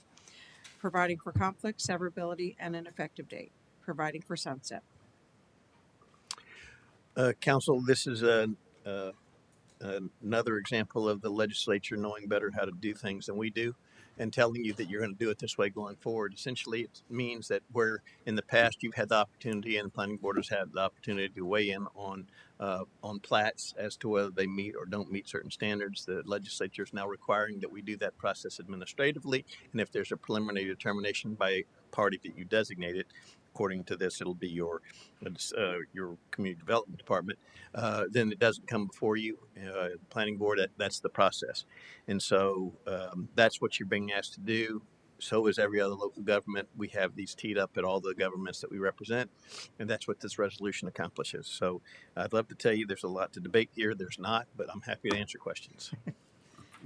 providing for conflict, severability, and an effective date, providing for sunset. Council, this is another example of the legislature knowing better how to do things than we do and telling you that you're going to do it this way going forward. Essentially, it means that where in the past you've had the opportunity and the planning board has had the opportunity to weigh in on plats as to whether they meet or don't meet certain standards, the legislature is now requiring that we do that process administratively. And if there's a preliminary determination by a party that you designated, according to this, it'll be your community development department. Then it doesn't come before you, planning board. That's the process, and so that's what you're being asked to do. So is every other local government. We have these teed up at all the governments that we represent, and that's what this resolution accomplishes. So I'd love to tell you there's a lot to debate here. There's not, but I'm happy to answer questions.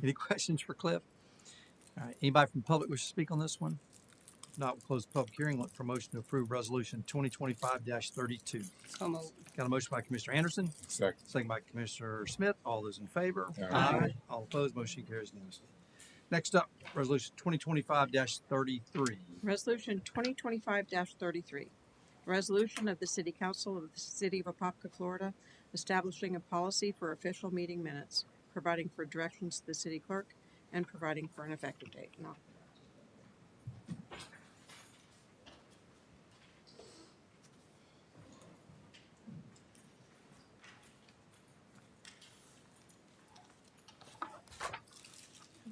Any questions for Cliff? All right. Anybody from the public wish to speak on this one? Not, we'll close the public hearing. Look for motion to approve resolution 2025-32. So moved. Got a motion by Commissioner Anderson, second by Commissioner Smith. All those in favor? Aye. All opposed? Motion carries unanimously. Next up, resolution 2025-33. Resolution 2025-33, resolution of the City Council of the City of Apopka, Florida, establishing a policy for official meeting minutes, providing for directions to the city clerk, and providing for an effective date. No.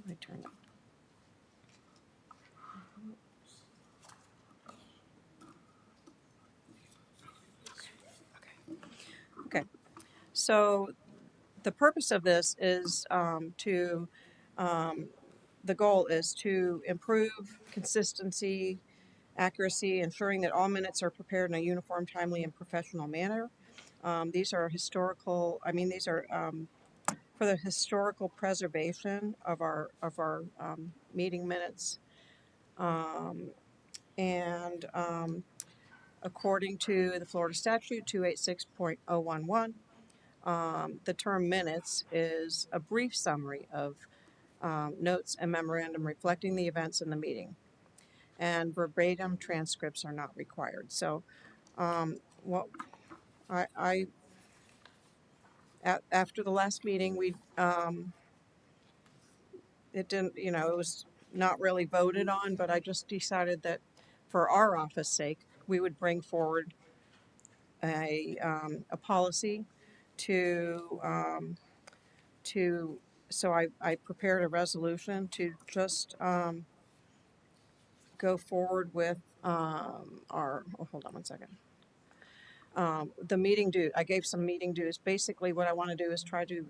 My turn. Okay. So the purpose of this is the goal is to improve consistency, accuracy, ensuring that all minutes are prepared in a uniform, timely, and professional manner. These are these are for the historical preservation of our meeting minutes. According to the Florida statute 286.011, the term minutes is a brief summary of notes and memorandum reflecting the events in the meeting, and verbatim transcripts are not required. So what after the last meeting, we it didn't, it was not really voted on, but I just decided that for our office sake, we would bring forward a policy to so I prepared a resolution to just go forward with hold on one second. The meeting due. I gave some meeting dues. Basically, what I want to do is try to,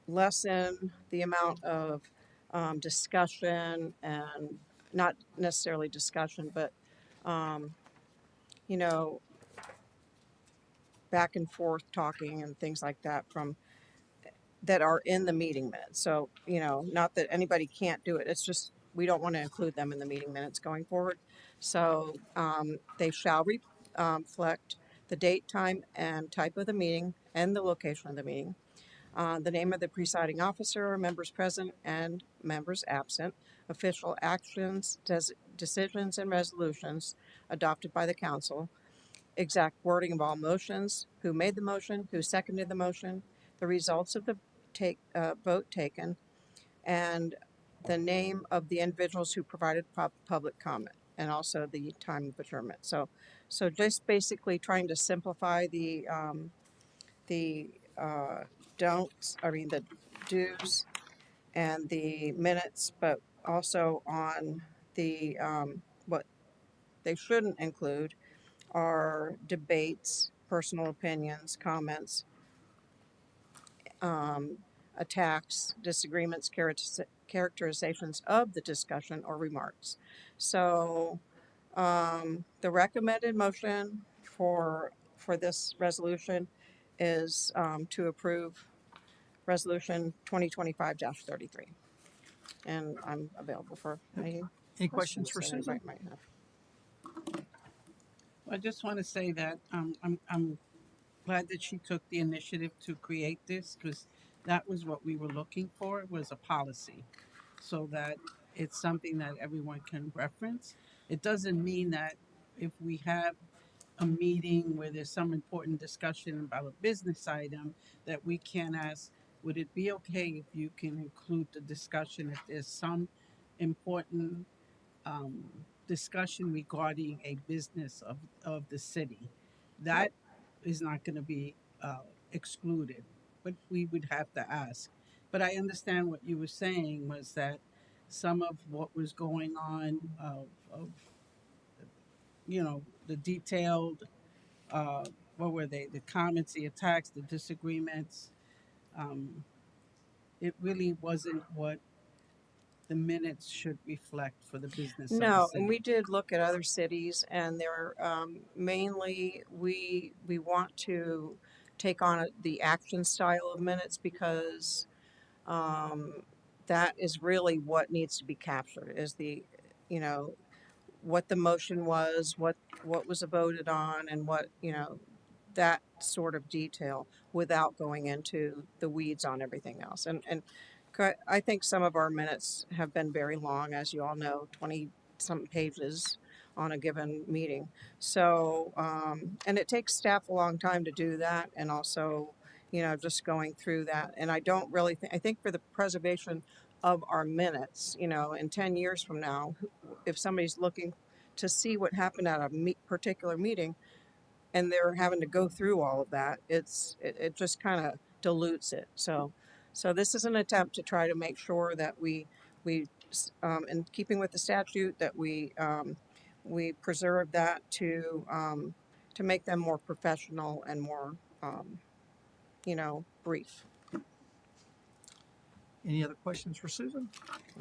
lessen the amount of discussion, and not necessarily discussion, but, back and forth talking and things like that from that are in the meeting minutes. So, you know, not that anybody can't do it. It's just we don't want to include them in the meeting minutes going forward. So they shall reflect the date, time, and type of the meeting and the location of the meeting, the name of the presiding officer, members present and members absent, official actions, decisions, and resolutions adopted by the council, exact wording of all motions, who made the motion, who seconded the motion, the results of the vote taken, and the name of the individuals who provided public comment, and also the time of adjournment. So just basically trying to simplify the don'ts, I mean the do's and the minutes, but also on the what they shouldn't include are debates, personal opinions, comments, attacks, disagreements, characterizations of the discussion or remarks. So the recommended motion for this resolution is to approve resolution 2025-33. And I'm available for any Any questions for that Susan? anybody might have. I just want to say that I'm glad that she took the initiative to create this, because that was what we were looking for, was a policy, so that it's something that everyone can reference. It doesn't mean that if we have a meeting where there's some important discussion about a business item that we can ask, would it be okay if you can include the discussion if there's some important um, discussion regarding a business of the city? That is not going to be excluded, but we would have to ask. But I understand what you were saying was that some of what was going on of you know, the detailed what were they, the comments, the attacks, the disagreements, um, it really wasn't what the minutes should reflect for the business of the No, and city. we did look at other cities, and they're mainly we want to take on the action style of minutes because um, that is really what needs to be captured is the, you know, what the motion was, what was voted on, and what, you know, that sort of detail without going into the weeds on everything else. And I think some of our minutes have been very long, as you all know, 20 some pages on a given meeting. So, and it takes staff a long time to do that, and also, you know, just going through that. And I don't really think, I think for the preservation of our minutes, you know, in 10 years from now, if somebody's looking to see what happened at a particular meeting, and they're having to go through all of that, it just kind of dilutes it. So this is an attempt to try to make sure that we in keeping with the statute, that we preserve that to make them more professional and more you know, brief. Any other questions for Susan?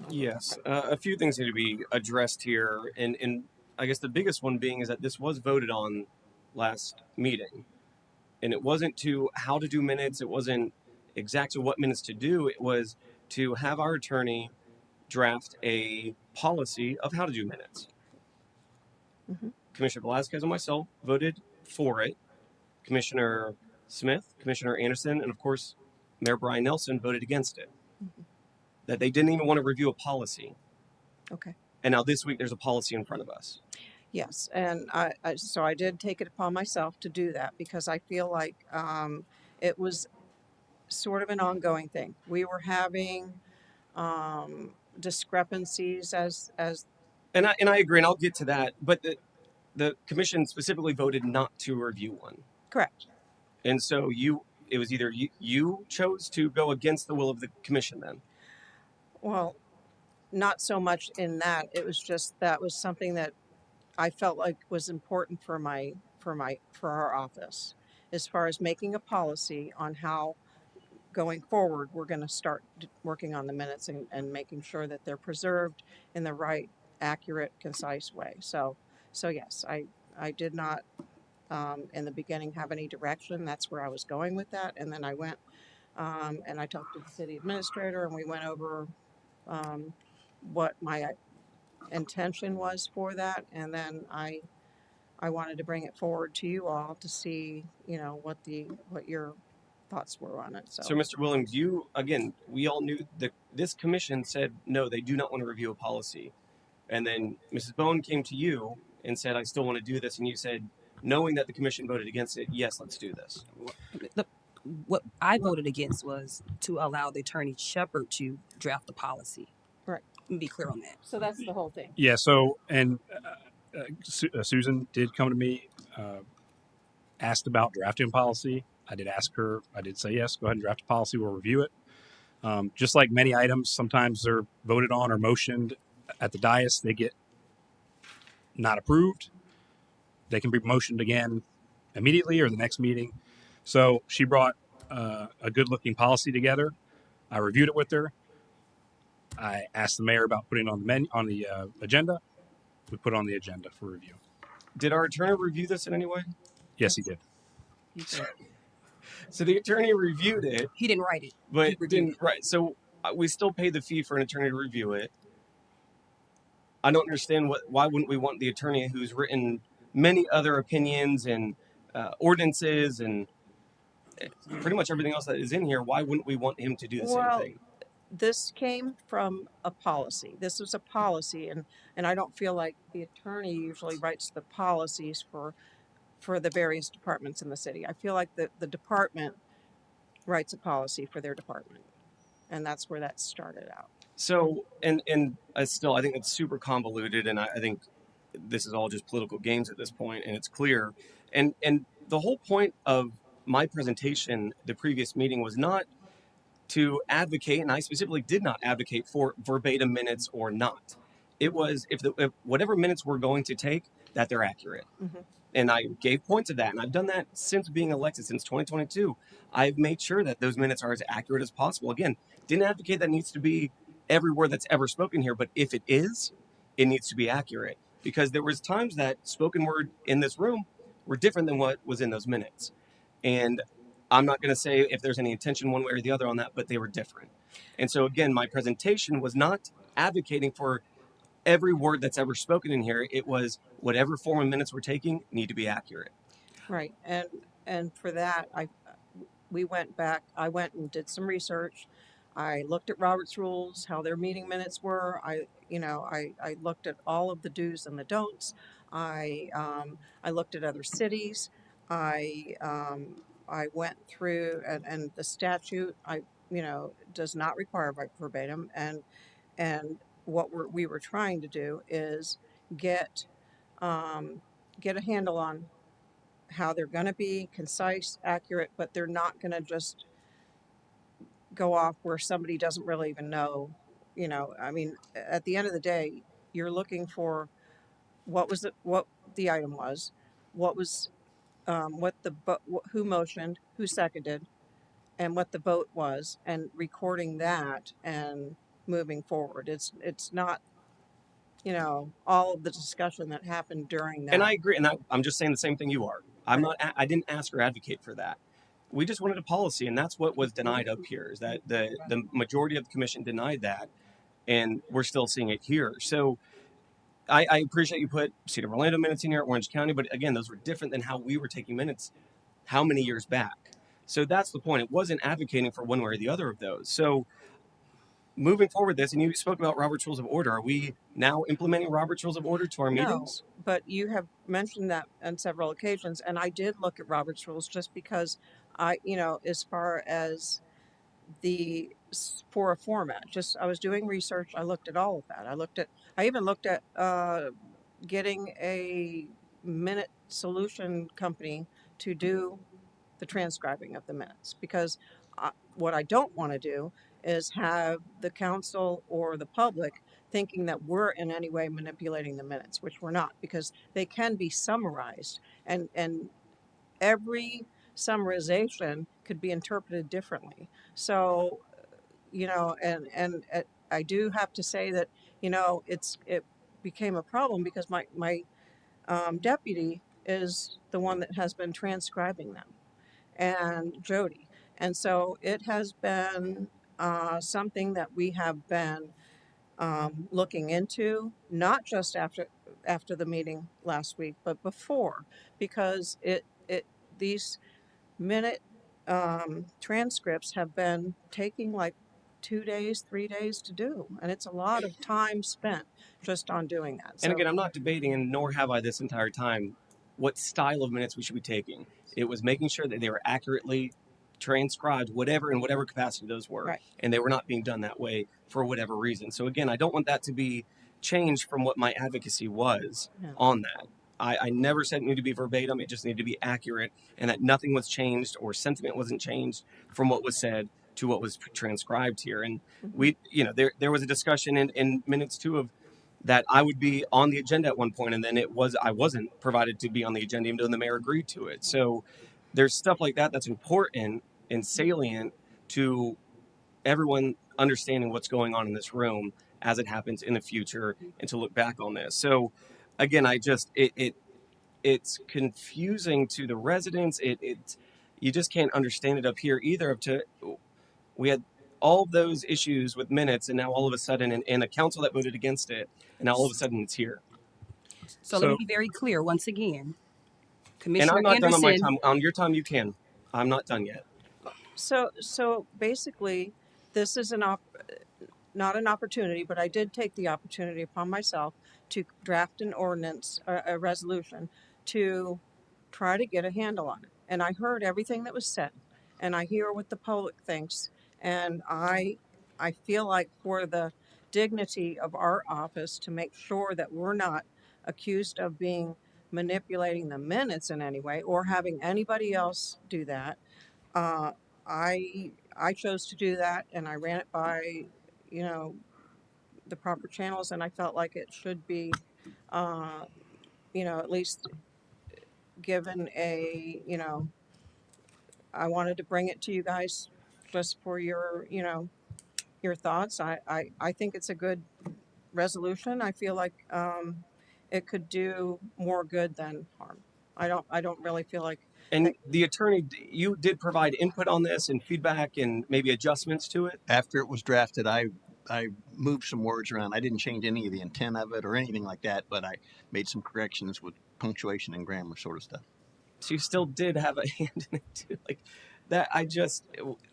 Yes, a few things need to be addressed here, and I guess the biggest one being is that this was voted on last meeting, and it wasn't to how to do minutes. It wasn't exactly what minutes to do. It was to have our attorney draft a policy of how to do minutes. Mm-hmm. Commissioner Velasquez and myself voted for it. Commissioner Smith, Commissioner Anderson, and of course Mayor Brian Nelson voted against it. Mm-hmm. That they didn't even want to review a policy. Okay. And now this week there's a policy in front of us. Yes, and so I did take it upon myself to do that because I feel like it was sort of an ongoing thing. We were having discrepancies as And I agree, and I'll get to that. But the commission specifically voted not to review one. correct. And so it was either you chose to go against the will of the commission then. Well, not so much in that. It was just that was something that I felt like was important for our office, as far as making a policy on how going forward we're going to start working on the minutes and making sure that they're preserved in the right, accurate, concise way. So yes, I did not in the beginning have any direction. That's where I was going with that. And then I went and I talked to the city administrator, and we went over what my intention was for that. And then I wanted to bring it forward to you all to see, you know, what your thoughts were on it. So, Mr. Williams, you again, we all knew that this commission said no, they do not want to review a policy, and then Mrs. Bone came to you and said, "I still want to do this," and you said, knowing that the commission voted against it, yes, let's do this. The, what I voted against was to allow the attorney Shepherd to draft the policy. Right. Be clear on that. So that's the whole thing. Yeah. So, and Susan did come to me, asked about drafting policy. I did ask her. I did say yes. Go ahead and draft a policy. We'll review it. Just like many items, sometimes they're voted on or motioned at the dais. They get not approved. They can be motioned again immediately or the next meeting. So she brought a good-looking policy together. I reviewed it with her. I asked the mayor about putting it on the agenda. We put it on the agenda for review. Did our attorney review this in any way? Yes, he did. He did. So the attorney reviewed it. He didn't write it. But didn't right. So we still pay the fee for an attorney to review it. I don't understand why wouldn't we want the attorney who's written many other opinions and ordinances and pretty much everything else that is in here? Why wouldn't we want him to do the same thing? This came from a policy. This was a policy, and I don't feel like the attorney usually writes the policies for the various departments in the city. I feel like the department writes a policy for their department, and that's where that started out. So, and I think it's super convoluted, and I think this is all just political games at this point, and it's clear. And the whole point of my presentation, the previous meeting, was not to advocate, and I specifically did not advocate for verbatim minutes or not. It was if whatever minutes we're going to take, that they're accurate. Mm-hmm. And I gave points of that, and I've done that since being elected, since 2022. I've made sure that those minutes are as accurate as possible. Again, didn't advocate that needs to be every word that's ever spoken here, but if it is, it needs to be accurate. Because there was times that spoken word in this room were different than what was in those minutes. And I'm not going to say if there's any intention one way or the other on that, but they were different. And so again, my presentation was not advocating for every word that's ever spoken in here. It was whatever form of minutes we're taking need to be accurate. Right. And for that, we went back. I went and did some research. I looked at Robert's rules, how their meeting minutes were. I looked at all of the do's and the don'ts. I looked at other cities. I went through and the statute does not require verbatim, and what we were trying to do is get a handle on how they're going to be concise, accurate, but they're not going to just go off where somebody doesn't really even know. I mean, at the end of the day, you're looking for what the item was, what was who motioned, who seconded, and what the vote was, and recording that and moving forward. It's not all of the discussion that happened during that. And I agree, and I'm just saying the same thing you are. I didn't ask or advocate for that. We just wanted a policy, and that's what was denied up here. Is that the majority of the commission denied that, and we're still seeing it here. So I appreciate you put City of Orlando minutes in here, Orange County, but again, those were different than how we were taking minutes how many years back. So that's the point. It wasn't advocating for one way or the other of those. So moving forward this, and you spoke about Robert's Rules of Order. Are we now implementing Robert's Rules of Order to our meetings? No, but you have mentioned that on several occasions, and I did look at Robert's Rules just because as far as for a format, I was doing research. I looked at all of that. I even looked at getting a minute solution company to do the transcribing of the minutes, because what I don't want to do is have the council or the public thinking that we're in any way manipulating the minutes, which we're not, because they can be summarized, and every summarization could be interpreted differently. So, and I do have to say that it became a problem because my deputy is the one that has been transcribing them, and Jody. And so it has been something that we have been looking into, not just after the meeting last week, but before, because it these minute transcripts have been taking like 2 days, 3 days to do, and it's a lot of time spent just on doing that. And So again, I'm not debating, and nor have I this entire time, what style of minutes we should be taking. It was making sure that they were accurately transcribed, whatever in whatever capacity those were, right, and they were not being done that way for whatever reason. So again, I don't want that to be changed from what my advocacy was yeah. on that. I never said it needed to be verbatim. It just needed to be accurate, and that nothing was changed or sentiment wasn't changed from what was said to what was transcribed here. And we, there was a discussion in minutes too of that I would be on the agenda at one point, and then I wasn't provided to be on the agenda, even though the mayor agreed to it. So there's stuff like that that's important and salient to everyone understanding what's going on in this room as it happens in the future, and to look back on this. So again, I just it's confusing to the residents. It you just can't understand it up here either. We had all those issues with minutes, and now all of a sudden, in a council that voted against it, and now all of a sudden it's here. So let me be very clear once again. And I'm Commissioner not done on my Anderson, time. On your time, you can. I'm not done yet. So basically, this is not an opportunity, but I did take the opportunity upon myself to draft an ordinance, a resolution, to try to get a handle on it. And I heard everything that was said, and I hear what the public thinks, and I feel like for the dignity of our office, to make sure that we're not accused of being manipulating the minutes in any way or having anybody else do that, uh, I chose to do that, and I ran it by, you know, the proper channels, and I felt like it should be, uh, at least given I wanted to bring it to you guys just for your thoughts. I think it's a good resolution. I feel like it could do more good than harm. I don't really feel like. And the attorney, you did provide input on this and feedback and maybe adjustments to it. After it was drafted, I moved some words around. I didn't change any of the intent of it or anything like that, but I made some corrections with punctuation and grammar sort of stuff. So you still did have a hand in it too. Like that,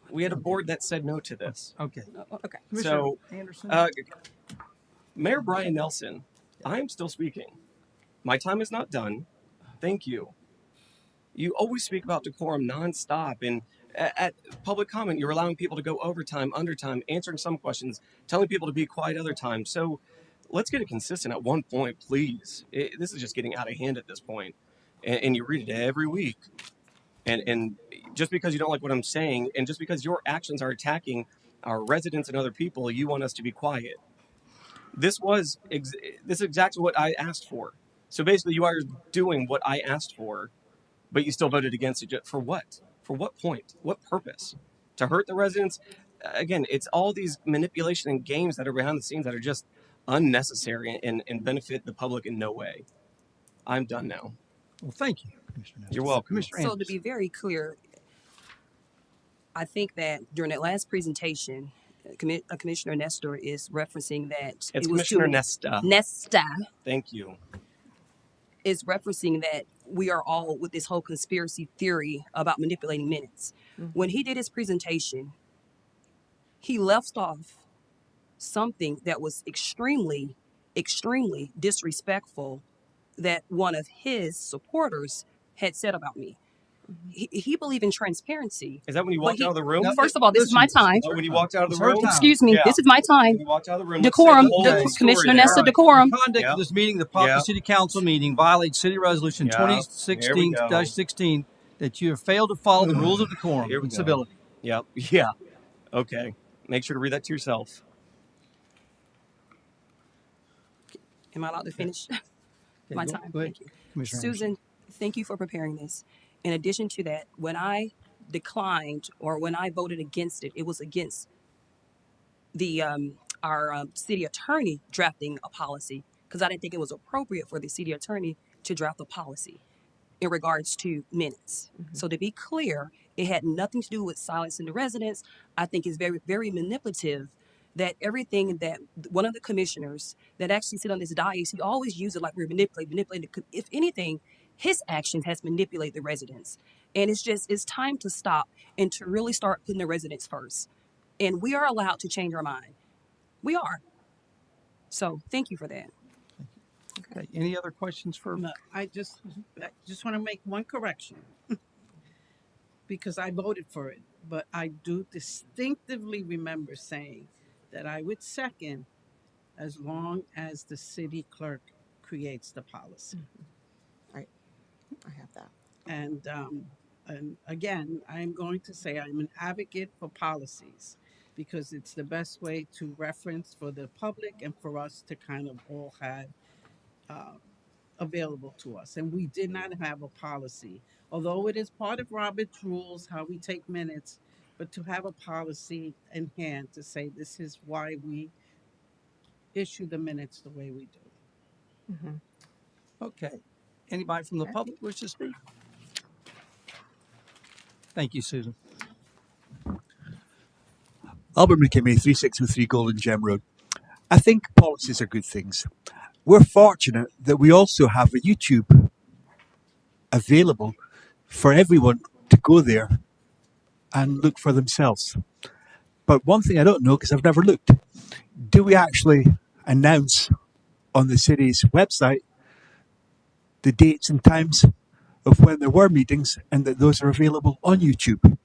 we had a board that said no to this. Okay. Okay. Commissioner So, Anderson. Mayor Brian Nelson, I am still speaking. My time is not done. Thank you. You always speak about decorum nonstop, and at public comment, you're allowing people to go overtime, undertime, answering some questions, telling people to be quiet other times. So let's get it consistent at one point, please. This is just getting out of hand at this point. And you read it every week. And just because you don't like what I'm saying, and just because your actions are attacking our residents and other people, you want us to be quiet. This is exactly what I asked for. So basically, you are doing what I asked for, but you still voted against it. For what? For what point? What purpose? To hurt the residents? Again, it's all these manipulation and games that are behind the scenes that are just unnecessary and benefit the public in no way. I'm done now. Well, thank you, Commissioner Anderson. You're welcome. Commissioner so Anderson. to be very clear, I think that during that last presentation, Commissioner Nestor is referencing that It's it was Commissioner Nesta. Nesta Thank you. is referencing that we are all with this whole conspiracy theory about manipulating minutes. Mhm. When he did his presentation, he left off something that was extremely, extremely disrespectful that one of his supporters had said about me. He believed in transparency. Is that when you But walked out of the room? First of all, this is my time. Oh, when you walked out of the It's her room? time. Excuse me, Yeah. this is my time. When you walked out of the room. Decorum, let's say the whole story Commissioner there. Nesta, decorum. The conduct Yep. of this meeting, the Apopka Yep. City Council meeting violates City Resolution Yep. Here we 2016-16 that you have failed to follow the rules of decorum Here we and go. civility. Yep. Yeah. Okay. Make sure to read that to yourself. Am I allowed to finish my go- time? go ahead, Thank you. Commissioner Susan, thank you for preparing this. In addition to that, when I declined or when I voted against it, it was against the our city attorney drafting a policy because I didn't think it was appropriate for the city attorney to draft a policy. in regards to minutes. So to be clear, it had nothing to do with silencing the residents. I think it's very, very manipulative that everything that one of the commissioners that actually sit on this dais, he always uses it like we're manipulating. If anything, his actions has manipulated the residents. And it's time to stop and to really start putting the residents first. And we are allowed to change our mind. We are. So thank you for that. Okay, any other questions for? No, I just want to make one correction because I voted for it, but I do distinctively remember saying that I would second as long as the city clerk creates the policy. I have that. And again, I'm going to say I'm an advocate for policies because it's the best way to reference for the public and for us to kind of all have uh, available to us. And we did not have a policy, although it is part of Robert's rules how we take minutes, but to have a policy in hand to say this is why we issue the minutes the way we do. Okay, anybody from the public wish to speak? Thank you, Susan. Albert McKimmey, 3603 Golden Gem Road. I think policies are good things. We're fortunate that we also have a YouTube available for everyone to go there and look for themselves. But one thing I don't know, because I've never looked, do we actually announce on the city's website the dates and times of when there were meetings and that those are available on YouTube?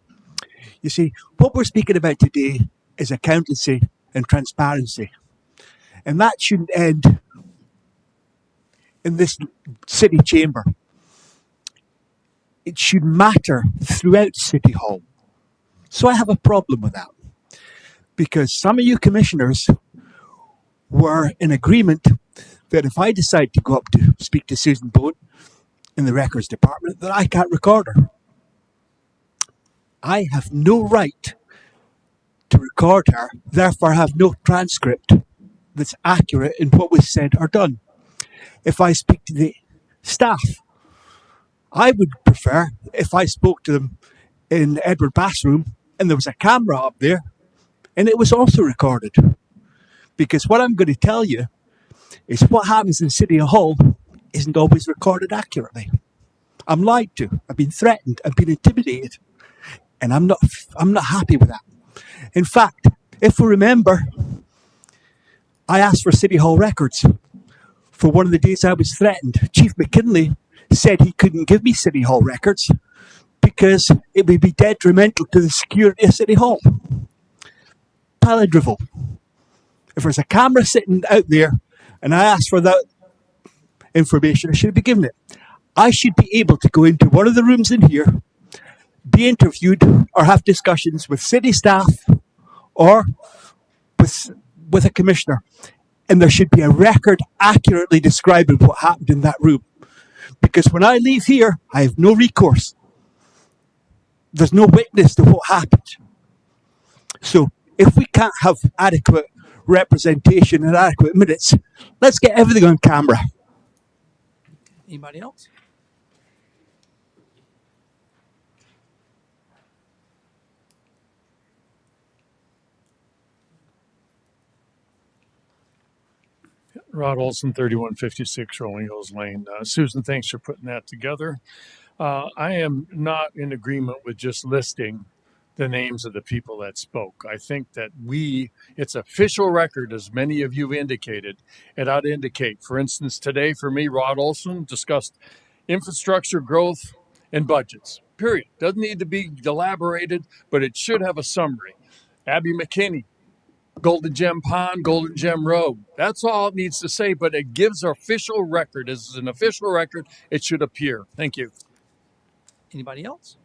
You see, what we're speaking about today is accountancy and transparency. And that shouldn't end in this city chamber. It should matter throughout City Hall. So I have a problem with that. Because some of you commissioners were in agreement that if I decide to go up to speak to Susan Bowen in the records department, that I can't record her. I have no right to record her, therefore have no transcript that's accurate in what was said or done. If I speak to the staff, I would prefer if I spoke to them in Edward Bass' room and there was a camera up there and it was also recorded. Because what I'm going to tell you is what happens in City Hall isn't always recorded accurately. I'm lied to. I've been threatened. I've been intimidated. And I'm not happy with that. In fact, if we remember, I asked for City Hall records for one of the days I was threatened. Chief McKinley said he couldn't give me City Hall records because it would be detrimental to the security of City Hall. Pile drivel. If there's a camera sitting out there and I asked for that information, I should be given it. I should be able to go into one of the rooms in here, be interviewed or have discussions with city staff or with a commissioner. And there should be a record accurately describing what happened in that room. Because when I leave here, I have no recourse. There's no witness to what happened. So if we can't have adequate representation and adequate minutes, let's get everything on camera. Anybody else? Rod Olson, 3156 Rolling Hills Lane. Susan, thanks for putting that together. I am not in agreement with just listing the names of the people that spoke. I think that it's official record, as many of you indicated. It ought to indicate, for instance, today for me, Rod Olson discussed infrastructure growth and budgets, period. Doesn't need to be elaborated, but it should have a summary. Abby McKinney, Golden Gem Pond, Golden Gem Road. That's all it needs to say, but it gives official record. As an official record, it should appear. Thank you. Anybody else?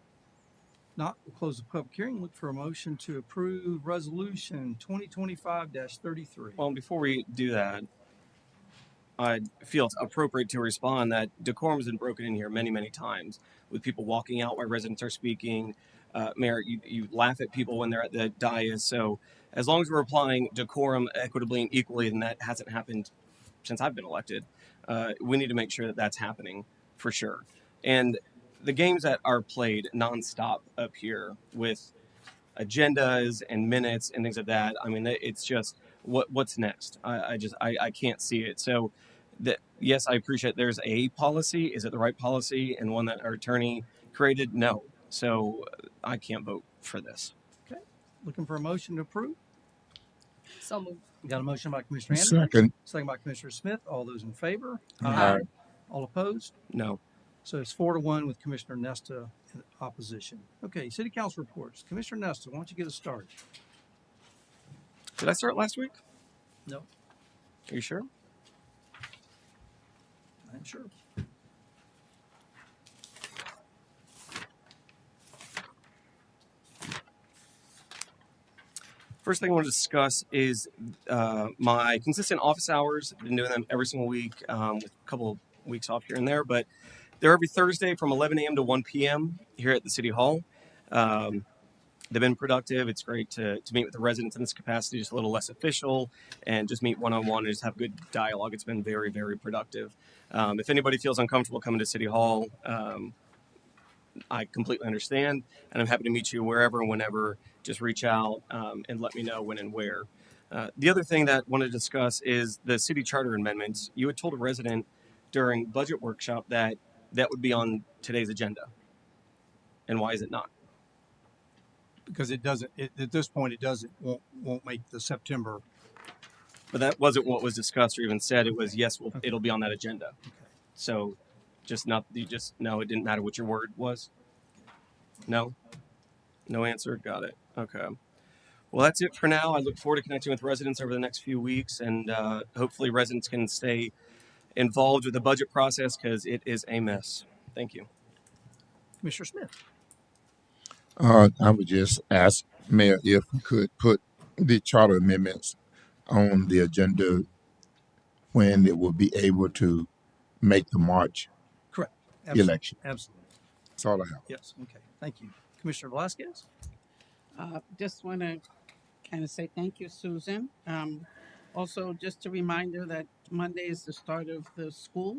Not, we'll close the public hearing. Look for a motion to approve resolution 2025-33. Well, before we do that, I feel it's appropriate to respond that decorum has been broken in here many, many times with people walking out while residents are speaking. Mayor, you laugh at people when they're at the dais. So as long as we're applying decorum equitably and equally, and that hasn't happened since I've been elected, we need to make sure that that's happening for sure. And the games that are played nonstop up here with agendas and minutes and things like that. I mean, it's just what's next. I can't see it. So, yes, I appreciate there's a policy. Is it the right policy and one that our attorney created? No. So I can't vote for this. Okay. Looking for a motion to approve? So moved. Got a motion by Commissioner Anderson, Second. second by Commissioner Smith. All those in favor? Aye. All opposed? No. So it's 4-1 with Commissioner Nesta in opposition. Okay, City Council reports. Commissioner Nesta, why don't you get us started? Did I start last week? No, Are you sure? I'm sure. First thing I want to discuss is my consistent office hours. I've been doing them every single week with a couple weeks off here and there, but they're every Thursday from 11 a.m. to 1 p.m. here at the City Hall. They've been productive. It's great to meet with the residents in this capacity, just a little less official, and just meet one-on-one and just have good dialogue. It's been very, very productive. If anybody feels uncomfortable coming to City Hall, I completely understand, and I'm happy to meet you wherever and whenever. Just reach out and let me know when and where. The other thing that I want to discuss is the city charter amendments. You had told a resident during budget workshop that would be on today's agenda. And why is it not? Because it doesn't, at this point, won't make the September. But that wasn't what was discussed or even said. It was, yes, Okay. it'll be on that agenda. Okay. So no, it didn't matter what your word was? No? No answer? Got it. Okay. Well, that's it for now. I look forward to connecting with residents over the next few weeks, and hopefully residents can stay involved with the budget process because it is a mess. Thank you. Commissioner Smith. I would just ask Mayor if we could put the charter amendments on the agenda when it will be able to make the March Correct. election. Absolutely. That's all I have. Yes. Okay. Thank you. Commissioner Velasquez. Just want to kind of say thank you, Susan. Also, just a reminder that Monday is the start of the school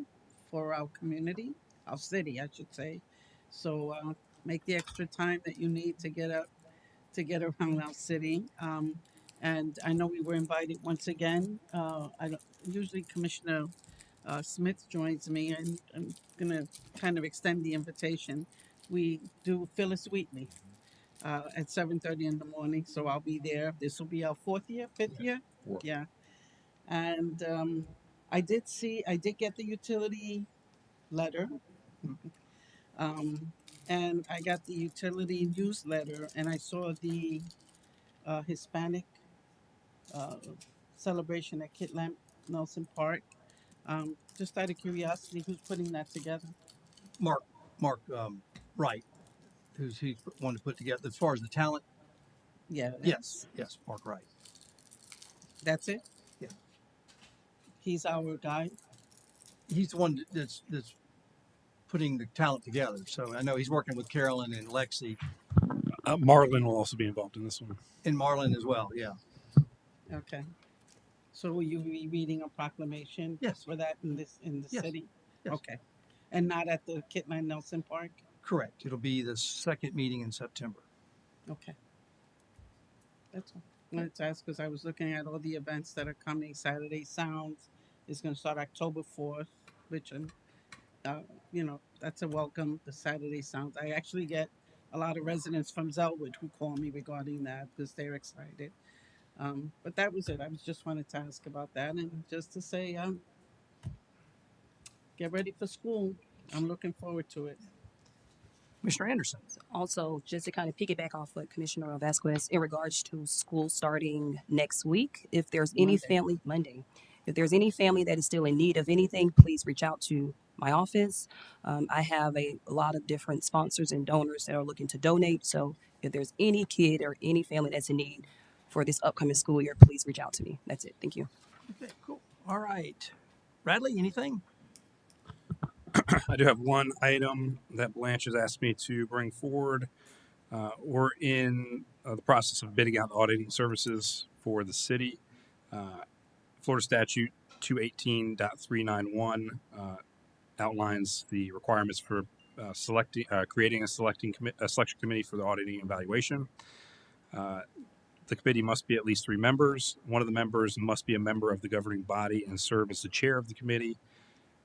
for our community, our city, I should say. So make the extra time that you need to get up, to get around our city. And I know we were invited once again. Usually Commissioner Smith joins me, and I'm going to kind of extend the invitation. We do Phyllis Wheatley at 7:30 in the morning, so I'll be there. This will be our fifth year. Fourth. Yeah. And I did get the utility letter. And I got the utility newsletter, and I saw the Hispanic uh, celebration at Kitlam Nelson Park. Just out of curiosity, who's putting that together? Mark Wright, who's wanted to put together as far as the talent. Yeah. Yes, Mark Wright. That's it? Yeah. He's our guy? He's the one that's putting the talent together. So I know he's working with Carolyn and Lexi Marlon will also be involved in this one. and Marlon as well. Yeah. Okay. So will you be reading a proclamation Yes. for that in the Yes. city? Yes. Okay. And not at the Kitland Nelson Park? Correct. It'll be the second meeting in September. Okay. That's all. I wanted to ask because I was looking at all the events that are coming. Saturday Sounds is going to start October 4th, which, that's a welcome, the Saturday Sounds. I actually get a lot of residents from Zelwood who call me regarding that because they're excited. But that was it. I just wanted to ask about that and just to say, get ready for school. I'm looking forward to it. Commissioner Anderson. Also, just to kind of piggyback off what Commissioner Vasquez in regards to school starting next week, if there's any Monday, if there's any family that is still in need of anything, please reach out to my office. I have a lot of different sponsors and donors that are looking to donate. So if there's any kid or any family that's in need for this upcoming school year, please reach out to me. That's it. Thank you. Okay, cool. All right. Bradley, anything? I do have one item that Blanche has asked me to bring forward. We're in the process of bidding out auditing services for the city. Florida Statute 218.391 outlines the requirements for creating a selection committee for the auditing and evaluation. The committee must be at least 3 members. One of the members must be a member of the governing body and serve as the chair of the committee.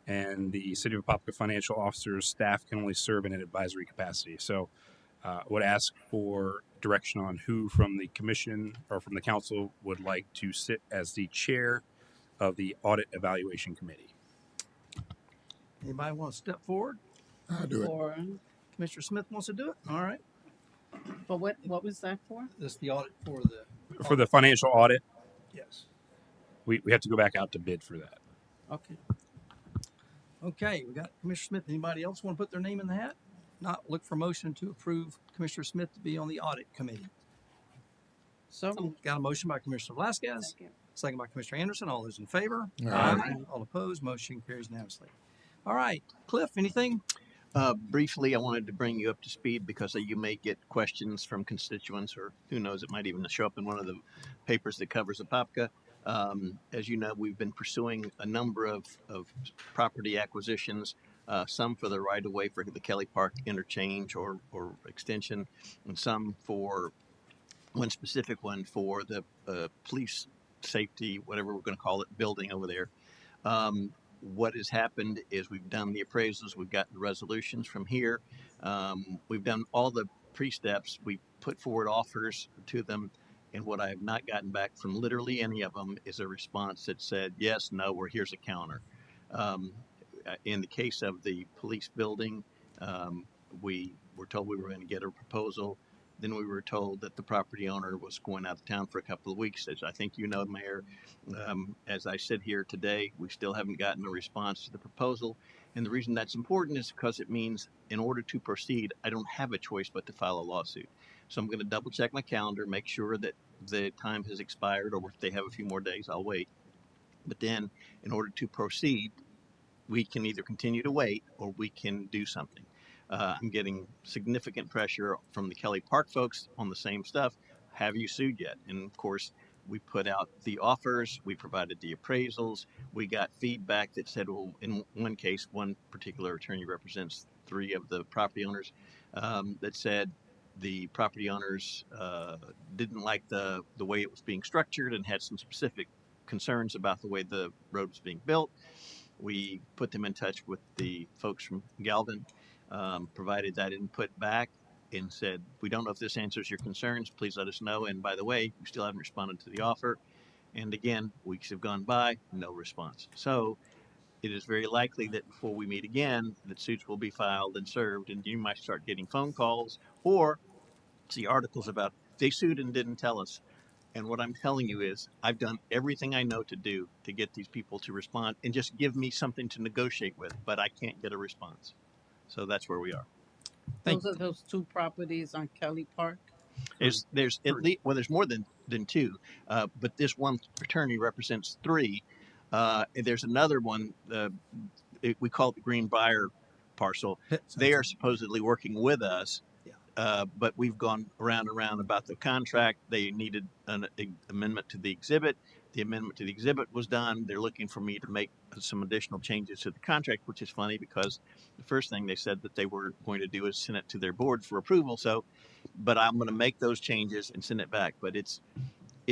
And the City of Apopka financial officers staff can only serve in an advisory capacity. So would ask for direction on who from the commission or from the council would like to sit as the chair of the audit evaluation committee. Anybody want to step forward? I'll do it. For Commissioner Smith wants to do it. All right. what was that for? This is the audit for the For the financial audit, yes. we have to go back out to bid for that. Okay. Okay, we got Commissioner Smith. Anybody else want to put their name in the hat? Not look for motion to approve Commissioner Smith to be on the audit committee. So Got a motion by Commissioner Velasquez, second by Commissioner Anderson. All those in favor? Aye. All opposed? Motion carries unanimously. All right, Cliff, anything? Briefly, I wanted to bring you up to speed because you may get questions from constituents, or who knows, it might even show up in one of the papers that covers Apopka. As you know, we've been pursuing a number of property acquisitions, some for the right-of-way for the Kelly Park interchange or extension, and some for one specific one for the police safety, whatever we're going to call it, building over there. What has happened is we've done the appraisals, we've gotten the resolutions from here, we've done all the pre-steps, we put forward offers to them, and what I have not gotten back from literally any of them is a response that said yes, no, or here's a counter. In the case of the police building, we were told we were going to get a proposal. Then we were told that the property owner was going out of town for a couple of weeks. As I think you know, Mayor, as I sit here today, we still haven't gotten a response to the proposal. And the reason that's important is because it means in order to proceed, I don't have a choice but to file a lawsuit. So I'm going to double check my calendar, make sure that the time has expired, or if they have a few more days, I'll wait. But then in order to proceed, we can either continue to wait or we can do something. I'm getting significant pressure from the Kelly Park folks on the same stuff. Have you sued yet? And of course, we put out the offers, we provided the appraisals, we got feedback that said, well, in one case, one particular attorney represents 3 of the property owners, that said the property owners didn't like the way it was being structured and had some specific concerns about the way the road was being built. We put them in touch with the folks from Galvin, provided that input back, and said, we don't know if this answers your concerns. Please let us know. And by the way, we still haven't responded to the offer. And again, weeks have gone by, no response. So it is very likely that before we meet again, that suits will be filed and served, and you might start getting phone calls or see articles about they sued and didn't tell us. And what I'm telling you is I've done everything I know to do to get these people to respond and just give me something to negotiate with, but I can't get a response. So that's where we are. those are those 2 properties on Kelly Park. There's at least, well, there's more than 2, but this one attorney represents 3. And there's another one, we call it the Greenbrier parcel. They are supposedly working with us. But we've gone around and around about the contract. They needed an amendment to the exhibit. The amendment to the exhibit was done. They're looking for me to make some additional changes to the contract, which is funny because the first thing they said that they were going to do is send it to their board for approval. So, but I'm going to make those changes and send it back. But it's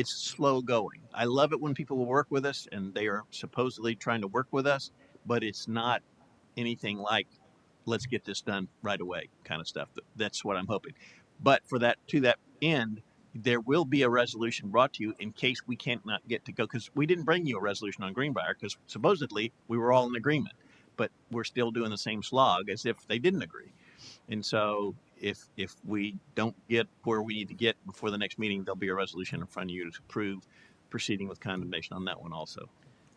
slow going. I love it when people will work with us and they are supposedly trying to work with us, but it's not anything like let's get this done right away kind of stuff. That's what I'm hoping. But for that, to that end, there will be a resolution brought to you in case we can't not get to go, because we didn't bring you a resolution on Greenbrier because supposedly we were all in agreement, but we're still doing the same slog as if they didn't agree. And so if we don't get where we need to get before the next meeting, there'll be a resolution in front of you to approve proceeding with condemnation on that one also.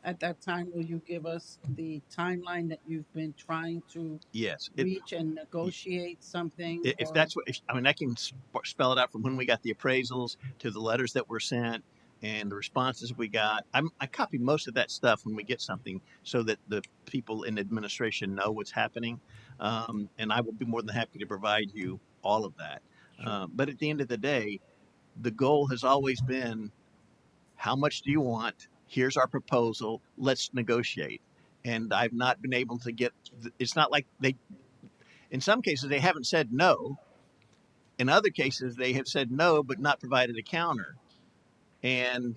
At that time, will you give us the timeline that you've been trying to Yes, reach and negotiate something? If that's what, I mean, I can spell it out from when we got the appraisals to the letters that were sent and the responses we got. I copy most of that stuff when we get something so that the people in administration know what's happening. And I will be more than happy to provide you all of that. Sure. But at the end of the day, the goal has always been, how much do you want? Here's our proposal. Let's negotiate. And I've not been able to get, it's not like In some cases, they haven't said no. In other cases, they have said no, but not provided a counter. And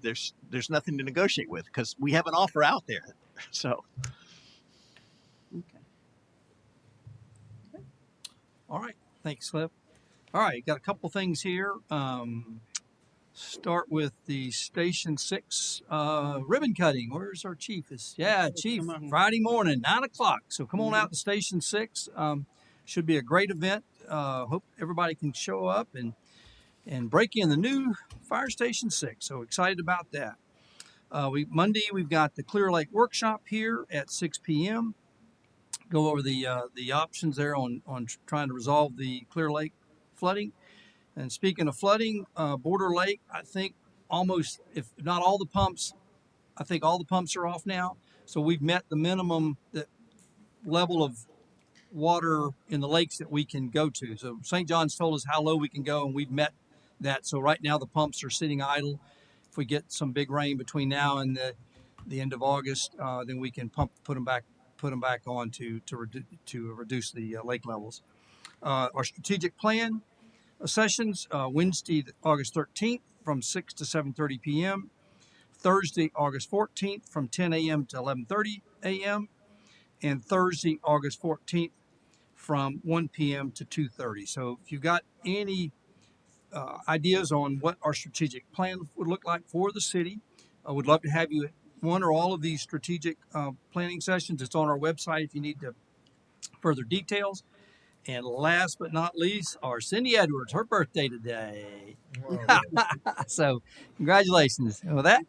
there's nothing to negotiate with because we have an offer out there. So Okay. All right. Thanks, Cliff. All right. Got a couple things here. Start with the Station 6 ribbon cutting. Where's our chief? Chief, Come on here. Friday morning, 9 o'clock. So come on out to Station 6. Should be a great event. Hope everybody can show up and break in the new Fire Station 6. So excited about that. Monday, we've got the Clear Lake Workshop here at 6 p.m. Go over the options there on trying to resolve the Clear Lake flooding. And speaking of flooding, Border Lake, I think almost, if not all the pumps, I think all the pumps are off now. So we've met the minimum level of water in the lakes that we can go to. So St. John's told us how low we can go, and we've met that. So right now the pumps are sitting idle. If we get some big rain between now and the end of August, then we can put them back on to reduce the lake levels. Our strategic plan sessions, Wednesday, August 13th from 6 to 7:30 p.m. Thursday, August 14th from 10 a.m. to 11:30 a.m. and Thursday, August 14th from 1 p.m. to 2:30. So if you've got any ideas on what our strategic plan would look like for the city, I would love to have you at one or all of these strategic planning sessions. It's on our website if you need further details. And last but not least, our Cindy Edwards, her birthday today. Wow. So congratulations. And with that,